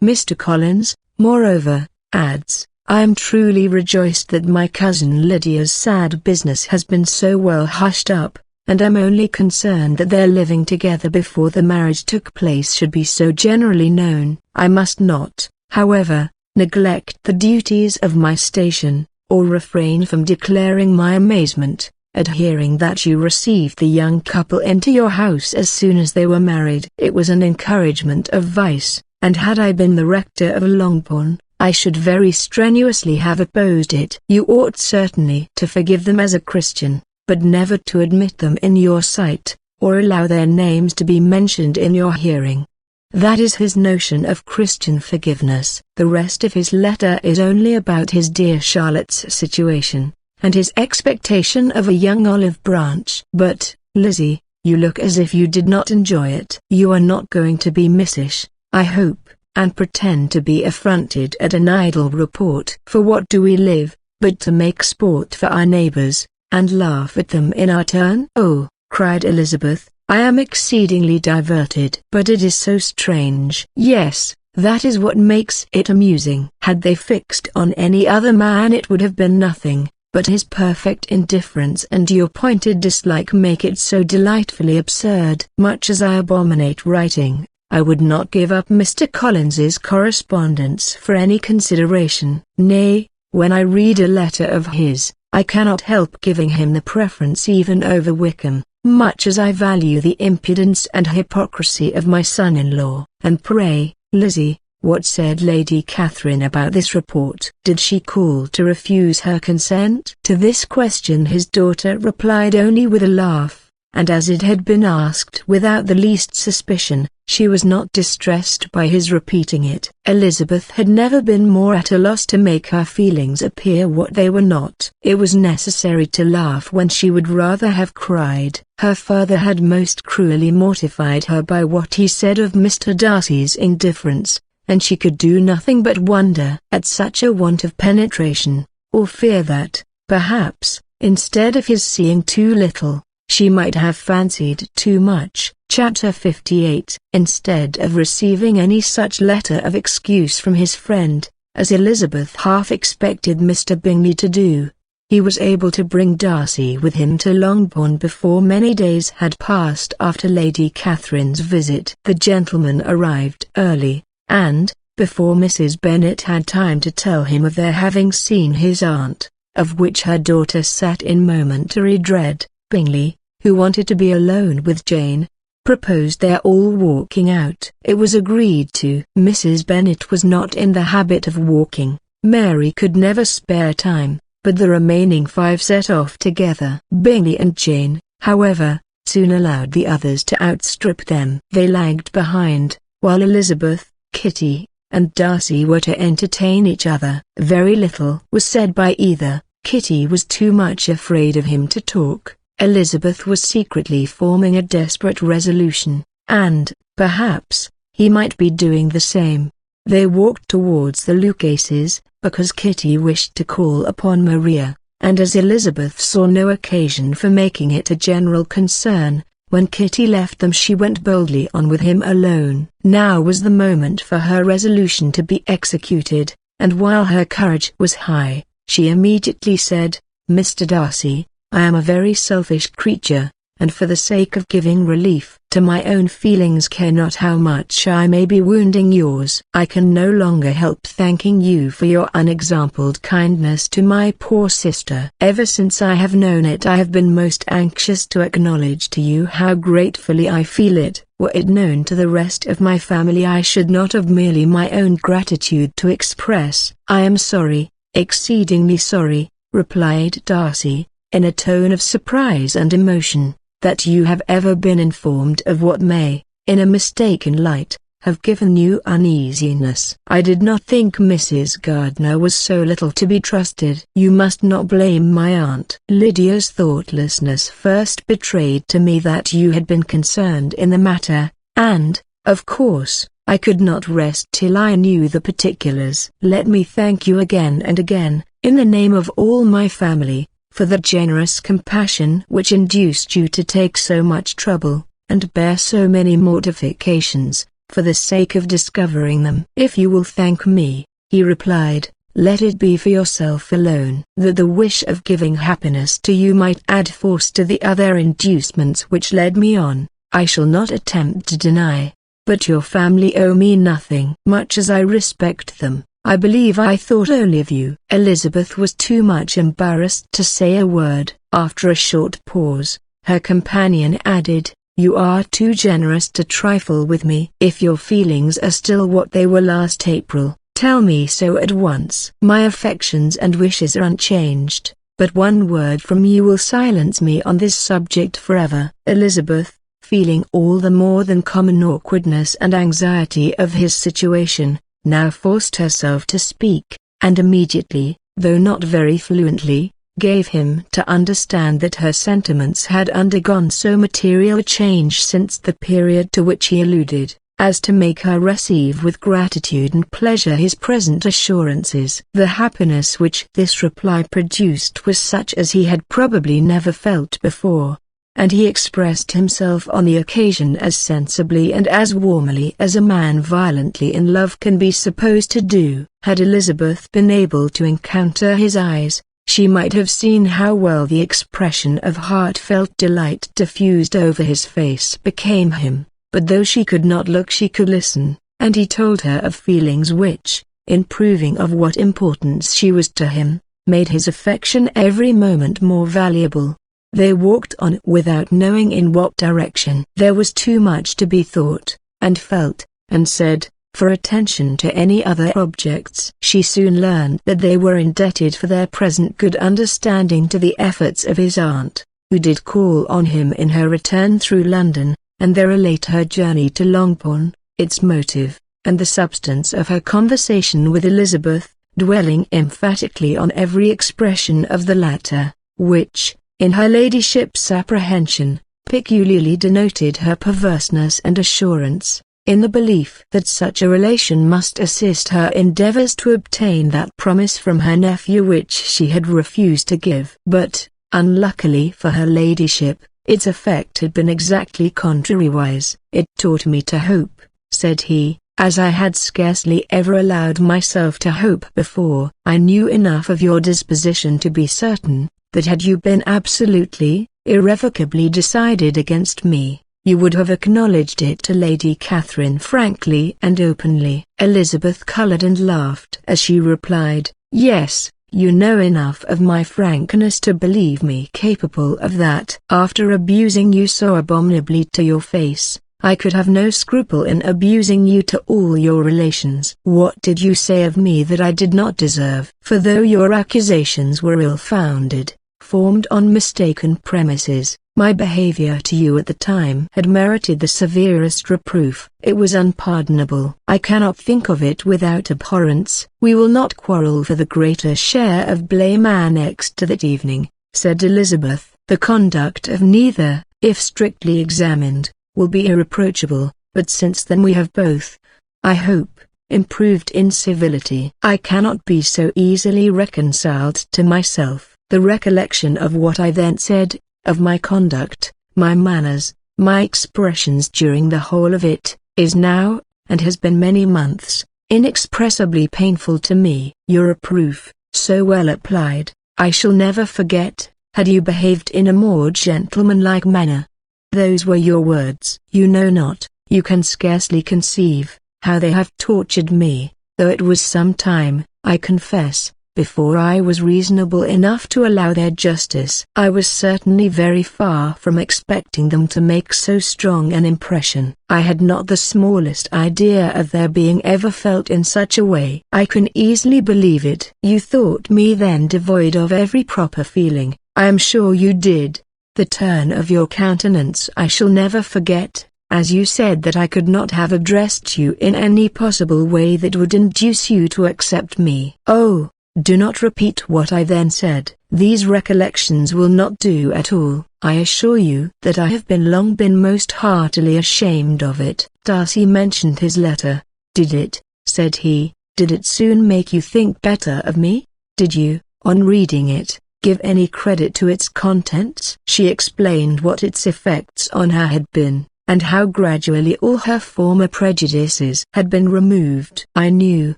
A: Mr. Collins, moreover, adds, I am truly rejoiced that my cousin Lydia's sad business has been so well hushed up, and am only concerned that their living together before the marriage took place should be so generally known. I must not, however, neglect the duties of my station, or refrain from declaring my amazement, at hearing that you received the young couple into your house as soon as they were married. It was an encouragement of vice, and had I been the rector of Longbourn, I should very strenuously have opposed it. You ought certainly to forgive them as a Christian, but never to admit them in your sight, or allow their names to be mentioned in your hearing. That is his notion of Christian forgiveness. The rest of his letter is only about his dear Charlotte's situation, and his expectation of a young olive branch. But, Lizzie, you look as if you did not enjoy it. You are not going to be missish, I hope, and pretend to be affronted at an idle report. For what do we live, but to make sport for our neighbors, and laugh at them in our turn? Oh, cried Elizabeth, I am exceedingly diverted. But it is so strange. Yes, that is what makes it amusing. Had they fixed on any other man it would have been nothing, but his perfect indifference and your pointed dislike make it so delightfully absurd. Much as I abominate writing, I would not give up Mr. Collins's correspondence for any consideration. Nay, when I read a letter of his, I cannot help giving him the preference even over Wickham, much as I value the impudence and hypocrisy of my son-in-law. And pray, Lizzie, what said Lady Catherine about this report? Did she call to refuse her consent? To this question his daughter replied only with a laugh, and as it had been asked without the least suspicion, she was not distressed by his repeating it. Elizabeth had never been more at a loss to make her feelings appear what they were not. It was necessary to laugh when she would rather have cried. Her father had most cruelly mortified her by what he said of Mr. Darcy's indifference, and she could do nothing but wonder at such a want of penetration, or fear that, perhaps, instead of his seeing too little, she might have fancied too much. Chapter 58. Instead of receiving any such letter of excuse from his friend, as Elizabeth half expected Mr. Bingley to do, he was able to bring Darcy with him to Longbourn before many days had passed after Lady Catherine's visit. The gentleman arrived early, and, before Mrs. Bennet had time to tell him of their having seen his aunt, of which her daughter sat in momentary dread, Bingley, who wanted to be alone with Jane, proposed their all walking out. It was agreed to. Mrs. Bennet was not in the habit of walking, Mary could never spare time, but the remaining 5 set off together. Bingley and Jane, however, soon allowed the others to outstrip them. They lagged behind, while Elizabeth, Kitty, and Darcy were to entertain each other. Very little was said by either. Kitty was too much afraid of him to talk. Elizabeth was secretly forming a desperate resolution, and, perhaps, he might be doing the same. They walked towards the Lucases, because Kitty wished to call upon Maria, and as Elizabeth saw no occasion for making it a general concern, when Kitty left them she went boldly on with him alone. Now was the moment for her resolution to be executed, and while her courage was high, she immediately said, "Mr. Darcy, I am a very selfish creature, and for the sake of giving relief to my own feelings care not how much I may be wounding yours. I can no longer help thanking you for your unexampled kindness to my poor sister. Ever since I have known it I have been most anxious to acknowledge to you how gratefully I feel it. Were it known to the rest of my family I should not have merely my own gratitude to express." "I am sorry, exceedingly sorry," replied Darcy, in a tone of surprise and emotion, "that you have ever been informed of what may, in a mistaken light, have given you uneasiness. I did not think Mrs. Gardiner was so little to be trusted. You must not blame my aunt. Lydia's thoughtlessness first betrayed to me that you had been concerned in the matter, and, of course, I could not rest till I knew the particulars. Let me thank you again and again, in the name of all my family, for the generous compassion which induced you to take so much trouble, and bear so many mortifications, for the sake of discovering them." "If you will thank me," he replied, "let it be for yourself alone." "That the wish of giving happiness to you might add force to the other inducements which led me on, I shall not attempt to deny. But your family owe me nothing. Much as I respect them, I believe I thought only of you." Elizabeth was too much embarrassed to say a word. After a short pause, her companion added, "You are too generous to trifle with me. If your feelings are still what they were last April, tell me so at once. My affections and wishes are unchanged, but one word from you will silence me on this subject forever." Elizabeth, feeling all the more than common awkwardness and anxiety of his situation, now forced herself to speak, and immediately, though not very fluently, gave him to understand that her sentiments had undergone so material a change since the period to which he alluded, as to make her receive with gratitude and pleasure his present assurances. The happiness which this reply produced was such as he had probably never felt before, and he expressed himself on the occasion as sensibly and as warmly as a man violently in love can be supposed to do. Had Elizabeth been able to encounter his eyes, she might have seen how well the expression of heartfelt delight diffused over his face became him, but though she could not look she could listen, and he told her of feelings which, in proving of what importance she was to him, made his affection every moment more valuable. They walked on without knowing in what direction. There was too much to be thought, and felt, and said, for attention to any other objects. She soon learned that they were indebted for their present good understanding to the efforts of his aunt, who did call on him in her return through London, and there relate her journey to Longbourn, its motive, and the substance of her conversation with Elizabeth, dwelling emphatically on every expression of the latter, which, in her ladyship's apprehension, peculiarly denoted her perverseness and assurance, in the belief that such a relation must assist her endeavours to obtain that promise from her nephew which she had refused to give. But, unluckily for her ladyship, its effect had been exactly contrariwise. "It taught me to hope," said he, "as I had scarcely ever allowed myself to hope before. I knew enough of your disposition to be certain that had you been absolutely, irrevocably decided against me, you would have acknowledged it to Lady Catherine frankly and openly." Elizabeth coloured and laughed as she replied, "Yes, you know enough of my frankness to believe me capable of that. After abusing you so abominably to your face, I could have no scruple in abusing you to all your relations. What did you say of me that I did not deserve? For though your accusations were ill-founded, formed on mistaken premises. My behavior to you at the time had merited the severest reproof. It was unpardonable. I cannot think of it without abhorrence. We will not quarrel for the greater share of blame annexed to that evening, said Elizabeth. The conduct of neither, if strictly examined, will be irreproachable, but since then we have both, I hope, improved in civility. I cannot be so easily reconciled to myself. The recollection of what I then said, of my conduct, my manners, my expressions during the whole of it, is now, and has been many months, inexpressibly painful to me. Your reproof, so well applied, I shall never forget, had you behaved in a more gentlemanlike manner. Those were your words. You know not, you can scarcely conceive, how they have tortured me, though it was some time, I confess, before I was reasonable enough to allow their justice. I was certainly very far from expecting them to make so strong an impression. I had not the smallest idea of their being ever felt in such a way. I can easily believe it. You thought me then devoid of every proper feeling. I am sure you did. The turn of your countenance I shall never forget, as you said that I could not have addressed you in any possible way that would induce you to accept me. Oh, do not repeat what I then said. These recollections will not do at all. I assure you that I have long been most heartily ashamed of it. Darcy mentioned his letter. Did it, said he, did it soon make you think better of me? Did you, on reading it, give any credit to its contents? She explained what its effects on her had been, and how gradually all her former prejudices had been removed. I knew,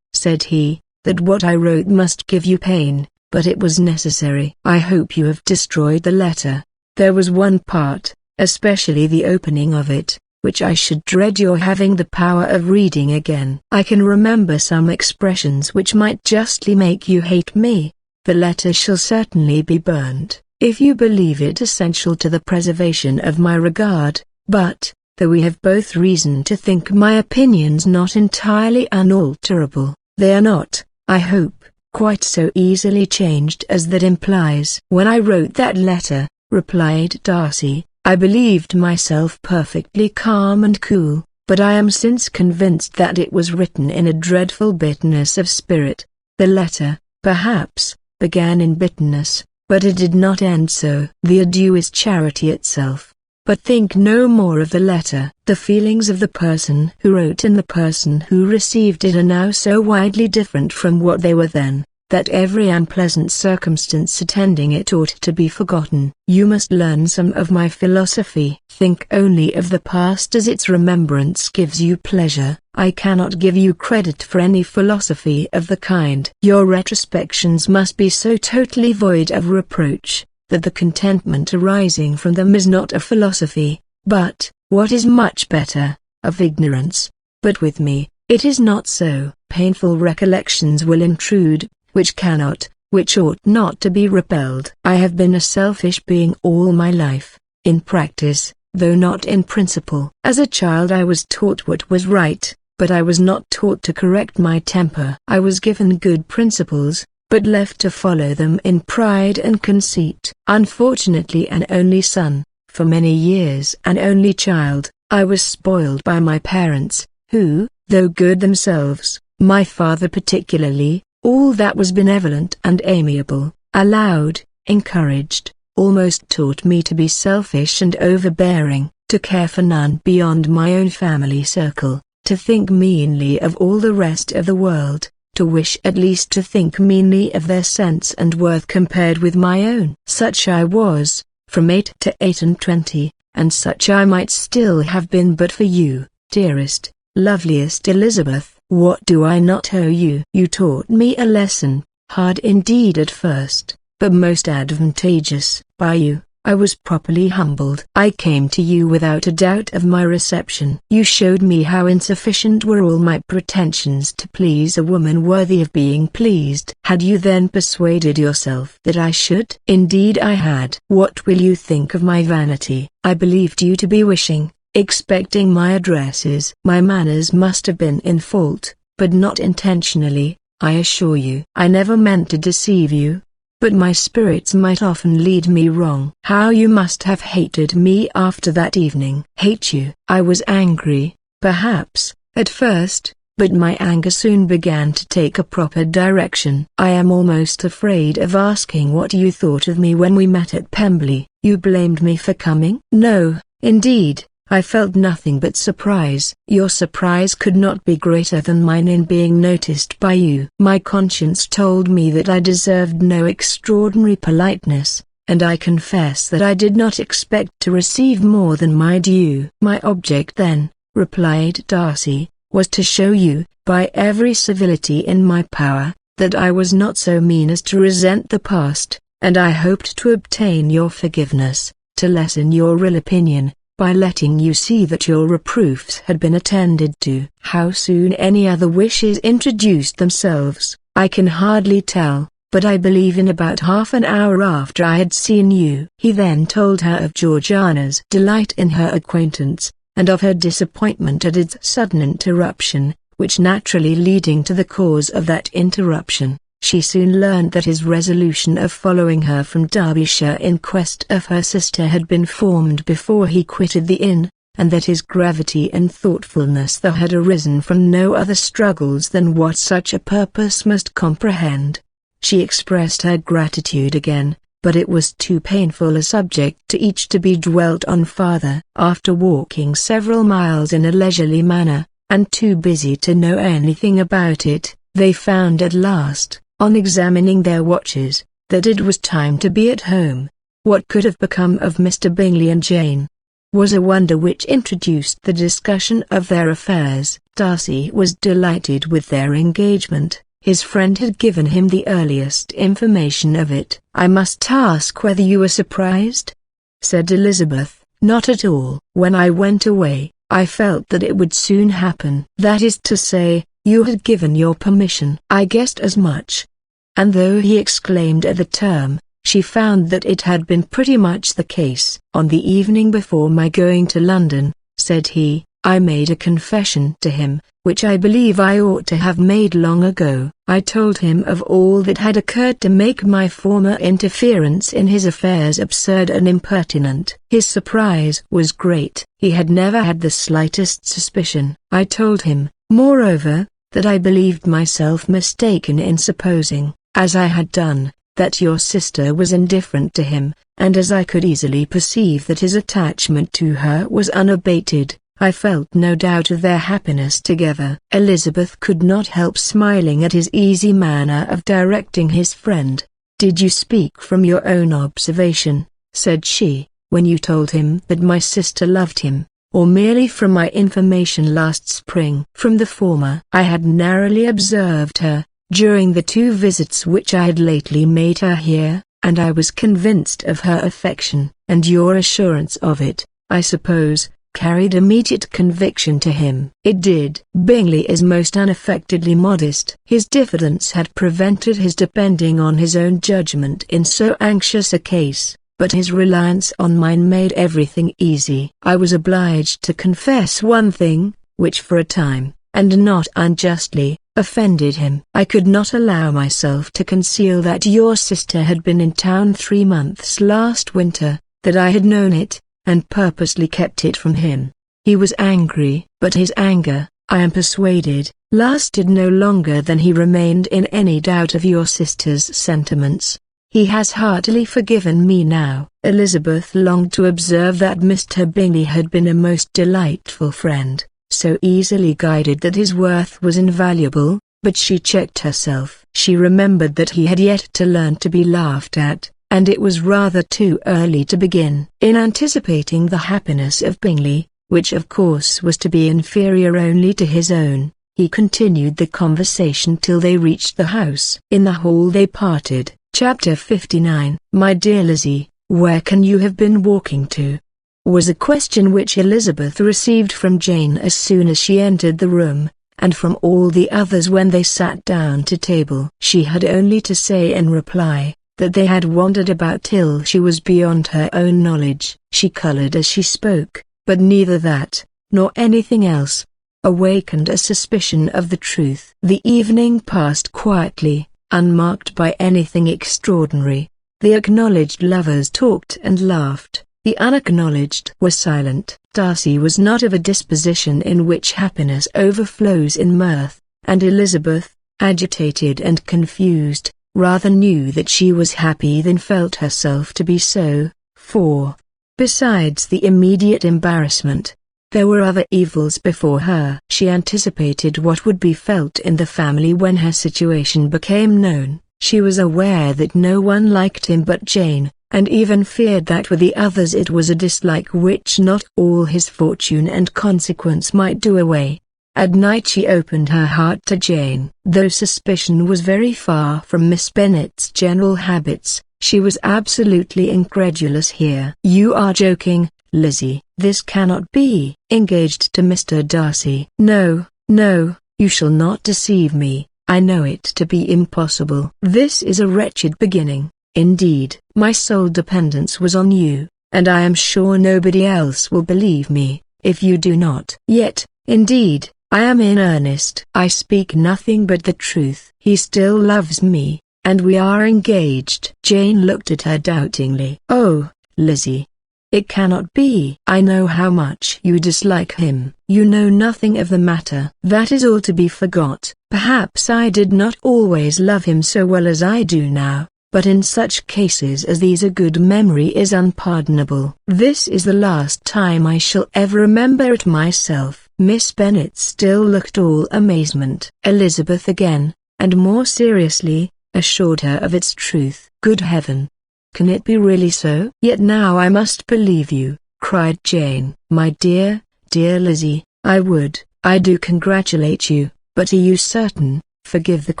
A: said he, that what I wrote must give you pain, but it was necessary. I hope you have destroyed the letter. There was one part, especially the opening of it, which I should dread your having the power of reading again. I can remember some expressions which might justly make you hate me. The letter shall certainly be burned, if you believe it essential to the preservation of my regard, but, though we have both reason to think my opinions not entirely unalterable, they are not, I hope, quite so easily changed as that implies. When I wrote that letter, replied Darcy, I believed myself perfectly calm and cool, but I am since convinced that it was written in a dreadful bitterness of spirit. The letter, perhaps, began in bitterness, but it did not end so. The adieu is charity itself. But think no more of the letter. The feelings of the person who wrote and the person who received it are now so widely different from what they were then, that every unpleasant circumstance attending it ought to be forgotten. You must learn some of my philosophy. Think only of the past as its remembrance gives you pleasure. I cannot give you credit for any philosophy of the kind. Your retrospections must be so totally void of reproach, that the contentment arising from them is not a philosophy, but, what is much better, of ignorance. But with me, it is not so. Painful recollections will intrude, which cannot, which ought not to be repelled. I have been a selfish being all my life, in practice, though not in principle. As a child I was taught what was right, but I was not taught to correct my temper. I was given good principles, but left to follow them in pride and conceit. Unfortunately an only son, for many years an only child, I was spoiled by my parents, who, though good themselves, my father particularly, all that was benevolent and amiable, allowed, encouraged, almost taught me to be selfish and overbearing, to care for none beyond my own family circle, to think meanly of all the rest of the world, to wish at least to think meanly of their sense and worth compared with my own. Such I was, from 8 to 28, and such I might still have been but for you, dearest, loveliest Elizabeth. What do I not owe you? You taught me a lesson, hard indeed at first, but most advantageous. By you, I was properly humbled. I came to you without a doubt of my reception. You showed me how insufficient were all my pretensions to please a woman worthy of being pleased. Had you then persuaded yourself that I should? Indeed I had. What will you think of my vanity? I believed you to be wishing, expecting my addresses. My manners must have been in fault, but not intentionally, I assure you. I never meant to deceive you. but my spirits might often lead me wrong. How you must have hated me after that evening. Hate you? I was angry, perhaps, at first, but my anger soon began to take a proper direction. I am almost afraid of asking what you thought of me when we met at Pemberley. You blamed me for coming? No, indeed. I felt nothing but surprise. Your surprise could not be greater than mine in being noticed by you. My conscience told me that I deserved no extraordinary politeness, and I confess that I did not expect to receive more than my due. My object then, replied Darcy, was to show you, by every civility in my power, that I was not so mean as to resent the past, and I hoped to obtain your forgiveness, to lessen your ill opinion, by letting you see that your reproofs had been attended to. How soon any other wishes introduced themselves, I can hardly tell, but I believe in about half an hour after I had seen you. He then told her of Georgiana's delight in her acquaintance, and of her disappointment at its sudden interruption, which naturally leading to the cause of that interruption, she soon learned that his resolution of following her from Derbyshire in quest of her sister had been formed before he quitted the inn, and that his gravity and thoughtfulness there had arisen from no other struggles than what such a purpose must comprehend. She expressed her gratitude again, but it was too painful a subject to each to be dwelt on farther. After walking several miles in a leisurely manner, and too busy to know anything about it, they found at last, on examining their watches, that it was time to be at home. What could have become of Mr. Bingley and Jane was a wonder which introduced the discussion of their affairs. Darcy was delighted with their engagement. His friend had given him the earliest information of it. "I must ask whether you were surprised?" said Elizabeth. "Not at all. When I went away, I felt that it would soon happen. That is to say, you had given your permission. I guessed as much." And though he exclaimed at the term, she found that it had been pretty much the case. "On the evening before my going to London," said he, "I made a confession to him, which I believe I ought to have made long ago. I told him of all that had occurred to make my former interference in his affairs absurd and impertinent. His surprise was great. He had never had the slightest suspicion. I told him, moreover, that I believed myself mistaken in supposing, as I had done, that your sister was indifferent to him, and as I could easily perceive that his attachment to her was unabated, I felt no doubt of their happiness together." Elizabeth could not help smiling at his easy manner of directing his friend. "Did you speak from your own observation," said she, "when you told him that my sister loved him, or merely from my information last spring?" "From the former. I had narrowly observed her, during the 2 visits which I had lately made her here, and I was convinced of her affection, and your assurance of it, I suppose, carried immediate conviction to him." "It did." "Bingley is most unaffectedly modest. His diffidence had prevented his depending on his own judgment in so anxious a case, but his reliance on mine made everything easy. I was obliged to confess one thing, which for a time, and not unjustly, offended him. I could not allow myself to conceal that your sister had been in town 3 months last winter, that I had known it, and purposely kept it from him. He was angry, but his anger, I am persuaded, lasted no longer than he remained in any doubt of your sister's sentiments. He has heartily forgiven me now." Elizabeth longed to observe that Mr. Bingley had been a most delightful friend, so easily guided that his worth was invaluable, but she checked herself. She remembered that he had yet to learn to be laughed at, and it was rather too early to begin. In anticipating the happiness of Bingley, which of course was to be inferior only to his own, he continued the conversation till they reached the house. In the hall they parted. Chapter 59. "My dear Lizzie, where can you have been walking to?" was a question which Elizabeth received from Jane as soon as she entered the room, and from all the others when they sat down to table. She had only to say in reply, that they had wandered about till she was beyond her own knowledge. She colored as she spoke, but neither that, nor anything else, awakened a suspicion of the truth. The evening passed quietly, unmarked by anything extraordinary. The acknowledged lovers talked and laughed, the unacknowledged were silent. Darcy was not of a disposition in which happiness overflows in mirth, and Elizabeth, agitated and confused, rather knew that she was happy than felt herself to be so, for, besides the immediate embarrassment, there were other evils before her. She anticipated what would be felt in the family when her situation became known. She was aware that no one liked him but Jane, and even feared that with the others it was a dislike which not all his fortune and consequence might do away. At night she opened her heart to Jane. Though suspicion was very far from Miss Bennet's general habits, she was absolutely incredulous here. "You are joking, Lizzie. This cannot be." "Engaged to Mr. Darcy?" "No, no, you shall not deceive me. I know it to be impossible." "This is a wretched beginning. Indeed, my sole dependence was on you, and I am sure nobody else will believe me, if you do not." "Yet, indeed, I am in earnest. I speak nothing but the truth. He still loves me, and we are engaged." Jane looked at her doubtingly. "Oh, Lizzie, it cannot be." "I know how much you dislike him." "You know nothing of the matter." "That is all to be forgot. Perhaps I did not always love him so well as I do now, but in such cases as these a good memory is unpardonable. This is the last time I shall ever remember it myself." Miss Bennet still looked all amazement. Elizabeth again, and more seriously, assured her of its truth. "Good heaven! Can it be really so?" "Yet now I must believe you," cried Jane. "My dear, dear Lizzie, I do congratulate you, but are you certain, forgive the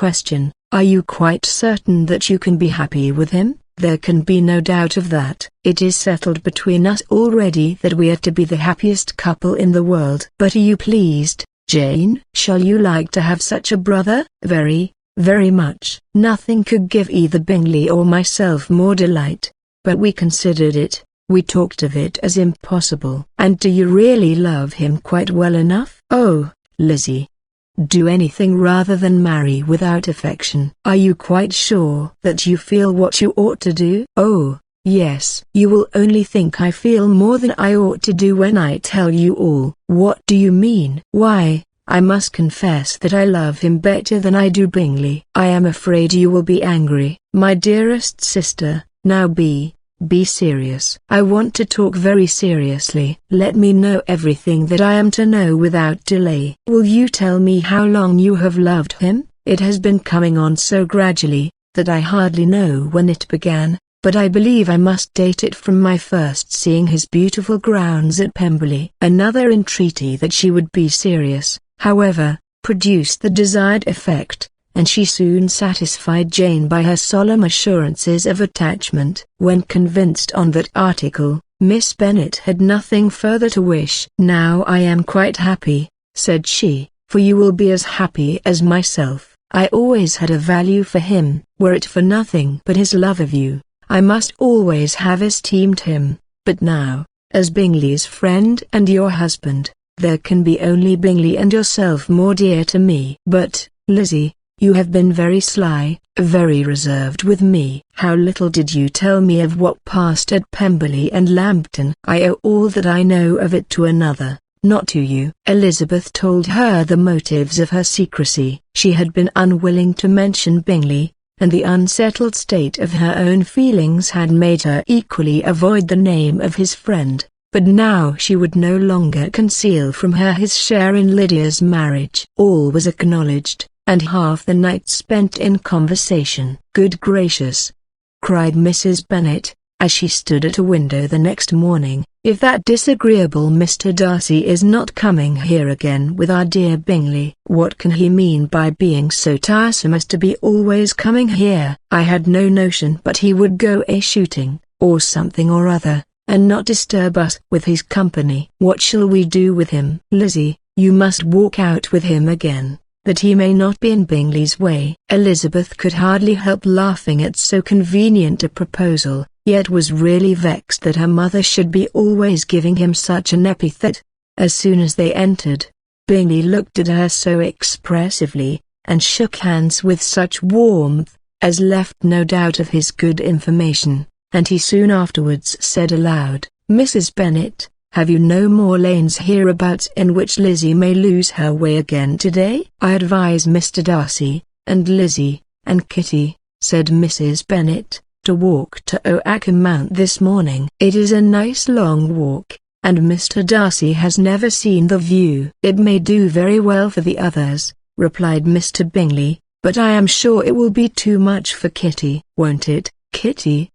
A: question, are you quite certain that you can be happy with him?" "There can be no doubt of that. It is settled between us already that we are to be the happiest couple in the world." "But are you pleased, Jane? Shall you like to have such a brother?" "Very, very much." "Nothing could give either Bingley or myself more delight, but we considered it, we talked of it as impossible." "And do you really love him quite well enough?" "Oh, Lizzie, do anything rather than marry without affection." "Are you quite sure that you feel what you ought to do?" "Oh, yes." "You will only think I feel more than I ought to do when I tell you all." "What do you mean?" "Why, I must confess that I love him better than I do Bingley." "I am afraid you will be angry." "My dearest sister, now be serious." "I want to talk very seriously." "Let me know everything that I am to know without delay." "Will you tell me how long you have loved him?" "It has been coming on so gradually, that I hardly know when it began, but I believe I must date it from my first seeing his beautiful grounds at Pemberley." Another entreaty that she would be serious, however, produced the desired effect, and she soon satisfied Jane by her solemn assurances of attachment. When convinced on that article, Miss Bennet had nothing further to wish. "Now I am quite happy," said she, "for you will be as happy as myself. I always had a value for him. Were it for nothing but his love of you, I must always have esteemed him, but now, as Bingley's friend and your husband, there can be only Bingley and yourself more dear to me." "But, Lizzie, you have been very sly, very reserved with me." "How little did you tell me of what passed at Pemberley and Lambton." "I owe all that I know of it to another, not to you." Elizabeth told her the motives of her secrecy. She had been unwilling to mention Bingley, and the unsettled state of her own feelings had made her equally avoid the name of his friend, but now she would no longer conceal from her his share in Lydia's marriage. All was acknowledged, and half the night spent in conversation. "Good gracious!" cried Mrs. Bennet, as she stood at a window the next morning, "if that disagreeable Mr. Darcy is not coming here again with our dear Bingley. What can he mean by being so tiresome as to be always coming here? I had no notion but he would go a-shooting, or something or other, and not disturb us with his company. What shall we do with him?" "Lizzie, you must walk out with him again, that he may not be in Bingley's way." Elizabeth could hardly help laughing at so convenient a proposal, yet was really vexed that her mother should be always giving him such an epithet. As soon as they entered, Bingley looked at her so expressively, and shook hands with such warmth, as left no doubt of his good information, and he soon afterwards said aloud, "Mrs. Bennet, have you no more lanes hereabouts in which Lizzie may lose her way again today?" "I advise Mr. Darcy, and Lizzie, and Kitty," said Mrs. Bennet, "to walk to Oakham Mount this morning. It is a nice long walk, and Mr. Darcy has never seen the view." "It may do very well for the others," replied Mr. Bingley, "but I am sure it will be too much for Kitty." "Won't it?" Kitty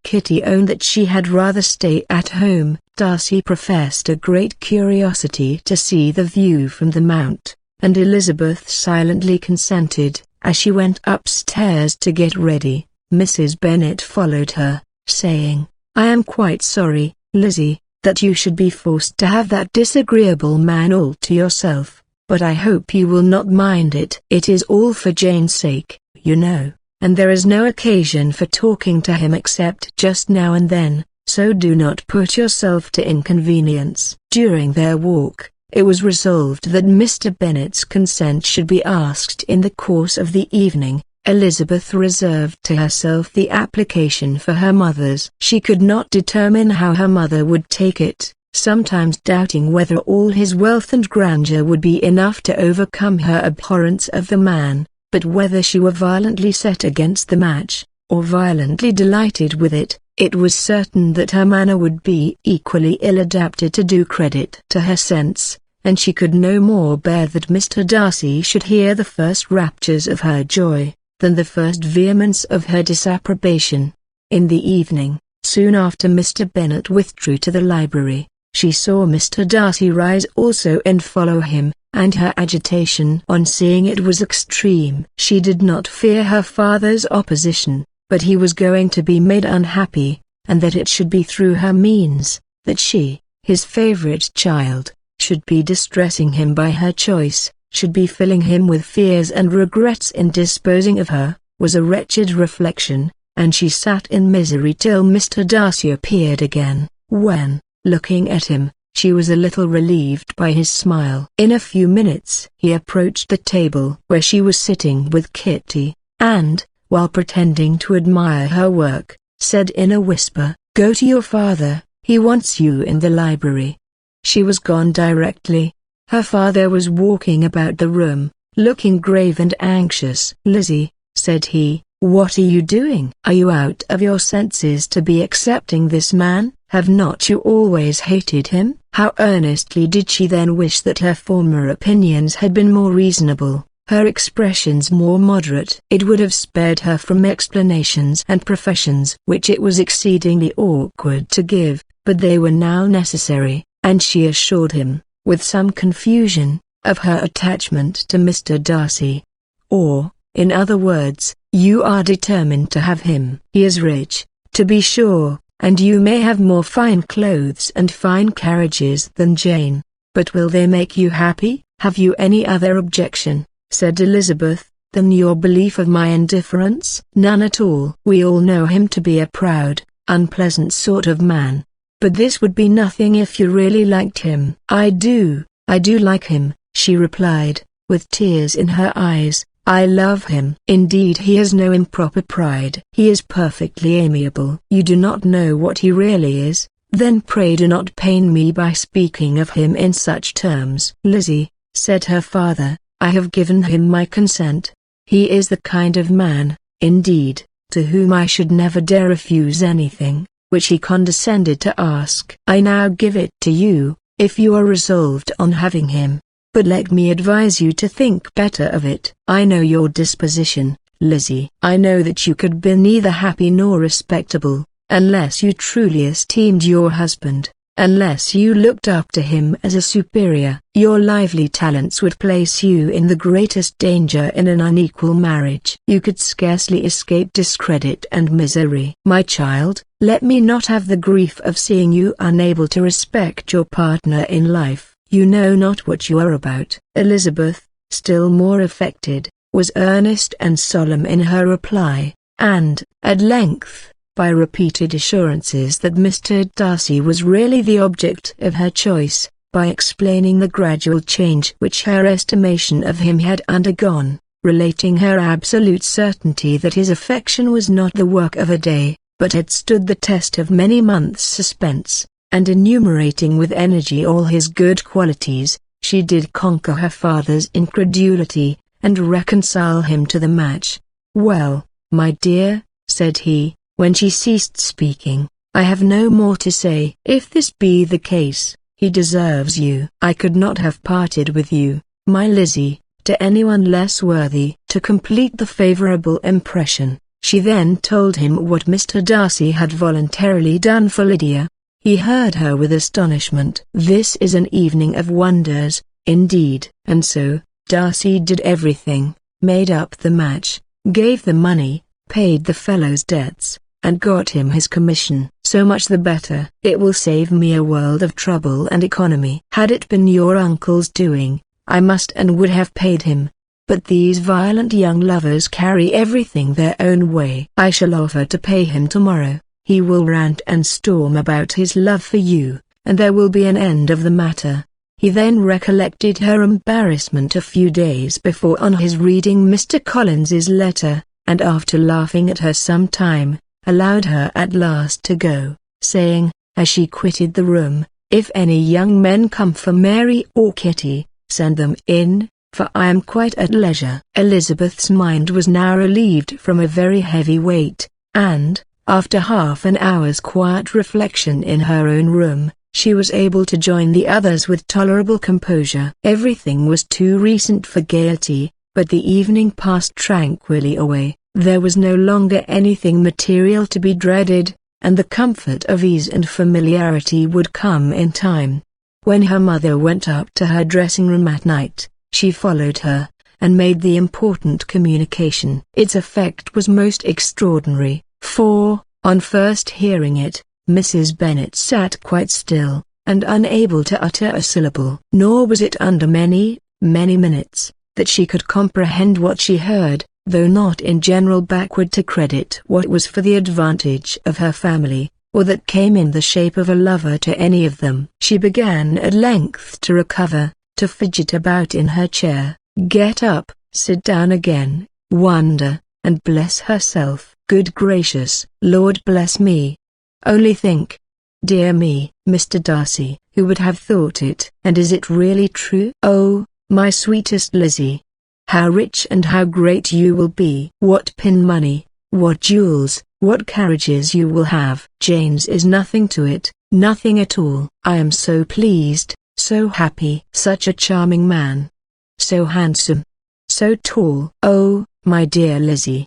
A: owned that she had rather stay at home. Darcy professed a great curiosity to see the view from the mount, and Elizabeth silently consented. As she went upstairs to get ready, Mrs. Bennet followed her, saying, "I am quite sorry, Lizzie, that you should be forced to have that disagreeable man all to yourself, but I hope you will not mind it. It is all for Jane's sake, you know, and there is no occasion for talking to him except just now and then, so do not put yourself to inconvenience." During their walk, it was resolved that Mr. Bennet's consent should be asked in the course of the evening. Elizabeth reserved to herself the application for her mother's. She could not determine how her mother would take it, sometimes doubting whether all his wealth and grandeur would be enough to overcome her abhorrence of the man, but whether she were violently set against the match, or violently delighted with it, it was certain that her manner would be equally ill-adapted to do credit to her sense, and she could no more bear that Mr. Darcy should hear the first raptures of her joy, than the first vehemence of her disapprobation. In the evening, soon after Mr. Bennet withdrew to the library, she saw Mr. Darcy rise also and follow him, and her agitation on seeing it was extreme. She did not fear her father's opposition, but he was going to be made unhappy, and that it should be through her means, that she, his favourite child, should be distressing him by her choice, should be filling him with fears and regrets in disposing of her, was a wretched reflection, and she sat in misery till Mr. Darcy appeared again, when, looking at him, she was a little relieved by his smile. In a few minutes he approached the table where she was sitting with Kitty, and, while pretending to admire her work, said in a whisper, "Go to your father, he wants you in the library." She was gone directly. Her father was walking about the room, looking grave and anxious. "Lizzie," said he, "what are you doing? Are you out of your senses to be accepting this man? Have not you always hated him?" How earnestly did she then wish that her former opinions had been more reasonable, her expressions more moderate. It would have spared her from explanations and professions which it was exceedingly awkward to give, but they were now necessary, and she assured him, with some confusion, of her attachment to Mr. Darcy. "Or, in other words, you are determined to have him. He is rich, to be sure, and you may have more fine clothes and fine carriages than Jane, but will they make you happy?" "Have you any other objection," said Elizabeth, "than your belief of my indifference?" "None at all. We all know him to be a proud, unpleasant sort of man. But this would be nothing if you really liked him." I do like him," she replied, with tears in her eyes. "I love him. Indeed, he has no improper pride. He is perfectly amiable." "You do not know what he really is, then pray do not pain me by speaking of him in such terms." "Lizzie," said her father, "I have given him my consent. He is the kind of man, indeed, to whom I should never dare refuse anything which he condescended to ask. I now give it to you, if you are resolved on having him. But let me advise you to think better of it. I know your disposition, Lizzie. I know that you could be neither happy nor respectable, unless you truly esteemed your husband, unless you looked up to him as a superior. Your lively talents would place you in the greatest danger in an unequal marriage. You could scarcely escape discredit and misery. My child, let me not have the grief of seeing you unable to respect your partner in life. You know not what you are about." Elizabeth, still more affected, was earnest and solemn in her reply, and, at length, by repeated assurances that Mr. Darcy was really the object of her choice, by explaining the gradual change which her estimation of him had undergone, relating her absolute certainty that his affection was not the work of a day, but had stood the test of many months' suspense, and enumerating with energy all his good qualities, she did conquer her father's incredulity, and reconcile him to the match. "Well, my dear," said he, when she ceased speaking, "I have no more to say. If this be the case, he deserves you. I could not have parted with you, my Lizzie, to anyone less worthy." To complete the favorable impression, she then told him what Mr. Darcy had voluntarily done for Lydia. He heard her with astonishment. "This is an evening of wonders, indeed." And so, Darcy did everything, made up the match, gave the money, paid the fellow's debts, and got him his commission. "So much the better. It will save me a world of trouble and economy. Had it been your uncle's doing, I must and would have paid him. But these violent young lovers carry everything their own way. I shall offer to pay him tomorrow. He will rant and storm about his love for you, and there will be an end of the matter." He then recollected her embarrassment a few days before on his reading Mr. Collins's letter, and after laughing at her some time, allowed her at last to go, saying, as she quitted the room, "If any young men come for Mary or Kitty, send them in, for I am quite at leisure." Elizabeth's mind was now relieved from a very heavy weight, and, after half an hour's quiet reflection in her own room, she was able to join the others with tolerable composure. Everything was too recent for gaiety, but the evening passed tranquilly away. There was no longer anything material to be dreaded, and the comfort of ease and familiarity would come in time. When her mother went up to her dressing-room at night, she followed her, and made the important communication. Its effect was most extraordinary, for, on first hearing it, Mrs. Bennet sat quite still, and unable to utter a syllable. Nor was it under many, many minutes, that she could comprehend what she heard, though not in general backward to credit what was for the advantage of her family, or that came in the shape of a lover to any of them. She began at length to recover, to fidget about in her chair, get up, sit down again, wonder, and bless herself. "Good gracious, Lord bless me! Only think! Dear me, Mr. Darcy, who would have thought it? And is it really true? Oh, my sweetest Lizzie! How rich and how great you will be! What pin money, what jewels, what carriages you will have! Jane's is nothing to it, nothing at all. I am so pleased, so happy. Such a charming man, so handsome, so tall. Oh, my dear Lizzie!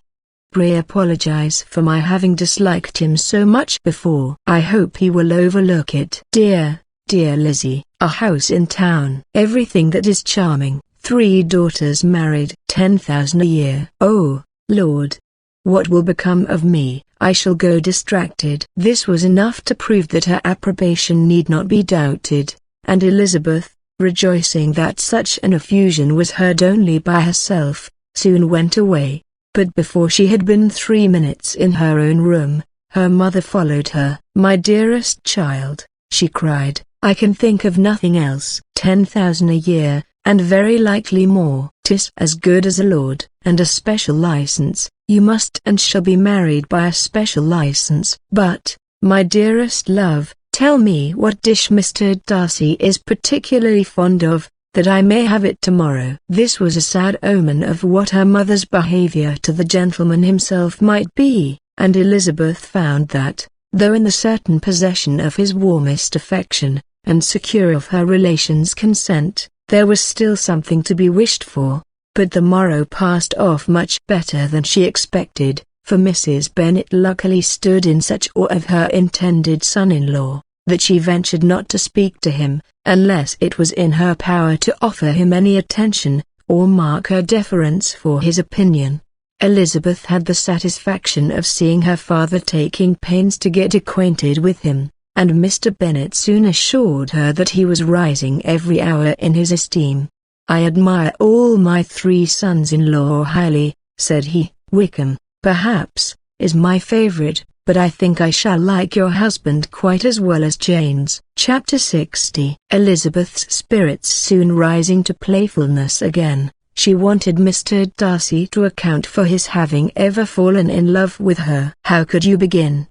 A: Pray apologize for my having disliked him so much before. I hope he will overlook it. Dear, dear Lizzie, a house in town, everything that is charming, 3 daughters married, 10,000 a year. Oh, Lord! What will become of me? I shall go distracted." This was enough to prove that her approbation need not be doubted, and Elizabeth, rejoicing that such an effusion was heard only by herself, soon went away. But before she had been 3 minutes in her own room, her mother followed her. "My dearest child," she cried, "I can think of nothing else. 10,000 a year, and very likely more. 'Tis as good as a lord, and a special license. You must and shall be married by a special license. But, my dearest love, tell me what dish Mr. Darcy is particularly fond of, that I may have it tomorrow." This was a sad omen of what her mother's behavior to the gentleman himself might be, and Elizabeth found that, though in the certain possession of his warmest affection, and secure of her relations' consent, there was still something to be wished for. But the morrow passed off much better than she expected, for Mrs. Bennet luckily stood in such awe of her intended son-in-law, that she ventured not to speak to him, unless it was in her power to offer him any attention, or mark her deference for his opinion. Elizabeth had the satisfaction of seeing her father taking pains to get acquainted with him, and Mr. Bennet soon assured her that he was rising every hour in his esteem. "I admire all my 3 sons-in-law highly," said he. "Wickham, perhaps, is my favorite, but I think I shall like your husband quite as well as Jane's." Chapter 60. Elizabeth's spirits soon rising to playfulness again, She wanted Mr. Darcy to account for his having ever fallen in love with her. "How could you begin?"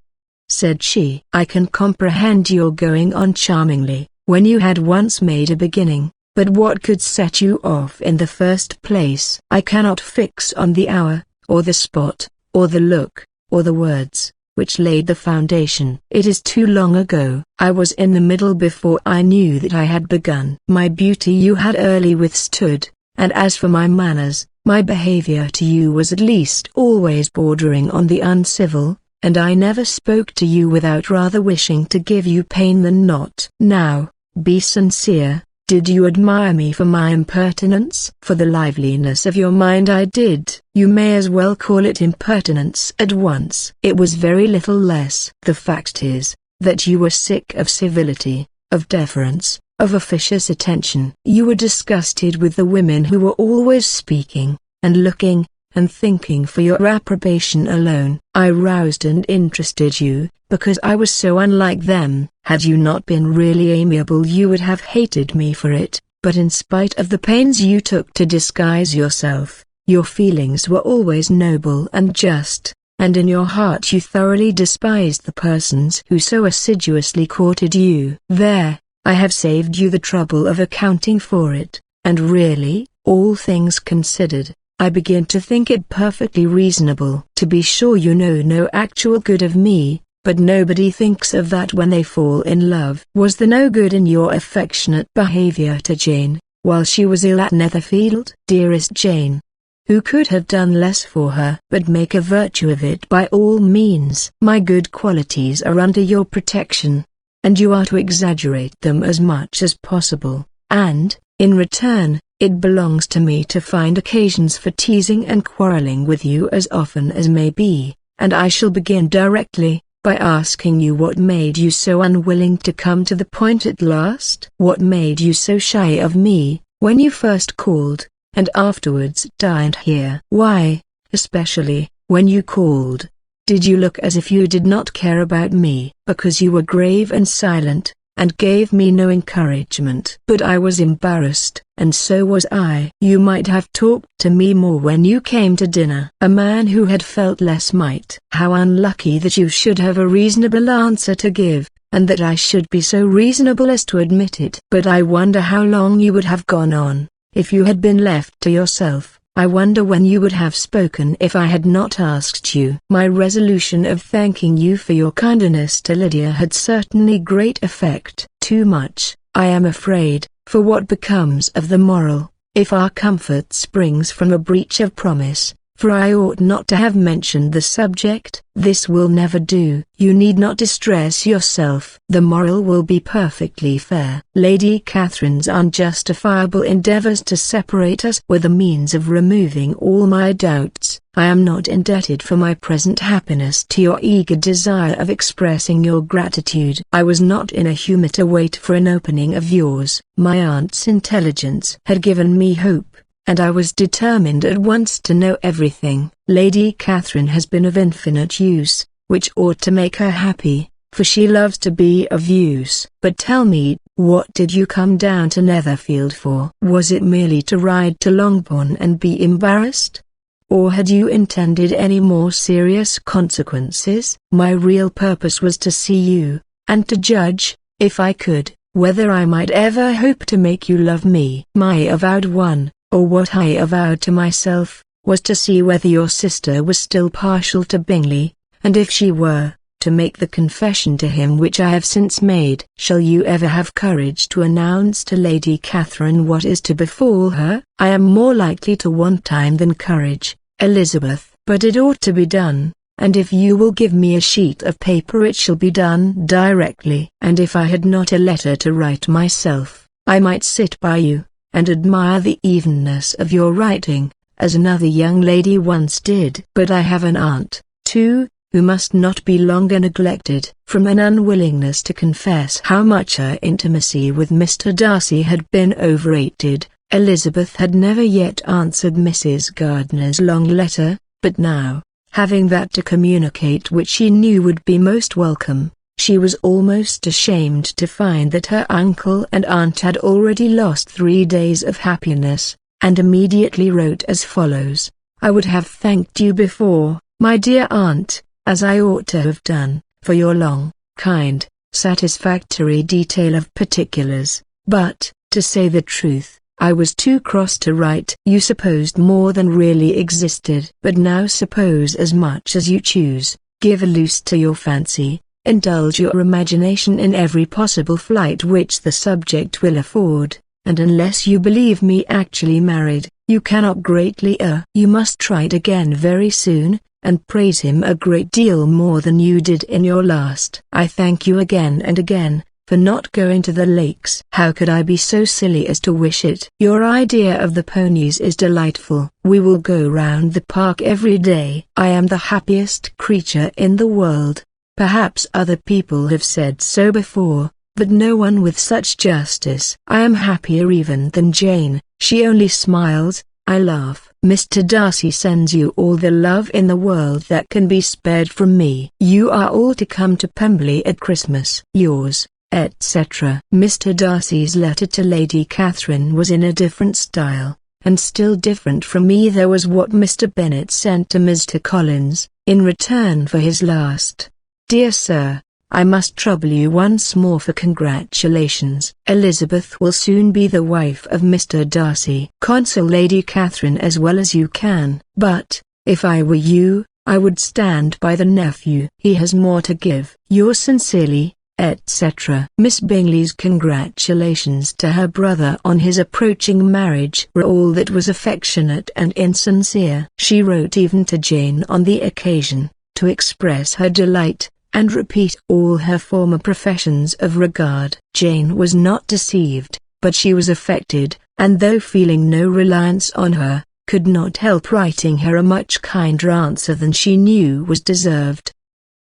A: said she. "I can comprehend your going on charmingly, when you had once made a beginning, but what could set you off in the first place? I cannot fix on the hour, or the spot, or the look, or the words, which laid the foundation. It is too long ago. I was in the middle before I knew that I had begun. My beauty you had early withstood, and as for my manners, my behavior to you was at least always bordering on the uncivil, and I never spoke to you without rather wishing to give you pain than not. Now, be sincere. Did you admire me for my impertinence? For the liveliness of your mind I did. You may as well call it impertinence at once. It was very little less. The fact is, that you were sick of civility, of deference, of officious attention. You were disgusted with the women who were always speaking, and looking, and thinking for your approbation alone. I roused and interested you, because I was so unlike them. Had you not been really amiable you would have hated me for it, but in spite of the pains you took to disguise yourself, your feelings were always noble and just, and in your heart you thoroughly despised the persons who so assiduously courted you. There, I have saved you the trouble of accounting for it, and really, all things considered, I begin to think it perfectly reasonable. To be sure you know no actual good of me, but nobody thinks of that when they fall in love. Was there no good in your affectionate behavior to Jane, while she was ill at Netherfield? Dearest Jane, who could have done less for her? But make a virtue of it by all means. My good qualities are under your protection, and you are to exaggerate them as much as possible, and, in return, it belongs to me to find occasions for teasing and quarreling with you as often as may be, and I shall begin directly, by asking you what made you so unwilling to come to the point at last? What made you so shy of me, when you first called, and afterwards dined here? Why, especially, when you called, did you look as if you did not care about me? Because you were grave and silent, and gave me no encouragement. But I was embarrassed, and so was I. You might have talked to me more when you came to dinner. A man who had felt less might. How unlucky that you should have a reasonable answer to give, and that I should be so reasonable as to admit it. But I wonder how long you would have gone on, if you had been left to yourself. I wonder when you would have spoken if I had not asked you. My resolution of thanking you for your kindness to Lydia had certainly great effect. Too much, I am afraid, for what becomes of the moral, if our comfort springs from a breach of promise, for I ought not to have mentioned the subject. This will never do. You need not distress yourself. The moral will be perfectly fair. Lady Catherine's unjustifiable endeavours to separate us were the means of removing all my doubts. I am not indebted for my present happiness to your eager desire of expressing your gratitude. I was not in a humour to wait for an opening of yours. My aunt's intelligence had given me hope, and I was determined at once to know everything. Lady Catherine has been of infinite use, which ought to make her happy, for she loves to be of use. But tell me, what did you come down to Netherfield for? Was it merely to ride to Longbourn and be embarrassed? Or had you intended any more serious consequences? My real purpose was to see you, and to judge, if I could, whether I might ever hope to make you love me. My avowed one, or what I avowed to myself, was to see whether your sister was still partial to Bingley, and if she were, to make the confession to him which I have since made. Shall you ever have courage to announce to Lady Catherine what is to befall her? I am more likely to want time than courage, Elizabeth. But it ought to be done, and if you will give me a sheet of paper it shall be done directly. And if I had not a letter to write myself, I might sit by you, and admire the evenness of your writing, as another young lady once did. But I have an aunt, too, who must not be longer neglected. From an unwillingness to confess how much her intimacy with Mr. Darcy had been overrated, Elizabeth had never yet answered Mrs. Gardiner's long letter, but now, having that to communicate which she knew would be most welcome, she was almost ashamed to find that her uncle and aunt had already lost 3 days of happiness, and immediately wrote as follows: "I would have thanked you before, my dear aunt, as I ought to have done, for your long, kind, satisfactory detail of particulars, but, to say the truth, I was too cross to write. You supposed more than really existed. But now suppose as much as you choose, give a loose to your fancy, indulge your imagination in every possible flight which the subject will afford, and unless you believe me actually married, you cannot greatly err. You must try it again very soon, and praise him a great deal more than you did in your last. I thank you again and again, for not going to the lakes. How could I be so silly as to wish it? Your idea of the ponies is delightful. We will go round the park every day. I am the happiest creature in the world. Perhaps other people have said so before, but no one with such justice. I am happier even than Jane. She only smiles, I laugh. Mr. Darcy sends you all the love in the world that can be spared from me. You are all to come to Pemberley at Christmas. Yours, etc." Mr. Darcy's letter to Lady Catherine was in a different style, and still different from either was what Mr. Bennet sent to Mr. Collins, in return for his last. "Dear Sir, I must trouble you once more for congratulations. Elizabeth will soon be the wife of Mr. Darcy. Console Lady Catherine as well as you can. But, if I were you, I would stand by the nephew. He has more to give. Yours sincerely, etc." Miss Bingley's congratulations to her brother on his approaching marriage were all that was affectionate and insincere. She wrote even to Jane on the occasion, to express her delight, and repeat all her former professions of regard. Jane was not deceived, but she was affected, and though feeling no reliance on her, could not help writing her a much kinder answer than she knew was deserved.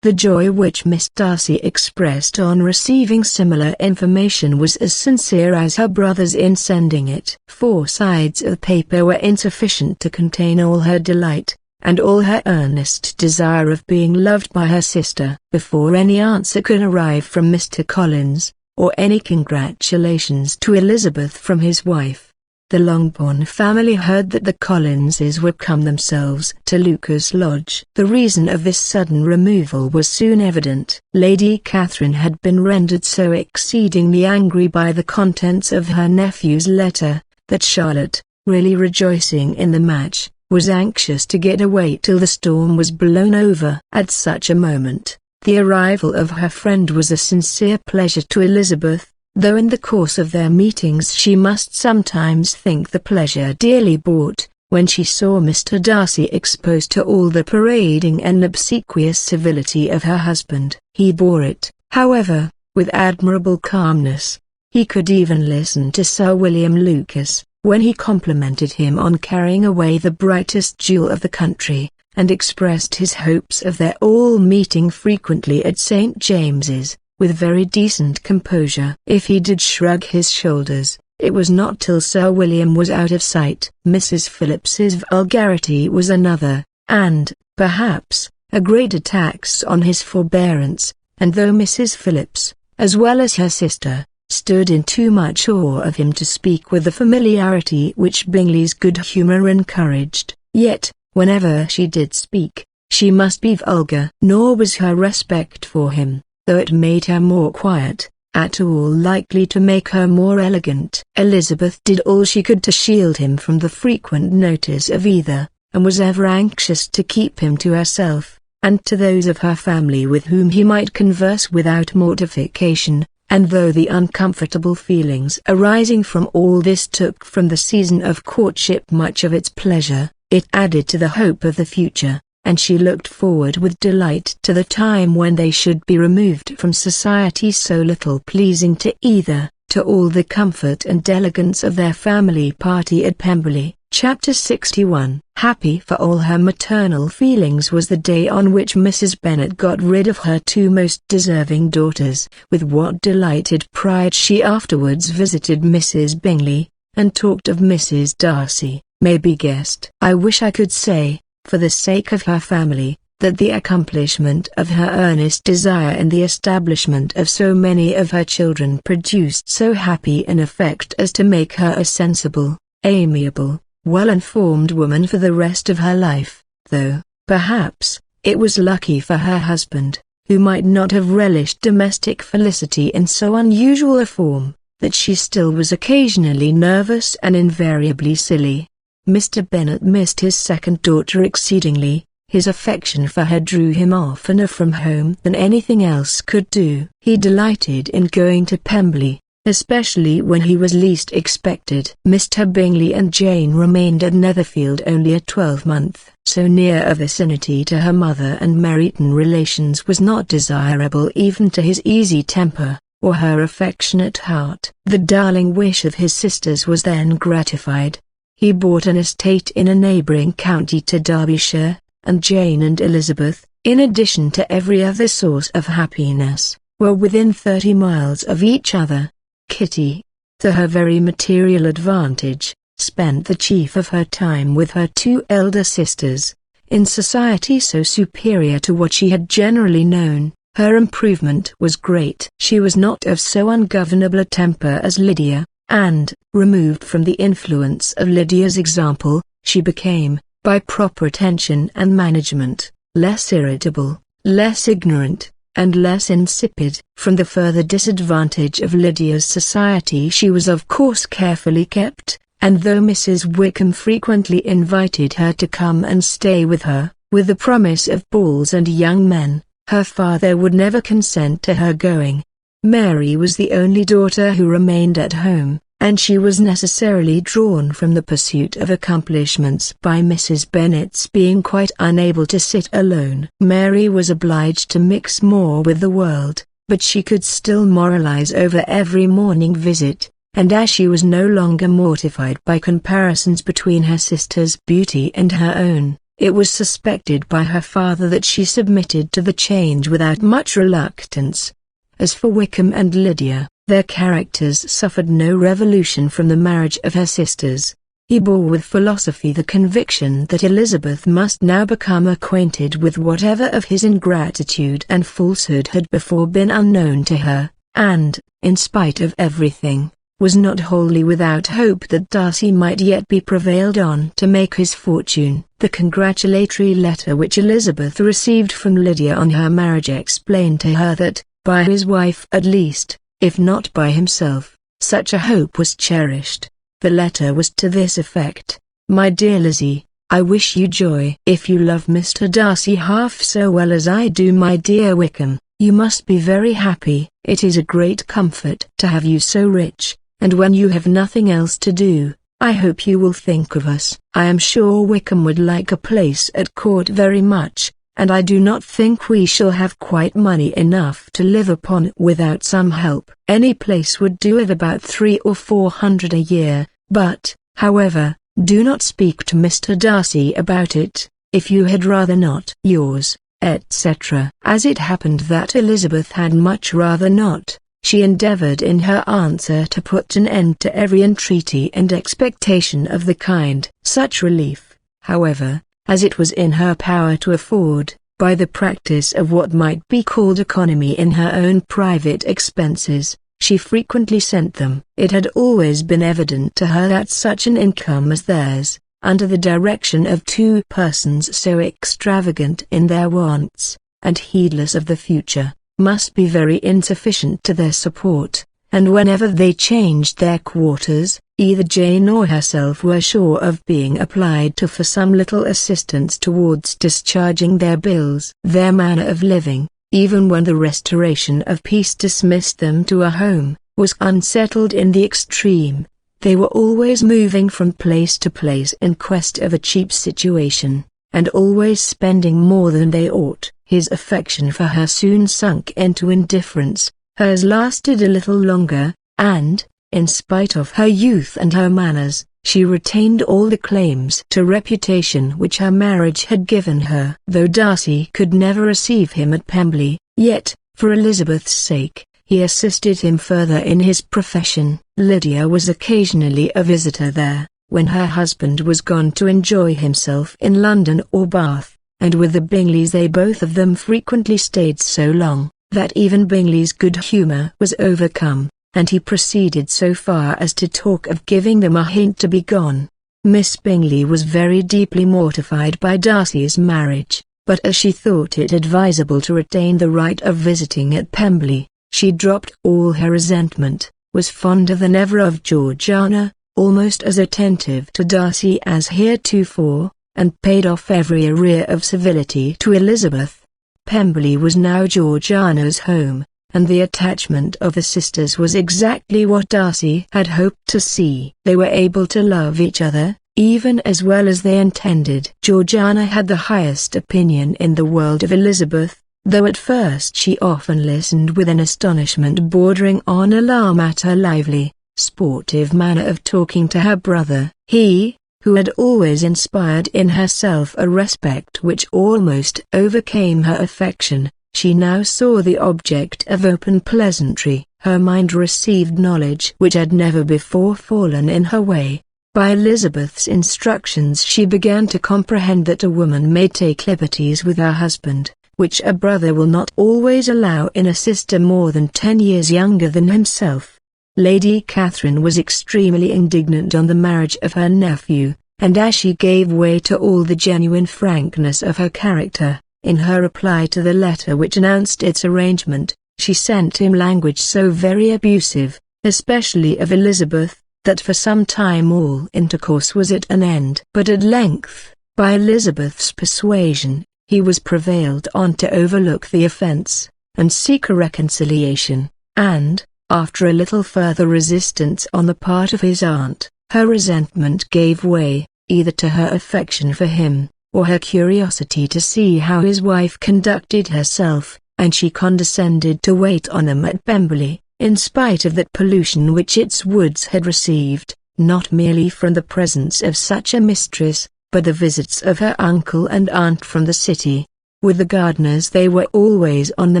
A: The joy which Miss Darcy expressed on receiving similar information was as sincere as her brother's in sending it. 4 sides of paper were insufficient to contain all her delight, and all her earnest desire of being loved by her sister. Before any answer could arrive from Mr. Collins, or any congratulations to Elizabeth from his wife, the Longbourn family heard that the Collinses were come themselves to Lucas Lodge. The reason of this sudden removal was soon evident. Lady Catherine had been rendered so exceedingly angry by the contents of her nephew's letter, that Charlotte, really rejoicing in the match, was anxious to get away till the storm was blown over. At such a moment, the arrival of her friend was a sincere pleasure to Elizabeth, though in the course of their meetings she must sometimes think the pleasure dearly bought. When she saw Mr. Darcy exposed to all the parading and obsequious civility of her husband, he bore it, however, with admirable calmness. He could even listen to Sir William Lucas, when he complimented him on carrying away the brightest jewel of the country, and expressed his hopes of their all meeting frequently at St. James's, with very decent composure. If he did shrug his shoulders, it was not till Sir William was out of sight. Mrs. Phillips's vulgarity was another, and, perhaps, a greater tax on his forbearance, and though Mrs. Phillips, as well as her sister, stood in too much awe of him to speak with the familiarity which Bingley's good humour encouraged, yet, whenever she did speak, she must be vulgar. Nor was her respect for him, though it made her more quiet, at all likely to make her more elegant. Elizabeth did all she could to shield him from the frequent notice of either, and was ever anxious to keep him to herself, and to those of her family with whom he might converse without mortification. And though the uncomfortable feelings arising from all this took from the season of courtship much of its pleasure, it added to the hope of the future, and she looked forward with delight to the time when they should be removed from society so little pleasing to either, to all the comfort and elegance of their family party at Pemberley. Chapter 61. Happy for all her maternal feelings was the day on which Mrs. Bennet got rid of her 2 most deserving daughters. With what delighted pride she afterwards visited Mrs. Bingley, and talked of Mrs. Darcy, may be guessed. I wish I could say, for the sake of her family, that the accomplishment of her earnest desire and the establishment of so many of her children produced so happy an effect as to make her a sensible, amiable, well-informed woman for the rest of her life, though, perhaps, it was lucky for her husband, who might not have relished domestic felicity in so unusual a form, that she still was occasionally nervous and invariably silly. Mr. Bennet missed his second daughter exceedingly. His affection for her drew him oftener from home than anything else could do. He delighted in going to Pemberley, especially when he was least expected. Mr. Bingley and Jane remained at Netherfield only a 12-month. So near a vicinity to her mother and Meryton relations was not desirable even to his easy temper, or her affectionate heart. The darling wish of his sisters was then gratified. He bought an estate in a neighbouring county to Derbyshire, and Jane and Elizabeth, in addition to every other source of happiness, were within 30 miles of each other. Kitty, to her very material advantage, spent the chief of her time with her 2 elder sisters, in society so superior to what she had generally known. Her improvement was great. She was not of so ungovernable a temper as Lydia, and, removed from the influence of Lydia's example, she became, by proper attention and management, less irritable, less ignorant, and less insipid. From the further disadvantage of Lydia's society she was of course carefully kept, and though Mrs. Wickham frequently invited her to come and stay with her, with the promise of balls and young men, her father would never consent to her going. Mary was the only daughter who remained at home, and she was necessarily drawn from the pursuit of accomplishments by Mrs. Bennet's being quite unable to sit alone. Mary was obliged to mix more with the world, but she could still moralize over every morning visit, and as she was no longer mortified by comparisons between her sister's beauty and her own, it was suspected by her father that she submitted to the change without much reluctance. As for Wickham and Lydia, their characters suffered no revolution from the marriage of her sisters. He bore with philosophy the conviction that Elizabeth must now become acquainted with whatever of his ingratitude and falsehood had before been unknown to her, and, in spite of everything, was not wholly without hope that Darcy might yet be prevailed on to make his fortune. The congratulatory letter which Elizabeth received from Lydia on her marriage explained to her that, by his wife at least, if not by himself, such a hope was cherished. The letter was to this effect: "My dear Lizzie, I wish you joy. If you love Mr. Darcy half so well as I do my dear Wickham, you must be very happy. It is a great comfort to have you so rich, and when you have nothing else to do, I hope you will think of us. I am sure Wickham would like a place at court very much, and I do not think we shall have quite money enough to live upon without some help. Any place would do of about 300 or 400 a year, but, however, do not speak to Mr. Darcy about it, if you had rather not. Yours, etc." As it happened that Elizabeth had much rather not, she endeavored in her answer to put an end to every entreaty and expectation of the kind. Such relief, however, as it was in her power to afford, by the practice of what might be called economy in her own private expenses, she frequently sent them. It had always been evident to her that such an income as theirs, under the direction of 2 persons so extravagant in their wants, and heedless of the future, must be very insufficient to their support, and whenever they changed their quarters, either Jane or herself were sure of being applied to for some little assistance towards discharging their bills. Their manner of living, even when the restoration of peace dismissed them to a home, was unsettled in the extreme. They were always moving from place to place in quest of a cheap situation, and always spending more than they ought. His affection for her soon sunk into indifference. Hers lasted a little longer, and, in spite of her youth and her manners, she retained all the claims to reputation which her marriage had given her. Though Darcy could never receive him at Pemberley, yet, for Elizabeth's sake, he assisted him further in his profession. Lydia was occasionally a visitor there, when her husband was gone to enjoy himself in London or Bath, and with the Bingleys they both of them frequently stayed so long, that even Bingley's good humour was overcome, and he proceeded so far as to talk of giving them a hint to be gone. Miss Bingley was very deeply mortified by Darcy's marriage, but as she thought it advisable to retain the right of visiting at Pemberley, she dropped all her resentment, was fonder than ever of Georgiana, almost as attentive to Darcy as heretofore, and paid off every arrear of civility to Elizabeth. Pemberley was now Georgiana's home, and the attachment of the sisters was exactly what Darcy had hoped to see. They were able to love each other, even as well as they intended. Georgiana had the highest opinion in the world of Elizabeth, though at first she often listened with an astonishment bordering on alarm at her lively, sportive manner of talking to her brother. He, who had always inspired in herself a respect which almost overcame her affection, she now saw the object of open pleasantry. Her mind received knowledge which had never before fallen in her way. By Elizabeth's instructions she began to comprehend that a woman may take liberties with her husband, which a brother will not always allow in a sister more than 10 years younger than himself. Lady Catherine was extremely indignant on the marriage of her nephew, and as she gave way to all the genuine frankness of her character, in her reply to the letter which announced its arrangement, she sent him language so very abusive, especially of Elizabeth, that for some time all intercourse was at an end. But at length, by Elizabeth's persuasion, he was prevailed on to overlook the offence, and seek a reconciliation, and, after a little further resistance on the part of his aunt, her resentment gave way, either to her affection for him, or her curiosity to see how his wife conducted herself, and she condescended to wait on them at Pemberley, in spite of that pollution which its woods had received, not merely from the presence of such a mistress, but the visits of her uncle and aunt from the city. With the Gardiners they were always on the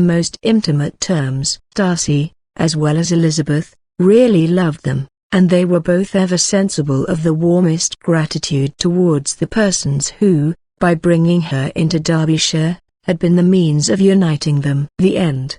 A: most intimate terms. Darcy, as well as Elizabeth, really loved them, and they were both ever sensible of the warmest gratitude towards the persons who, by bringing her into Derbyshire, had been the means of uniting them. The end.